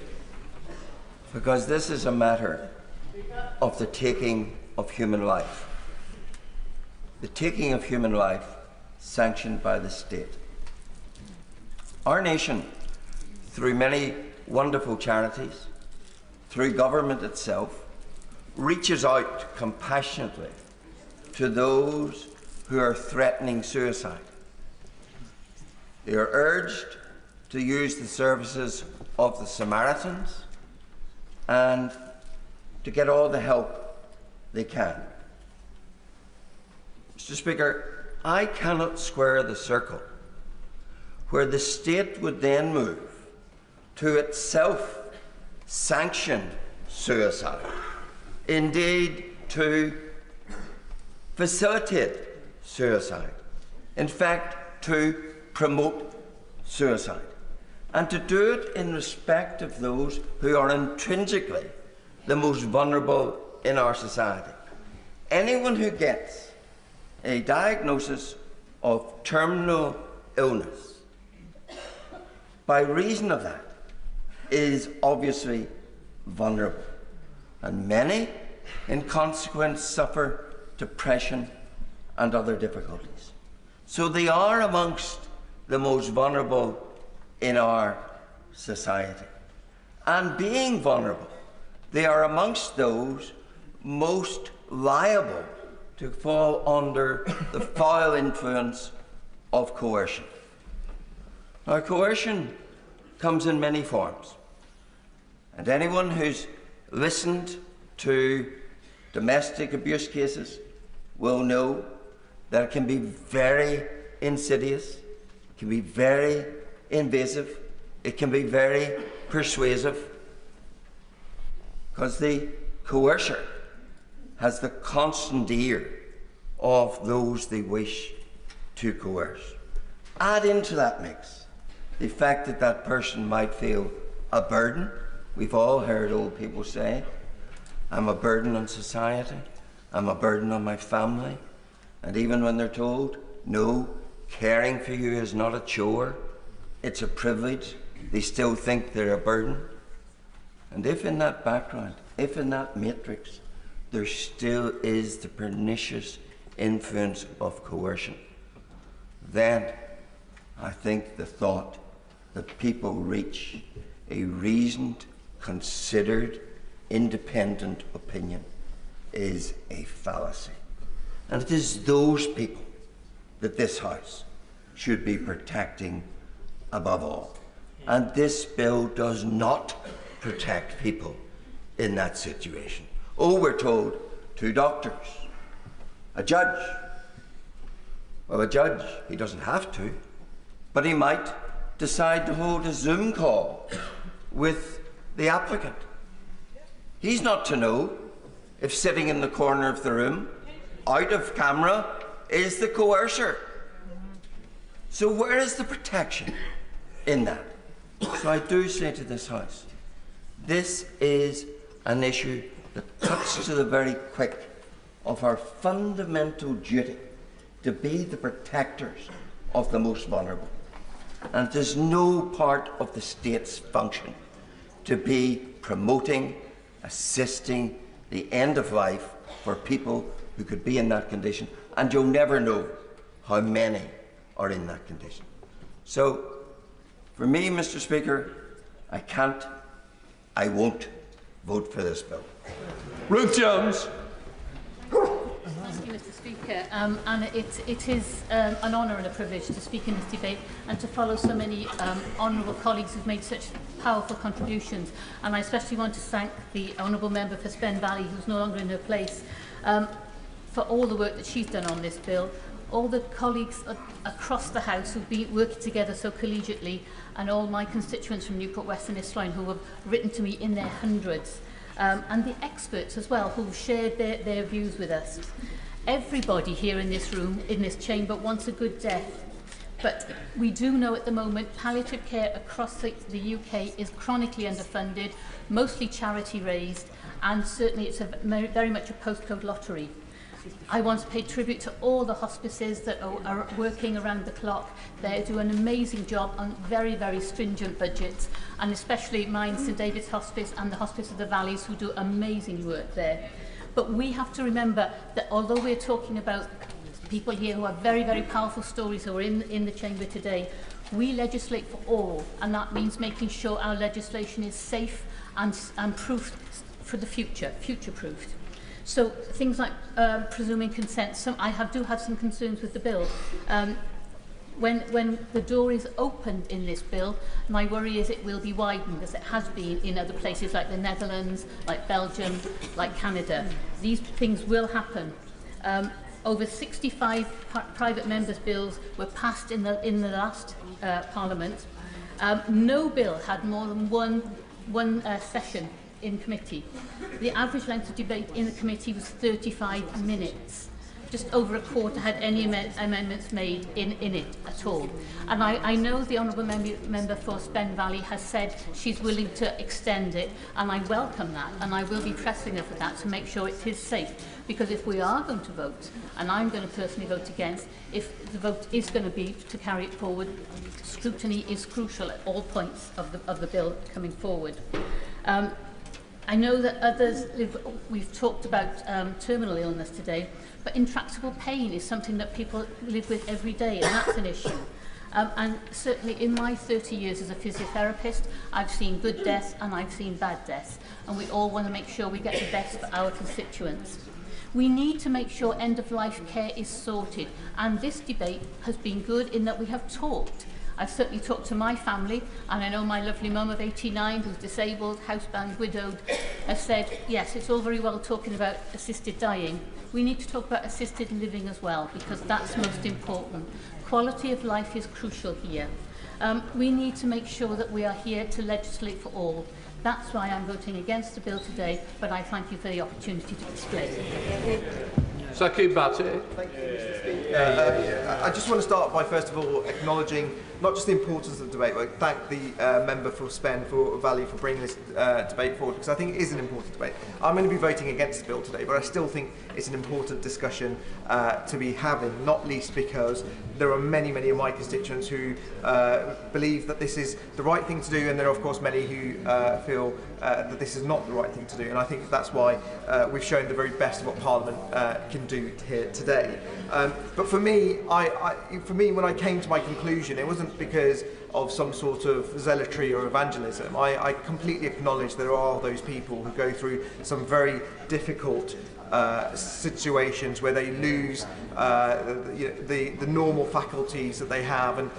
because this is a matter of the taking of human life. The taking of human life sanctioned by the state. Our nation, through many wonderful charities, through government itself, reaches out compassionately to those who are threatening suicide. They are urged to use the services of the Samaritans and to get all the help they can. Mr. Speaker, I cannot square the circle where the state would then move to itself sanction suicide, indeed to facilitate suicide, in fact to promote suicide, and to do it in respect of those who are intrinsically the most vulnerable in our society. Anyone who gets a diagnosis of terminal illness by reason of that is obviously vulnerable, and many in consequence suffer depression and other difficulties. So they are amongst the most vulnerable in our society. And being vulnerable, they are amongst those most liable to fall under the foul influence of coercion. Now, coercion comes in many forms, and anyone who's listened to domestic abuse cases will know that it can be very insidious, it can be very invasive, it can be very persuasive, because the coercer has the constant ear of those they wish to coerce. Add into that mix the fact that that person might feel a burden. We've all heard old people say, I'm a burden on society, I'm a burden on my family. And even when they're told, no, caring for you is not a chore, it's a privilege, they still think they're a burden. And if in that background, if in that matrix, there still is the pernicious influence of coercion, then I think the thought that people reach a reasoned, considered, independent opinion is a fallacy. And it is those people that this House should be protecting above all. And this bill does not protect people in that situation. Oh, we're told 2 doctors, a judge. Well, a judge, he doesn't have to, but he might decide to hold a Zoom call with the applicant. He's not to know if sitting in the corner of the room, out of camera, is the coercer. So where is the protection in that? So I do say to this House, this is an issue that cuts to the very quick of our fundamental duty to be the protectors of the most vulnerable. And it is no part of the state's function to be promoting, assisting the end of life for people who could be in that condition, and you'll never know how many are in that condition. So, for me, Mr. Speaker, I can't, I won't vote for this bill. Ruth Jones. Thank you, Mr. Speaker. And it is an honour and a privilege to speak in this debate and to follow so many honourable colleagues who've made such powerful contributions. And I especially want to thank the honourable member for Spen Valley, who's no longer in her place, for all the work that she's done on this bill. All the colleagues across the House who've been working together so collegiately, and all my constituents from Newport West and Eastline who have written to me in their hundreds. And the experts as well who've shared their views with us. Everybody here in this room, in this chamber, wants a good death. But we do know at the moment palliative care across the UK is chronically underfunded, mostly charity raised, and certainly it's very much a postcode lottery. I want to pay tribute to all the hospices that are working around the clock. They do an amazing job on very, very stringent budgets, and especially mine, St David's Hospice and the Hospice of the Valleys, who do amazing work there. But we have to remember that although we're talking about people here who have very, very powerful stories who are in the chamber today, we legislate for all, and that means making sure our legislation is safe and proof for the future, future-proofed. So things like presuming consent, I do have some concerns with the bill. When the door is opened in this bill, my worry is it will be widened, as it has been in other places like the Netherlands, like Belgium, like Canada. These things will happen. Over 65 private members' bills were passed in the last Parliament. No bill had more than one session in committee. The average length of debate in the committee was 35 minutes. Just over a quarter had any amendments made in it at all. And I know the Honourable Member for Spen Valley has said she's willing to extend it, and I welcome that, and I will be pressing her for that to make sure it is safe. Because if we are going to vote, and I'm going to personally vote against, if the vote is going to be to carry it forward, scrutiny is crucial at all points of the bill coming forward. I know that others we've talked about terminal illness today, but intractable pain is something that people live with every day, and that's an issue. And certainly in my 30 years as a physiotherapist, I've seen good deaths and I've seen bad deaths, and we all want to make sure we get the best for our constituents. We need to make sure end-of-life care is sorted, and this debate has been good in that we have talked. I've certainly talked to my family, and I know my lovely mum of 89, who's disabled, housebound, widowed, has said, yes, it's all very well talking about assisted dying. We need to talk about assisted living as well, because that's most important. Quality of life is crucial here. We need to make sure that we are here to legislate for all. That's why I'm voting against the bill today, but I thank you for the opportunity to explain. Thank you, Mr. Speaker. I just want to start by first of all acknowledging not just the importance of the debate, but thank the member for Valley for bringing this debate forward, because I think it is an important debate. I'm going to be voting against the bill today, but I still think it's an important discussion to be having, not least because there are many, many of my constituents who believe that this is the right thing to do, and there are of course many who feel that this is not the right thing to do, and I think that's why we've shown the very best of what Parliament can do here today. But for me, when I came to my conclusion, it wasn't because of some sort of zealotry or evangelism. I completely acknowledge there are those people who go through some very difficult situations where they lose the normal faculties that they have, and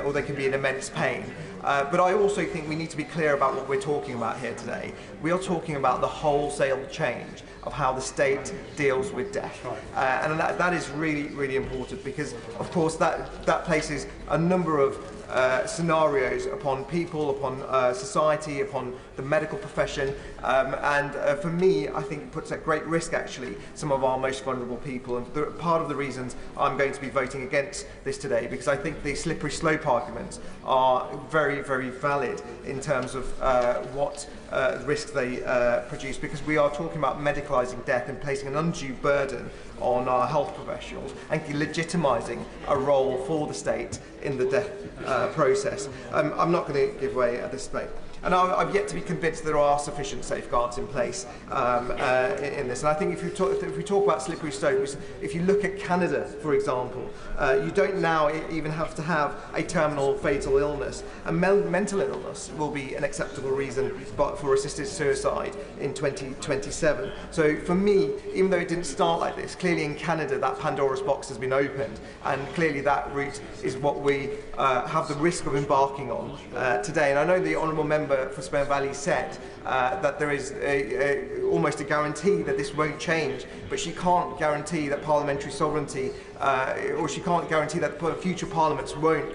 or they can be in immense pain. But I also think we need to be clear about what we're talking about here today. We are talking about the wholesale change of how the state deals with death. And that is really, really important, because of course that places a number of scenarios upon people, upon society, upon the medical profession, and for me, I think it puts at great risk actually some of our most vulnerable people. And part of the reasons I'm going to be voting against this today, because I think the slippery slope arguments are very, very valid in terms of what risks they produce, because we are talking about medicalising death and placing an undue burden on our health professionals and legitimising a role for the state in the death process. I'm not going to give way at this debate. And I've yet to be convinced there are sufficient safeguards in place in this. And I think if we talk about slippery slopes, if you look at Canada, for example, you don't now even have to have a terminal fatal illness. And mental illness will be an acceptable reason for assisted suicide in 2027. So for me, even though it didn't start like this, clearly in Canada that Pandora's box has been opened, and clearly that route is what we have the risk of embarking on today. And I know the Honourable Member for Spen Valley said that there is almost a guarantee that this won't change, but she can't guarantee that parliamentary sovereignty, or she can't guarantee that future parliaments won't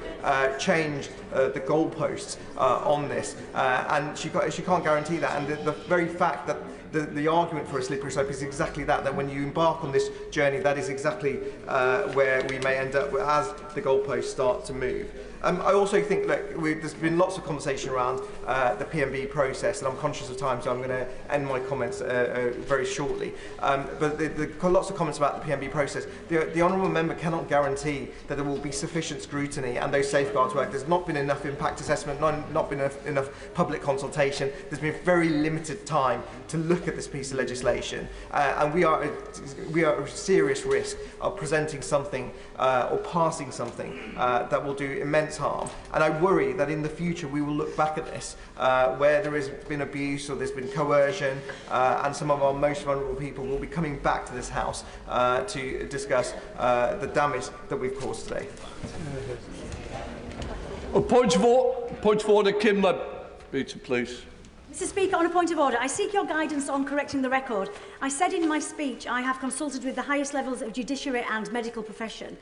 change the goalposts on this, and she can't guarantee that. And the very fact that the argument for a slippery slope is exactly that when you embark on this journey, that is exactly where we may end up as the goalposts start to move. I also think that there's been lots of conversation around the PMB process, and I'm conscious of time, so I'm going to end my comments very shortly. But lots of comments about the PMB process. The Honourable Member cannot guarantee that there will be sufficient scrutiny and those safeguards work. There's not been enough impact assessment, not been enough public consultation. There's been very limited time to look at this piece of legislation, and we are at serious risk of presenting something or passing something that will do immense harm. And I worry that in the future we will look back at this where there has been abuse or there's been coercion, and some of our most vulnerable people will be coming back to this House to discuss the damage that we've caused today. Point of order, Kim Leadbeater, please. Mr. Speaker, on a point of order, I seek your guidance on correcting the record. I said in my speech I have consulted with the highest levels of judiciary and medical profession.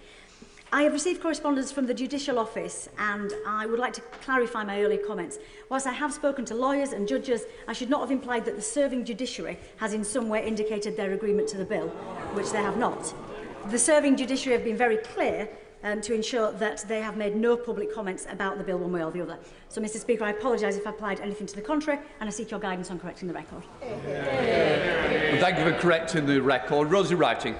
I have received correspondence from the Judicial Office, and I would like to clarify my earlier comments. Whilst I have spoken to lawyers and judges, I should not have implied that the serving judiciary has in some way indicated their agreement to the bill, which they have not. The serving judiciary have been very clear to ensure that they have made no public comments about the bill one way or the other. So, Mr. Speaker, I apologise if I applied anything to the contrary, and I seek your guidance on correcting the record. Well, thank you for correcting the record. Rosie Writing.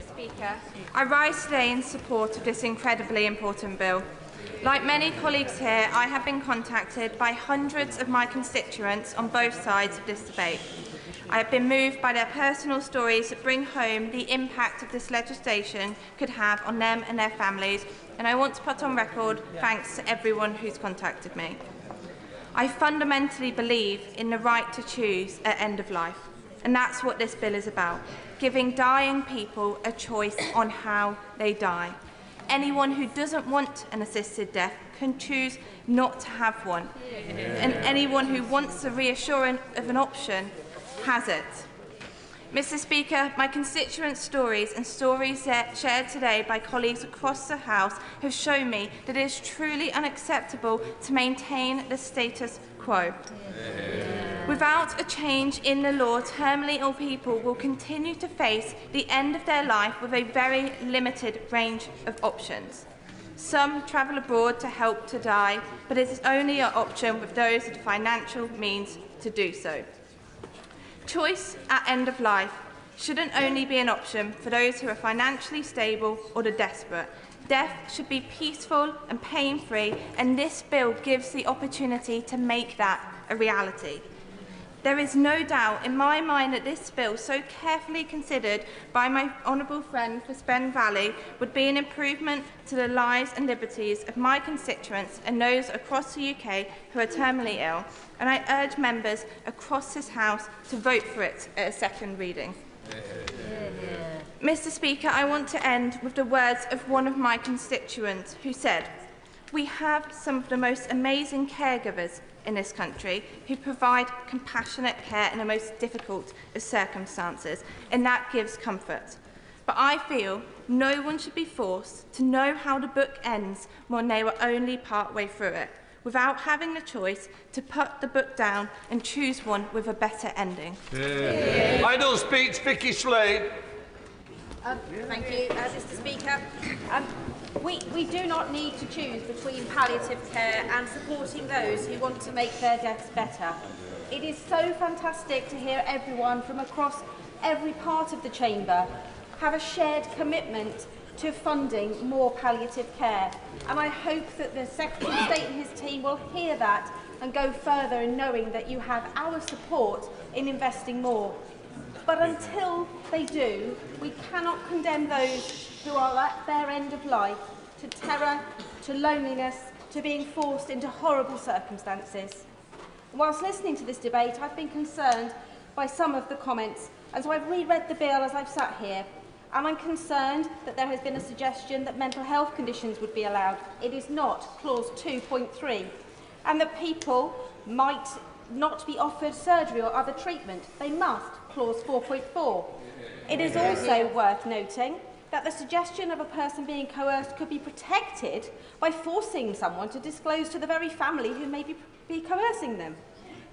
Speaker, I rise today in support of this incredibly important bill. Like many colleagues here, I have been contacted by hundreds of my constituents on both sides of this debate. I have been moved by their personal stories that bring home the impact of this legislation could have on them and their families, and I want to put on record thanks to everyone who's contacted me. I fundamentally believe in the right to choose at end of life, and that's what this bill is about, giving dying people a choice on how they die. anyone who doesn't want an assisted death can choose not to have one. And anyone who wants the reassurance of an option has it. Mr. Speaker, my constituents' stories and stories shared today by colleagues across the House have shown me that it is truly unacceptable to maintain the status quo. Without a change in the law, terminally ill people will continue to face the end of their life with a very limited range of options. Some travel abroad to help to die, but it is only an option with those with the financial means to do so. Choice at end of life shouldn't only be an option for those who are financially stable or the desperate. Death should be peaceful and pain-free, and this bill gives the opportunity to make that a reality. There is no doubt in my mind that this bill, so carefully considered by my honourable friend for Spen Valley, would be an improvement to the lives and liberties of my constituents and those across the UK who are terminally ill, and I urge members across this House to vote for it at a second reading. Mr. Speaker, I want to end with the words of one of my constituents who said, "We have some of the most amazing caregivers in this country who provide compassionate care in the most difficult of circumstances, and that gives comfort. But I feel no one should be forced to know how the book ends when they were only part way through it, without having the choice to put the book down and choose one with a better ending." Idle speech, Vicky Slade. Thank you, Mr. Speaker. We do not need to choose between palliative care and supporting those who want to make their deaths better. It is so fantastic to hear everyone from across every part of the chamber have a shared commitment to funding more palliative care. And I hope that the Secretary of State and his team will hear that and go further in knowing that you have our support in investing more. But until they do, we cannot condemn those who are at their end of life to terror, to loneliness, to being forced into horrible circumstances. Whilst listening to this debate, I've been concerned by some of the comments, and so I've reread the bill as I've sat here, and I'm concerned that there has been a suggestion that mental health conditions would be allowed. It is not, clause 2.3, and that people might not be offered surgery or other treatment. They must, clause 4.4. It is also worth noting that the suggestion of a person being coerced could be protected by forcing someone to disclose to the very family who may be coercing them.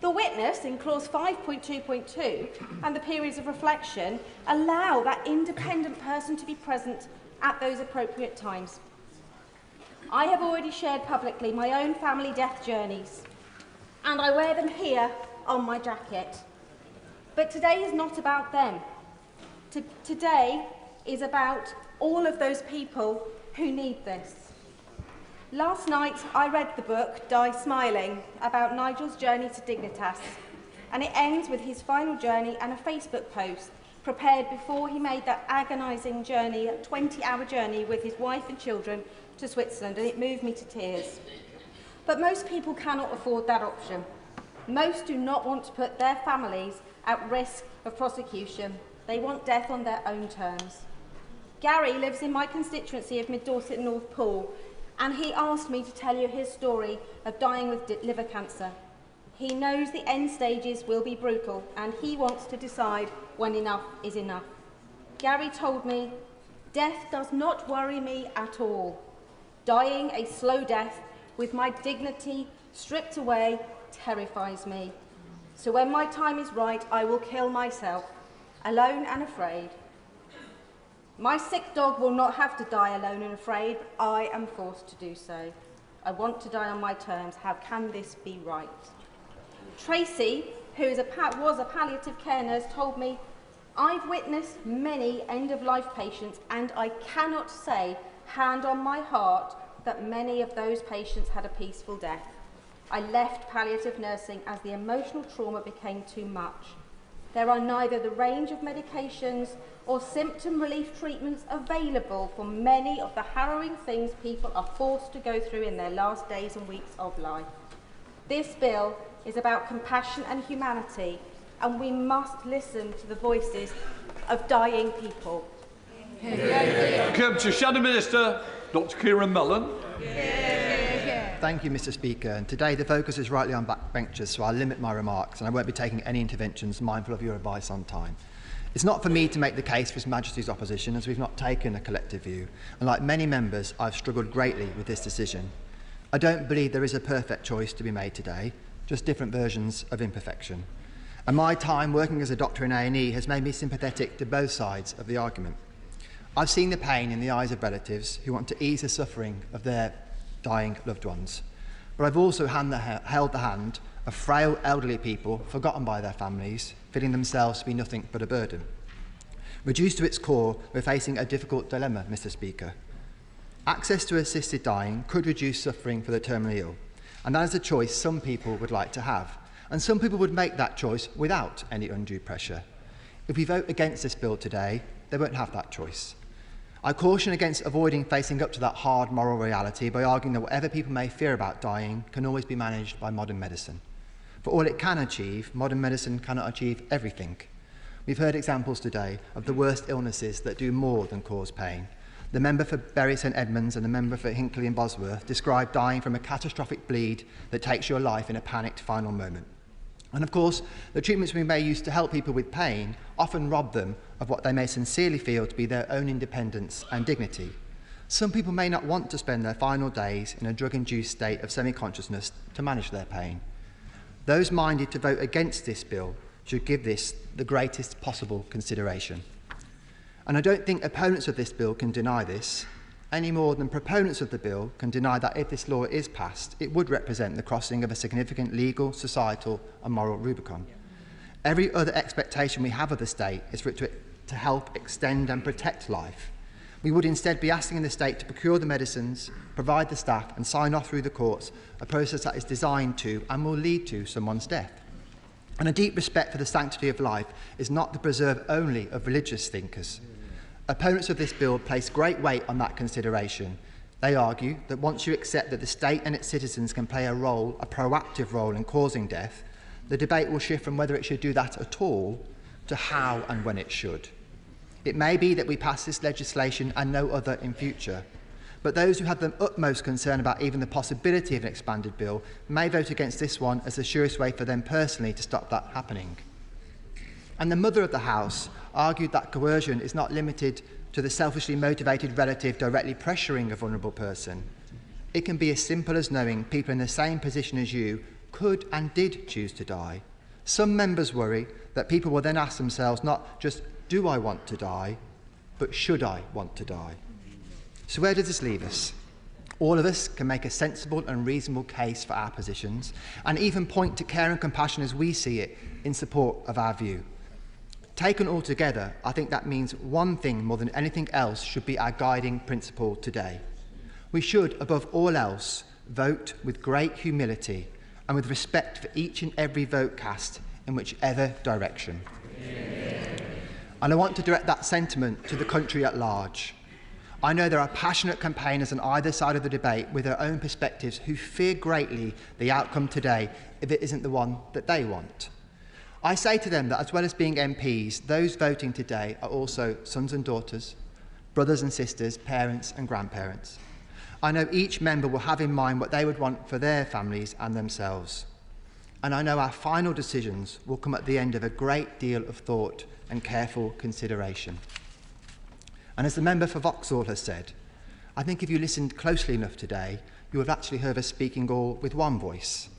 The witness in clause 5.2.2 and the periods of reflection allow that independent person to be present at those appropriate times. I have already shared publicly my own family death journeys, and I wear them here on my jacket. But today is not about them. Today is about all of those people who need this. Last night, I read the book, Die Smiling, about Nigel's journey to Dignitas, and it ends with his final journey and a Facebook post prepared before he made that agonising journey, a 20-hour journey with his wife and children to Switzerland, and it moved me to tears. But most people cannot afford that option. Most do not want to put their families at risk of prosecution. They want death on their own terms. Gary lives in my constituency of Mid-Dorset and North Poole, and he asked me to tell you his story of dying with liver cancer. He knows the end stages will be brutal, and he wants to decide when enough is enough. Gary told me, "Death does not worry me at all. Dying a slow death with my dignity stripped away terrifies me. So when my time is right, I will kill myself, alone and afraid. My sick dog will not have to die alone and afraid, but I am forced to do so. I want to die on my terms. How can this be right?" Tracy, who was a palliative care nurse, told me, "I've witnessed many end-of-life patients, and I cannot say, hand on my heart, that many of those patients had a peaceful death. I left palliative nursing as the emotional trauma became too much. There are neither the range of medications or symptom relief treatments available for many of the harrowing things people are forced to go through in their last days and weeks of life. This bill is about compassion and humanity, and we must listen to the voices of dying people." Come to Shadow Minister. Dr. Kieran Mullen. Thank you, Mr. Speaker. And today the focus is rightly on backbenchers, so I'll limit my remarks and I won't be taking any interventions, mindful of your advice on time. It's not for me to make the case for His Majesty's opposition, as we've not taken a collective view. And like many members, I've struggled greatly with this decision. I don't believe there is a perfect choice to be made today, just different versions of imperfection. And my time working as a doctor in A&E has made me sympathetic to both sides of the argument. I've seen the pain in the eyes of relatives who want to ease the suffering of their dying loved ones. But I've also held the hand of frail elderly people forgotten by their families, feeling themselves to be nothing but a burden. Reduced to its core, we're facing a difficult dilemma, Mr. Speaker. Access to assisted dying could reduce suffering for the terminally ill, and that is a choice some people would like to have, and some people would make that choice without any undue pressure. If we vote against this bill today, they won't have that choice. I caution against avoiding facing up to that hard moral reality by arguing that whatever people may fear about dying can always be managed by modern medicine. For all it can achieve, modern medicine cannot achieve everything. We've heard examples today of the worst illnesses that do more than cause pain. The member for Bury St Edmunds and the member for Hinckley and Bosworth described dying from a catastrophic bleed that takes your life in a panicked final moment. And of course, the treatments we may use to help people with pain often rob them of what they may sincerely feel to be their own independence and dignity. Some people may not want to spend their final days in a drug-induced state of semi-consciousness to manage their pain. Those minded to vote against this bill should give this the greatest possible consideration. And I don't think opponents of this bill can deny this, any more than proponents of the bill can deny that if this law is passed, it would represent the crossing of a significant legal, societal and moral Rubicon. Every other expectation we have of the state is for it to help extend and protect life. We would instead be asking the state to procure the medicines, provide the staff and sign off through the courts, a process that is designed to and will lead to someone's death. And a deep respect for the sanctity of life is not the preserve only of religious thinkers. Opponents of this bill place great weight on that consideration. They argue that once you accept that the state and its citizens can play a proactive role in causing death, the debate will shift from whether it should do that at all to how and when it should. It may be that we pass this legislation and no other in future, but those who have the utmost concern about even the possibility of an expanded bill may vote against this one as the surest way for them personally to stop that happening. And the mother of the House argued that coercion is not limited to the selfishly motivated relative directly pressuring a vulnerable person. It can be as simple as knowing people in the same position as you could and did choose to die. Some members worry that people will then ask themselves not just, do I want to die, but should I want to die? So where does this leave us? All of us can make a sensible and reasonable case for our positions and even point to care and compassion as we see it in support of our view. Taken all together, I think that means one thing more than anything else should be our guiding principle today. We should, above all else, vote with great humility and with respect for each and every vote cast in whichever direction. And I want to direct that sentiment to the country at large. I know there are passionate campaigners on either side of the debate with their own perspectives who fear greatly the outcome today if it isn't the one that they want. I say to them that as well as being MPs, those voting today are also sons and daughters, brothers and sisters, parents and grandparents. I know each member will have in mind what they would want for their families and themselves. And I know our final decisions will come at the end of a great deal of thought and careful consideration. And as the member for Vauxhall has said, I think if you listened closely enough today, you would have actually heard us speaking all with one voice.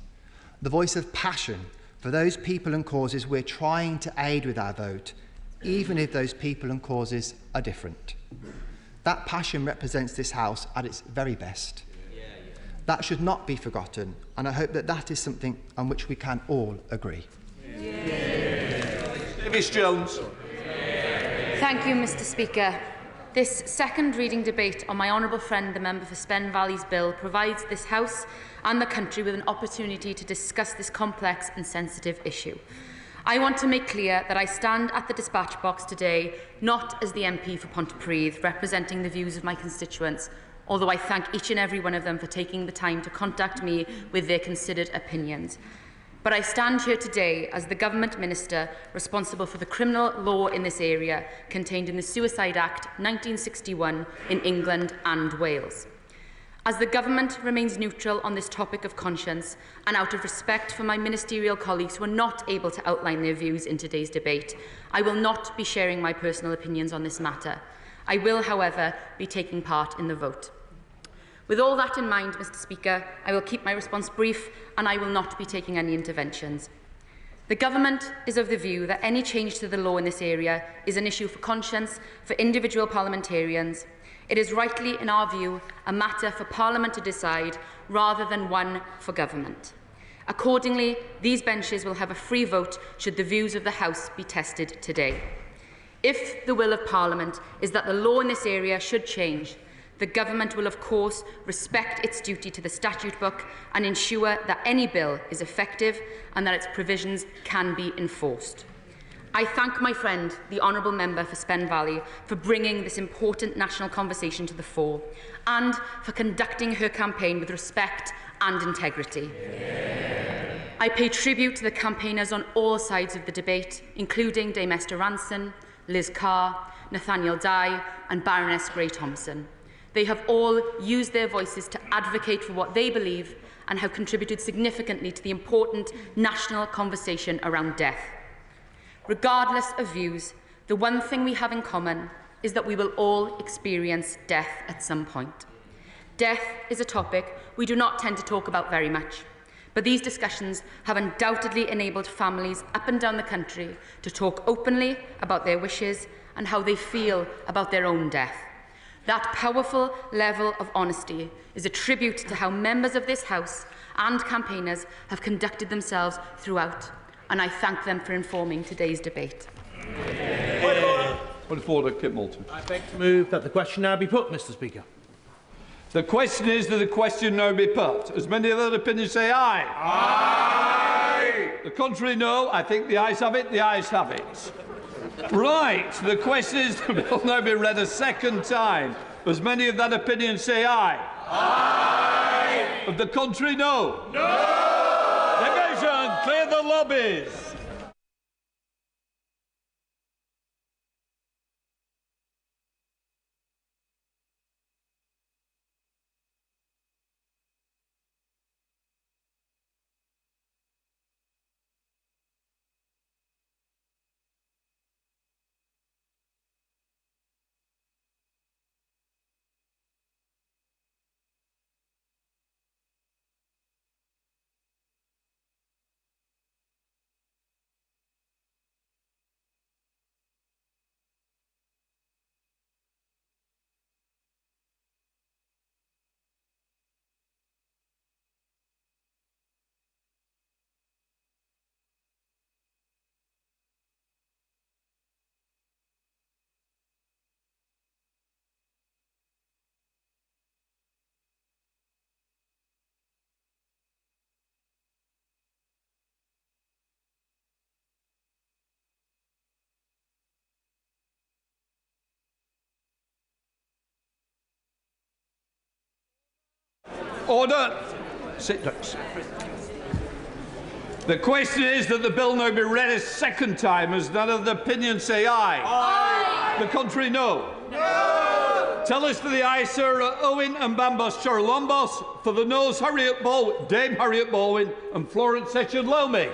The voice of passion for those people and causes we're trying to aid with our vote, even if those people and causes are different. That passion represents this House at its very best. That should not be forgotten, and I hope that that is something on which we can all agree. Davis Jones. Thank you, Mr. Speaker. This second reading debate on my honourable friend, the member for Spen Valley's bill, provides this House and the country with an opportunity to discuss this complex and sensitive issue. I want to make clear that I stand at the dispatch box today not as the MP for Pontypridd, representing the views of my constituents, although I thank each and every one of them for taking the time to contact me with their considered opinions. But I stand here today as the Government Minister responsible for the criminal law in this area contained in the Suicide Act 1961 in England and Wales. As the Government remains neutral on this topic of conscience, and out of respect for my ministerial colleagues who are not able to outline their views in today's debate, I will not be sharing my personal opinions on this matter. I will, however, be taking part in the vote. With all that in mind, Mr Speaker, I will keep my response brief and I will not be taking any interventions. The Government is of the view that any change to the law in this area is an issue for conscience for individual parliamentarians. It is rightly, in our view, a matter for Parliament to decide rather than one for Government. Accordingly, these benches will have a free vote should the views of the House be tested today. If the will of Parliament is that the law in this area should change, the Government will, of course, respect its duty to the statute book and ensure that any bill is effective and that its provisions can be enforced. I thank my friend, the Honourable Member for Spen Valley, for bringing this important national conversation to the fore and for conducting her campaign with respect and integrity. Yeah. I pay tribute to the campaigners on all sides of the debate, including Dame Esther Ranson, Liz Carr, Nathaniel Dye and Baroness Gray Thompson. They have all used their voices to advocate for what they believe and have contributed significantly to the important national conversation around death. Regardless of views, the one thing we have in common is that we will all experience death at some point. Death is a topic we do not tend to talk about very much, but these discussions have undoubtedly enabled families up and down the country to talk openly about their wishes and how they feel about their own death. That powerful level of honesty is a tribute to how members of this House and campaigners have conducted themselves throughout, and I thank them for informing today's debate. Point of order, Kit Moulton. I beg to move that the question now be put, Mr Speaker. The question is that the question now be put. As many of other opinions say aye. Aye. The contrary, no. I think the ayes have it. The ayes have it. Right, the question is the bill now be read a second time. As many of that opinion say aye. Aye. Of the contrary, no. No. Division, clear the lobbies. Order. Sit down. The question is that the bill now be read a second time, as none of the opinions say aye. Aye. The contrary, no. No. Tell us for the aye, Sir Owen and Bambos Chorlombos. For the noes, Dame Harriet Baldwin and Florence Session-Lomé.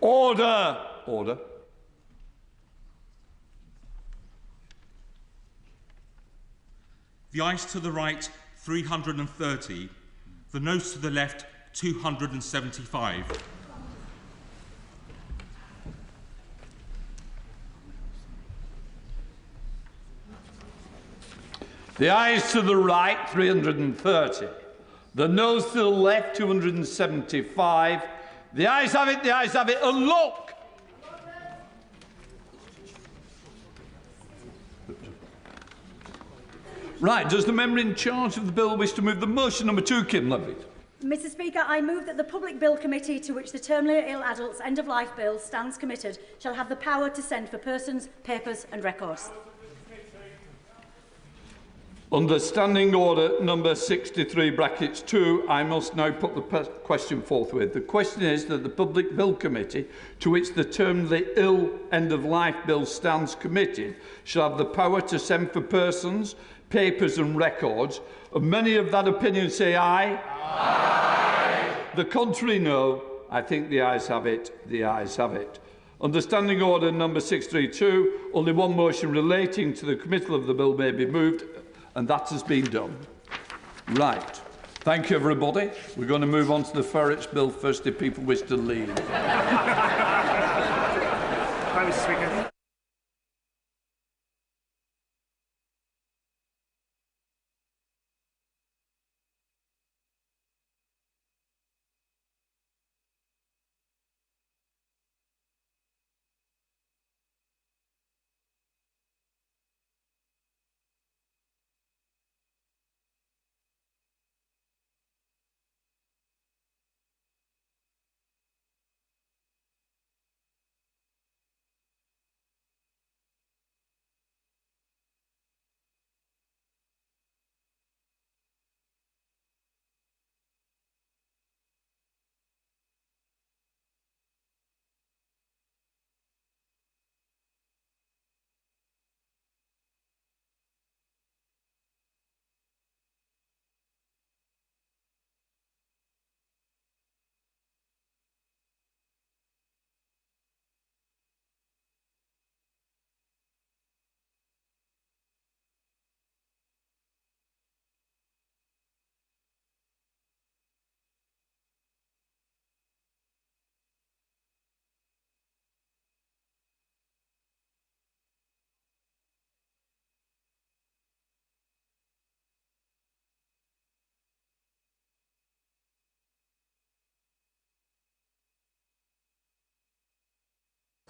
Order! Order. The ayes to the right, 330. The noes to the left, 275. The ayes to the right, 330. The noes to the left, 275. The ayes have it, the ayes have it. And look! Right, does the member in charge of the bill wish to move the motion number 2, Kim Leadbeater? Mr Speaker, I move that the Public Bill Committee to which the Terminally Ill Adults End-of-Life Bill stands committed shall have the power to send for persons, papers and records. Under Standing Order number 63 brackets 2, I must now put the question forthwith. The question is that the Public Bill Committee, to which the Terminally Ill End-of-Life Bill stands committed, shall have the power to send for persons, papers and records. And many of that opinion say aye. Aye. The contrary, no. I think the ayes have it. The ayes have it. Under Standing Order number 632, only one motion relating to the committal of the bill may be moved, and that has been done. Right. Thank you, everybody. We're going to move on to the Ferrets Bill first, if people wish to leave. Thank you, Mr. Speaker.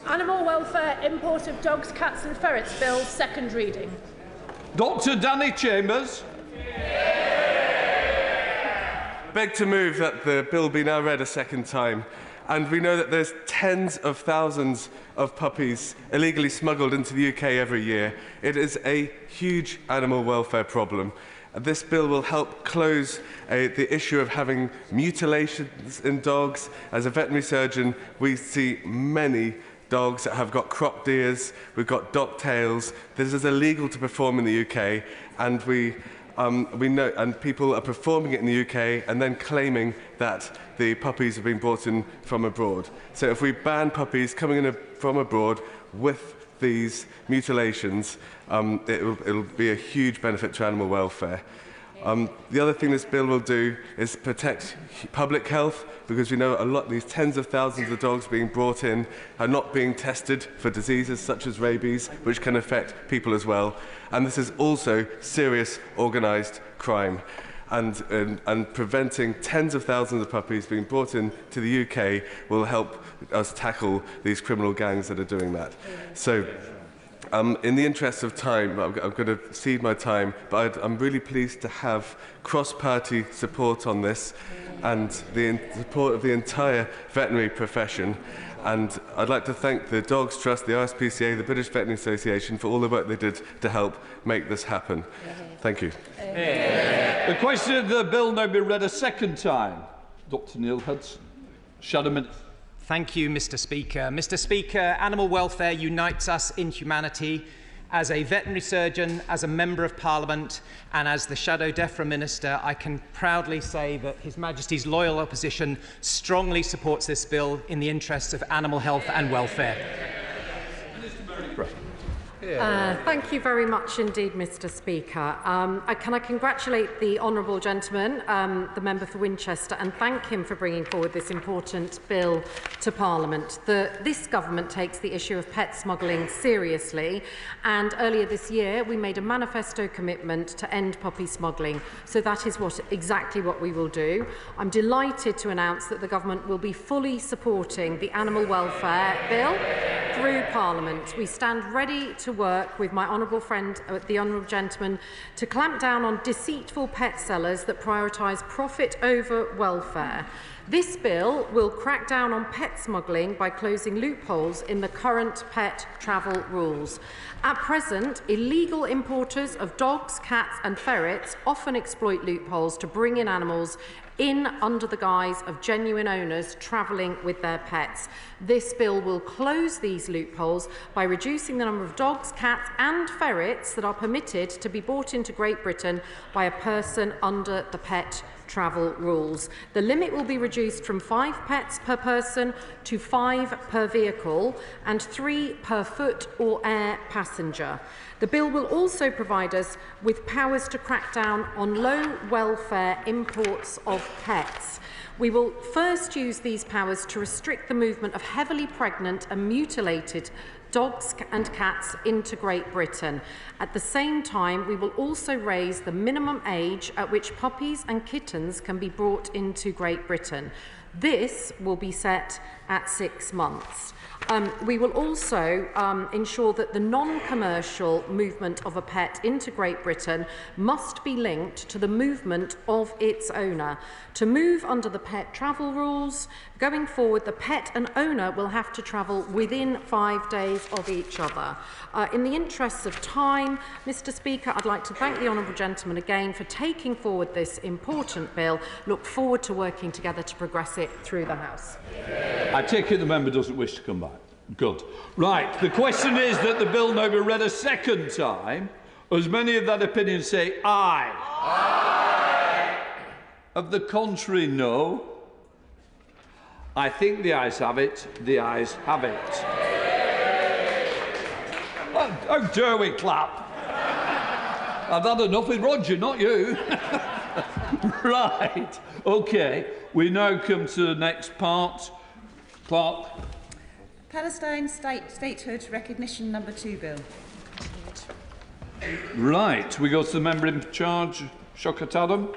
Animal Welfare, Import of Dogs, Cats and Ferrets Bill, second reading. Dr Danny Chambers. Beg to move that the bill be now read a second time. And we know that there's tens of thousands of puppies illegally smuggled into the UK every year. It is a huge animal welfare problem. This bill will help close the issue of having mutilations in dogs. As a veterinary surgeon, we see many dogs that have got cropped ears, we've got dock tails. This is illegal to perform in the UK, and we know, and people are performing it in the UK and then claiming that the puppies have been brought in from abroad. So if we ban puppies coming in from abroad with these mutilations, it'll be a huge benefit to animal welfare. The other thing this bill will do is protect public health, because we know these tens of thousands of dogs being brought in are not being tested for diseases such as rabies, which can affect people as well. And this is also serious organised crime. And preventing tens of thousands of puppies being brought in to the UK will help us tackle these criminal gangs that are doing that. So, in the interest of time, I'm going to cede my time, but I'm really pleased to have cross-party support on this and the support of the entire veterinary profession. And I'd like to thank the Dogs Trust, the RSPCA, the British Veterinary Association for all the work they did to help make this happen. Thank you. The question of the bill now be read a second time. Dr. Neil Hudson. Shadow Minister. Thank you, Mr. Speaker. Mr. Speaker, animal welfare unites us in humanity. As a veterinary surgeon, as a Member of Parliament and as the Shadow DEFRA Minister, I can proudly say that His Majesty's loyal opposition strongly supports this bill in the interests of animal health and welfare. Thank you very much indeed, Mr. Speaker. Can I congratulate the honourable gentleman, the member for Winchester, and thank him for bringing forward this important bill to Parliament. This government takes the issue of pet smuggling seriously, and earlier this year we made a manifesto commitment to end puppy smuggling. So that is exactly what we will do. I'm delighted to announce that the government will be fully supporting the animal welfare bill through Parliament. We stand ready to work with my honourable friend, the honourable gentleman, to clamp down on deceitful pet sellers that prioritise profit over welfare. This bill will crack down on pet smuggling by closing loopholes in the current pet travel rules. At present, illegal importers of dogs, cats and ferrets often exploit loopholes to bring in animals under the guise of genuine owners travelling with their pets. This bill will close these loopholes by reducing the number of dogs, cats and ferrets that are permitted to be brought into Great Britain by a person under the pet travel rules. The limit will be reduced from 5 pets per person to 5 per vehicle and 3 per foot or air passenger. The bill will also provide us with powers to crack down on low welfare imports of pets. We will first use these powers to restrict the movement of heavily pregnant and mutilated dogs and cats into Great Britain. At the same time, we will also raise the minimum age at which puppies and kittens can be brought into Great Britain. This will be set at 6 months. We will also ensure that the non-commercial movement of a pet into Great Britain must be linked to the movement of its owner. To move under the pet travel rules, going forward, the pet and owner will have to travel within 5 days of each other. In the interests of time, Mr. Speaker, I'd like to thank the honourable gentleman again for taking forward this important bill. Look forward to working together to progress it through the House. I take it the member doesn't wish to come back. Good. Right. The question is that the bill now be read a second time. As many of that opinion say aye. Aye. Of the contrary, no. I think the ayes have it. The ayes have it. Well, how dare we clap? I've had enough with Roger, not you. Right. OK. We now come to the next part. Clark. Palestine Statehood Recognition No. 2 Bill. Right. We go to the member in charge, Shaukat Adam.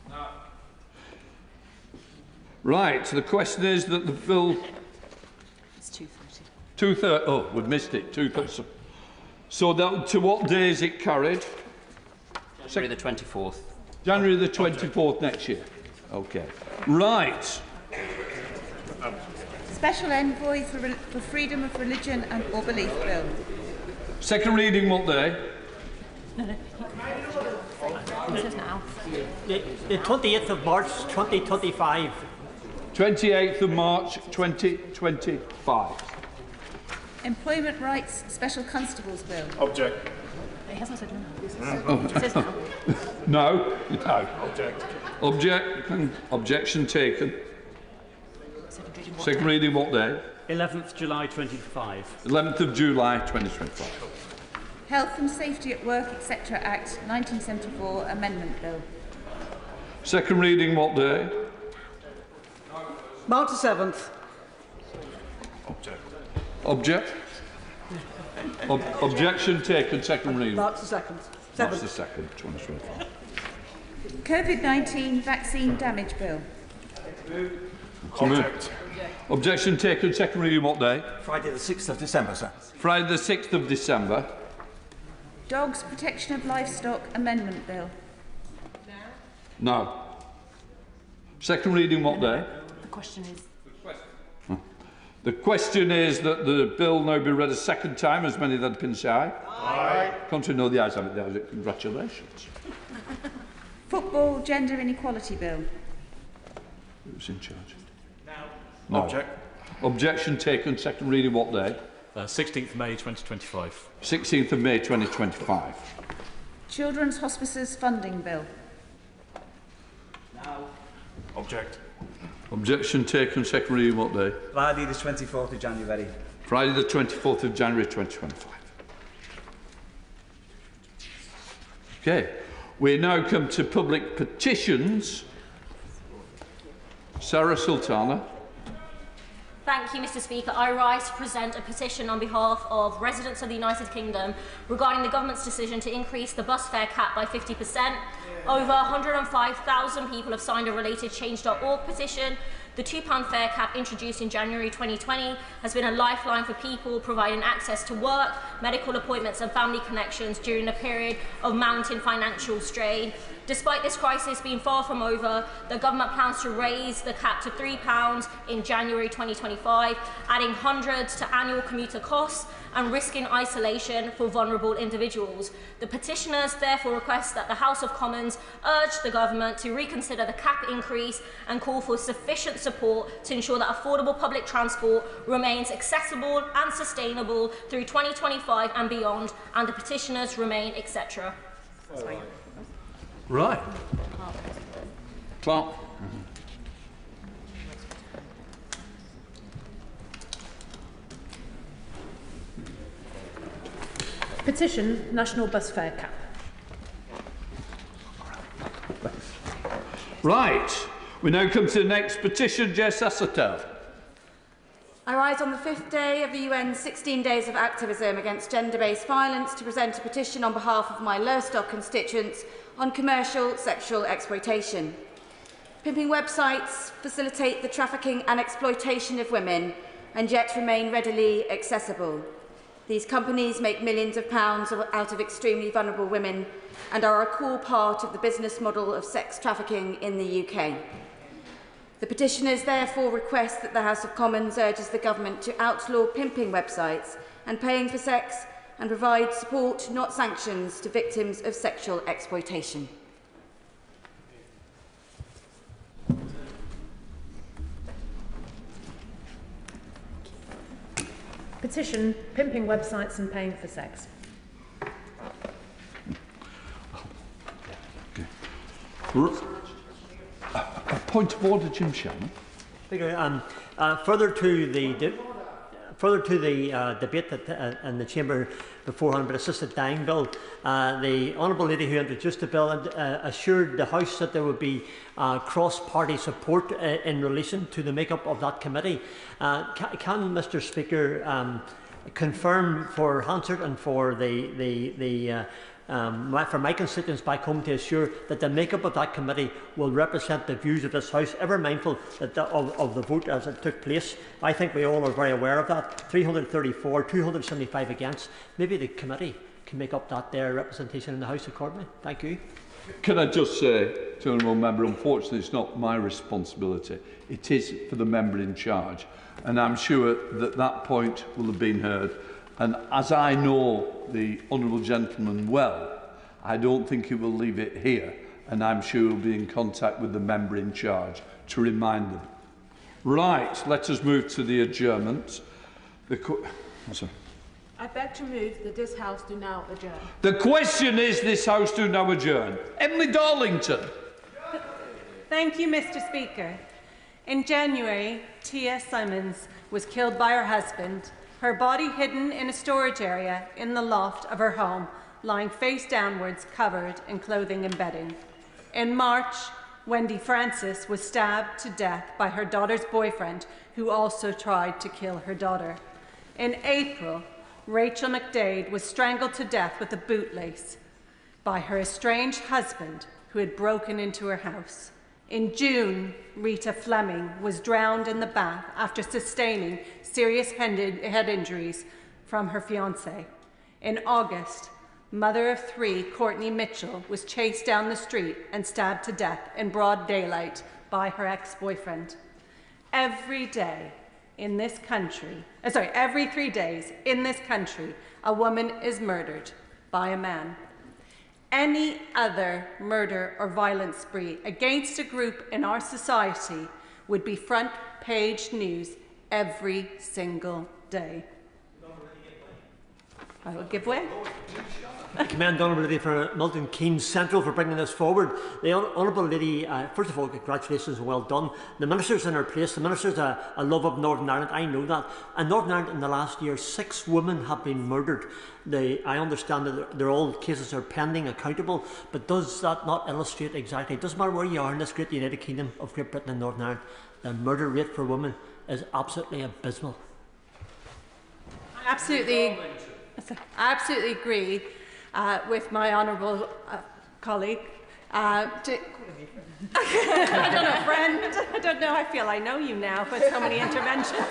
No. Right. The question is that the bill... It's 2:30. 2:30. Oh, we've missed it. 2:30. So that, to what day is it carried? January the 24th. January the 24th next year. OK. Right. Special Envoy for Freedom of Religion and or Belief Bill. Second reading what day? It says now. The 28th of March 2025. 28th of March 2025. Employment Rights Special Constables Bill. Object. It hasn't said Oh. It says now. No. No. Object. Objection taken. Second reading what day? 11th July 25. 11th of July 2025. Health and Safety at Work, etc. Act 1974 Amendment Bill. Second reading what day? March the 7th. Object? Objection taken. Second reading. March the 2nd. March the 2nd, 2025. COVID-19 Vaccine Damage Bill. Object. Objection taken. Second reading what day? Friday the 6th of December, sir. Friday the 6th of December. Dogs Protection of Livestock Amendment Bill. No. Second reading what day? The question is... The question is that the bill now be read a second time. As many that can say aye. Aye. Contrary, no, the ayes have it. The ayes have it. Congratulations. Football Gender Inequality Bill. Who's in charge? No. Object. Objection taken. Second reading what day? 16th May 2025. 16th of May 2025. Children's Hospices Funding Bill. Object. Objection taken. Second reading what day? Friday the 24th of January. Friday the 24th of January 2025. Okay. We now come to public petitions. Sarah Sultana. Thank you, Mr. Speaker. I rise to present a petition on behalf of residents of the United Kingdom regarding the government's decision to increase the bus fare cap by 50%. Over 105,000 people have signed a related Change.org petition. The £2 fare cap introduced in January 2020 has been a lifeline for people, providing access to work, medical appointments and family connections during a period of mounting financial strain. Despite this crisis being far from over, the government plans to raise the cap to £3 in January 2025, adding hundreds to annual commuter costs and risking isolation for vulnerable individuals. The petitioners therefore request that the House of Commons urge the government to reconsider the cap increase and call for sufficient support to ensure that affordable public transport remains accessible and sustainable through 2025 and beyond, and the petitioners remain, etc. Right. Clark. Petition National Bus Fare Cap. Right. We now come to the next petition. Jess Assatel. I rise on the 5th day of the UN's 16 days of activism against gender-based violence to present a petition on behalf of my Lowestoft constituents on commercial sexual exploitation. Pimping websites facilitate the trafficking and exploitation of women and yet remain readily accessible. These companies make millions of pounds out of extremely vulnerable women and are a core part of the business model of sex trafficking in the UK. The petitioners therefore request that the House of Commons urges the government to outlaw pimping websites and paying for sex and provide support, not sanctions, to victims of sexual exploitation. Petition Pimping Websites and Paying for Sex. A point of order, Jim Shannon. Further to the debate that, in the chamber beforehand about assisted dying bill, the honourable lady who introduced the bill assured the House that there would be cross-party support in relation to the make-up of that committee. Can Mr. Speaker confirm for Hansard and for for my constituents back home to assure that the make-up of that committee will represent the views of this House, ever mindful that of the vote as it took place? I think we all are very aware of that. 334, 275 against. Maybe the committee can make up that their representation in the House accordingly. Thank you. Can I just say to the honourable member, unfortunately it's not my responsibility. It is for the member in charge. And I'm sure that that point will have been heard. And as I know the honourable gentleman well, I don't think he will leave it here, and I'm sure he'll be in contact with the member in charge to remind them. Right, let us move to the adjournment. I beg to move that this House do now adjourn. The question is this House do now adjourn. Emily Darlington. Thank you, Mr. Speaker. In January, T.S. Simons was killed by her husband her body hidden in a storage area in the loft of her home, lying face downwards, covered in clothing and bedding. In March, Wendy Francis was stabbed to death by her daughter's boyfriend, who also tried to kill her daughter. In April, Rachel McDade was strangled to death with a bootlace by her estranged husband, who had broken into her house. In June, Rita Fleming was drowned in the bath after sustaining serious head injuries from her fiancé. In August, mother of 3, Courtney Mitchell, was chased down the street and stabbed to death in broad daylight by her ex-boyfriend. Every 3 days in this country, a woman is murdered by a man. Any other murder or violence spree against a group in our society would be front page news every single day. I will give way. I commend the Honourable Lady for Milton Keynes Central for bringing this forward. The Honourable Lady, first of all, congratulations and well done. The Minister's in her place. The Minister's a love of Northern Ireland. I know that. And Northern Ireland in the last year, 6 women have been murdered. I understand that they're all cases are pending, accountable, but does that not illustrate exactly? It doesn't matter where you are in this great United Kingdom of Great Britain and Northern Ireland, the murder rate for women is absolutely abysmal. I absolutely agree with my honourable colleague. I don't know, friend. I don't know. I feel I know you now with so many interventions.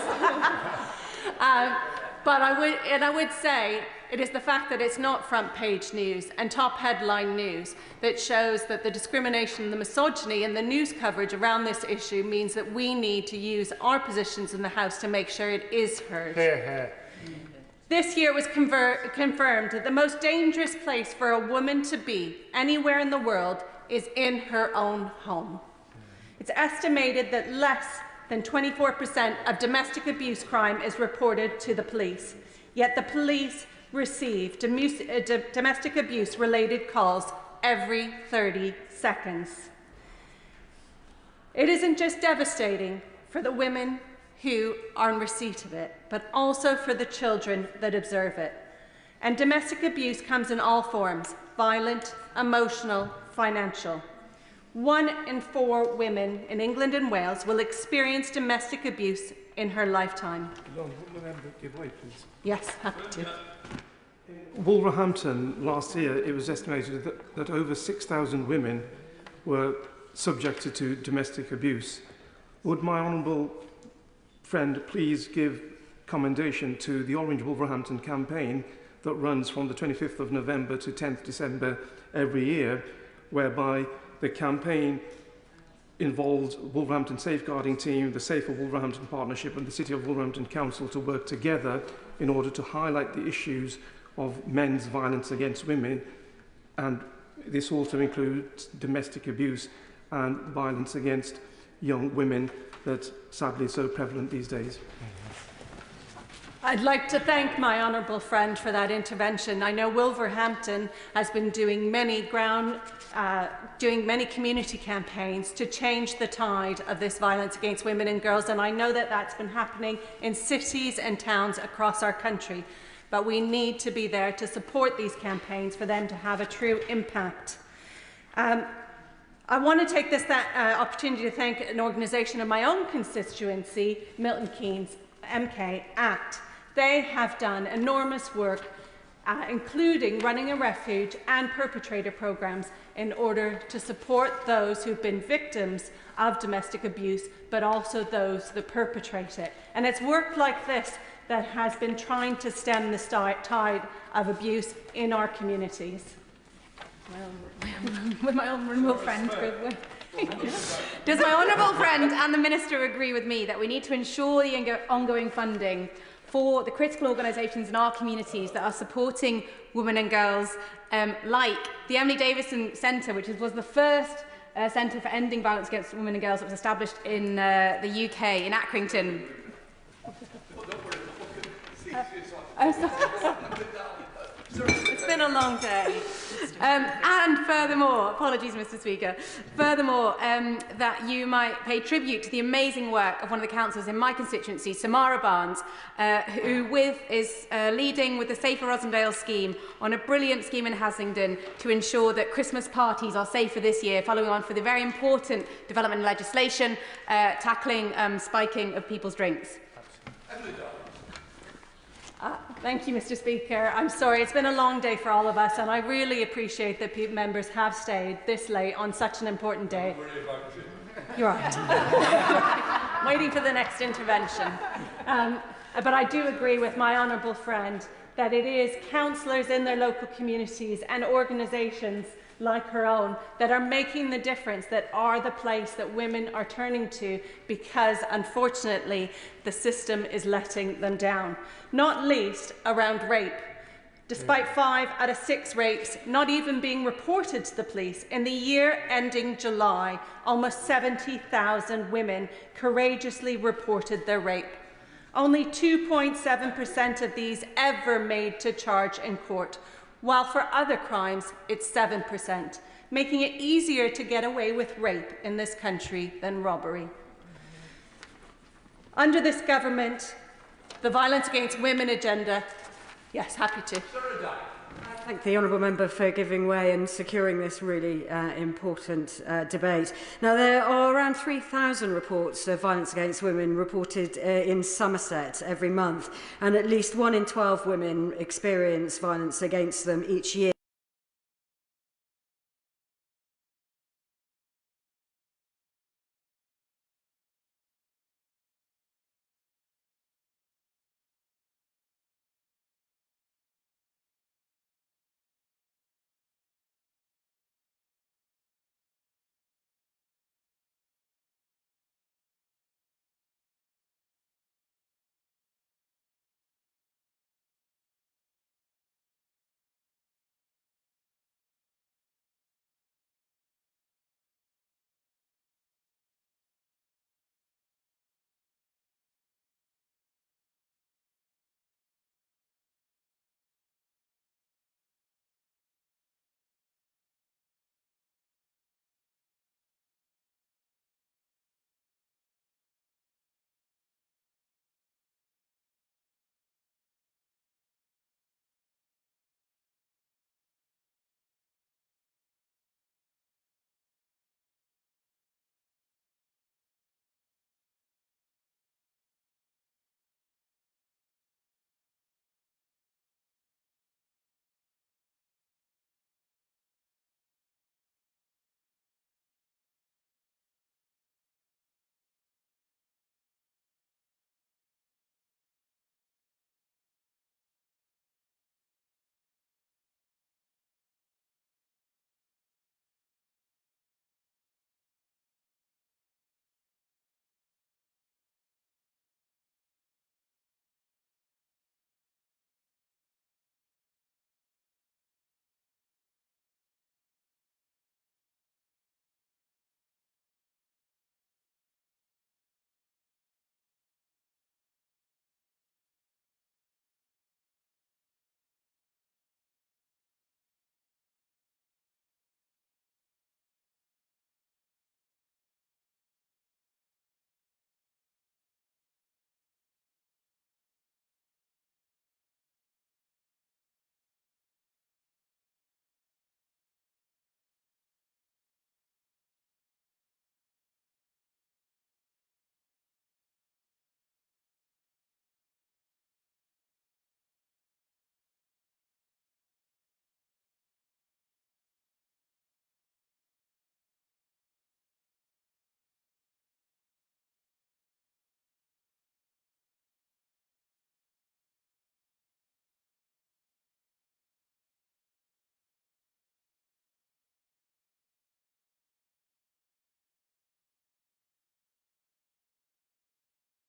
But I would say it is the fact that it's not front page news and top headline news that shows that the discrimination and the misogyny and the news coverage around this issue means that we need to use our positions in the House to make sure it is heard. Hear, hear. This year was confirmed that the most dangerous place for a woman to be anywhere in the world is in her own home. It's estimated that less than 24% of domestic abuse crime is reported to the police, yet the police receive domestic abuse-related calls every 30 seconds. It isn't just devastating for the women who are in receipt of it, but also for the children that observe it. And domestic abuse comes in all forms: violent, emotional, financial. 1 in 4 women in England and Wales will experience domestic abuse in her lifetime. Give way, please. Yes, happy to. Wolverhampton, last year, it was estimated that over 6,000 women were subjected to domestic abuse. Would my honourable friend please give commendation to the Orange Wolverhampton campaign that runs from the 25th of November to 10th December every year, whereby the campaign involves Wolverhampton Safeguarding Team, the Safer Wolverhampton Partnership and the City of Wolverhampton Council to work together in order to highlight the issues of men's violence against women, and this also includes domestic abuse and violence against young women that's sadly so prevalent these days. I'd like to thank my honourable friend for that intervention. I know Wolverhampton has been doing many community campaigns to change the tide of this violence against women and girls, and I know that that's been happening in cities and towns across our country. But we need to be there to support these campaigns for them to have a true impact. I want to take this opportunity to thank an organisation in my own constituency, Milton Keynes MK Act. They have done enormous work, including running a refuge and perpetrator programs in order to support those who've been victims of domestic abuse, but also those that perpetrate it. And it's work like this that has been trying to stem the tide of abuse in our communities. With my honourable friend, does my honourable friend and the Minister agree with me that we need to ensure the ongoing funding for the critical organisations in our communities that are supporting women and girls, like the Emily Davison Centre, which was the first centre for ending violence against women and girls that was established in the UK, in Accrington? been a long day. And furthermore, apologies, Mr. Speaker, furthermore, that you might pay tribute to the amazing work of one of the councillors in my constituency, Samara Barnes, who is leading with the Safer Rosendale scheme on a brilliant scheme in Haslingden to ensure that Christmas parties are safer this year, following on for the very important development in legislation tackling spiking of people's drinks. Thank you, Mr. Speaker. I'm sorry, it's been a long day for all of us, and I really appreciate that members have stayed this late on such an important day. You're right. Waiting for the next intervention. But I do agree with my honourable friend that it is councillors in their local communities and organisations like her own that are making the difference, that are the place that women are turning to, because unfortunately the system is letting them down, not least around rape. Despite 5 out of 6 rapes not even being reported to the police, in the year ending July, almost 70,000 women courageously reported their rape. Only 2.7% of these ever made to charge in court, while for other crimes it's 7%, making it easier to get away with rape in this country than robbery. Under this government, the violence against women agenda, yes, happy to. I thank the honourable member for giving way and securing this really important debate. Now, there are around 3,000 reports of violence against women reported in Somerset every month, and at least 1 in 12 women experience violence against them each year.